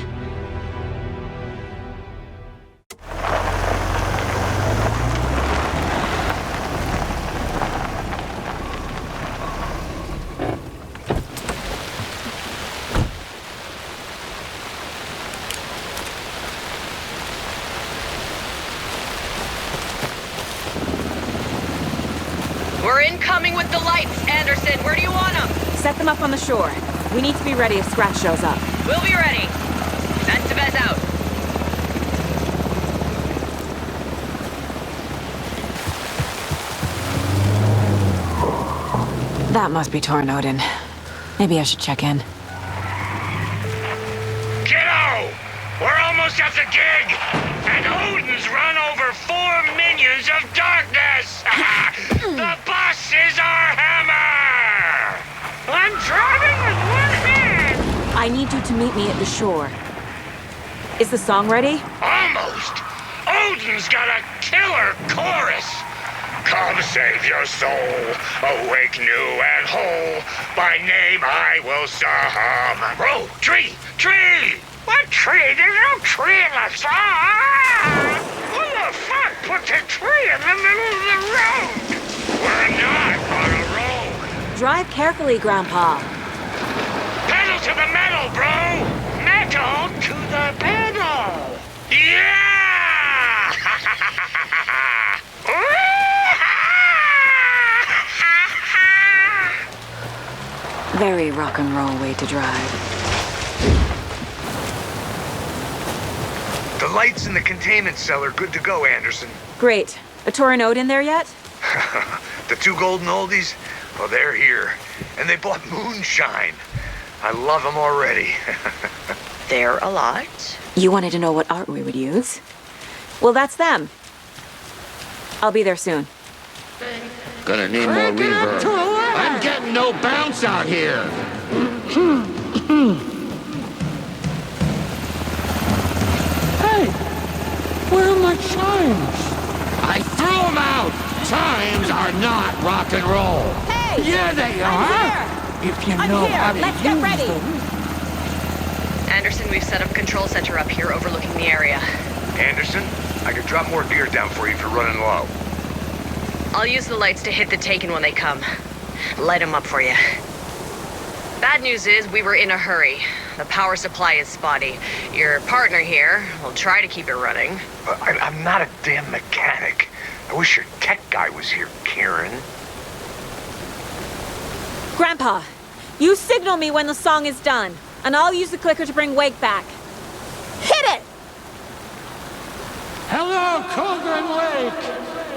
We're incoming with the lights, Anderson. Where do you want them? Set them up on the shore. We need to be ready if Scratch shows up. We'll be ready. Estevez out. That must be Tornodin. Maybe I should check in. Kiddo! We're almost at the gig! And Odin's run over 4 minions of darkness! The bus is our hammer! I'm driving with one hand! I need you to meet me at the shore. Is the song ready? Almost. Odin's got a killer chorus. Come save your soul, awake new and whole. By name I will summon. Bro, tree! What tree? There's no tree in the song! Who the fuck put the tree in the middle of the road? We're not on a road. Drive carefully, Grandpa. Pedal to the metal, bro! Metal to the pedal! Yeah! Very rock and roll way to drive. The lights in the containment cell are good to go, Anderson. Great. A Tor and Odin there yet? The two golden oldies? Well, they're here. And they bought moonshine. I love them already. They're a lot. You wanted to know what art we would use? Well, that's them. I'll be there soon. Gonna need more reverb. I'm getting no bounce out here. Hey, where are my chimes? I threw them out. Chimes are not rock and roll. Hey! Yeah, they are. If you know how to Let's get use ready. them. Anderson, we've set up a control center up here overlooking the area. Anderson, I could drop more gear down for you if you're running low. I'll use the lights to hit the Taken when they come. Light them up for you. Bad news is we were in a hurry. The power supply is spotty. Your partner here will try to keep it running. I'm not a damn mechanic. I wish your tech guy was here, Karen. Grandpa, you signal me when the song is done, and I'll use the clicker to bring Wake back. Hit it! Hello, Cauldron Lake.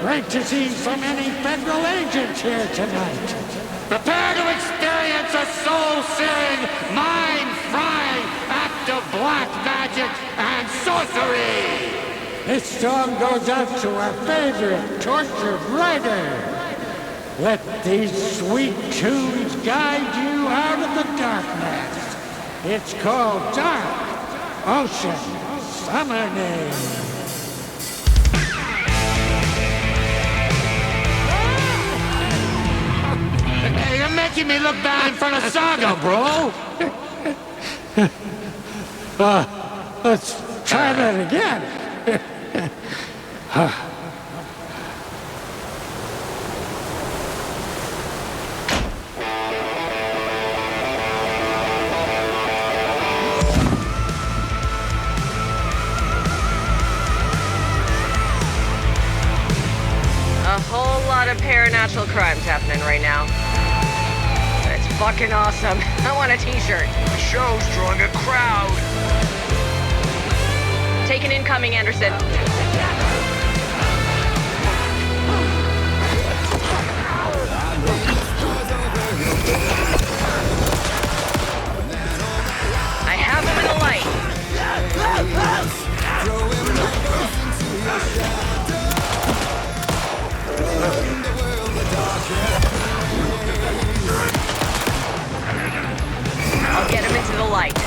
Great to see so many federal agents here tonight. Prepare to experience a soul-searing, mind-frying act of black magic and sorcery! This song goes out to our favorite tortured writer. Let these sweet tunes guide you out of the darkness. It's called Dark Ocean Summoning. Hey, you're making me look bad in front of Saga, bro! Let's try that again. A whole lot of paranatural crimes happening right now. It's fucking awesome. I want a t-shirt. The show's drawing a crowd. Taken incoming, Anderson. I have him in the light. I'll get him into the light.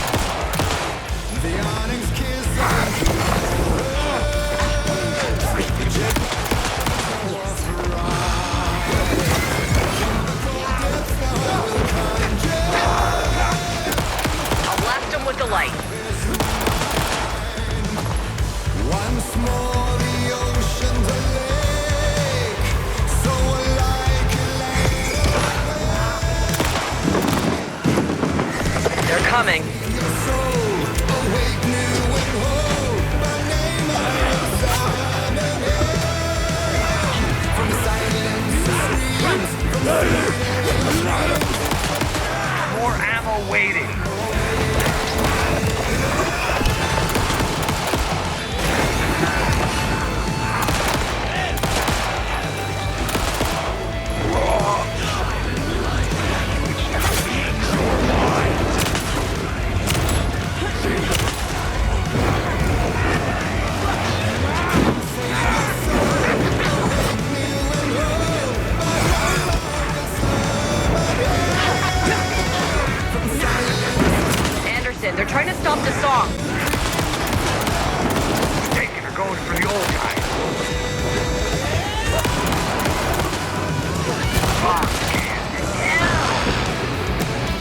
kind.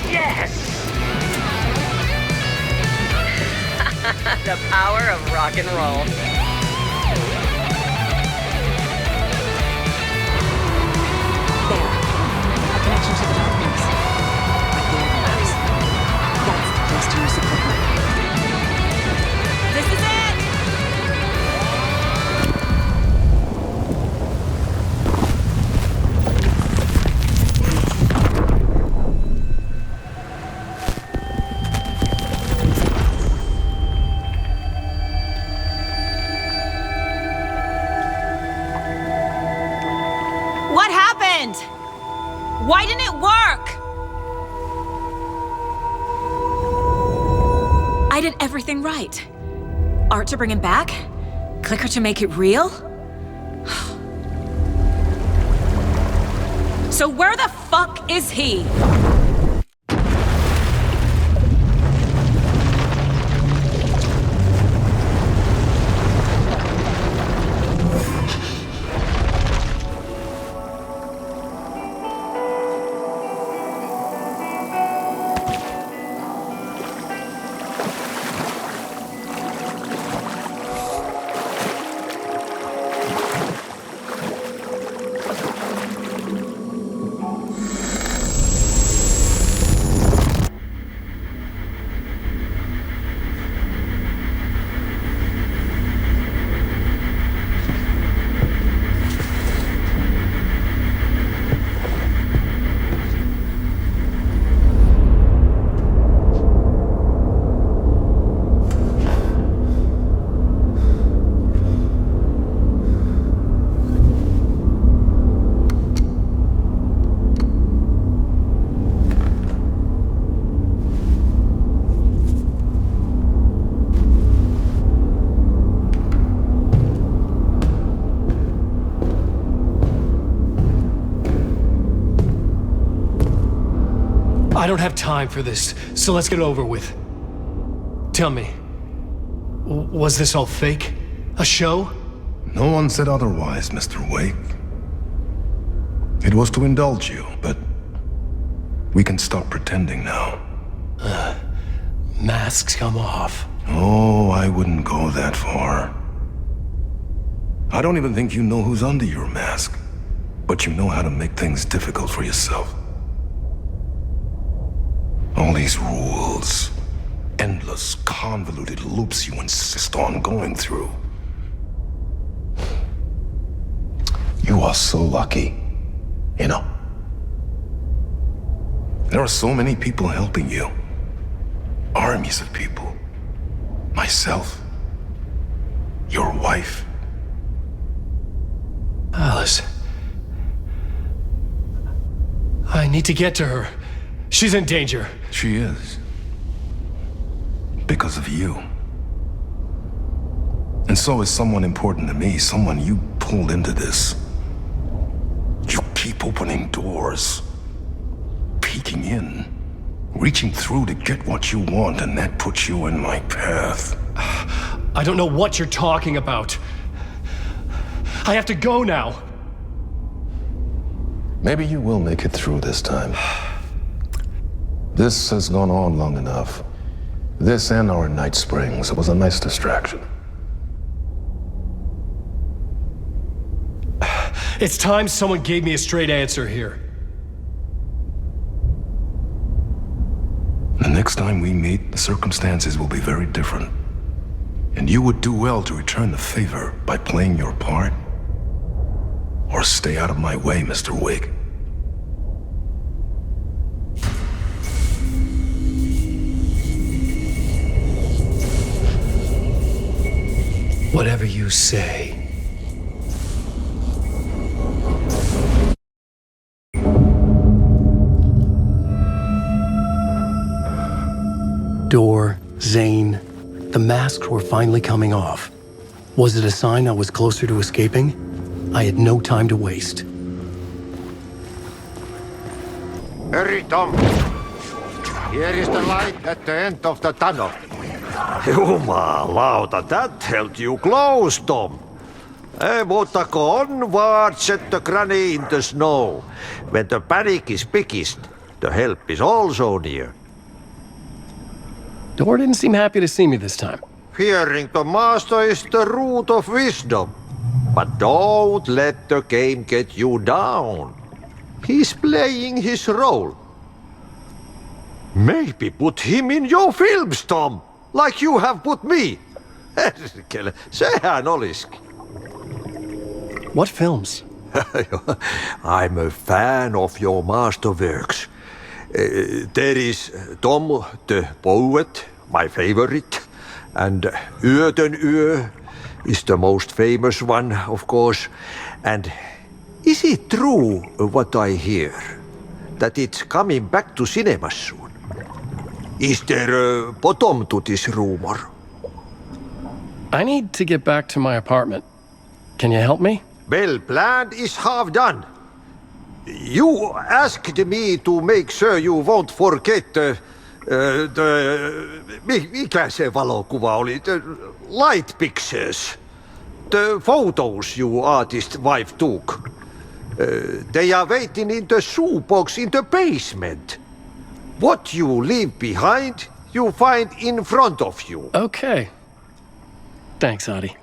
Yes! The power of rock and roll. There. A connection to the documents. Like the overlaps. That's the place to use the clicker. This is it! What happened? Why didn't it work? I did everything right. Art to bring him back? Clicker to make it real? So where the fuck is he? I don't have time for this, so let's get it over with. Tell me, was this all fake? A show? No one said otherwise, Mr. Wake. It was to indulge you, but we can stop pretending now. Masks come off. Oh, I wouldn't go that far. I don't even think you know who's under your mask, but you know how to make things difficult for yourself. All these rules, endless, convoluted loops you insist on going through. You are so lucky, you know. There are so many people helping you. Armies of people. Myself. Your wife. Alice. I need to get to her. She's in danger. She is. Because of you. And so is someone important to me, someone you pulled into this. You keep opening doors, peeking in, reaching through to get what you want, and that puts you in my path. I don't know what you're talking about. I have to go now. Maybe you will make it through this time. This has gone on long enough. This and our night springs. It was a nice distraction. It's time someone gave me a straight answer here. The next time we meet, the circumstances will be very different. And you would do well to return the favor by playing your part. Or stay out of my way, Mr. Wake. Whatever you say. Door, Zane, the masks were finally coming off. Was it a sign I was closer to escaping? I had no time to waste. Hurry, Tom. Here is the light at the end of the tunnel. Jumalauta, that held you close, Tom. Mutta onward, set the granny in the snow. When the panic is biggest, the help is also near. Door didn't seem happy to see me this time. Fearing the master is the root of wisdom. But don't let the game get you down. He's playing his role. Maybe put him in your films, Tom, like you have put me. Herkele, sehän olisikin. What films? I'm a fan of your masterworks. There is Tom the Poet, my favorite, and Yöden Yö is the most famous one, of course. And is it true what I hear, that it's coming back to cinemas soon? Is there a bottom to this rumor? I need to get back to my apartment. Can you help me? Well, plan is half done. You asked me to make sure you won't forget mikä se valokuva oli? The light pictures. The photos you artist wife took. They are waiting in the shoebox in the basement. What you leave behind, you find in front of you. Okay. Thanks, Adi.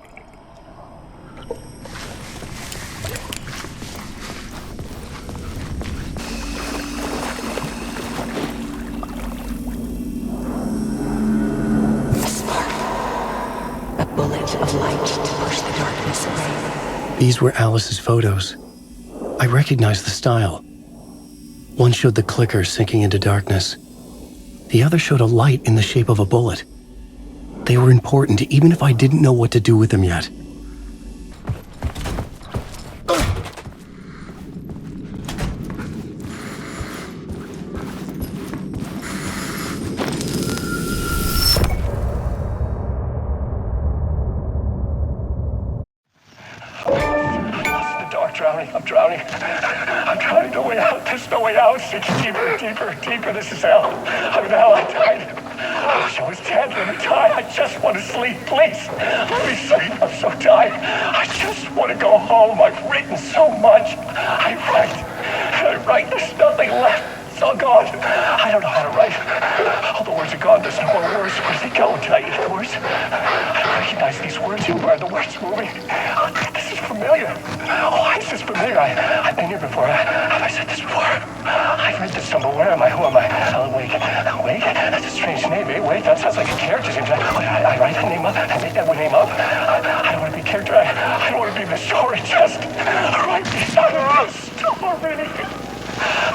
A bullet of light to push the darkness away. These were Alice's photos. I recognized the style. One showed the clicker sinking into darkness. The other showed a light in the shape of a bullet. They were important even if I didn't know what to do with them yet. I'm drowning. I'm drowning. No way out. There's no way out. It's deeper, deeper, deeper. This is hell. I'm in hell. I'm tired. I wish I was dead. Let me die. I just want to sleep. Please. Let me sleep. I'm so tired. I just want to go home. I've written so much. I write. There's nothing left. It's all gone. I don't know how to write. All the words are gone. There's no more words. Where do they go? Did I eat the words? I recognize these words. Who are the words moving? This is familiar. Oh, this is familiar. I've been here before. Have I said this before? I've read this somewhere. Where am I? Who am I? Alan Wake. Alan Wake? That's a strange name, eh? Wake? That sounds like a character's name. I write that name up. I make that name up. I don't want to be a character. I don't want to be the story. Just write me out of the story.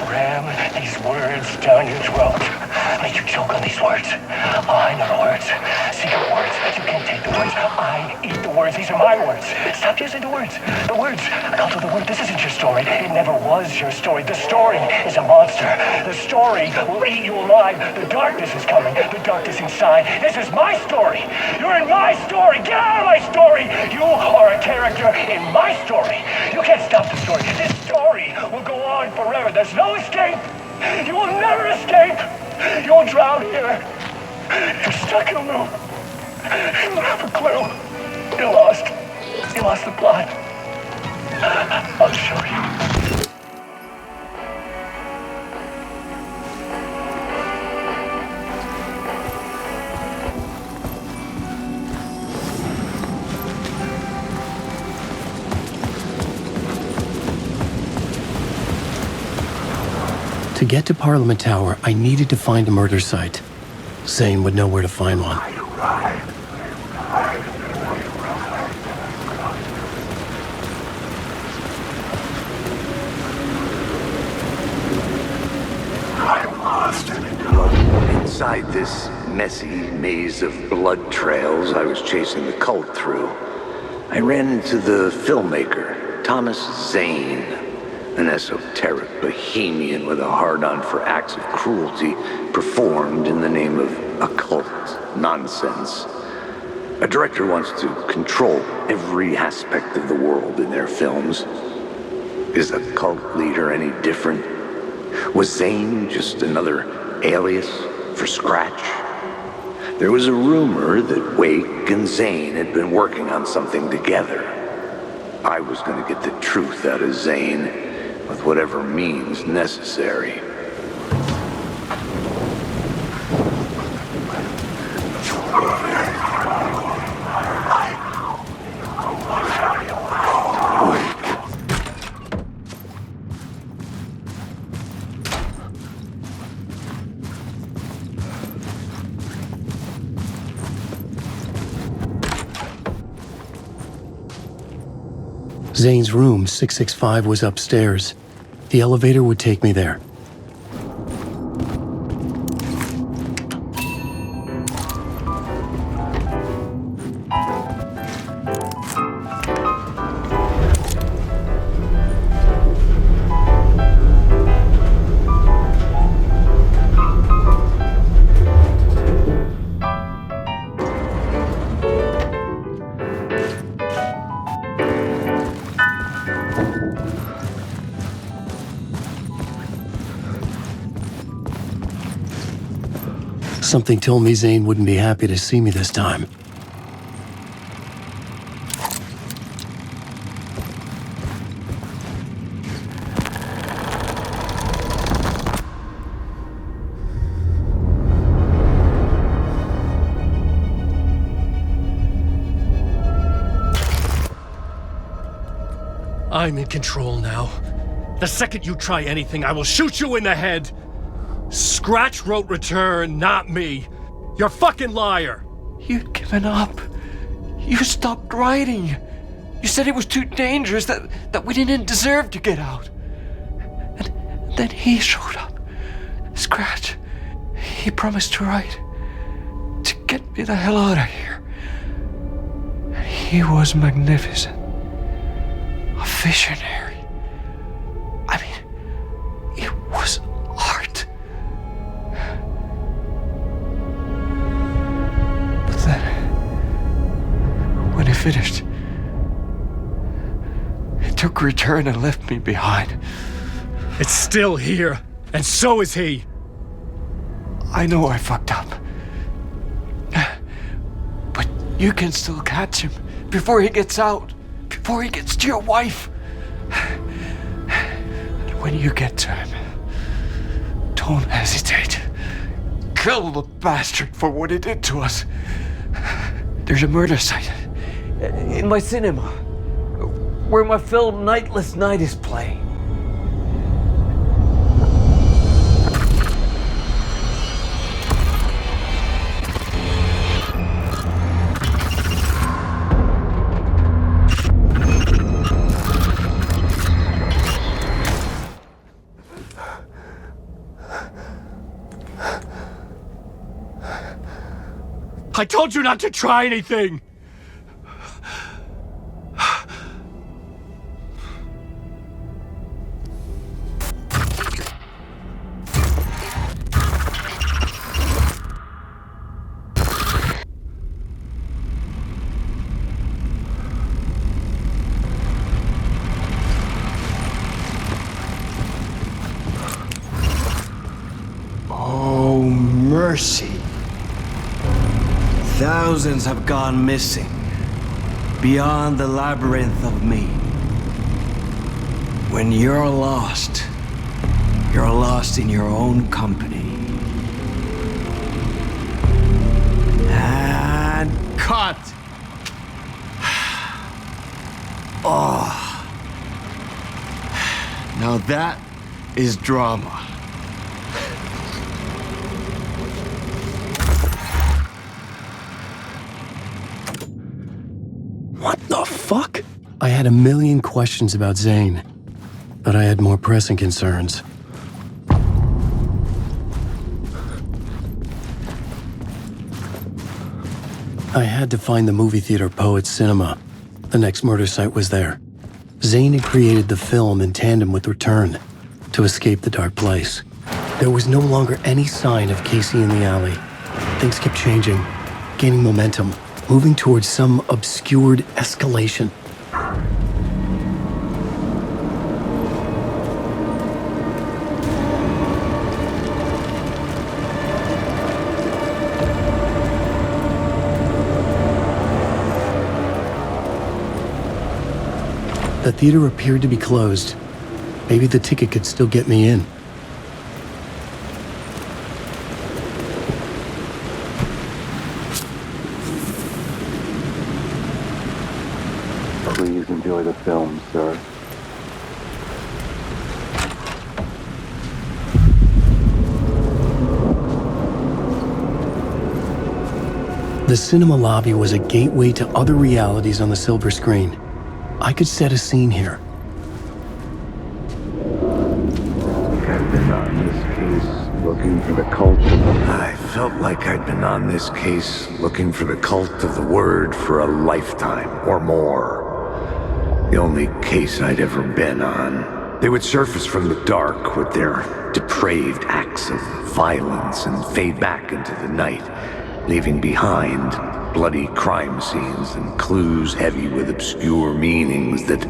Ram these words down your throat. Make you choke on these words. Oh, I know the words. Secret words. You can't take the words. I eat the words. These are my words. Stop using the words. The words. Alto, the word. This isn't your story. It never was your story. The story is a monster. The story will eat you alive. The darkness is coming. The darkness inside. This is my story. You're in my story. Get out of my story. You are a character in my story. You can't stop the story. This story will go on forever. There's no escape. You will never escape. You'll drown here. You're stuck in a loop. You don't have a clue. You're lost. You lost the plot. I'll show you. To get to Parliament Tower, I needed to find a murder site. Zane would know where to find one. Inside this messy maze of blood trails I was chasing the cult through, I ran into the filmmaker, Thomas Zane, an esoteric bohemian with a hard-on for acts of cruelty performed in the name of occult nonsense. A director wants to control every aspect of the world in their films. Is a cult leader any different? Was Zane just another alias for Scratch? There was a rumor that Wake and Zane had been working on something together. I was gonna get the truth out of Zane with whatever means necessary. Zane's room, 665, was upstairs. The elevator would take me there. Something told me Zane wouldn't be happy to see me this time. I'm in control now. The second you try anything, I will shoot you in the head. Scratch wrote return, not me. You're a fucking liar. You'd given up. You stopped writing. You said it was too dangerous, that we didn't deserve to get out. And then he showed up. Scratch. He promised to write. To get me the hell out of here. He was magnificent. A visionary. I mean, it was art. But then, when he finished, he took a return and left me behind. It's still here, and so is he. I know I fucked up. But you can still catch him before he gets out, before he gets to your wife. And when you get to him, don't hesitate. Kill the bastard for what he did to us. There's a murder site in my cinema where my film Nightless Night is playing. I told you not to try anything! Oh, mercy. Thousands have gone missing, beyond the labyrinth of me. When you're lost in your own company. And cut! Oh. Now that is drama. What the fuck? I had a million questions about Zane, but I had more pressing concerns. I had to find the movie theater Poets Cinema. The next murder site was there. Zane had created the film in tandem with Return to escape the dark place. There was no longer any sign of Casey in the alley. Things kept changing, gaining momentum, moving towards some obscured escalation. The theater appeared to be closed. Maybe the ticket could still get me in. Please enjoy the film, sir. The cinema lobby was a gateway to other realities on the silver screen. I could set a scene here. I've been on this case looking for the cult of the... I felt like I'd been on this case looking for the cult of the word for a lifetime or more. The only case I'd ever been on. They would surface from the dark with their depraved acts of violence and fade back into the night, leaving behind bloody crime scenes and clues heavy with obscure meanings that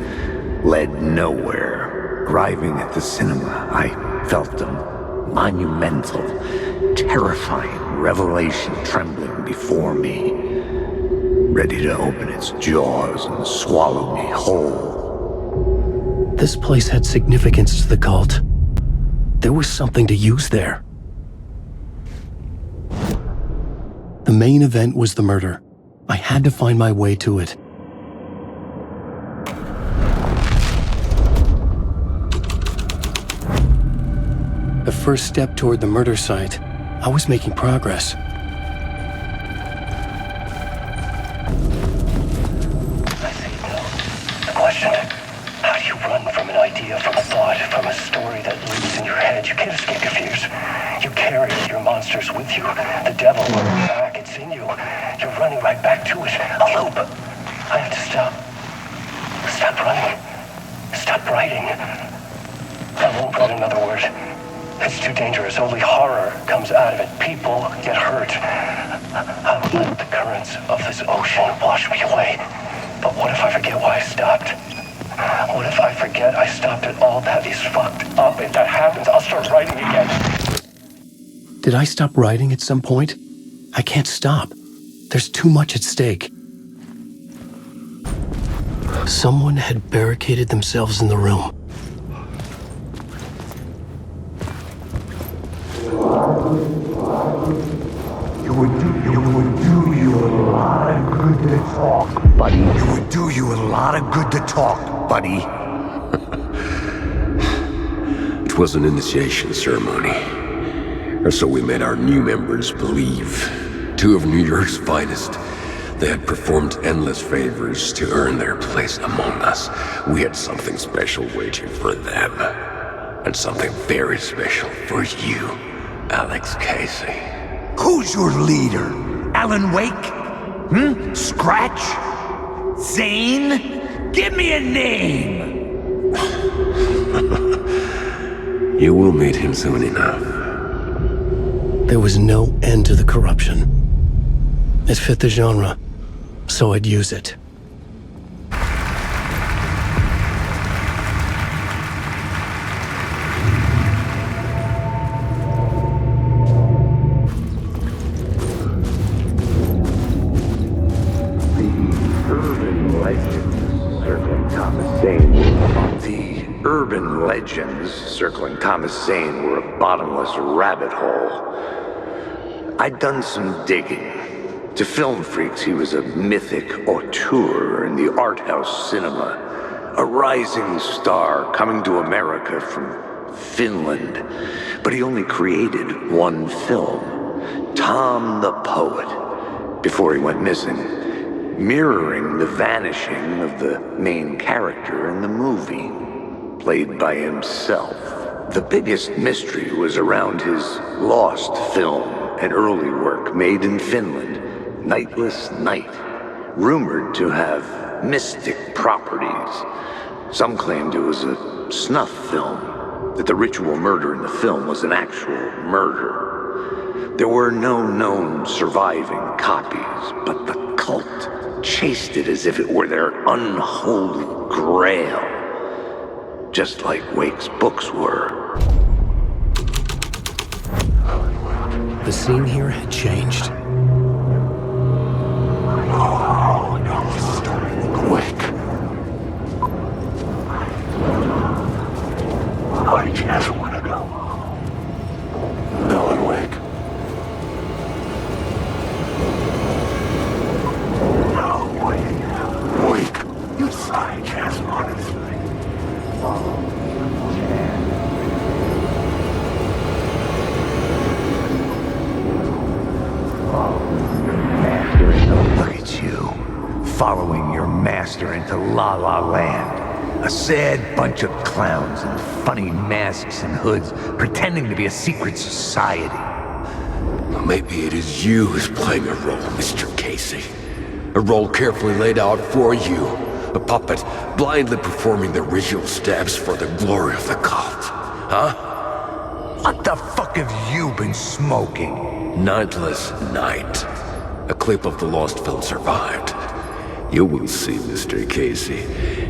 led nowhere. Arriving at the cinema, I felt a monumental, terrifying revelation trembling before me, ready to open its jaws and swallow me whole. This place had significance to the cult. There was something to use there. The main event was the murder. I had to find my way to it. The first step toward the murder site, I was making progress. The question, how do you run from an idea, from a thought, from a story that lives in your head? You can't escape your fears. You carry your monsters with you. The devil on your back, it's in you. You're running right back to it. A loop. I have to stop. Stop running. Stop writing. I won't write another word. It's too dangerous. Only horror comes out of it. People get hurt. I will let the currents of this ocean wash me away. But what if I forget why I stopped? What if I forget I stopped it all? That is fucked up. If that happens, I'll start writing again. Did I stop writing at some point? I can't stop. There's too much at stake. Someone had barricaded themselves in the room. It would do you a lot of good to talk, buddy. It would do you a lot of good to talk, buddy. It was an initiation ceremony. Or so we made our new members believe. 2 of New York's finest. They had performed endless favors to earn their place among us. We had something special waiting for them. And something very special for you, Alex Casey. Who's your leader? Alan Wake? Scratch? Zane? Give me a name! You will meet him soon enough. There was no end to the corruption. It fit the genre, so I'd use it. Urban legends circling Thomas Zane were a bottomless rabbit hole. I'd done some digging. To film freaks, he was a mythic auteur in the art house cinema, a rising star coming to America from Finland. But he only created one film, Tom the Poet, before he went missing, mirroring the vanishing of the main character in the movie, played by himself. The biggest mystery was around his lost film, an early work made in Finland, Nightless Night, rumored to have mystic properties. Some claimed it was a snuff film, that the ritual murder in the film was an actual murder. There were no known surviving copies, but the cult chased it as if it were their unholy grail, just like Wake's books were. The scene here had changed. Oh, no, this is starting quick. Look at you, following your master into La La Land. A sad bunch of clowns in funny masks and hoods, pretending to be a secret society. Maybe it is you who's playing a role, Mr. Casey. A role carefully laid out for you. A puppet blindly performing the ritual steps for the glory of the cult. Huh? What the fuck have you been smoking? Nightless Night. A clip of the lost film survived. You will see, Mr. Casey.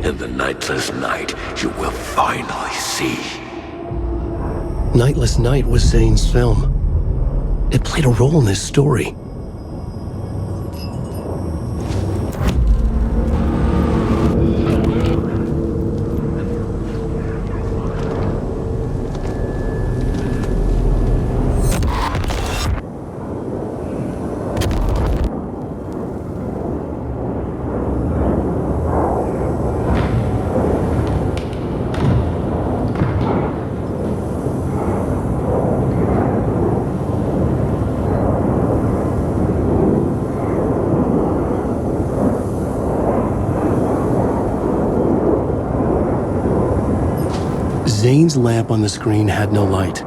In the Nightless Night, you will finally see. Nightless Night was Zane's film. It played a role in this story. Zane's lamp on the screen had no light.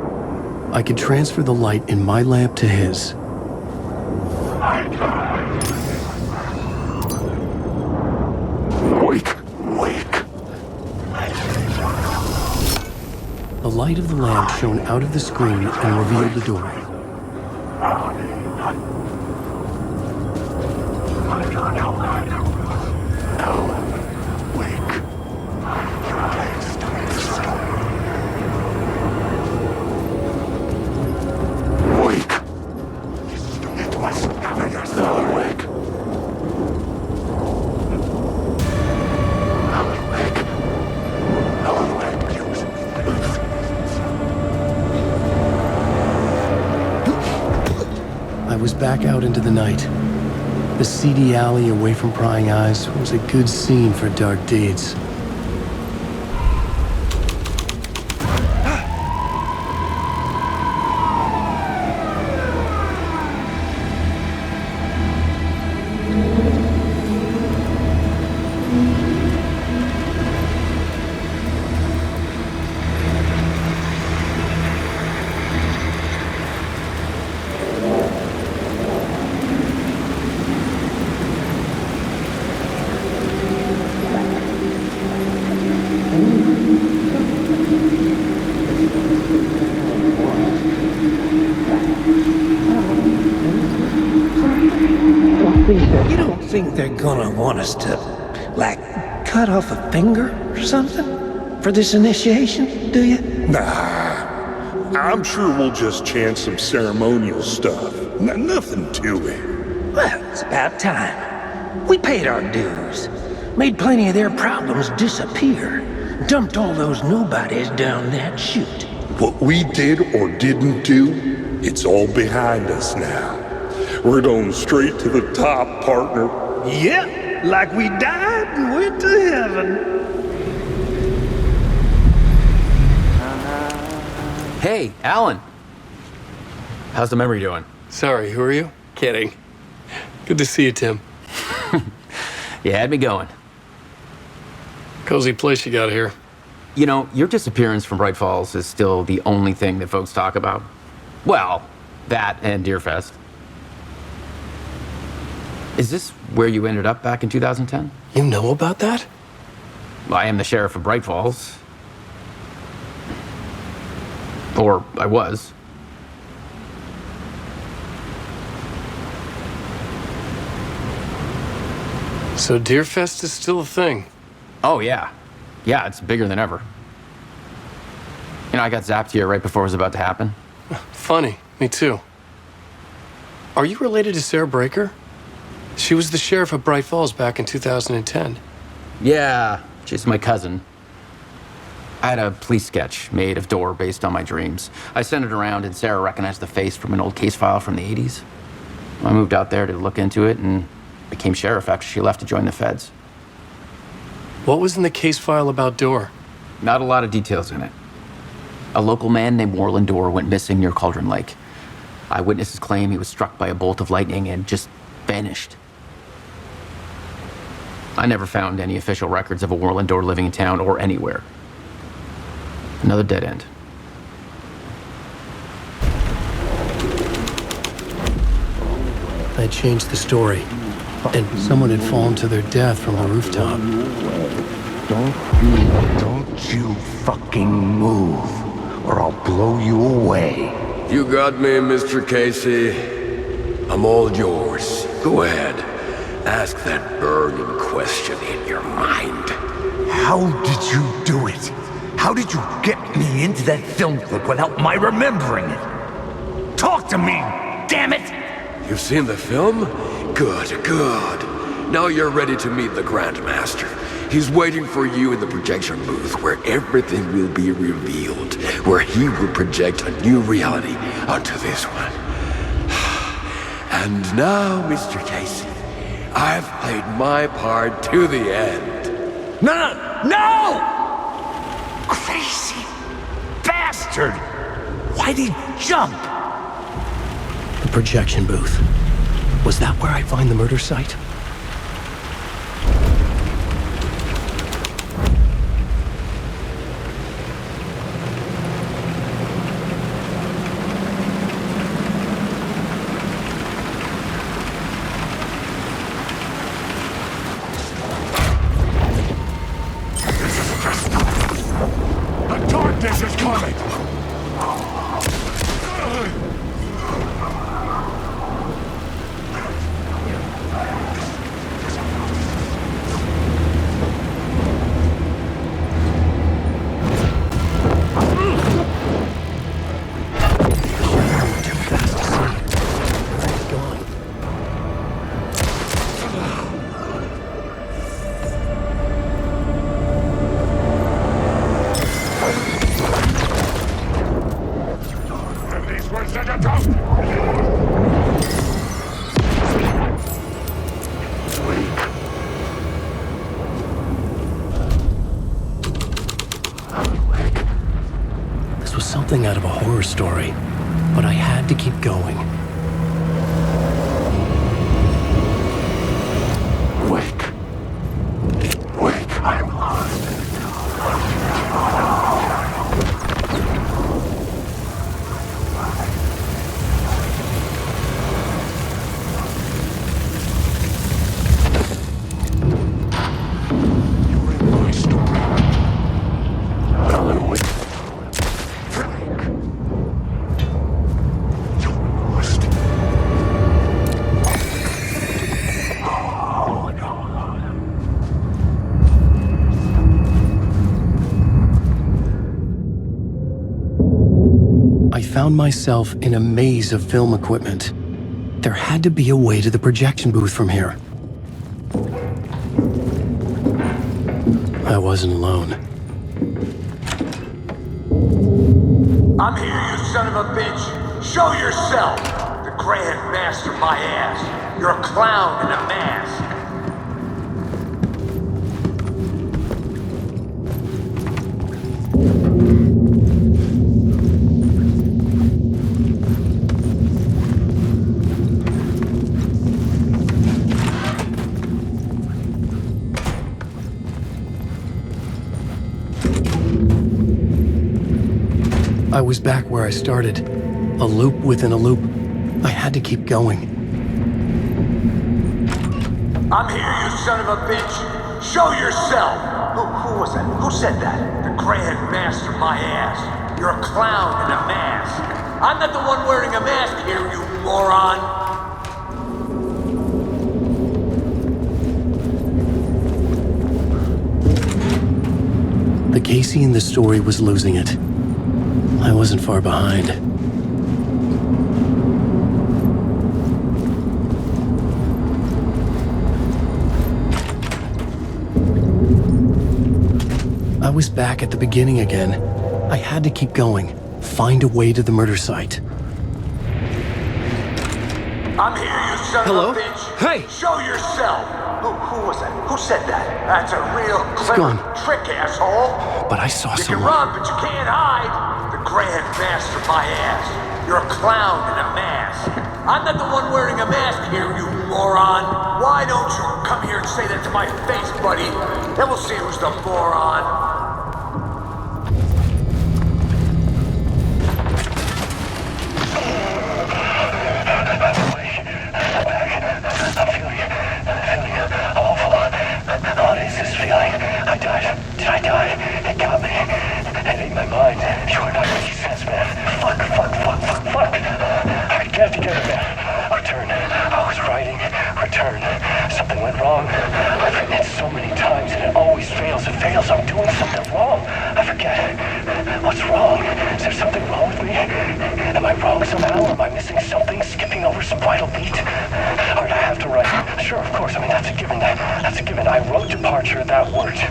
I could transfer the light in my lamp to his. Wake! The light of the lamp shone out of the screen and revealed the door. I was back out into the night. The seedy alley away from prying eyes was a good scene for dark deeds. You don't think they're gonna want us to, like, cut off a finger or something for this initiation, do you? Nah, I'm sure we'll just chant some ceremonial stuff. Nothing to it. Well, it's about time. We paid our dues, made plenty of their problems disappear, dumped all those nobodies down that chute. What we did or didn't do, it's all behind us now. We're going straight to the top, partner. Yep, like we died and went to heaven. Hey, Alan. How's the memory doing? Sorry, who are you? Kidding. Good to see you, Tim. You had me going. Cozy place you got here. You know, your disappearance from Bright Falls is still the only thing that folks talk about. Well, that and Deerfest. Is this where you ended up back in 2010? You know about that? Well, I am the sheriff of Bright Falls. Or I was. So Deerfest is still a thing? Oh, yeah. Yeah, it's bigger than ever. You know, I got zapped here right before it was about to happen. Funny, me too. Are you related to Sarah Breaker? She was the sheriff of Bright Falls back in 2010. Yeah, she's my cousin. I had a police sketch made of Dor based on my dreams. I sent it around and Sarah recognized the face from an old case file from the 80s. I moved out there to look into it and became sheriff after she left to join the feds. What was in the case file about Dorr? Not a lot of details in it. A local man named Warland Dorr went missing near Cauldron Lake. Eyewitnesses claim he was struck by a bolt of lightning and just vanished. I never found any official records of a Warland Dorr living in town or anywhere. Another dead end. I changed the story, and someone had fallen to their death from a rooftop. Don't you fucking move, or I'll blow you away. You got me, Mr. Casey. I'm all yours. Go ahead. Ask that burning question in your mind. How did you do it? How did you get me into that film clip without my remembering it? Talk to me, damn it! You've seen the film? Good, good. Now you're ready to meet the Grandmaster. He's waiting for you in the projection booth where everything will be revealed, where he will project a new reality onto this one. And now, Mr. Casey, I've played my part to the end. No! Crazy bastard! Why'd he jump? The projection booth. Was that where I find the murder site? Darkness is coming! This was something out of a horror story, but I had to keep going. Wake, I'm lost. I found myself in a maze of film equipment. There had to be a way to the projection booth from here. I wasn't alone. I'm here, you son of a bitch! Show yourself! The Grand Master my ass! You're a clown in a mask! I was back where I started. A loop within a loop. I had to keep going. I'm here, you son of a bitch! Show yourself! Who was that? Who said that? The Grand Master my ass! You're a clown in a mask! I'm not the one wearing a mask here, you moron! The Casey in the story was losing it. I wasn't far behind. I was back at the beginning again. I had to keep going, find a way to the murder site. I'm here, you son Hello? of a bitch! Hey! Show yourself! Who was that? Who said that? That's a real clever trick, asshole. But I saw You someone. can run, but you can't hide. The Grand Master, my ass. You're a clown in a mask. I'm not the one wearing a mask here, you moron. Why don't you come here and say that to my face, buddy? Then we'll see who's the moron. What is this feeling? I died. Did I die? It got me. It ate my mind. You are not making sense, man. Fuck. Alright, get it together, man. Return. I was writing. Return. Something went wrong. I've written it so many times and it always fails. It fails. I'm doing something wrong. I forget. What's wrong? Is there something wrong with me? Am I wrong somehow? Am I missing something? Skipping over some vital beat? Alright, I have to write. Sure, of course. I mean, that's a given. That's a given. I wrote departure. That worked.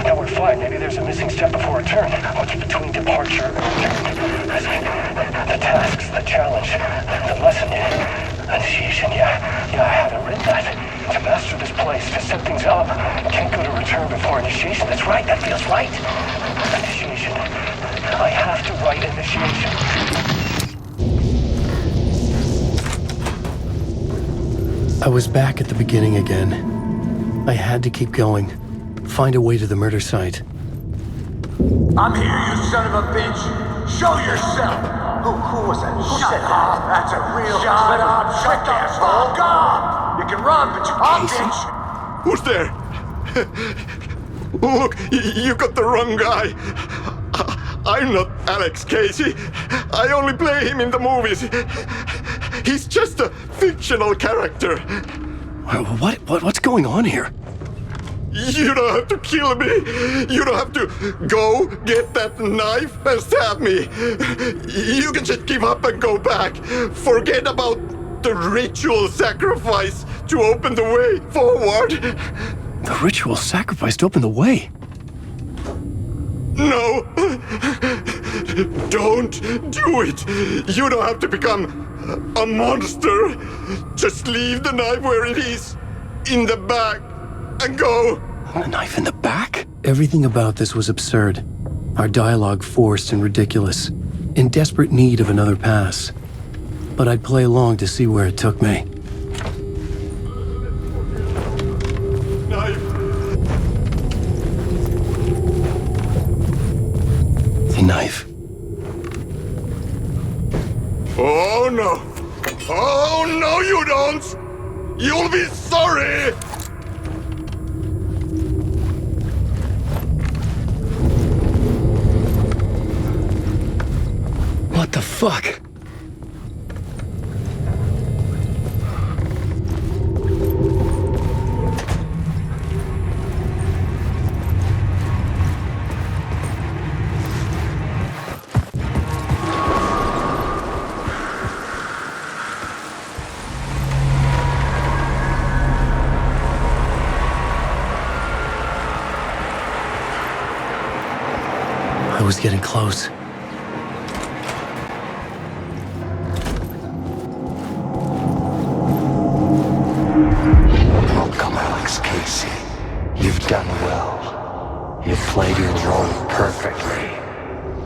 Now we're fine. Maybe there's a missing step before return. What's between departure and return? The tasks, the challenge, the lesson, initiation. Yeah, I haven't written that. To master this place, to set things up, can't go to return before initiation. That's right. That feels right. Initiation. I have to write initiation. I was back at the beginning again. I had to keep going. Find a way to the murder site. I'm here, you son of a bitch. Show yourself. Who was that? Who said that? That's a real clever trick, asshole. God! You can run, but you can't bitch. Who's there? Look, you got the wrong guy. I'm not Alex Casey. I only play him in the movies. He's just a fictional character. What's going on here? You don't have to kill me. You don't have to go get that knife and stab me. You can just give up and go back. Forget about the ritual sacrifice to open the way forward. The ritual sacrifice to open the way? No. Don't do it. You don't have to become a monster. Just leave the knife where it is, in the back. And go. A knife in the back? Everything about this was absurd. Our dialogue forced and ridiculous. In desperate need of another pass. But I'd play along to see where it took me. Knife. The knife. Oh no. Oh no, you don't. You'll be sorry. What the fuck? I was getting close. Welcome, Alex Casey. You've done well. You've played your role perfectly.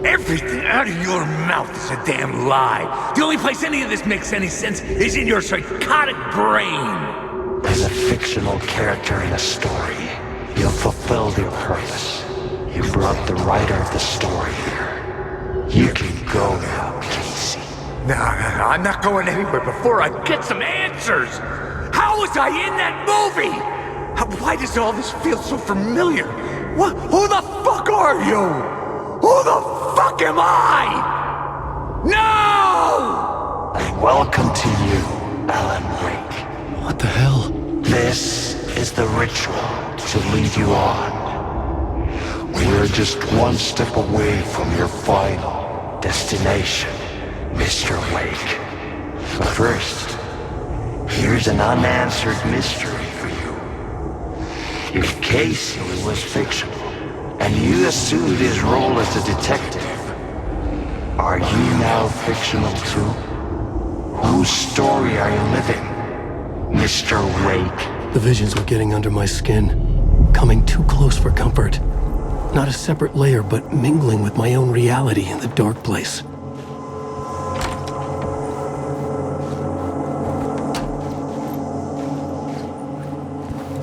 Everything out of your mouth is a damn lie. The only place any of this makes any sense is in your psychotic brain. As a fictional character in a story, you've fulfilled your purpose. You brought the writer of the story here. You can go now, Casey. No, I'm not going anywhere before I get some answers. How was I in that movie? Why does all this feel so familiar? Who the fuck are you? Who the fuck am I? No! And welcome to you, Alan Wake. What the hell? This is the ritual to lead you on. We're just one step away from your final destination, Mr. Wake. But first, here's an unanswered mystery for you. If Casey was fictional, and you assumed his role as a detective, are you now fictional too? Whose story are you living, Mr. Wake? The visions were getting under my skin, coming too close for comfort. Not a separate layer, but mingling with my own reality in the dark place.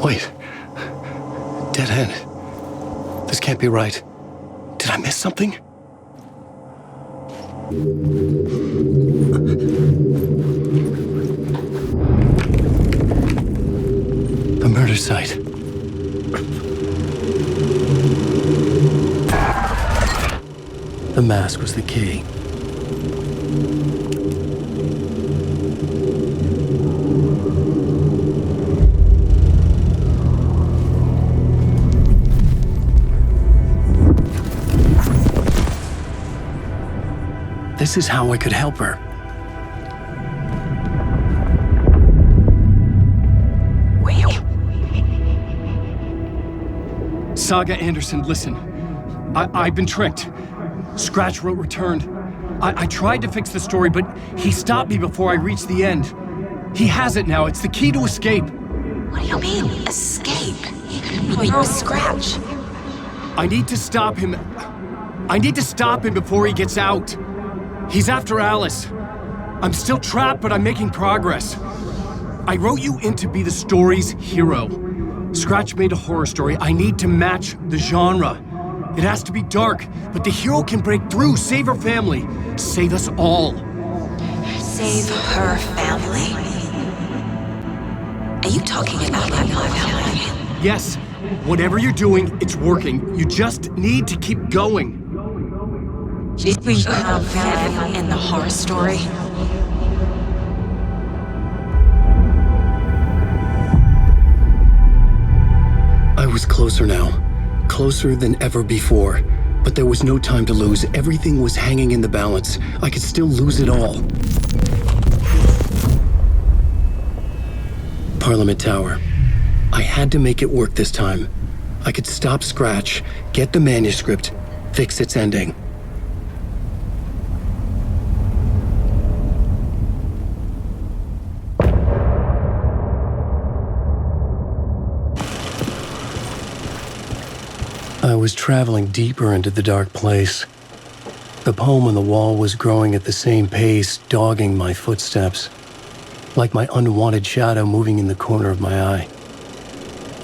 Wait. Dead end. This can't be right. Did I miss something? The murder site. The mask was the key. This is how I could help her. Saga Anderson, listen. I've been tricked. Scratch wrote returned. I tried to fix the story, but he stopped me before I reached the end. He has it now. It's the key to escape. What do you mean, escape? You're Scratch. I need to stop him. I need to stop him before he gets out. He's after Alice. I'm still trapped, but I'm making progress. I wrote you in to be the story's hero. Scratch made a horror story. I need to match the genre. It has to be dark, but the hero can break through, save her family, save us all. Save her family? Are you talking about my family? Yes, whatever you're doing, it's working. You just need to keep going. Did you have family in the horror story? I was closer now. Closer than ever before. But there was no time to lose. Everything was hanging in the balance. I could still lose it all. Parliament Tower. I had to make it work this time. I could stop Scratch, get the manuscript, fix its ending. I was traveling deeper into the dark place. The poem on the wall was growing at the same pace, dogging my footsteps, like my unwanted shadow moving in the corner of my eye.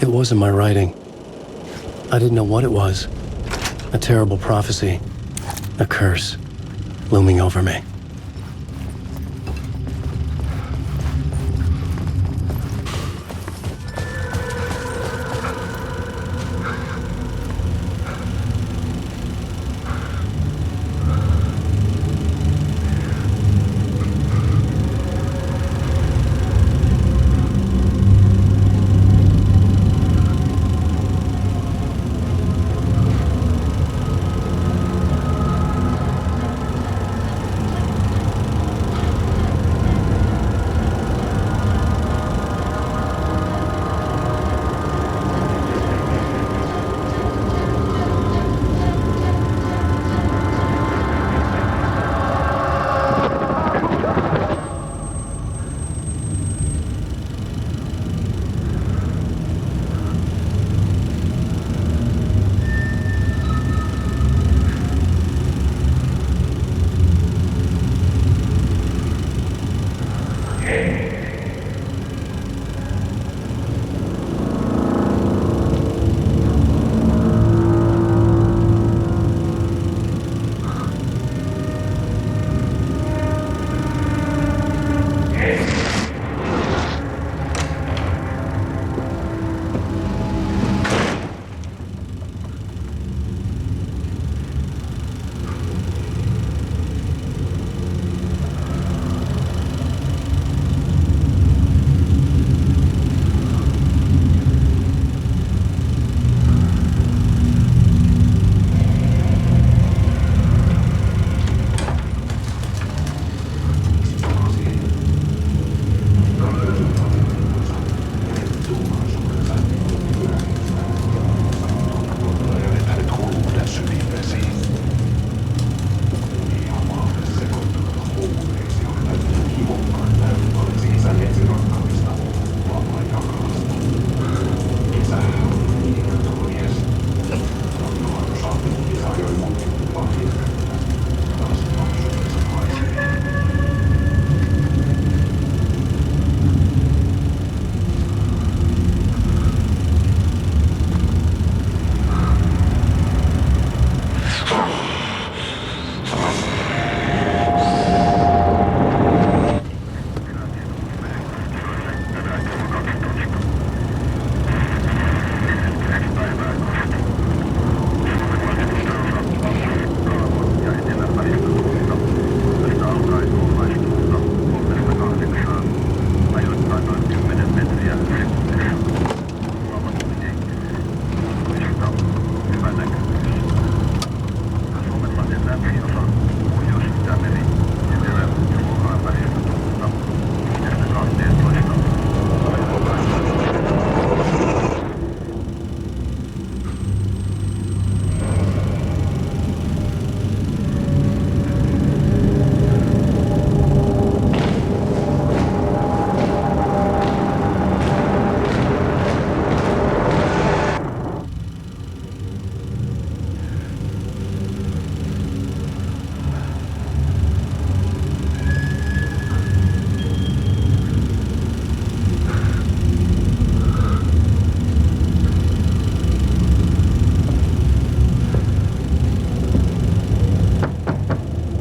It wasn't my writing. I didn't know what it was. A terrible prophecy, a curse, looming over me.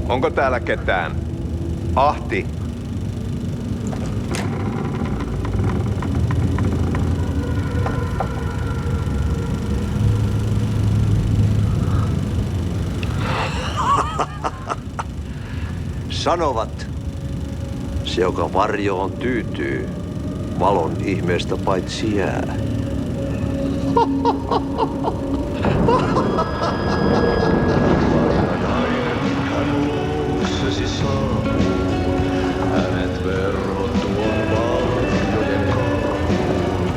Onko täällä ketään? Ahti. Sanovat, se joka varjoon tyytyy, valon ihmeestä paitsi jää. Hänet verhottuun valkojen karkuun,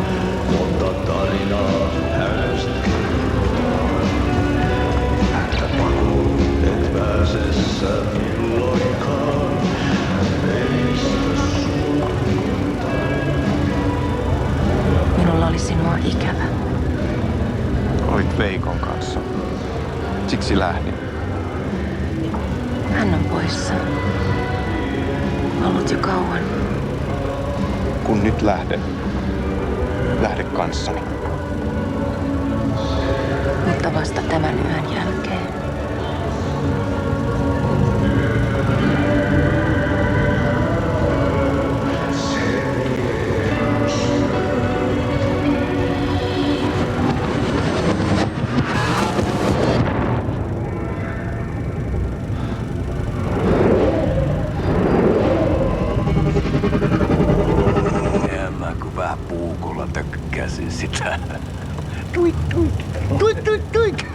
mutta tarinaa hänestä kerrotaan. Häntä pakoon et pääse sä milloinkaan, meistä suorintaan. Minulla oli sinua ikävä. Olit Veikon kanssa. Siksi lähdin. Hän on poissa. Ollut jo kauan. Kun nyt lähden, lähde kanssani. Mutta vasta tämän yön jälkeen. Sitä. Tuik, tuik, tuik, tuik, tuik.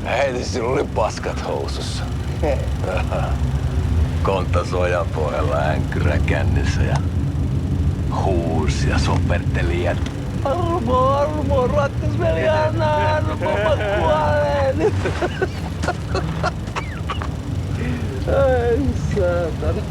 Heti sinulla oli paskat housussa. Kontas ojapohjalla änkyrä kännissä ja huusi ja soperteli ja armo, rattasveli anna, armo, mä kuolen. Ai saatana.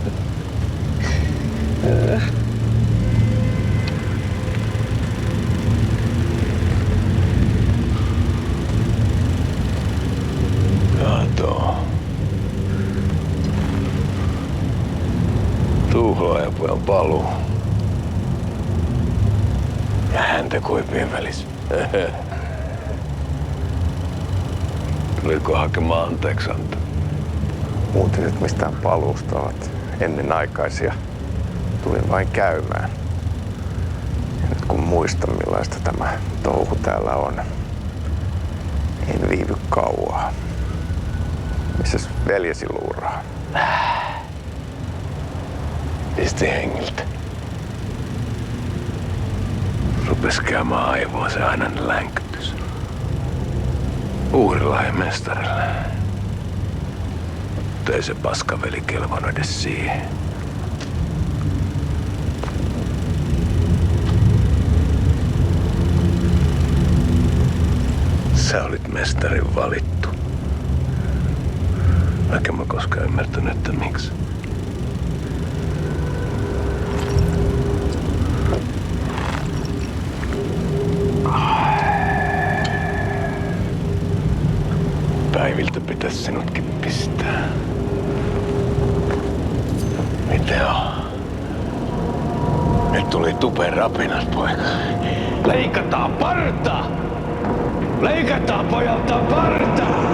Kato. Tuhlaajapojan paluu. Ja häntä koipien välissä. Tuliko hakemaan anteeksiantoa? Uutiset mistään paluusta ovat ennenaikaisia. Tulin vain käymään. Ja nyt kun muistan millaista tämä touhu täällä on, en viivy kauaa. Missäs veljesi luuraa? Pisti hengiltä. Rupes käymään aivoa se ainainen länkytys. Uhrilla ja mestarilla. Mutta ei se paskaveli kelvannut edes siihen. Sä olit mestarin valittu. Mäkin mä koskaan ymmärtänyt, että miksi. Päiviltä pitäisi sinutkin pistää. Mitä on? Nyt tuli tupen rapinat, poika. Leikataan partaa! Leikataan pojalta partaa!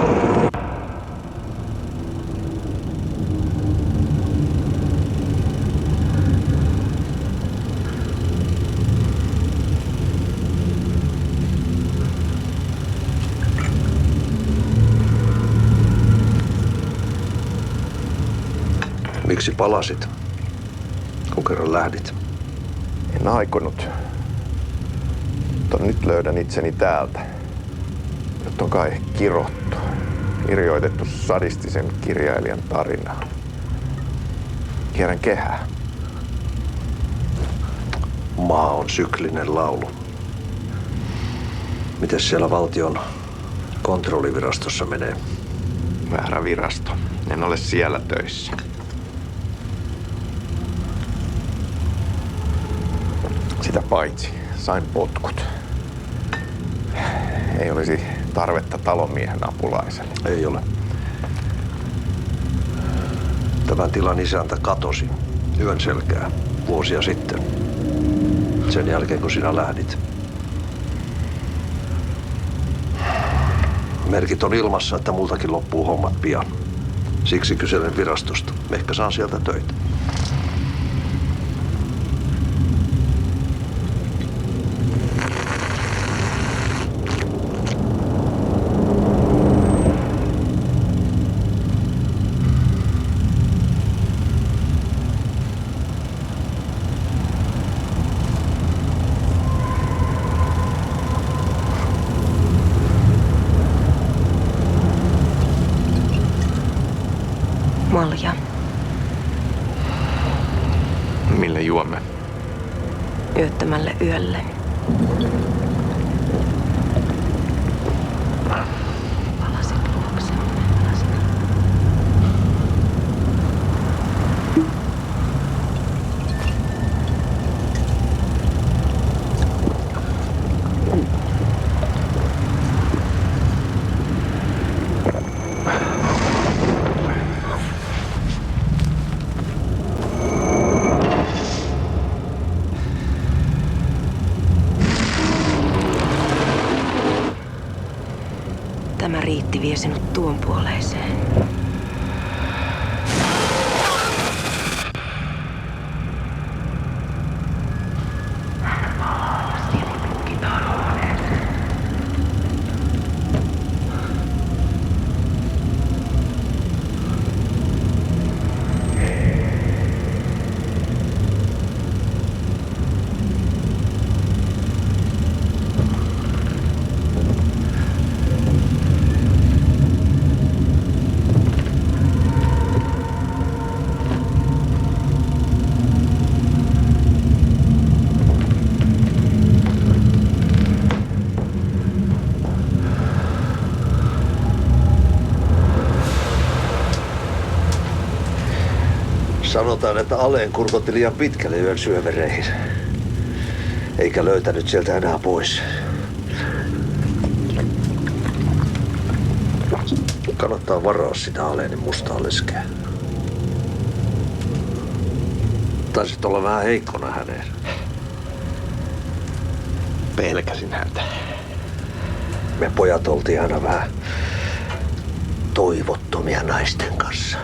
Miksi palasit, kun kerran lähdit? En aikonut. Mutta nyt löydän itseni täältä. Nyt on kai kirottu, kirjoitettu sadistisen kirjailijan tarinaa. Kierrän kehää. Maa on syklinen laulu. Mites siellä valtion kontrollivirastossa menee? Väärä virasto. En ole siellä töissä. Sitä paitsi sain potkut. Ei olisi tarvetta talonmiehen apulaiselle. Ei ole. Tämän tilan isäntä katosi yön selkää vuosia sitten. Sen jälkeen kun sinä lähdit. Merkit on ilmassa, että multakin loppuu hommat pian. Siksi kyselen virastosta. Ehkä saan sieltä töitä. Malja. Mille juomme? Yöttömälle yölle. Palasit luoksemme. Tämä riitti vie sinut tuon puoleiseen. Sanotaan, että Aleen kurkotti liian pitkälle yön syövereihin. Eikä löytänyt sieltä enää pois. Kannattaa varaa sitä Aleenin mustaa leskeä. Taisit olla vähän heikkona häneen. Pelkäsin häntä. Me pojat oltiin aina vähän toivottomia naisten kanssa.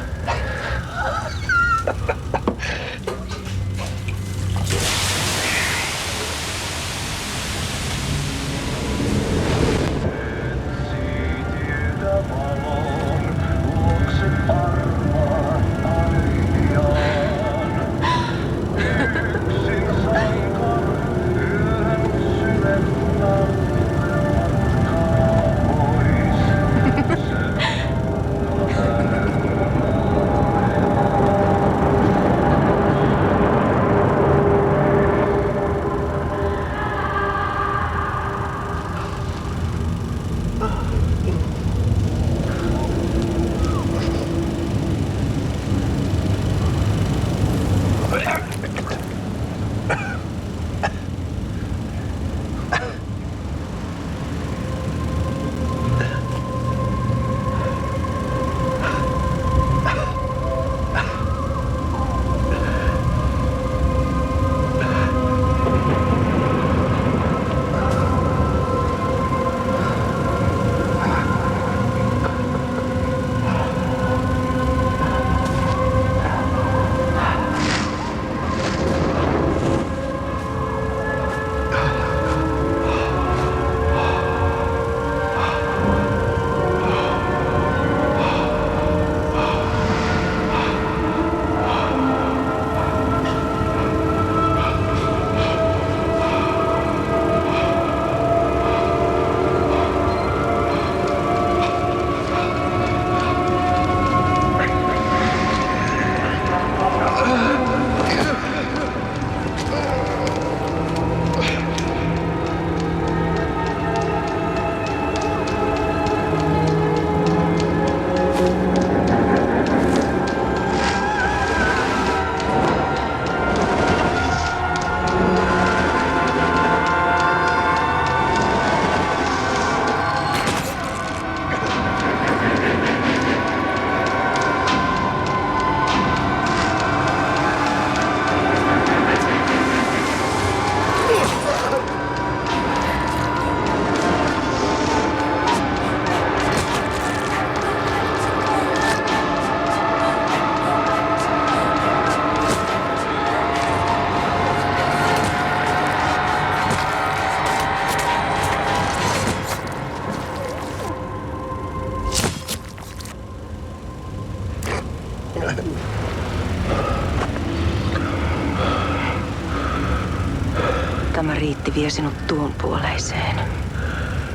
Tämä riitti vie sinut tuon puoleiseen.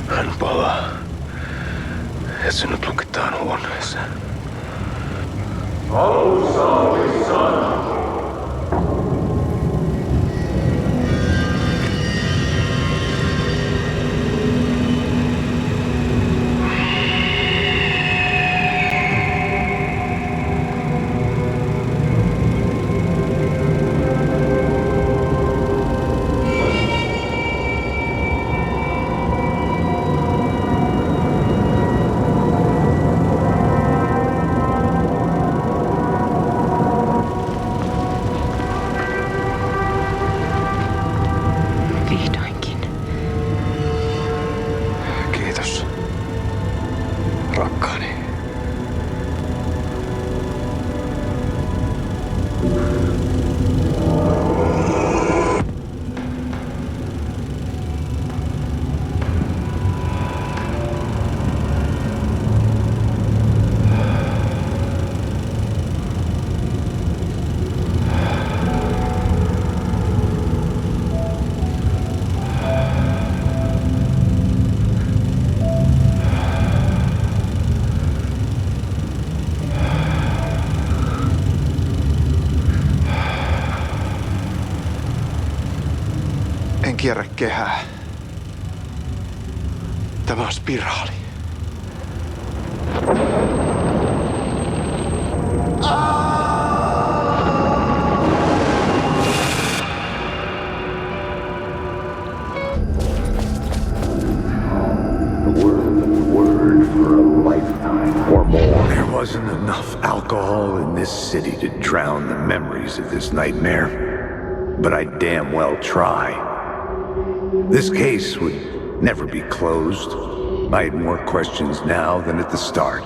Hän palaa. Ja sinut lukitaan huoneeseen. Alussa oli sana. En kierrä kehää. Tämä on spiraali. There wasn't enough alcohol in this city to drown the memories of this nightmare, but I'd damn well try. This case would never be closed. I had more questions now than at the start.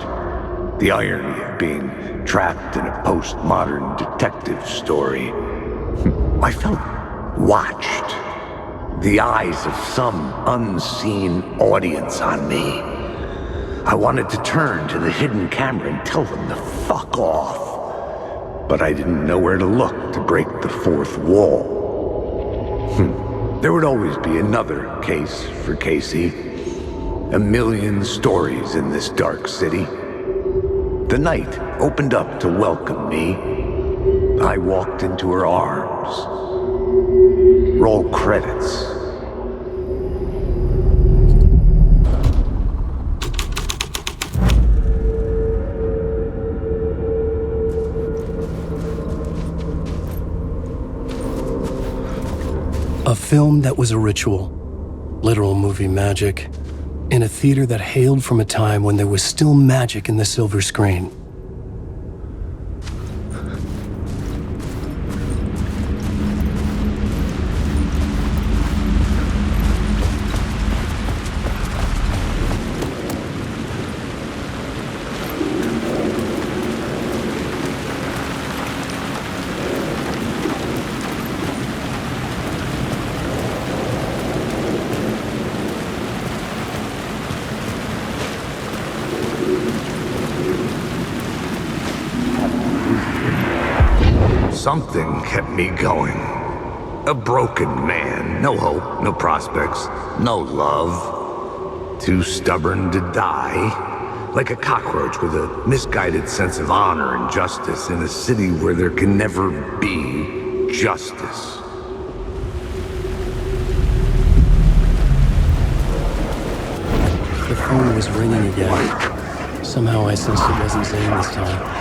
The irony of being trapped in a postmodern detective story. I felt watched. The eyes of some unseen audience on me. I wanted to turn to the hidden camera and tell them to fuck off. But I didn't know where to look to break the fourth wall. There would always be another case for Casey. A million stories in this dark city. The night opened up to welcome me. I walked into her arms. Roll credits. A film that was a ritual, literal movie magic, in a theater that hailed from a time when there was still magic in the silver screen. Something kept me going. A broken man, no hope, no prospects, no love. Too stubborn to die. Like a cockroach with a misguided sense of honor and justice in a city where there can never be justice. The phone was ringing again. Somehow I sensed it wasn't Zane this time.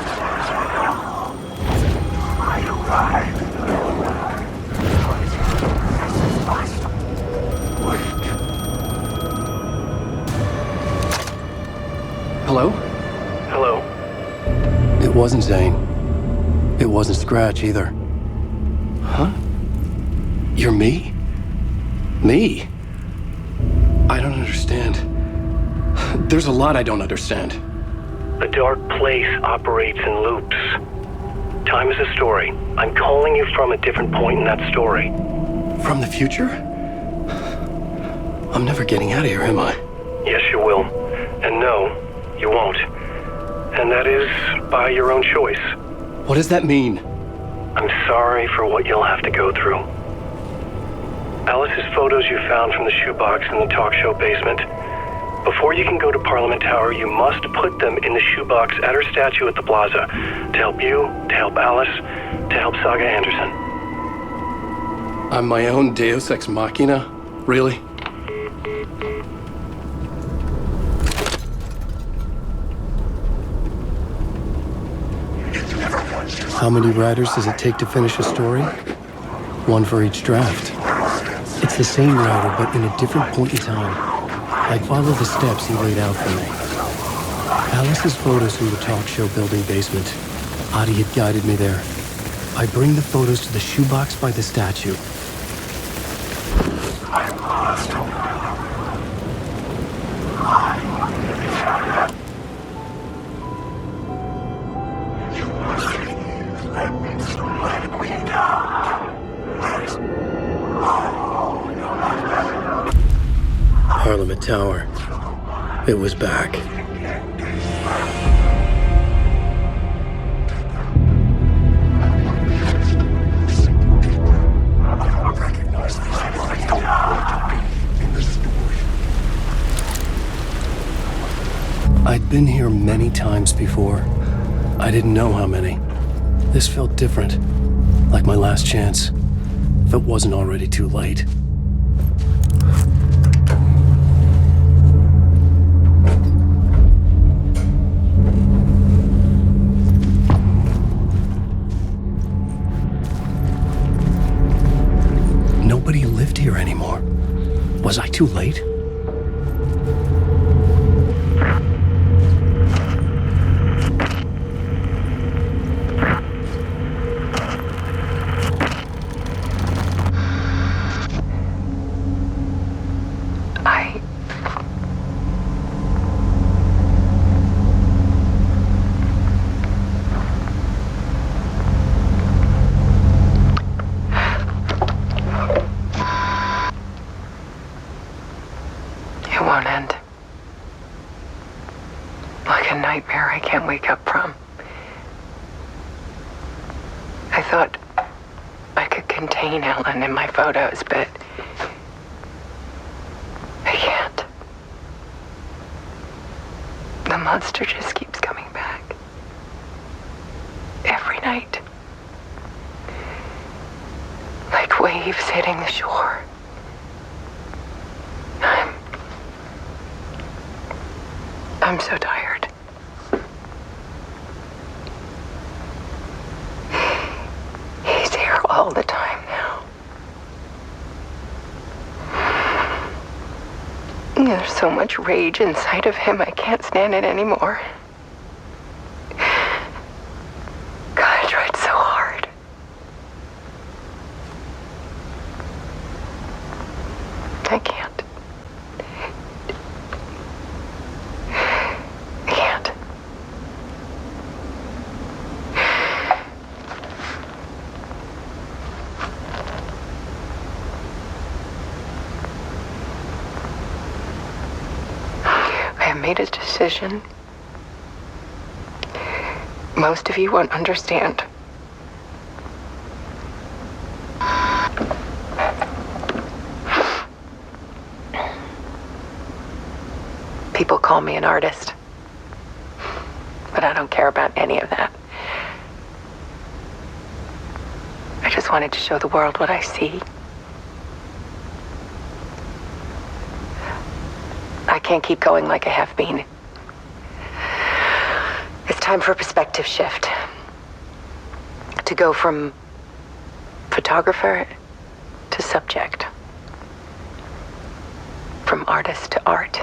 Hello? Hello? It wasn't Zane. It wasn't Scratch either. Huh? You're me? Me? I don't understand. There's a lot I don't understand. The dark place operates in loops. Time is a story. I'm calling you from a different point in that story. From the future? I'm never getting out of here, am I? Yes, you will. And no, you won't. And that is by your own choice. What does that mean? I'm sorry for what you'll have to go through. Alice's photos you found from the shoebox in the talk show basement. Before you can go to Parliament Tower, you must put them in the shoebox at her statue at the plaza. To help you, to help Alice, to help Saga Anderson. I'm my own Deus Ex Machina? Really? How many writers does it take to finish a story? One for each draft. It's the same writer, but in a different point in time. I follow the steps he laid out for me. Alice's photos from the talk show building basement. Adi had guided me there. I bring the photos to the shoebox by the statue. I'm lost. You must let me down. Parliament Tower. It was back. I'd been here many times before. I didn't know how many. This felt different, like my last chance, if it wasn't already too late. Nobody lived here anymore. Was I too late? In my photos, but I can't. The monster just keeps coming back. Every night. Like waves hitting the shore. I'm so tired. He's here all the time now. There's so much rage inside of him, I can't stand it anymore. God, I tried so hard. I can't. I can't. I made a decision. Most of you won't understand. People call me an artist, but I don't care about any of that. I just wanted to show the world what I see. I can't keep going like I have been. It's time for a perspective shift. To go from photographer to subject. From artist to art.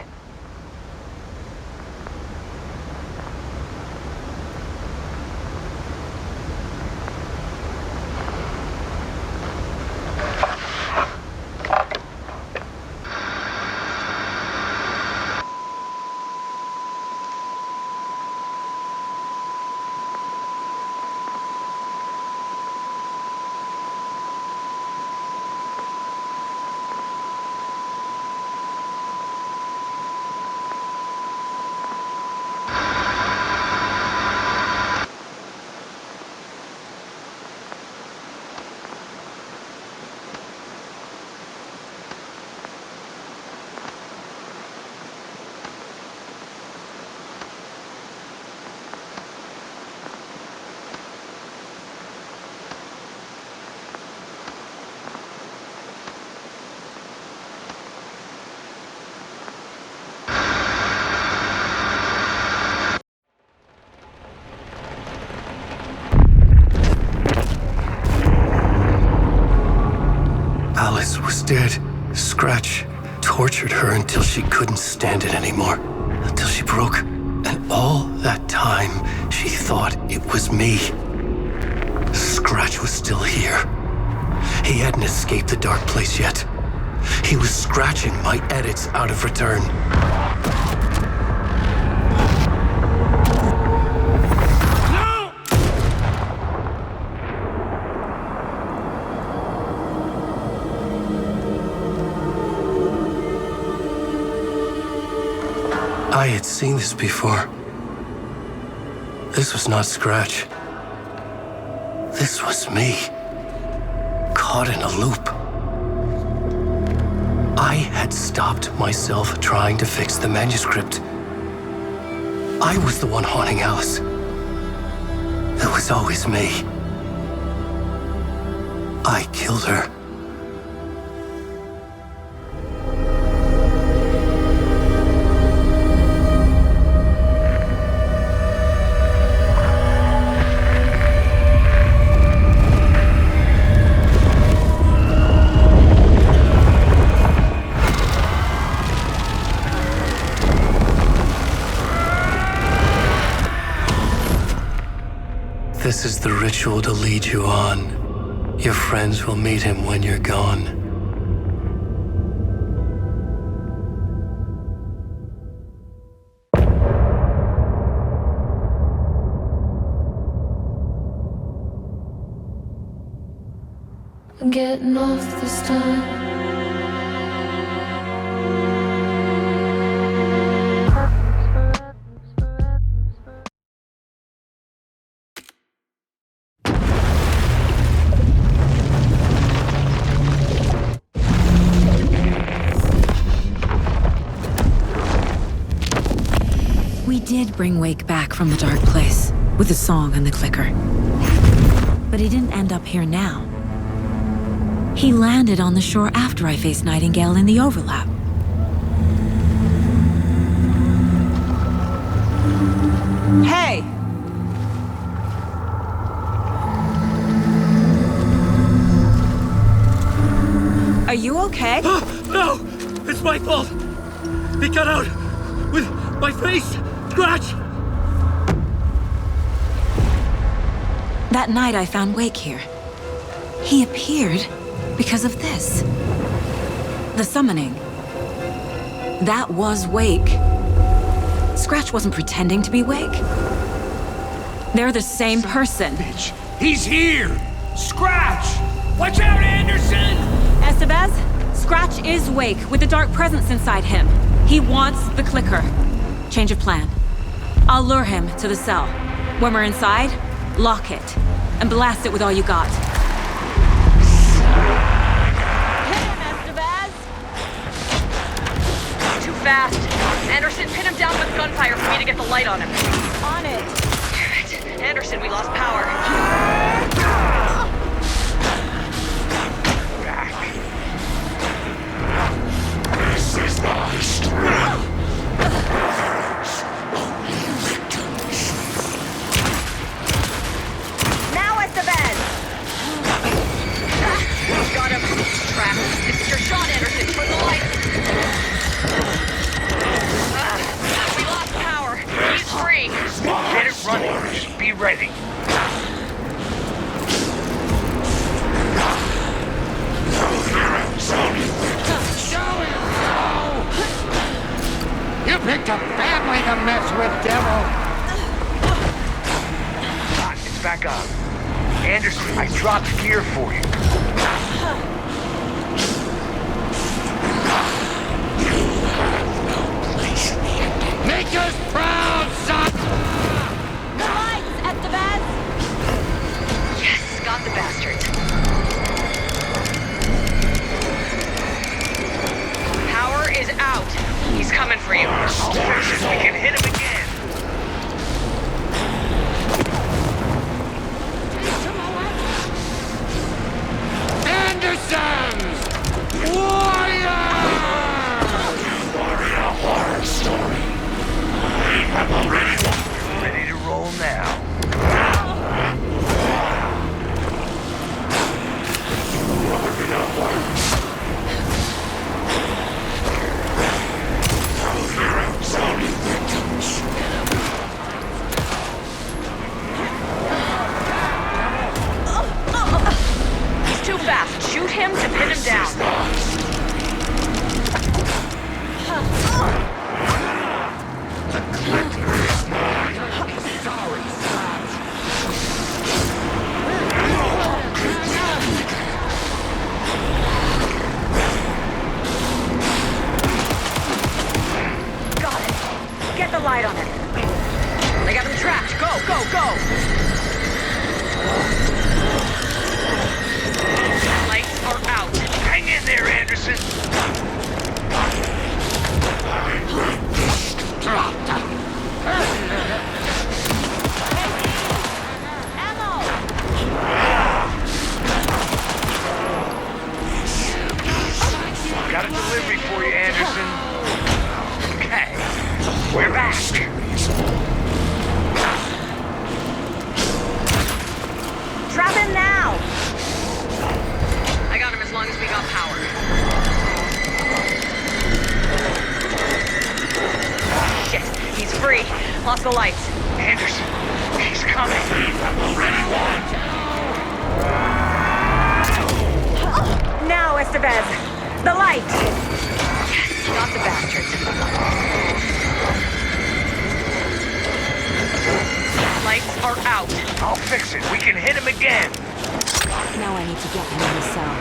She couldn't stand it anymore until she broke. And all that time, she thought it was me. Scratch was still here. He hadn't escaped the dark place yet. He was scratching my edits out of return. No! I had seen this before. This was not Scratch. This was me. Caught in a loop. I had stopped myself trying to fix the manuscript. I was the one haunting Alice. It was always me. I killed her. This is the ritual to lead you on. Your friends will meet him when you're gone. I'm getting off this time. We did bring Wake back from the dark place, with the song and the clicker. But he didn't end up here now. He landed on the shore after I faced Nightingale in the overlap. Hey! Are you okay? No! It's my fault! He got out with my face! Scratch! That night I found Wake here. He appeared because of this. The summoning. That was Wake. Scratch wasn't pretending to be Wake. They're the same person. Bitch! He's here! Scratch! Watch out, Anderson! Estevez, Scratch is Wake with the dark presence inside him. He wants the clicker. Change of plan. I'll lure him to the cell. When we're inside, lock it and blast it with all you got. Hit him, Estevez! Too fast. Anderson, pin him down with gunfire for me to get the light on him. On it. Damn it. Anderson, we lost power. This is my strength. Now, Estevez! Got him. Trapped. This is your shot, Anderson. Turn the light. We lost power. He's free. Get it running. Just be ready. You picked a family to mess with, devil! It's back on. Anderson, I dropped gear for you. Make us proud, son! The lights, Estevez! Yes, got the bastard. Power is out. He's coming for you. We can hit him again. Andersons! Warriors! Warrior horror story. I have already won. Ready to roll now. Warrior horror. They got him trapped. Go, go, go! Lights are out. Hang in there, Anderson. Got a delivery for you, Anderson. Okay, we're back. Drop him now! I got him as long as we got power. Shit, he's free. Lost the lights. Anderson, he's coming. Ready, one. Now, Estevez! The light! Yes, got the bastards. Lights are out. I'll fix it. We can hit him again. Now I need to get him in the cell.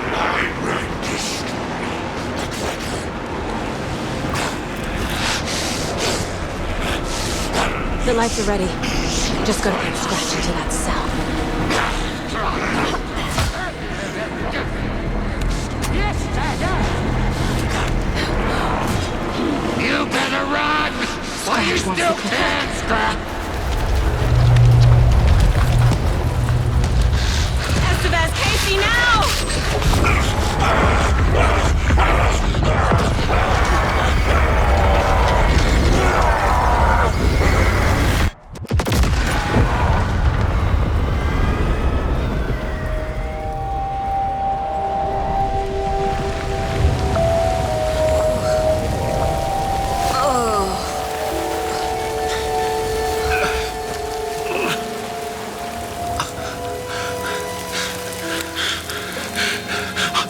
The lights are ready. Just gotta get Scratch into that cell. You better run! While you still can, Scrap! Estevez, Casey, now!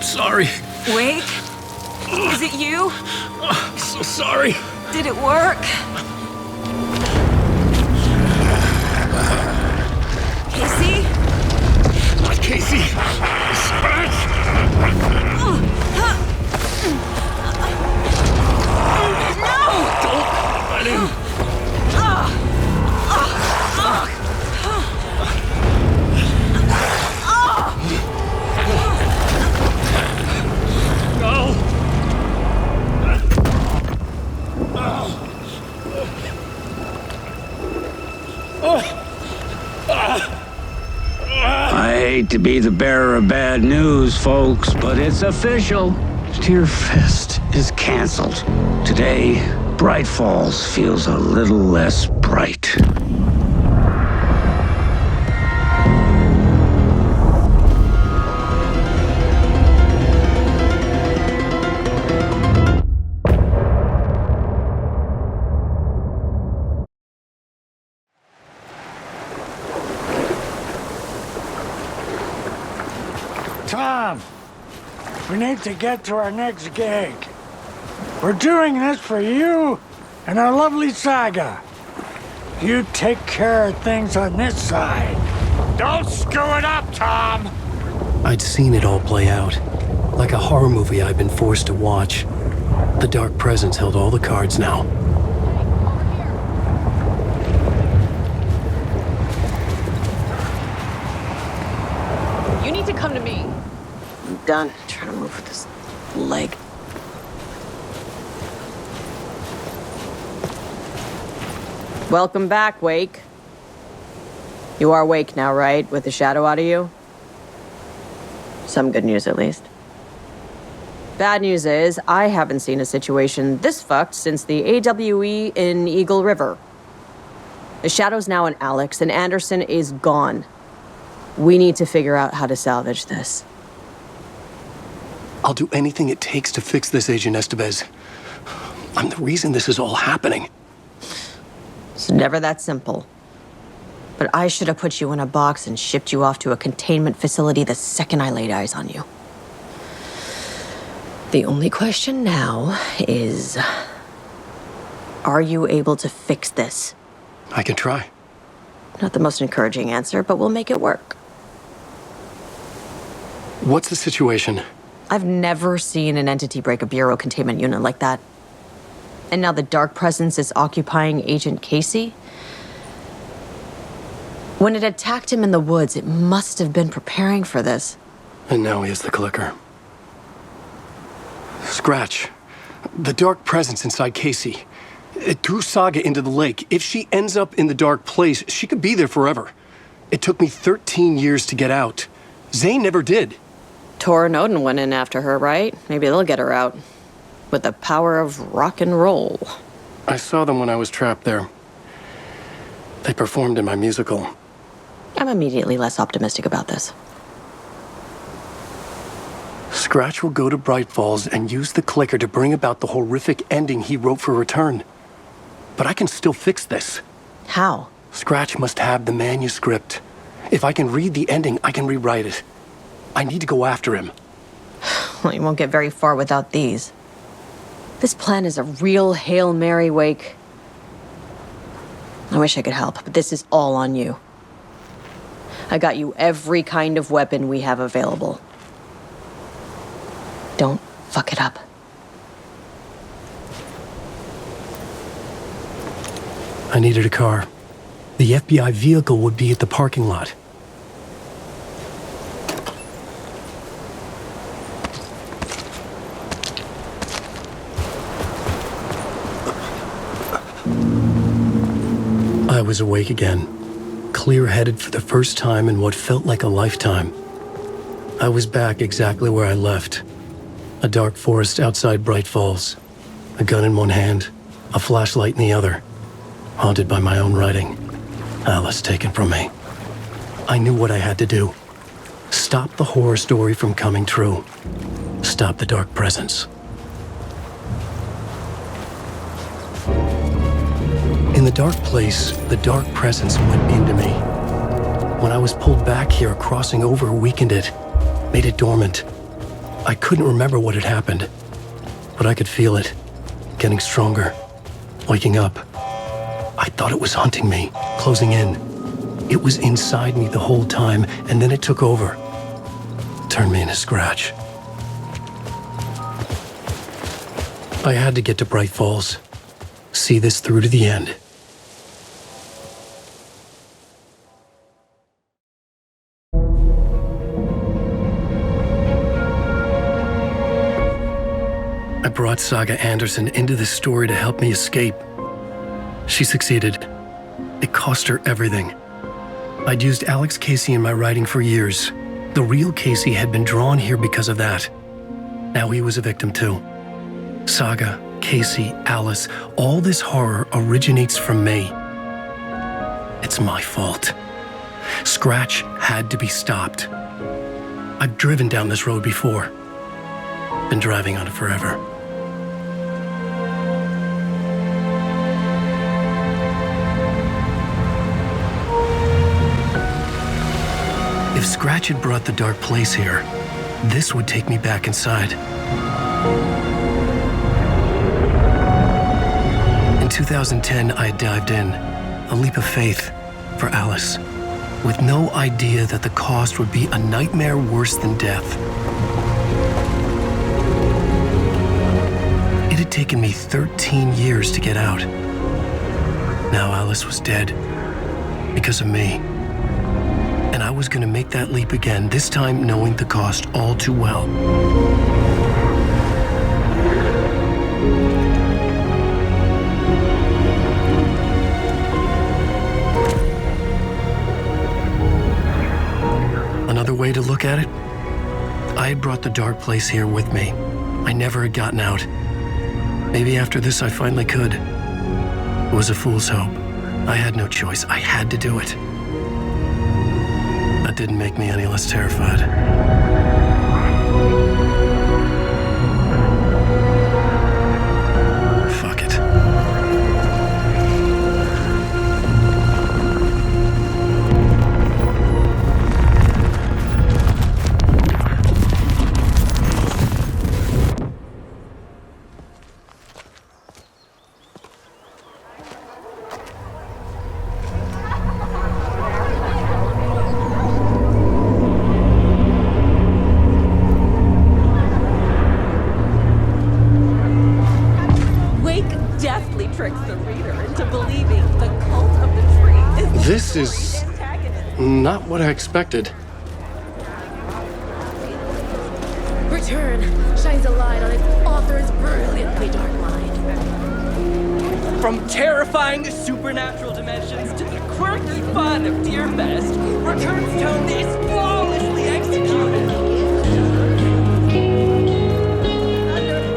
Sorry. Wake? Is it you? I'm so sorry. Did it work? Casey? Not Casey. Scratch. No! Don't let him. I hate to be the bearer of bad news, folks, but it's official. Tear Fest is canceled. Today, Bright Falls feels a little less bright. Tom, we need to get to our next gig. We're doing this for you and our lovely saga. You take care of things on this side. Don't screw it up, Tom! I'd seen it all play out. Like a horror movie I'd been forced to watch. The Dark Presence held all the cards now. You need to come to me. I'm done trying to move with this leg. Welcome back, Wake. You are Wake now, right? With the shadow out of you? Some good news, at least. Bad news is, I haven't seen a situation this fucked since the AWE in Eagle River. The shadow's now in Alex, and Anderson is gone. We need to figure out how to salvage this. I'll do anything it takes to fix this, Agent Estevez. I'm the reason this is all happening. It's never that simple. But I should have put you in a box and shipped you off to a containment facility the second I laid eyes on you. The only question now is, are you able to fix this? I can try. Not the most encouraging answer, but we'll make it work. What's the situation? I've never seen an entity break a bureau containment unit like that. And now the dark presence is occupying Agent Casey? When it attacked him in the woods, it must have been preparing for this. And now he has the clicker. Scratch. The dark presence inside Casey. It threw Saga into the lake. If she ends up in the dark place, she could be there forever. It took me 13 years to get out. Zane never did. Tor and Odin went in after her, right? Maybe they'll get her out. With the power of rock and roll. I saw them when I was trapped there. They performed in my musical. I'm immediately less optimistic about this. Scratch will go to Bright Falls and use the clicker to bring about the horrific ending he wrote for Return. But I can still fix this. How? Scratch must have the manuscript. If I can read the ending, I can rewrite it. I need to go after him. Well, you won't get very far without these. This plan is a real Hail Mary, Wake. I wish I could help, but this is all on you. I got you every kind of weapon we have available. Don't fuck it up. I needed a car. The FBI vehicle would be at the parking lot. I was awake again, clear-headed for the first time in what felt like a lifetime. I was back exactly where I left. A dark forest outside Bright Falls. A gun in one hand, a flashlight in the other. Haunted by my own writing. Alice taken from me. I knew what I had to do. Stop the horror story from coming true. Stop the dark presence. In the dark place, the dark presence went into me. When I was pulled back here, crossing over weakened it, made it dormant. I couldn't remember what had happened, but I could feel it, getting stronger, waking up. I thought it was hunting me, closing in. It was inside me the whole time, and then it took over. Turned me into Scratch. I had to get to Bright Falls. See this through to the end. I brought Saga Anderson into this story to help me escape. She succeeded. It cost her everything. I'd used Alex Casey in my writing for years. The real Casey had been drawn here because of that. Now he was a victim too. Saga, Casey, Alice, all this horror originates from me. It's my fault. Scratch had to be stopped. I've driven down this road before. Been driving on it forever. If Scratch had brought the dark place here, this would take me back inside. In 2010, I had dived in, a leap of faith for Alice, with no idea that the cost would be a nightmare worse than death. It had taken me 13 years to get out. Now Alice was dead, because of me. And I was going to make that leap again, this time knowing the cost all too well. Another way to look at it, I had brought the dark place here with me. I never had gotten out. Maybe after this I finally could. It was a fool's hope. I had no choice. I had to do it. That didn't make me any less terrified. Fuck it. This is not what I expected. Return shines a light on its author's brilliantly dark mind. From terrifying supernatural dimensions to the quirky fun of Dear Best, Return's tone is flawlessly executed.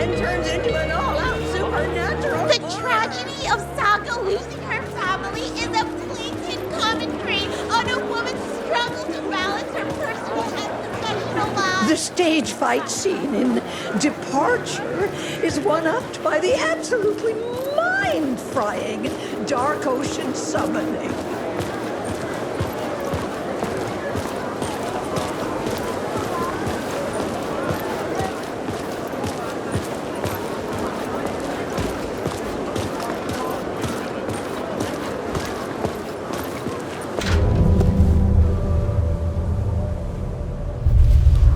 And turns into an all-out supernatural. The tragedy of Saga losing her family is a blatant commentary on a woman's struggle to balance her personal and professional life. The stage fight scene in Departure is one-upped by the absolutely mind-frying Dark Ocean summoning.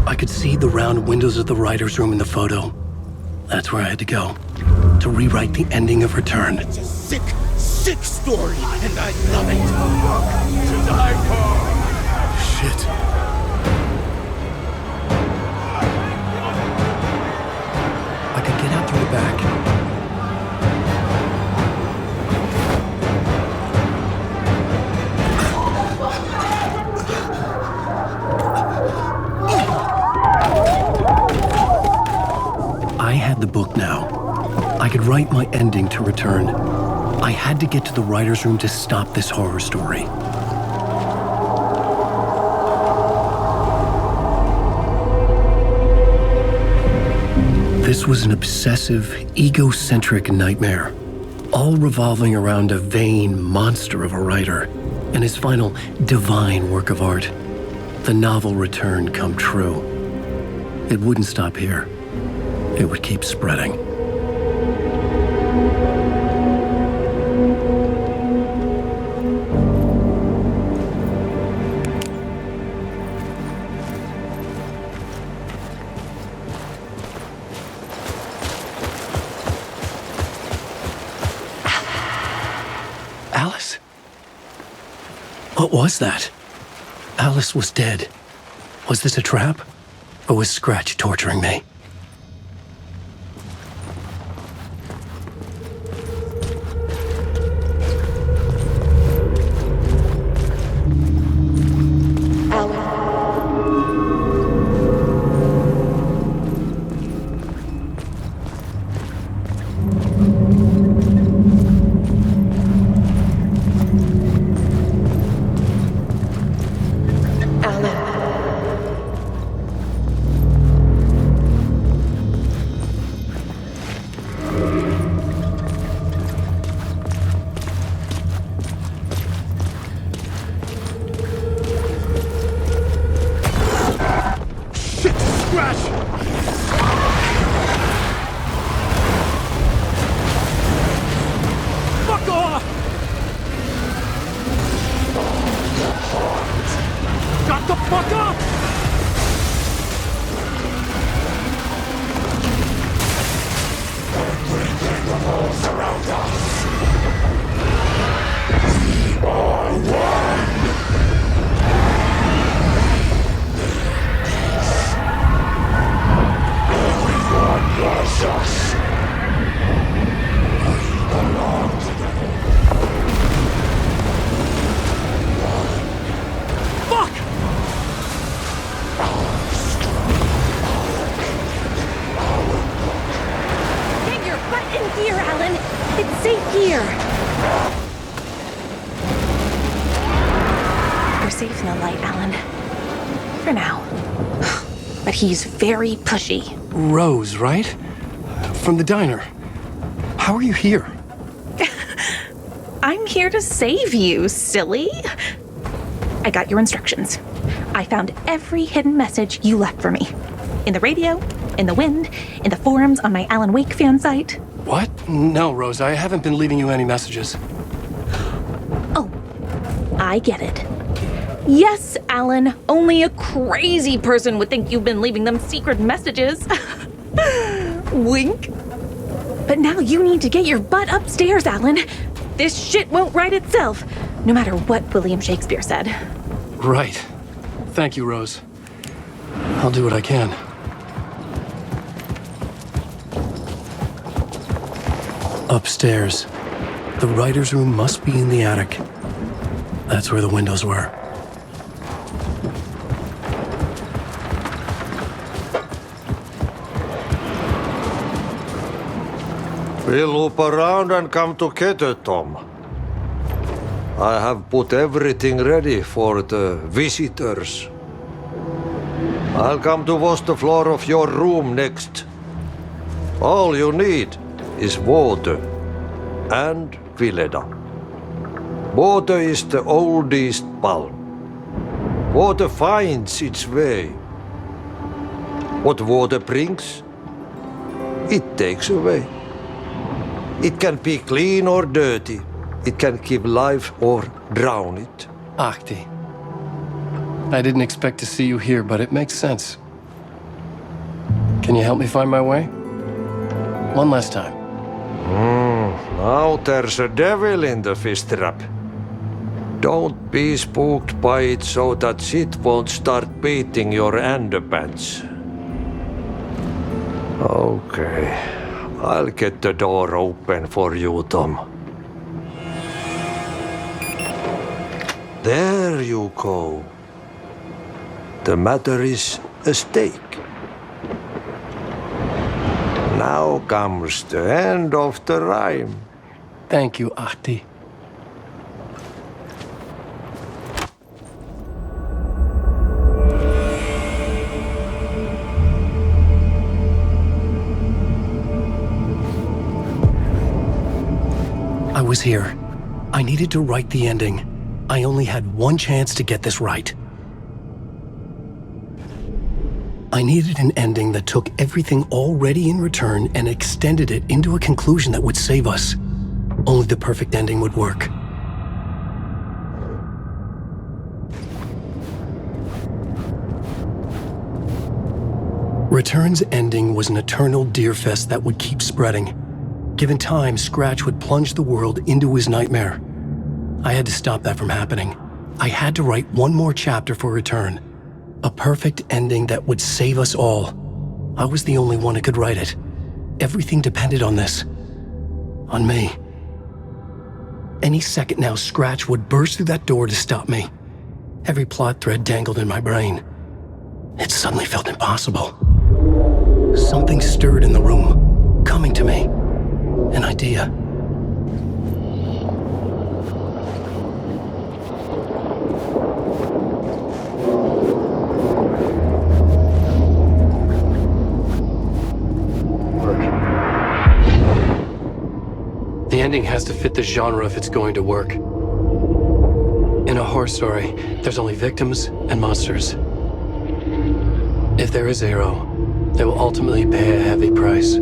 I could see the round windows of the writer's room in the photo. That's where I had to go, to rewrite the ending of Return. It's a sick, sick story, and I love it. To die for. Shit. I could get out through the back. I had the book now. I could write my ending to Return. I had to get to the writer's room to stop this horror story. This was an obsessive, egocentric nightmare, all revolving around a vain monster of a writer and his final divine work of art, the novel Return come true. It wouldn't stop here. It would keep spreading. Alice? What was that? Alice was dead. Was this a trap? Or was Scratch torturing me? He's very pushy. Rose, right? From the diner. How are you here? I'm here to save you, silly. I got your instructions. I found every hidden message you left for me. In the radio, in the wind, in the forums on my Alan Wake fan site. What? No, Rose, I haven't been leaving you any messages. Oh, I get it. Yes, Alan, only a crazy person would think you've been leaving them secret messages. Wink. But now you need to get your butt upstairs, Alan. This shit won't right itself. no matter what William Shakespeare said. Right. Thank you, Rose. I'll do what I can. Upstairs. The writer's room must be in the attic. That's where the windows were. We'll loop around and come together, Tom. I have put everything ready for the visitors. I'll come to wash the floor of your room next. All you need is water and Vileda. Water is the oldest bulb. Water finds its way. What water brings, it takes away. It can be clean or dirty. It can give life or drown it. Ahti. I didn't expect to see you here, but it makes sense. Can you help me find my way? One last time. Now there's a devil in the fish trap. Don't be spooked by it so that it won't start beating your underpants. Okay, I'll get the door open for you, Tom. There you go. The matter is a stake. Now comes the end of the rhyme. Thank you, Ahti. I was here. I needed to write the ending. I only had one chance to get this right. I needed an ending that took everything already in return and extended it into a conclusion that would save us. Only the perfect ending would work. Return's ending was an eternal deerfest that would keep spreading. Given time, Scratch would plunge the world into his nightmare. I had to stop that from happening. I had to write one more chapter for Return. A perfect ending that would save us all. I was the only one who could write it. Everything depended on this. On me. Any second now, Scratch would burst through that door to stop me. Every plot thread dangled in my brain. It suddenly felt impossible. Something stirred in the room, coming to me. An idea. The ending has to fit the genre if it's going to work. In a horror story, there's only victims and monsters. If there is Arrow, they will ultimately pay a heavy price.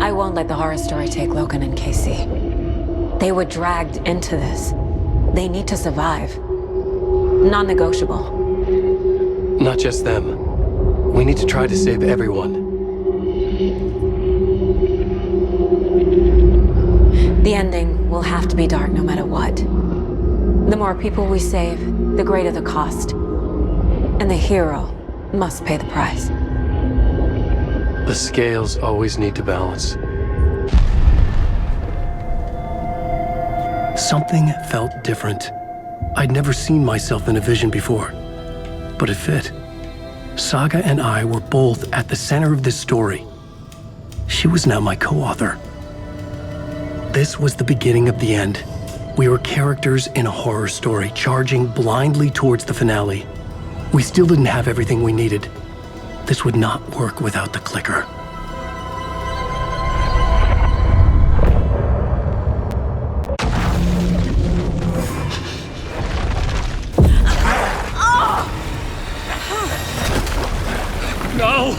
I won't let the horror story take Logan and Casey. They were dragged into this. They need to survive. Non-negotiable. Not just them. We need to try to save everyone. The ending will have to be dark no matter what. The more people we save, the greater the cost. And the hero must pay the price. The scales always need to balance. Something felt different. I'd never seen myself in a vision before, but it fit. Saga and I were both at the center of this story. She was now my co-author. This was the beginning of the end. We were characters in a horror story, charging blindly towards the finale. We still didn't have everything we needed. This would not work without the clicker. No!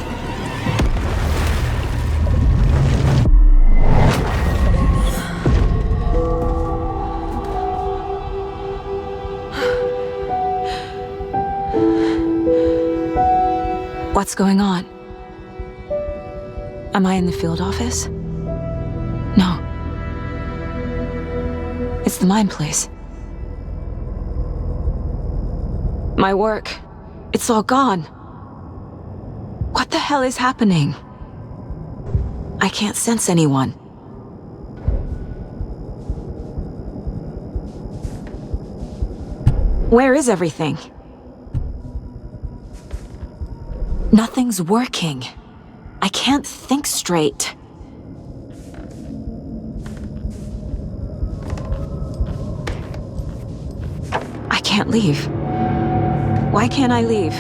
What's going on? Am I in the field office? No. It's the the mine place. My work, it's all gone. What the hell is happening? I can't sense anyone. Where is everything? Nothing's working. I can't think straight. I can't leave. Why can't I leave?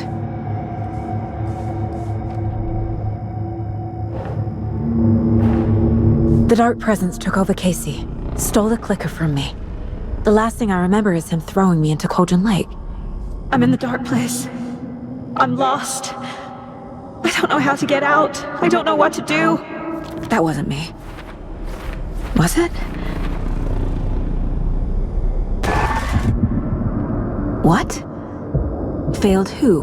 The dark presence took over Casey, stole the clicker from me. The last thing I remember is him throwing me into Cauldron Lake. I'm in the dark place. I'm lost. I don't know how to get out. I don't know what to do. That wasn't me. Was it? What? Failed who?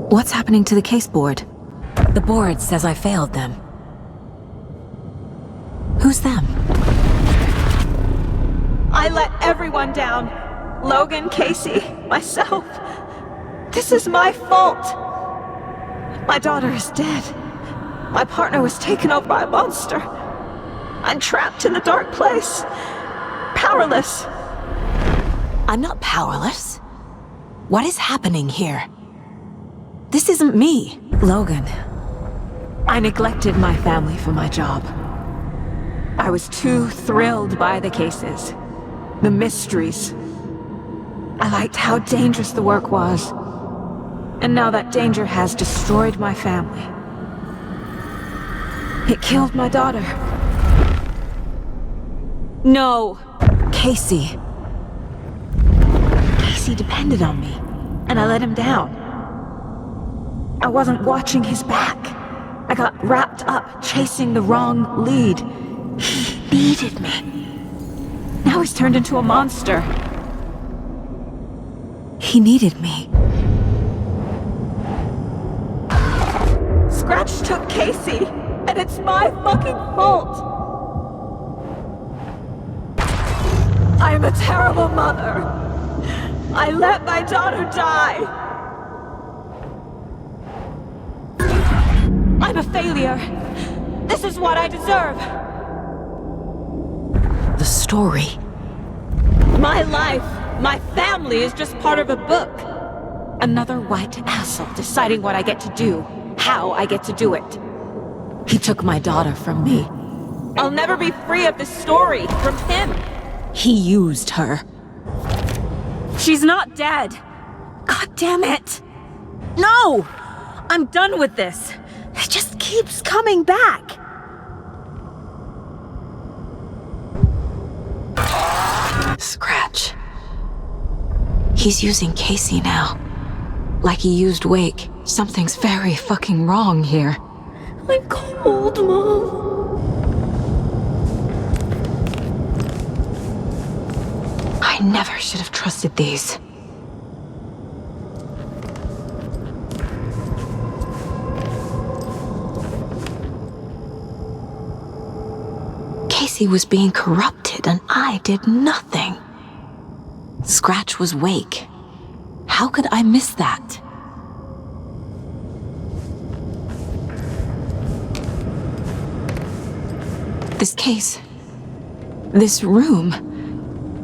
What's happening to the case board? The board says I failed them. Who's them? I let everyone down. Logan, Casey, myself. This is my fault. My daughter is dead. My partner was taken over by a monster. I'm trapped in a dark place. Powerless. I'm not powerless. What is happening here? This isn't me. Logan, I neglected my family for my job. I was too thrilled by the cases, the mysteries. I liked how dangerous the work was. And now that danger has destroyed my family. It killed my daughter. No, Casey. Casey depended on me, and I let him down. I wasn't watching his back. I got wrapped up chasing the wrong lead. He needed me. Now he's turned into a monster. He needed me. Scratch took Casey, and it's my fucking fault. I'm a terrible mother. I let my daughter die. I'm a failure. This is what I deserve. The story. My life, my family is just part of a book. Another white asshole deciding what I get to do, how I get to do it. He took my daughter from me. I'll never be free of this story from him. He used her. She's not dead. God damn it! No! I'm done with this. It just keeps coming back. Scratch. He's using Casey now. Like he used Wake. Something's very fucking wrong here. I'm cold, Mom. I never should have trusted these. Casey was being corrupted and I did nothing. Scratch was Wake. How could I miss that? This case, this room,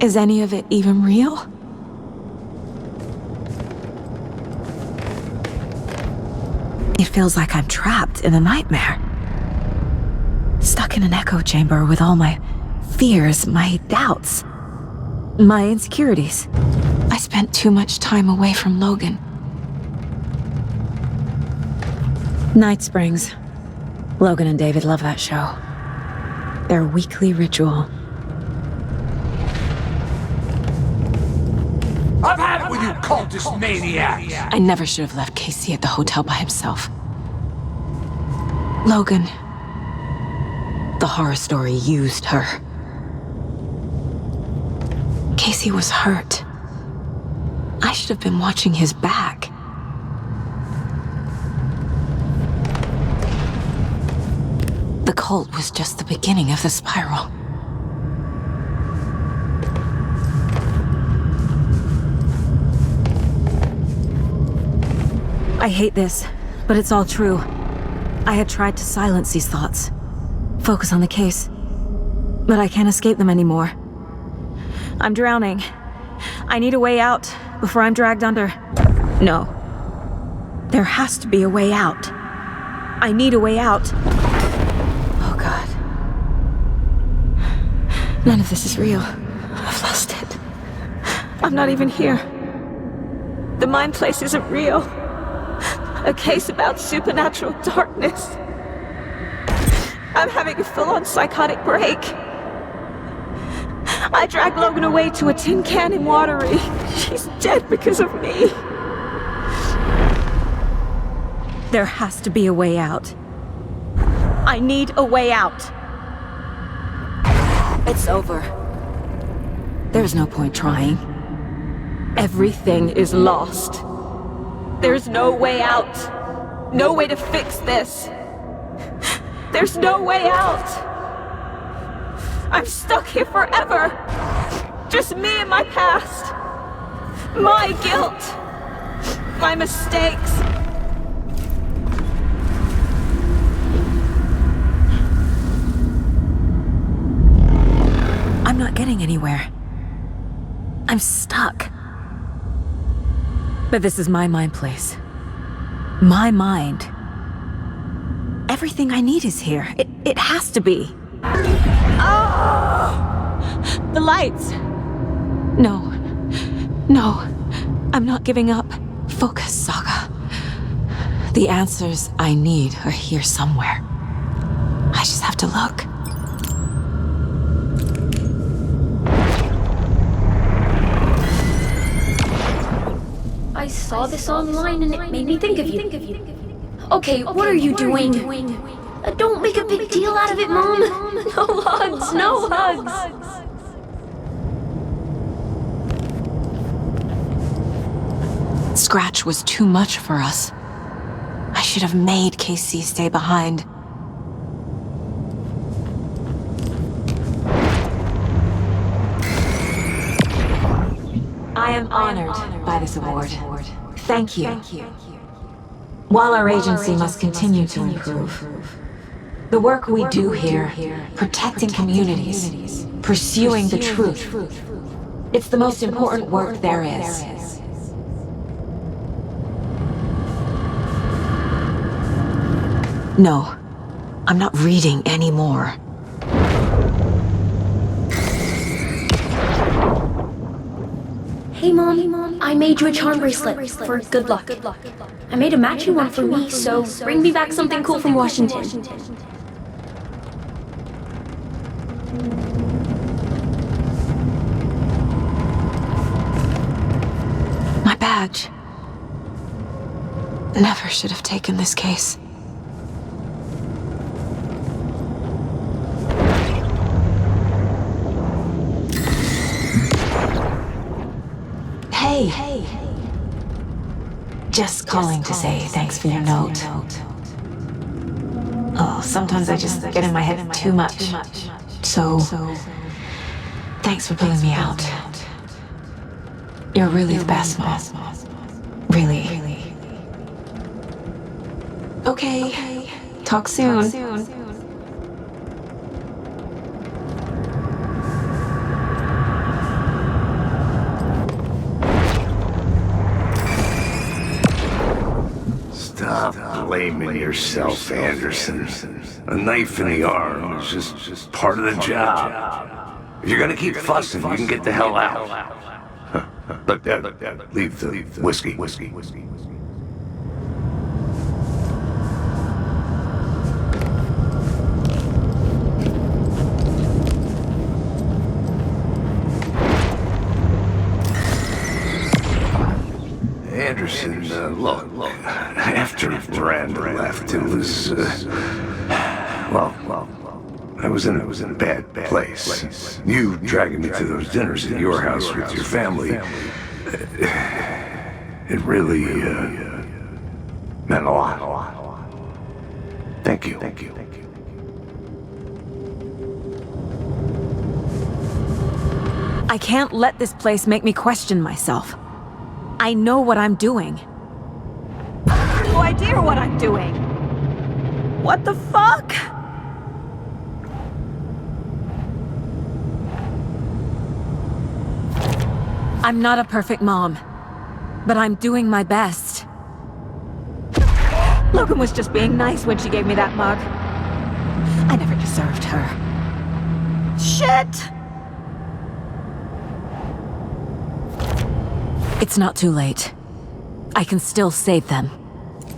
is any of it even real? It feels like I'm trapped in a nightmare. Stuck in an echo chamber with all my fears, my doubts, my insecurities. I spent too much time away from Logan. Night Springs. Logan and David love that show. Their weekly ritual. I've had it with you cultist maniacs! I never should have left Casey at the hotel by himself. Logan. The horror story used her. Casey was hurt. I should have been watching his back. The cult was just the beginning of the spiral. I hate this, but it's all true. I had tried to silence these thoughts, focus on the case, but I can't escape them anymore. I'm drowning. I need a way out before I'm dragged under. No. There has to be a way out. I need a way out. Oh, God. None of this is real. I've lost it. I'm not even here. The mind place isn't real. A case about supernatural darkness. I'm having a full-on psychotic break. I dragged Logan away to a tin can in Watery. She's dead because of me. There has to be a way out. I need a way out. It's over. There's no point trying. Everything is lost. There's no way out. No way to fix this. There's no way out. I'm stuck here forever. Just me and my past. My guilt. My mistakes. I'm not getting anywhere. I'm stuck. But this is my mind place. My mind. Everything I need is here. It has to be. Oh! The lights! No. No. I'm not giving up. Focus, Saga. The answers I need are here somewhere. I just have to look. I saw this online and it made me think of you. Okay, what are you doing? Don't make a big deal out of it, Mom. No hugs, no hugs. Scratch was too much for us. I should have made Casey stay behind. I am honored by this award. Thank you. While our agency must continue to improve, the work we do here, protecting communities, pursuing the truth, it's the most important work there is. No, I'm not reading anymore. Hey, Mom, I made you a charm bracelet for good luck. I made a matching one for me, so bring me back something cool from Washington. My badge. Never should have taken this case. Hey. Just calling to say thanks for your note. Oh, sometimes I just get in my head too much. So, thanks for pulling me out. You're really the best, Mom. Really. Okay. Talk soon. Stop blaming yourself, Anderson. A knife in the arm is just part of the job. If you're gonna keep fussing, you can get the hell out. But leave the whiskey. Anderson, look, after Miranda left, it was, well, I was in a bad place. You dragging me to those dinners at your house with your family, it really, meant a lot. Thank you. I can't let this place make me question myself. I know what I'm doing. idea what I'm doing. What the fuck? I'm not a perfect mom, but I'm doing my best. Logan was just being nice when she gave me that mug. I never deserved her. Shit! It's not too late. I can still save them.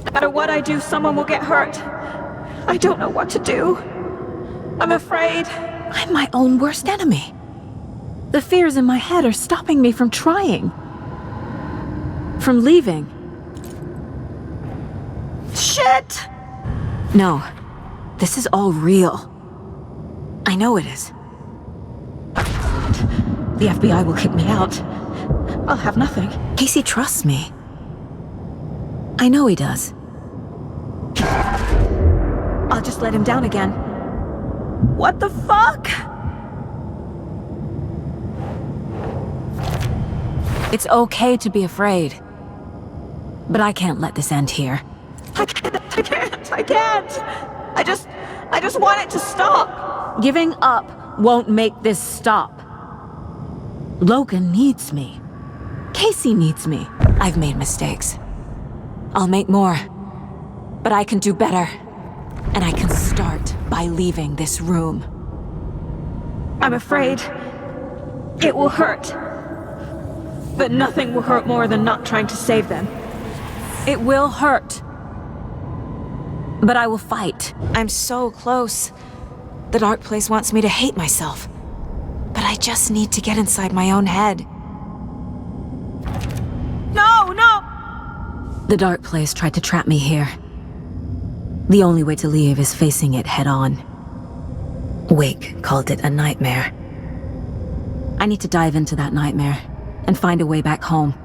No matter what I do, someone will get hurt. I don't know what to do. I'm afraid. I'm my own worst enemy. The fears in my head are stopping me from trying. From leaving. Shit! No. This is all real. I know it is. The FBI will kick me out. I'll have nothing. Casey trusts me. I know he does. I'll just let him down again. What the fuck? It's okay to be afraid. But I can't let this end here. I can't. I just want it to stop. Giving up won't make this stop. Logan needs me. Casey needs me. I've made mistakes. I'll make more. But I can do better. And I can start by leaving this room. I'm afraid it will hurt. But nothing will hurt more than not trying to save them. It will hurt. But I will fight. I'm so close. The dark place wants me to hate myself. But I just need to get inside my own head. No, no! The dark place tried to trap me here. The only way to leave is facing it head on. Wake called it a nightmare. I need to dive into that nightmare and find a way back home.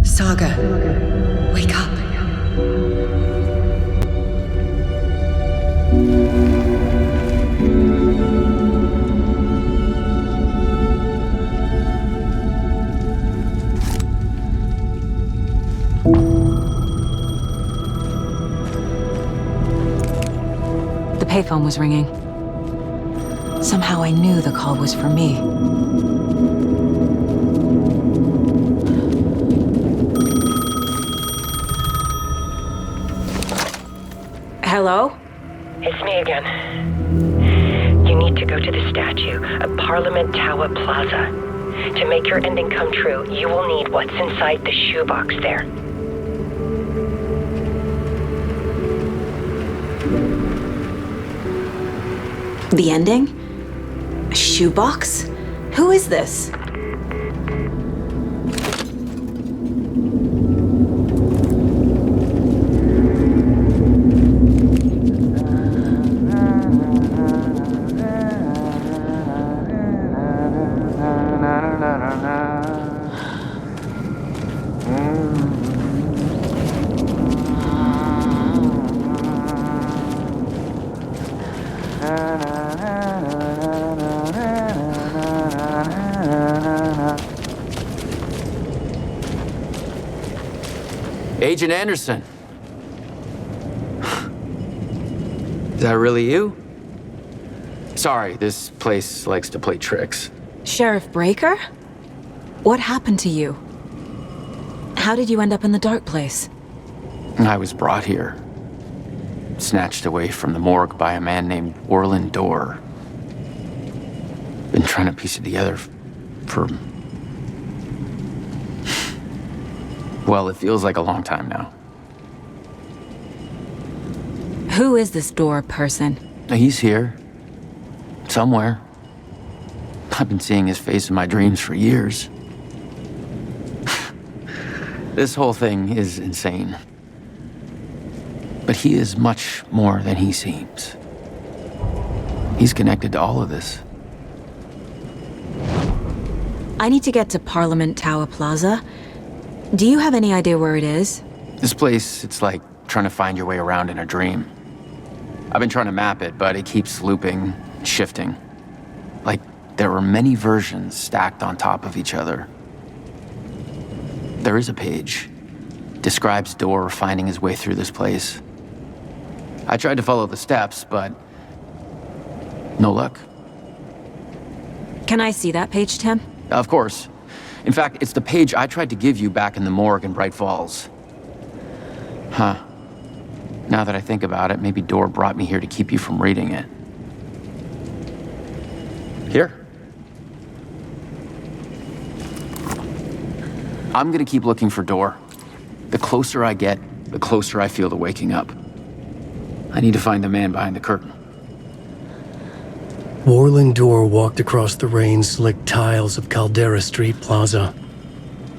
Saga, wake up. The payphone was ringing. Somehow I knew the call was for me. Hello? It's me again. You need to go to the statue at Parliament Tower Plaza. To make your ending come true, you will need what's inside the shoebox there. The ending? A shoebox? Who is this? Agent Anderson. Is that really you? Sorry, this place likes to play tricks. Sheriff Breaker? What happened to you? How did you end up in the dark place? I was brought here. Snatched away from the morgue by a man named Orland Dorr. Been trying to piece it together for... well, it feels like a long time now. Who is this Dorr person? He's here. Somewhere. I've been seeing his face in my dreams for years. This whole thing is insane. But he is much more than he seems. He's connected to all of this. I need to get to Parliament Tower Plaza. Do you have any idea where it is? This place, it's like trying to find your way around in a dream. I've been trying to map it, but it keeps looping, shifting. Like there are many versions stacked on top of each other. There is a page. Describes Door finding his way through this place. I tried to follow the steps, but no luck. Can I see that page, Tim? Of course. In fact, it's the page I tried to give you back in the morgue in Bright Falls. Huh. Now that I think about it, maybe Door brought me here to keep you from reading it. Here. I'm gonna keep looking for Door. The closer I get, the closer I feel to waking up. I need to find the man behind the curtain. Warland Dorr walked across the rain-slicked tiles of Caldera Street Plaza.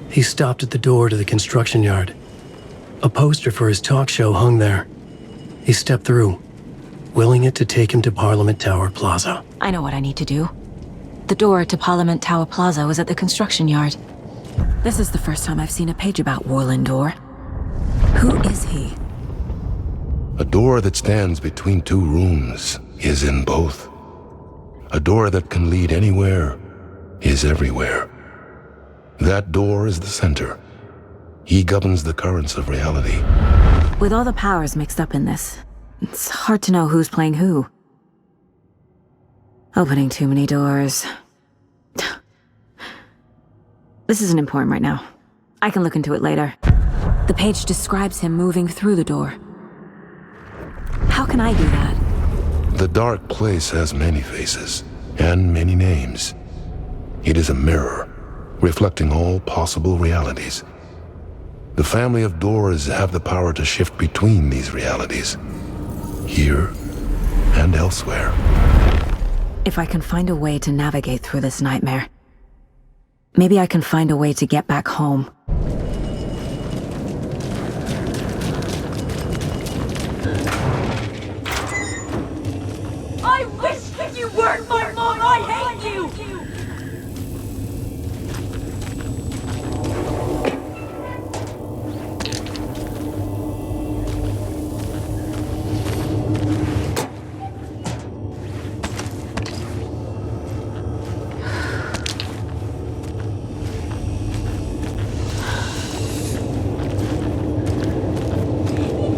He stopped at the door to the construction yard. A poster for his talk show hung there. He stepped through, willing it to take him to Parliament Tower Plaza. I know what I need to do. The door to Parliament Tower Plaza was at the construction yard. This is the first time I've seen a page about Warland Dorr. Who is he? A door that stands between two rooms is in both. A door that can lead anywhere is everywhere. That door is the center. He governs the currents of reality. With all the powers mixed up in this, it's hard to know who's playing who. Opening too many doors. This isn't important right now. I can look into it later. The page describes him moving through the door. How can I do that? The dark place has many faces and many names. It is a mirror, reflecting all possible realities. The family of doors have the power to shift between these realities, here and elsewhere. If I can find a way to navigate through this nightmare, maybe I can find a way to get back home. I wish that you weren't my mom! I hate you!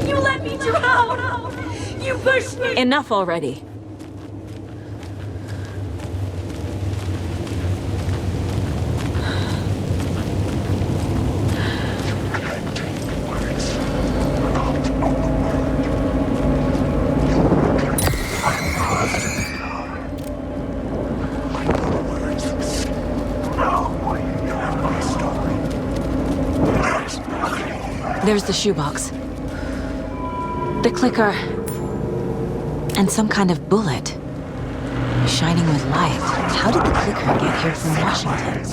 You let me drown! You pushed me! Enough already. There's the shoebox. The clicker. And some kind of bullet. Shining with light. How did the clicker get here from Washington?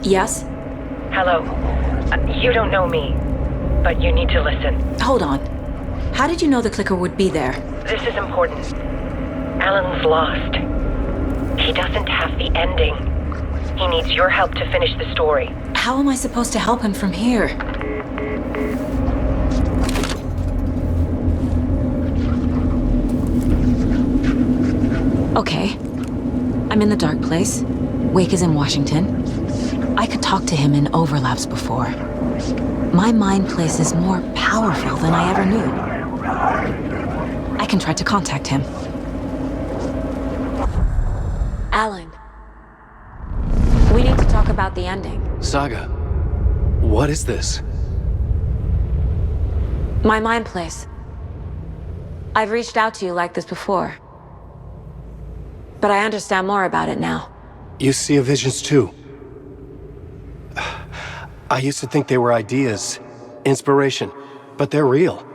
Yes? Hello. You don't know me, but you need to listen. Hold on. How did you know the clicker would be there? This is important. Alan's lost. He doesn't have the ending. He needs your help to finish the story. How am I supposed to help him from here? Okay. I'm in the dark place. Wake is in Washington. I could talk to him in overlaps before. My mind place is more powerful than I ever knew. I can try to contact him. Alan. We need to talk about the ending. Saga, what is this? My mind place. I've reached out to you like this before. But I understand more about it now. You see visions too? I used to think they were ideas, inspiration, but they're real.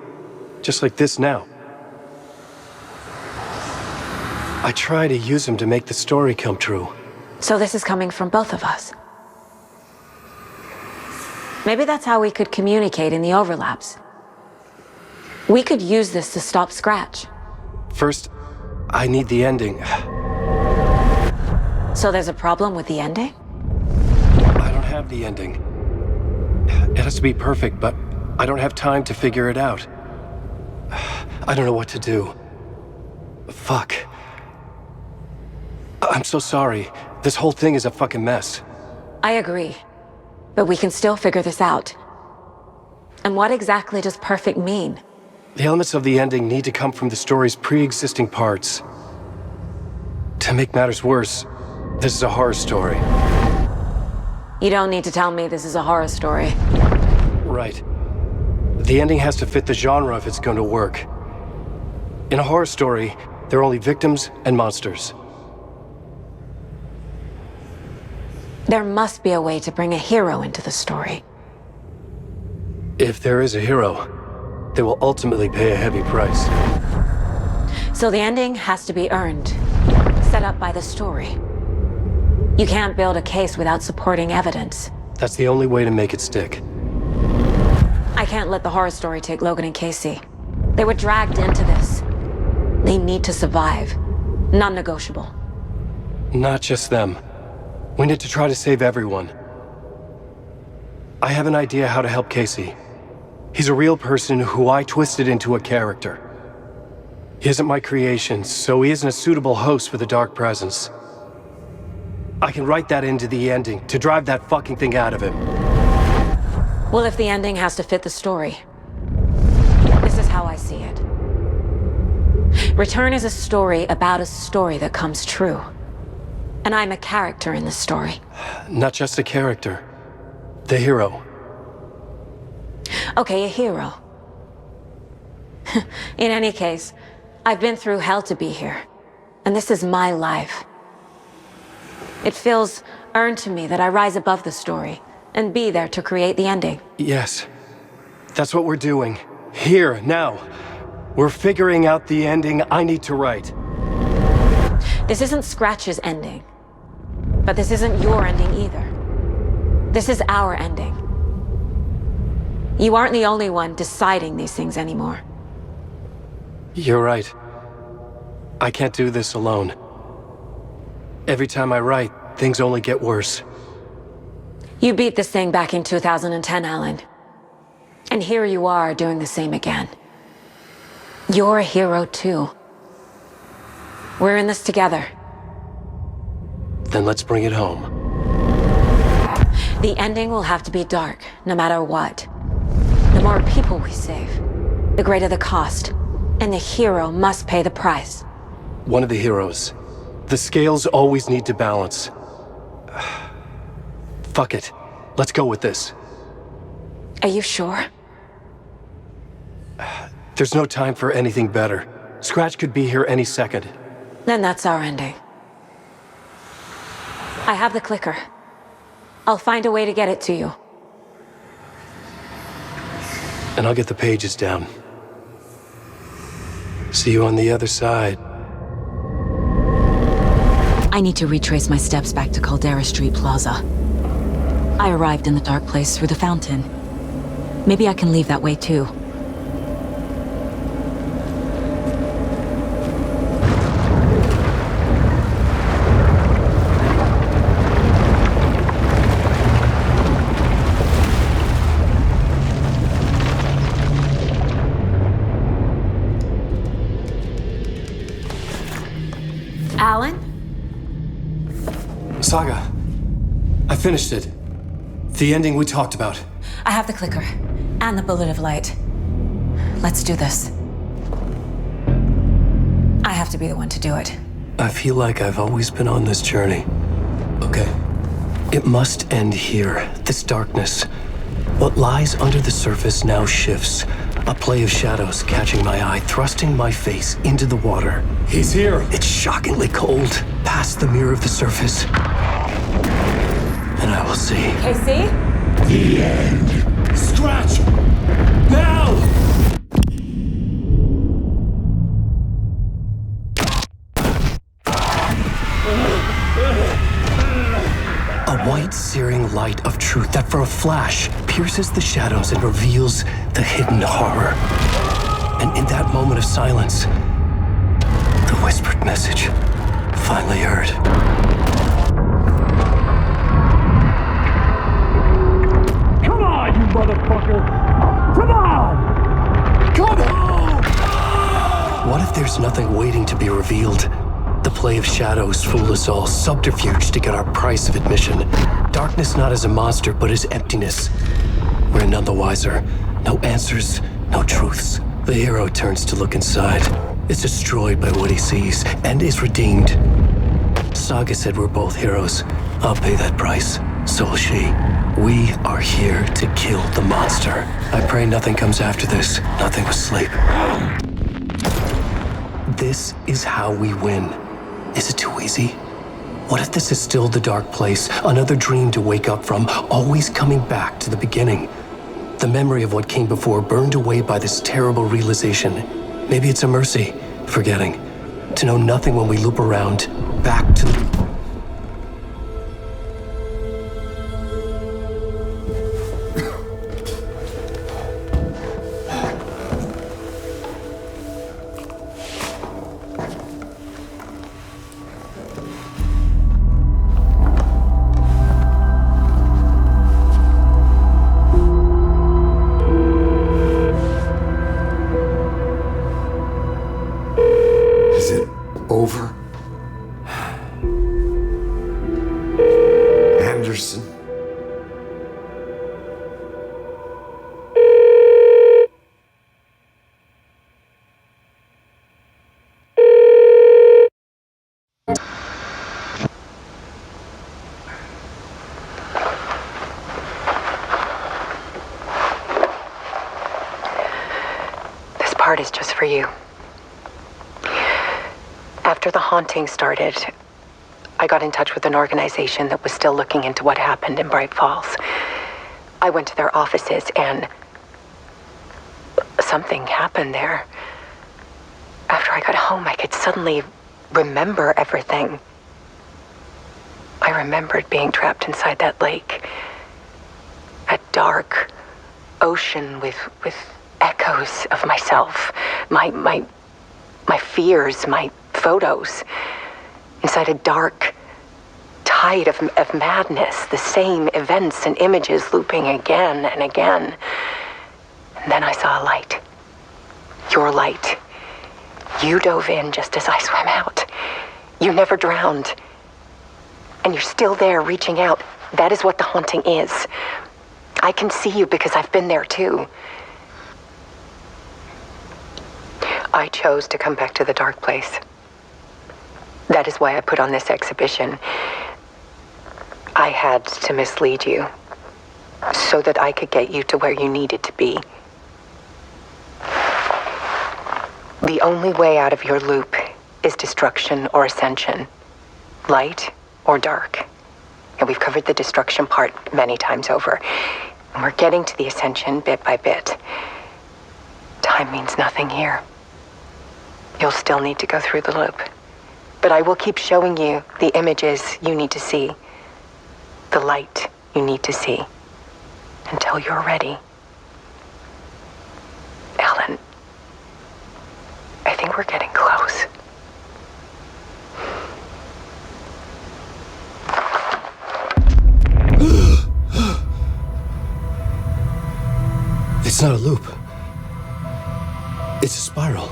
Just like this now. I try to use them to make the story come true. So this is coming from both of us. Maybe that's how we could communicate in the overlaps. We could use this to stop Scratch. First, I need the ending. So there's a problem with the ending? I don't have the ending. It has to be perfect, but I don't have time to figure it out. I don't know what to do. Fuck. I'm so sorry. This whole thing is a fucking mess. I agree. But we can still figure this out. And what exactly does perfect mean? The elements of the ending need to come from the story's pre-existing parts. To make matters worse, this is a horror story. You don't need to tell me this is a horror story. Right. The ending has to fit the genre if it's going to work. In a horror story, there are only victims and monsters. There must be a way to bring a hero into the story. If there is a hero, they will ultimately pay a heavy price. So the ending has to be earned, set up by the story. You can't build a case without supporting evidence. That's the only way to make it stick. I can't let the horror story take Logan and Casey. They were dragged into this. They need to survive. Non-negotiable. Not just them. We need to try to save everyone. I have an idea how to help Casey. He's a real person who I twisted into a character. He isn't my creation, so he isn't a suitable host for the dark presence. I can write that into the ending to drive that fucking thing out of him. Well, if the ending has to fit the story, this is how I see it. Return is a story about a story that comes true. And I'm a character in the story. Not just a character. The hero. Okay, a hero. In any case, I've been through hell to be here. And this is my life. It feels earned to me that I rise above the story and be there to create the ending. Yes. That's what we're doing. Here, now. We're figuring out the ending I need to write. This isn't Scratch's ending. But this isn't your ending either. This is our ending. You aren't the only one deciding these things anymore. You're right. I can't do this alone. Every time I write, things only get worse. You beat this thing back in 2010, Alan. And here you are doing the same again. You're a hero too. We're in this together. Then let's bring it home. The ending will have to be dark, no matter what. The more people we save, the greater the cost. And the hero must pay the price. One of the heroes. The scales always need to balance. Fuck it. Let's go with this. Are you sure? There's no time for anything better. Scratch could be here any second. Then that's our ending. I have the clicker. I'll find a way to get it to you. And I'll get the pages down. See you on the other side. I need to retrace my steps back to Caldera Street Plaza. I arrived in the dark place through the fountain. Maybe I can leave that way too. Alan? Saga, I finished it. The ending we talked about. I have the clicker and the bullet of light. Let's do this. I have to be the one to do it. I feel like I've always been on this journey. Okay. It must end here, this darkness. What lies under the surface now shifts. A play of shadows catching my eye, thrusting my face into the water. He's here! It's shockingly cold, past the mirror of the surface. And I will see. Casey? The end. Scratch! Now! A white, searing light of truth that for a flash pierces the shadows and reveals the hidden horror. And in that moment of silence, the whispered message finally heard. Come on, you motherfucker! Come on! Come on! What if there's nothing waiting to be revealed? The play of shadows fool us all, subterfuge to get our price of admission. Darkness not as a monster, but as emptiness. We're none the wiser. No answers, no truths. The hero turns to look inside, is destroyed by what he sees, and is redeemed. Saga said we're both heroes. I'll pay that price. So will she. We are here to kill the monster. I pray nothing comes after this. Nothing but sleep. This is how we win. Is it too easy? What if this is still the dark place, another dream to wake up from, always coming back to the beginning? The memory of what came before burned away by this terrible realization. Maybe it's a mercy, forgetting. To know nothing when we loop around, back to the... Over. Anderson. This part is just for you. After the haunting started, I got in touch with an organization that was still looking into what happened in Bright Falls. I went to their offices and something happened there. After I got home, I could suddenly remember everything. I remembered being trapped inside that lake. A dark ocean with echoes of myself, my fears, my photos, inside a dark tide of madness, the same events and images looping again and again. And then I saw a light. Your light. You dove in just as I swam out. You never drowned. And you're still there reaching out. That is what the haunting is. I can see you because I've been there too. I chose to come back to the dark place. That is why I put on this exhibition. I had to mislead you so that I could get you to where you needed to be. The only way out of your loop is destruction or ascension, light or dark. And we've covered the destruction part many times over. And we're getting to the ascension bit by bit. Time means nothing here. You'll still need to go through the loop. But I will keep showing you the images you need to see, the light you need to see, until you're ready. Alan, I think we're getting close. It's not a loop. It's a spiral.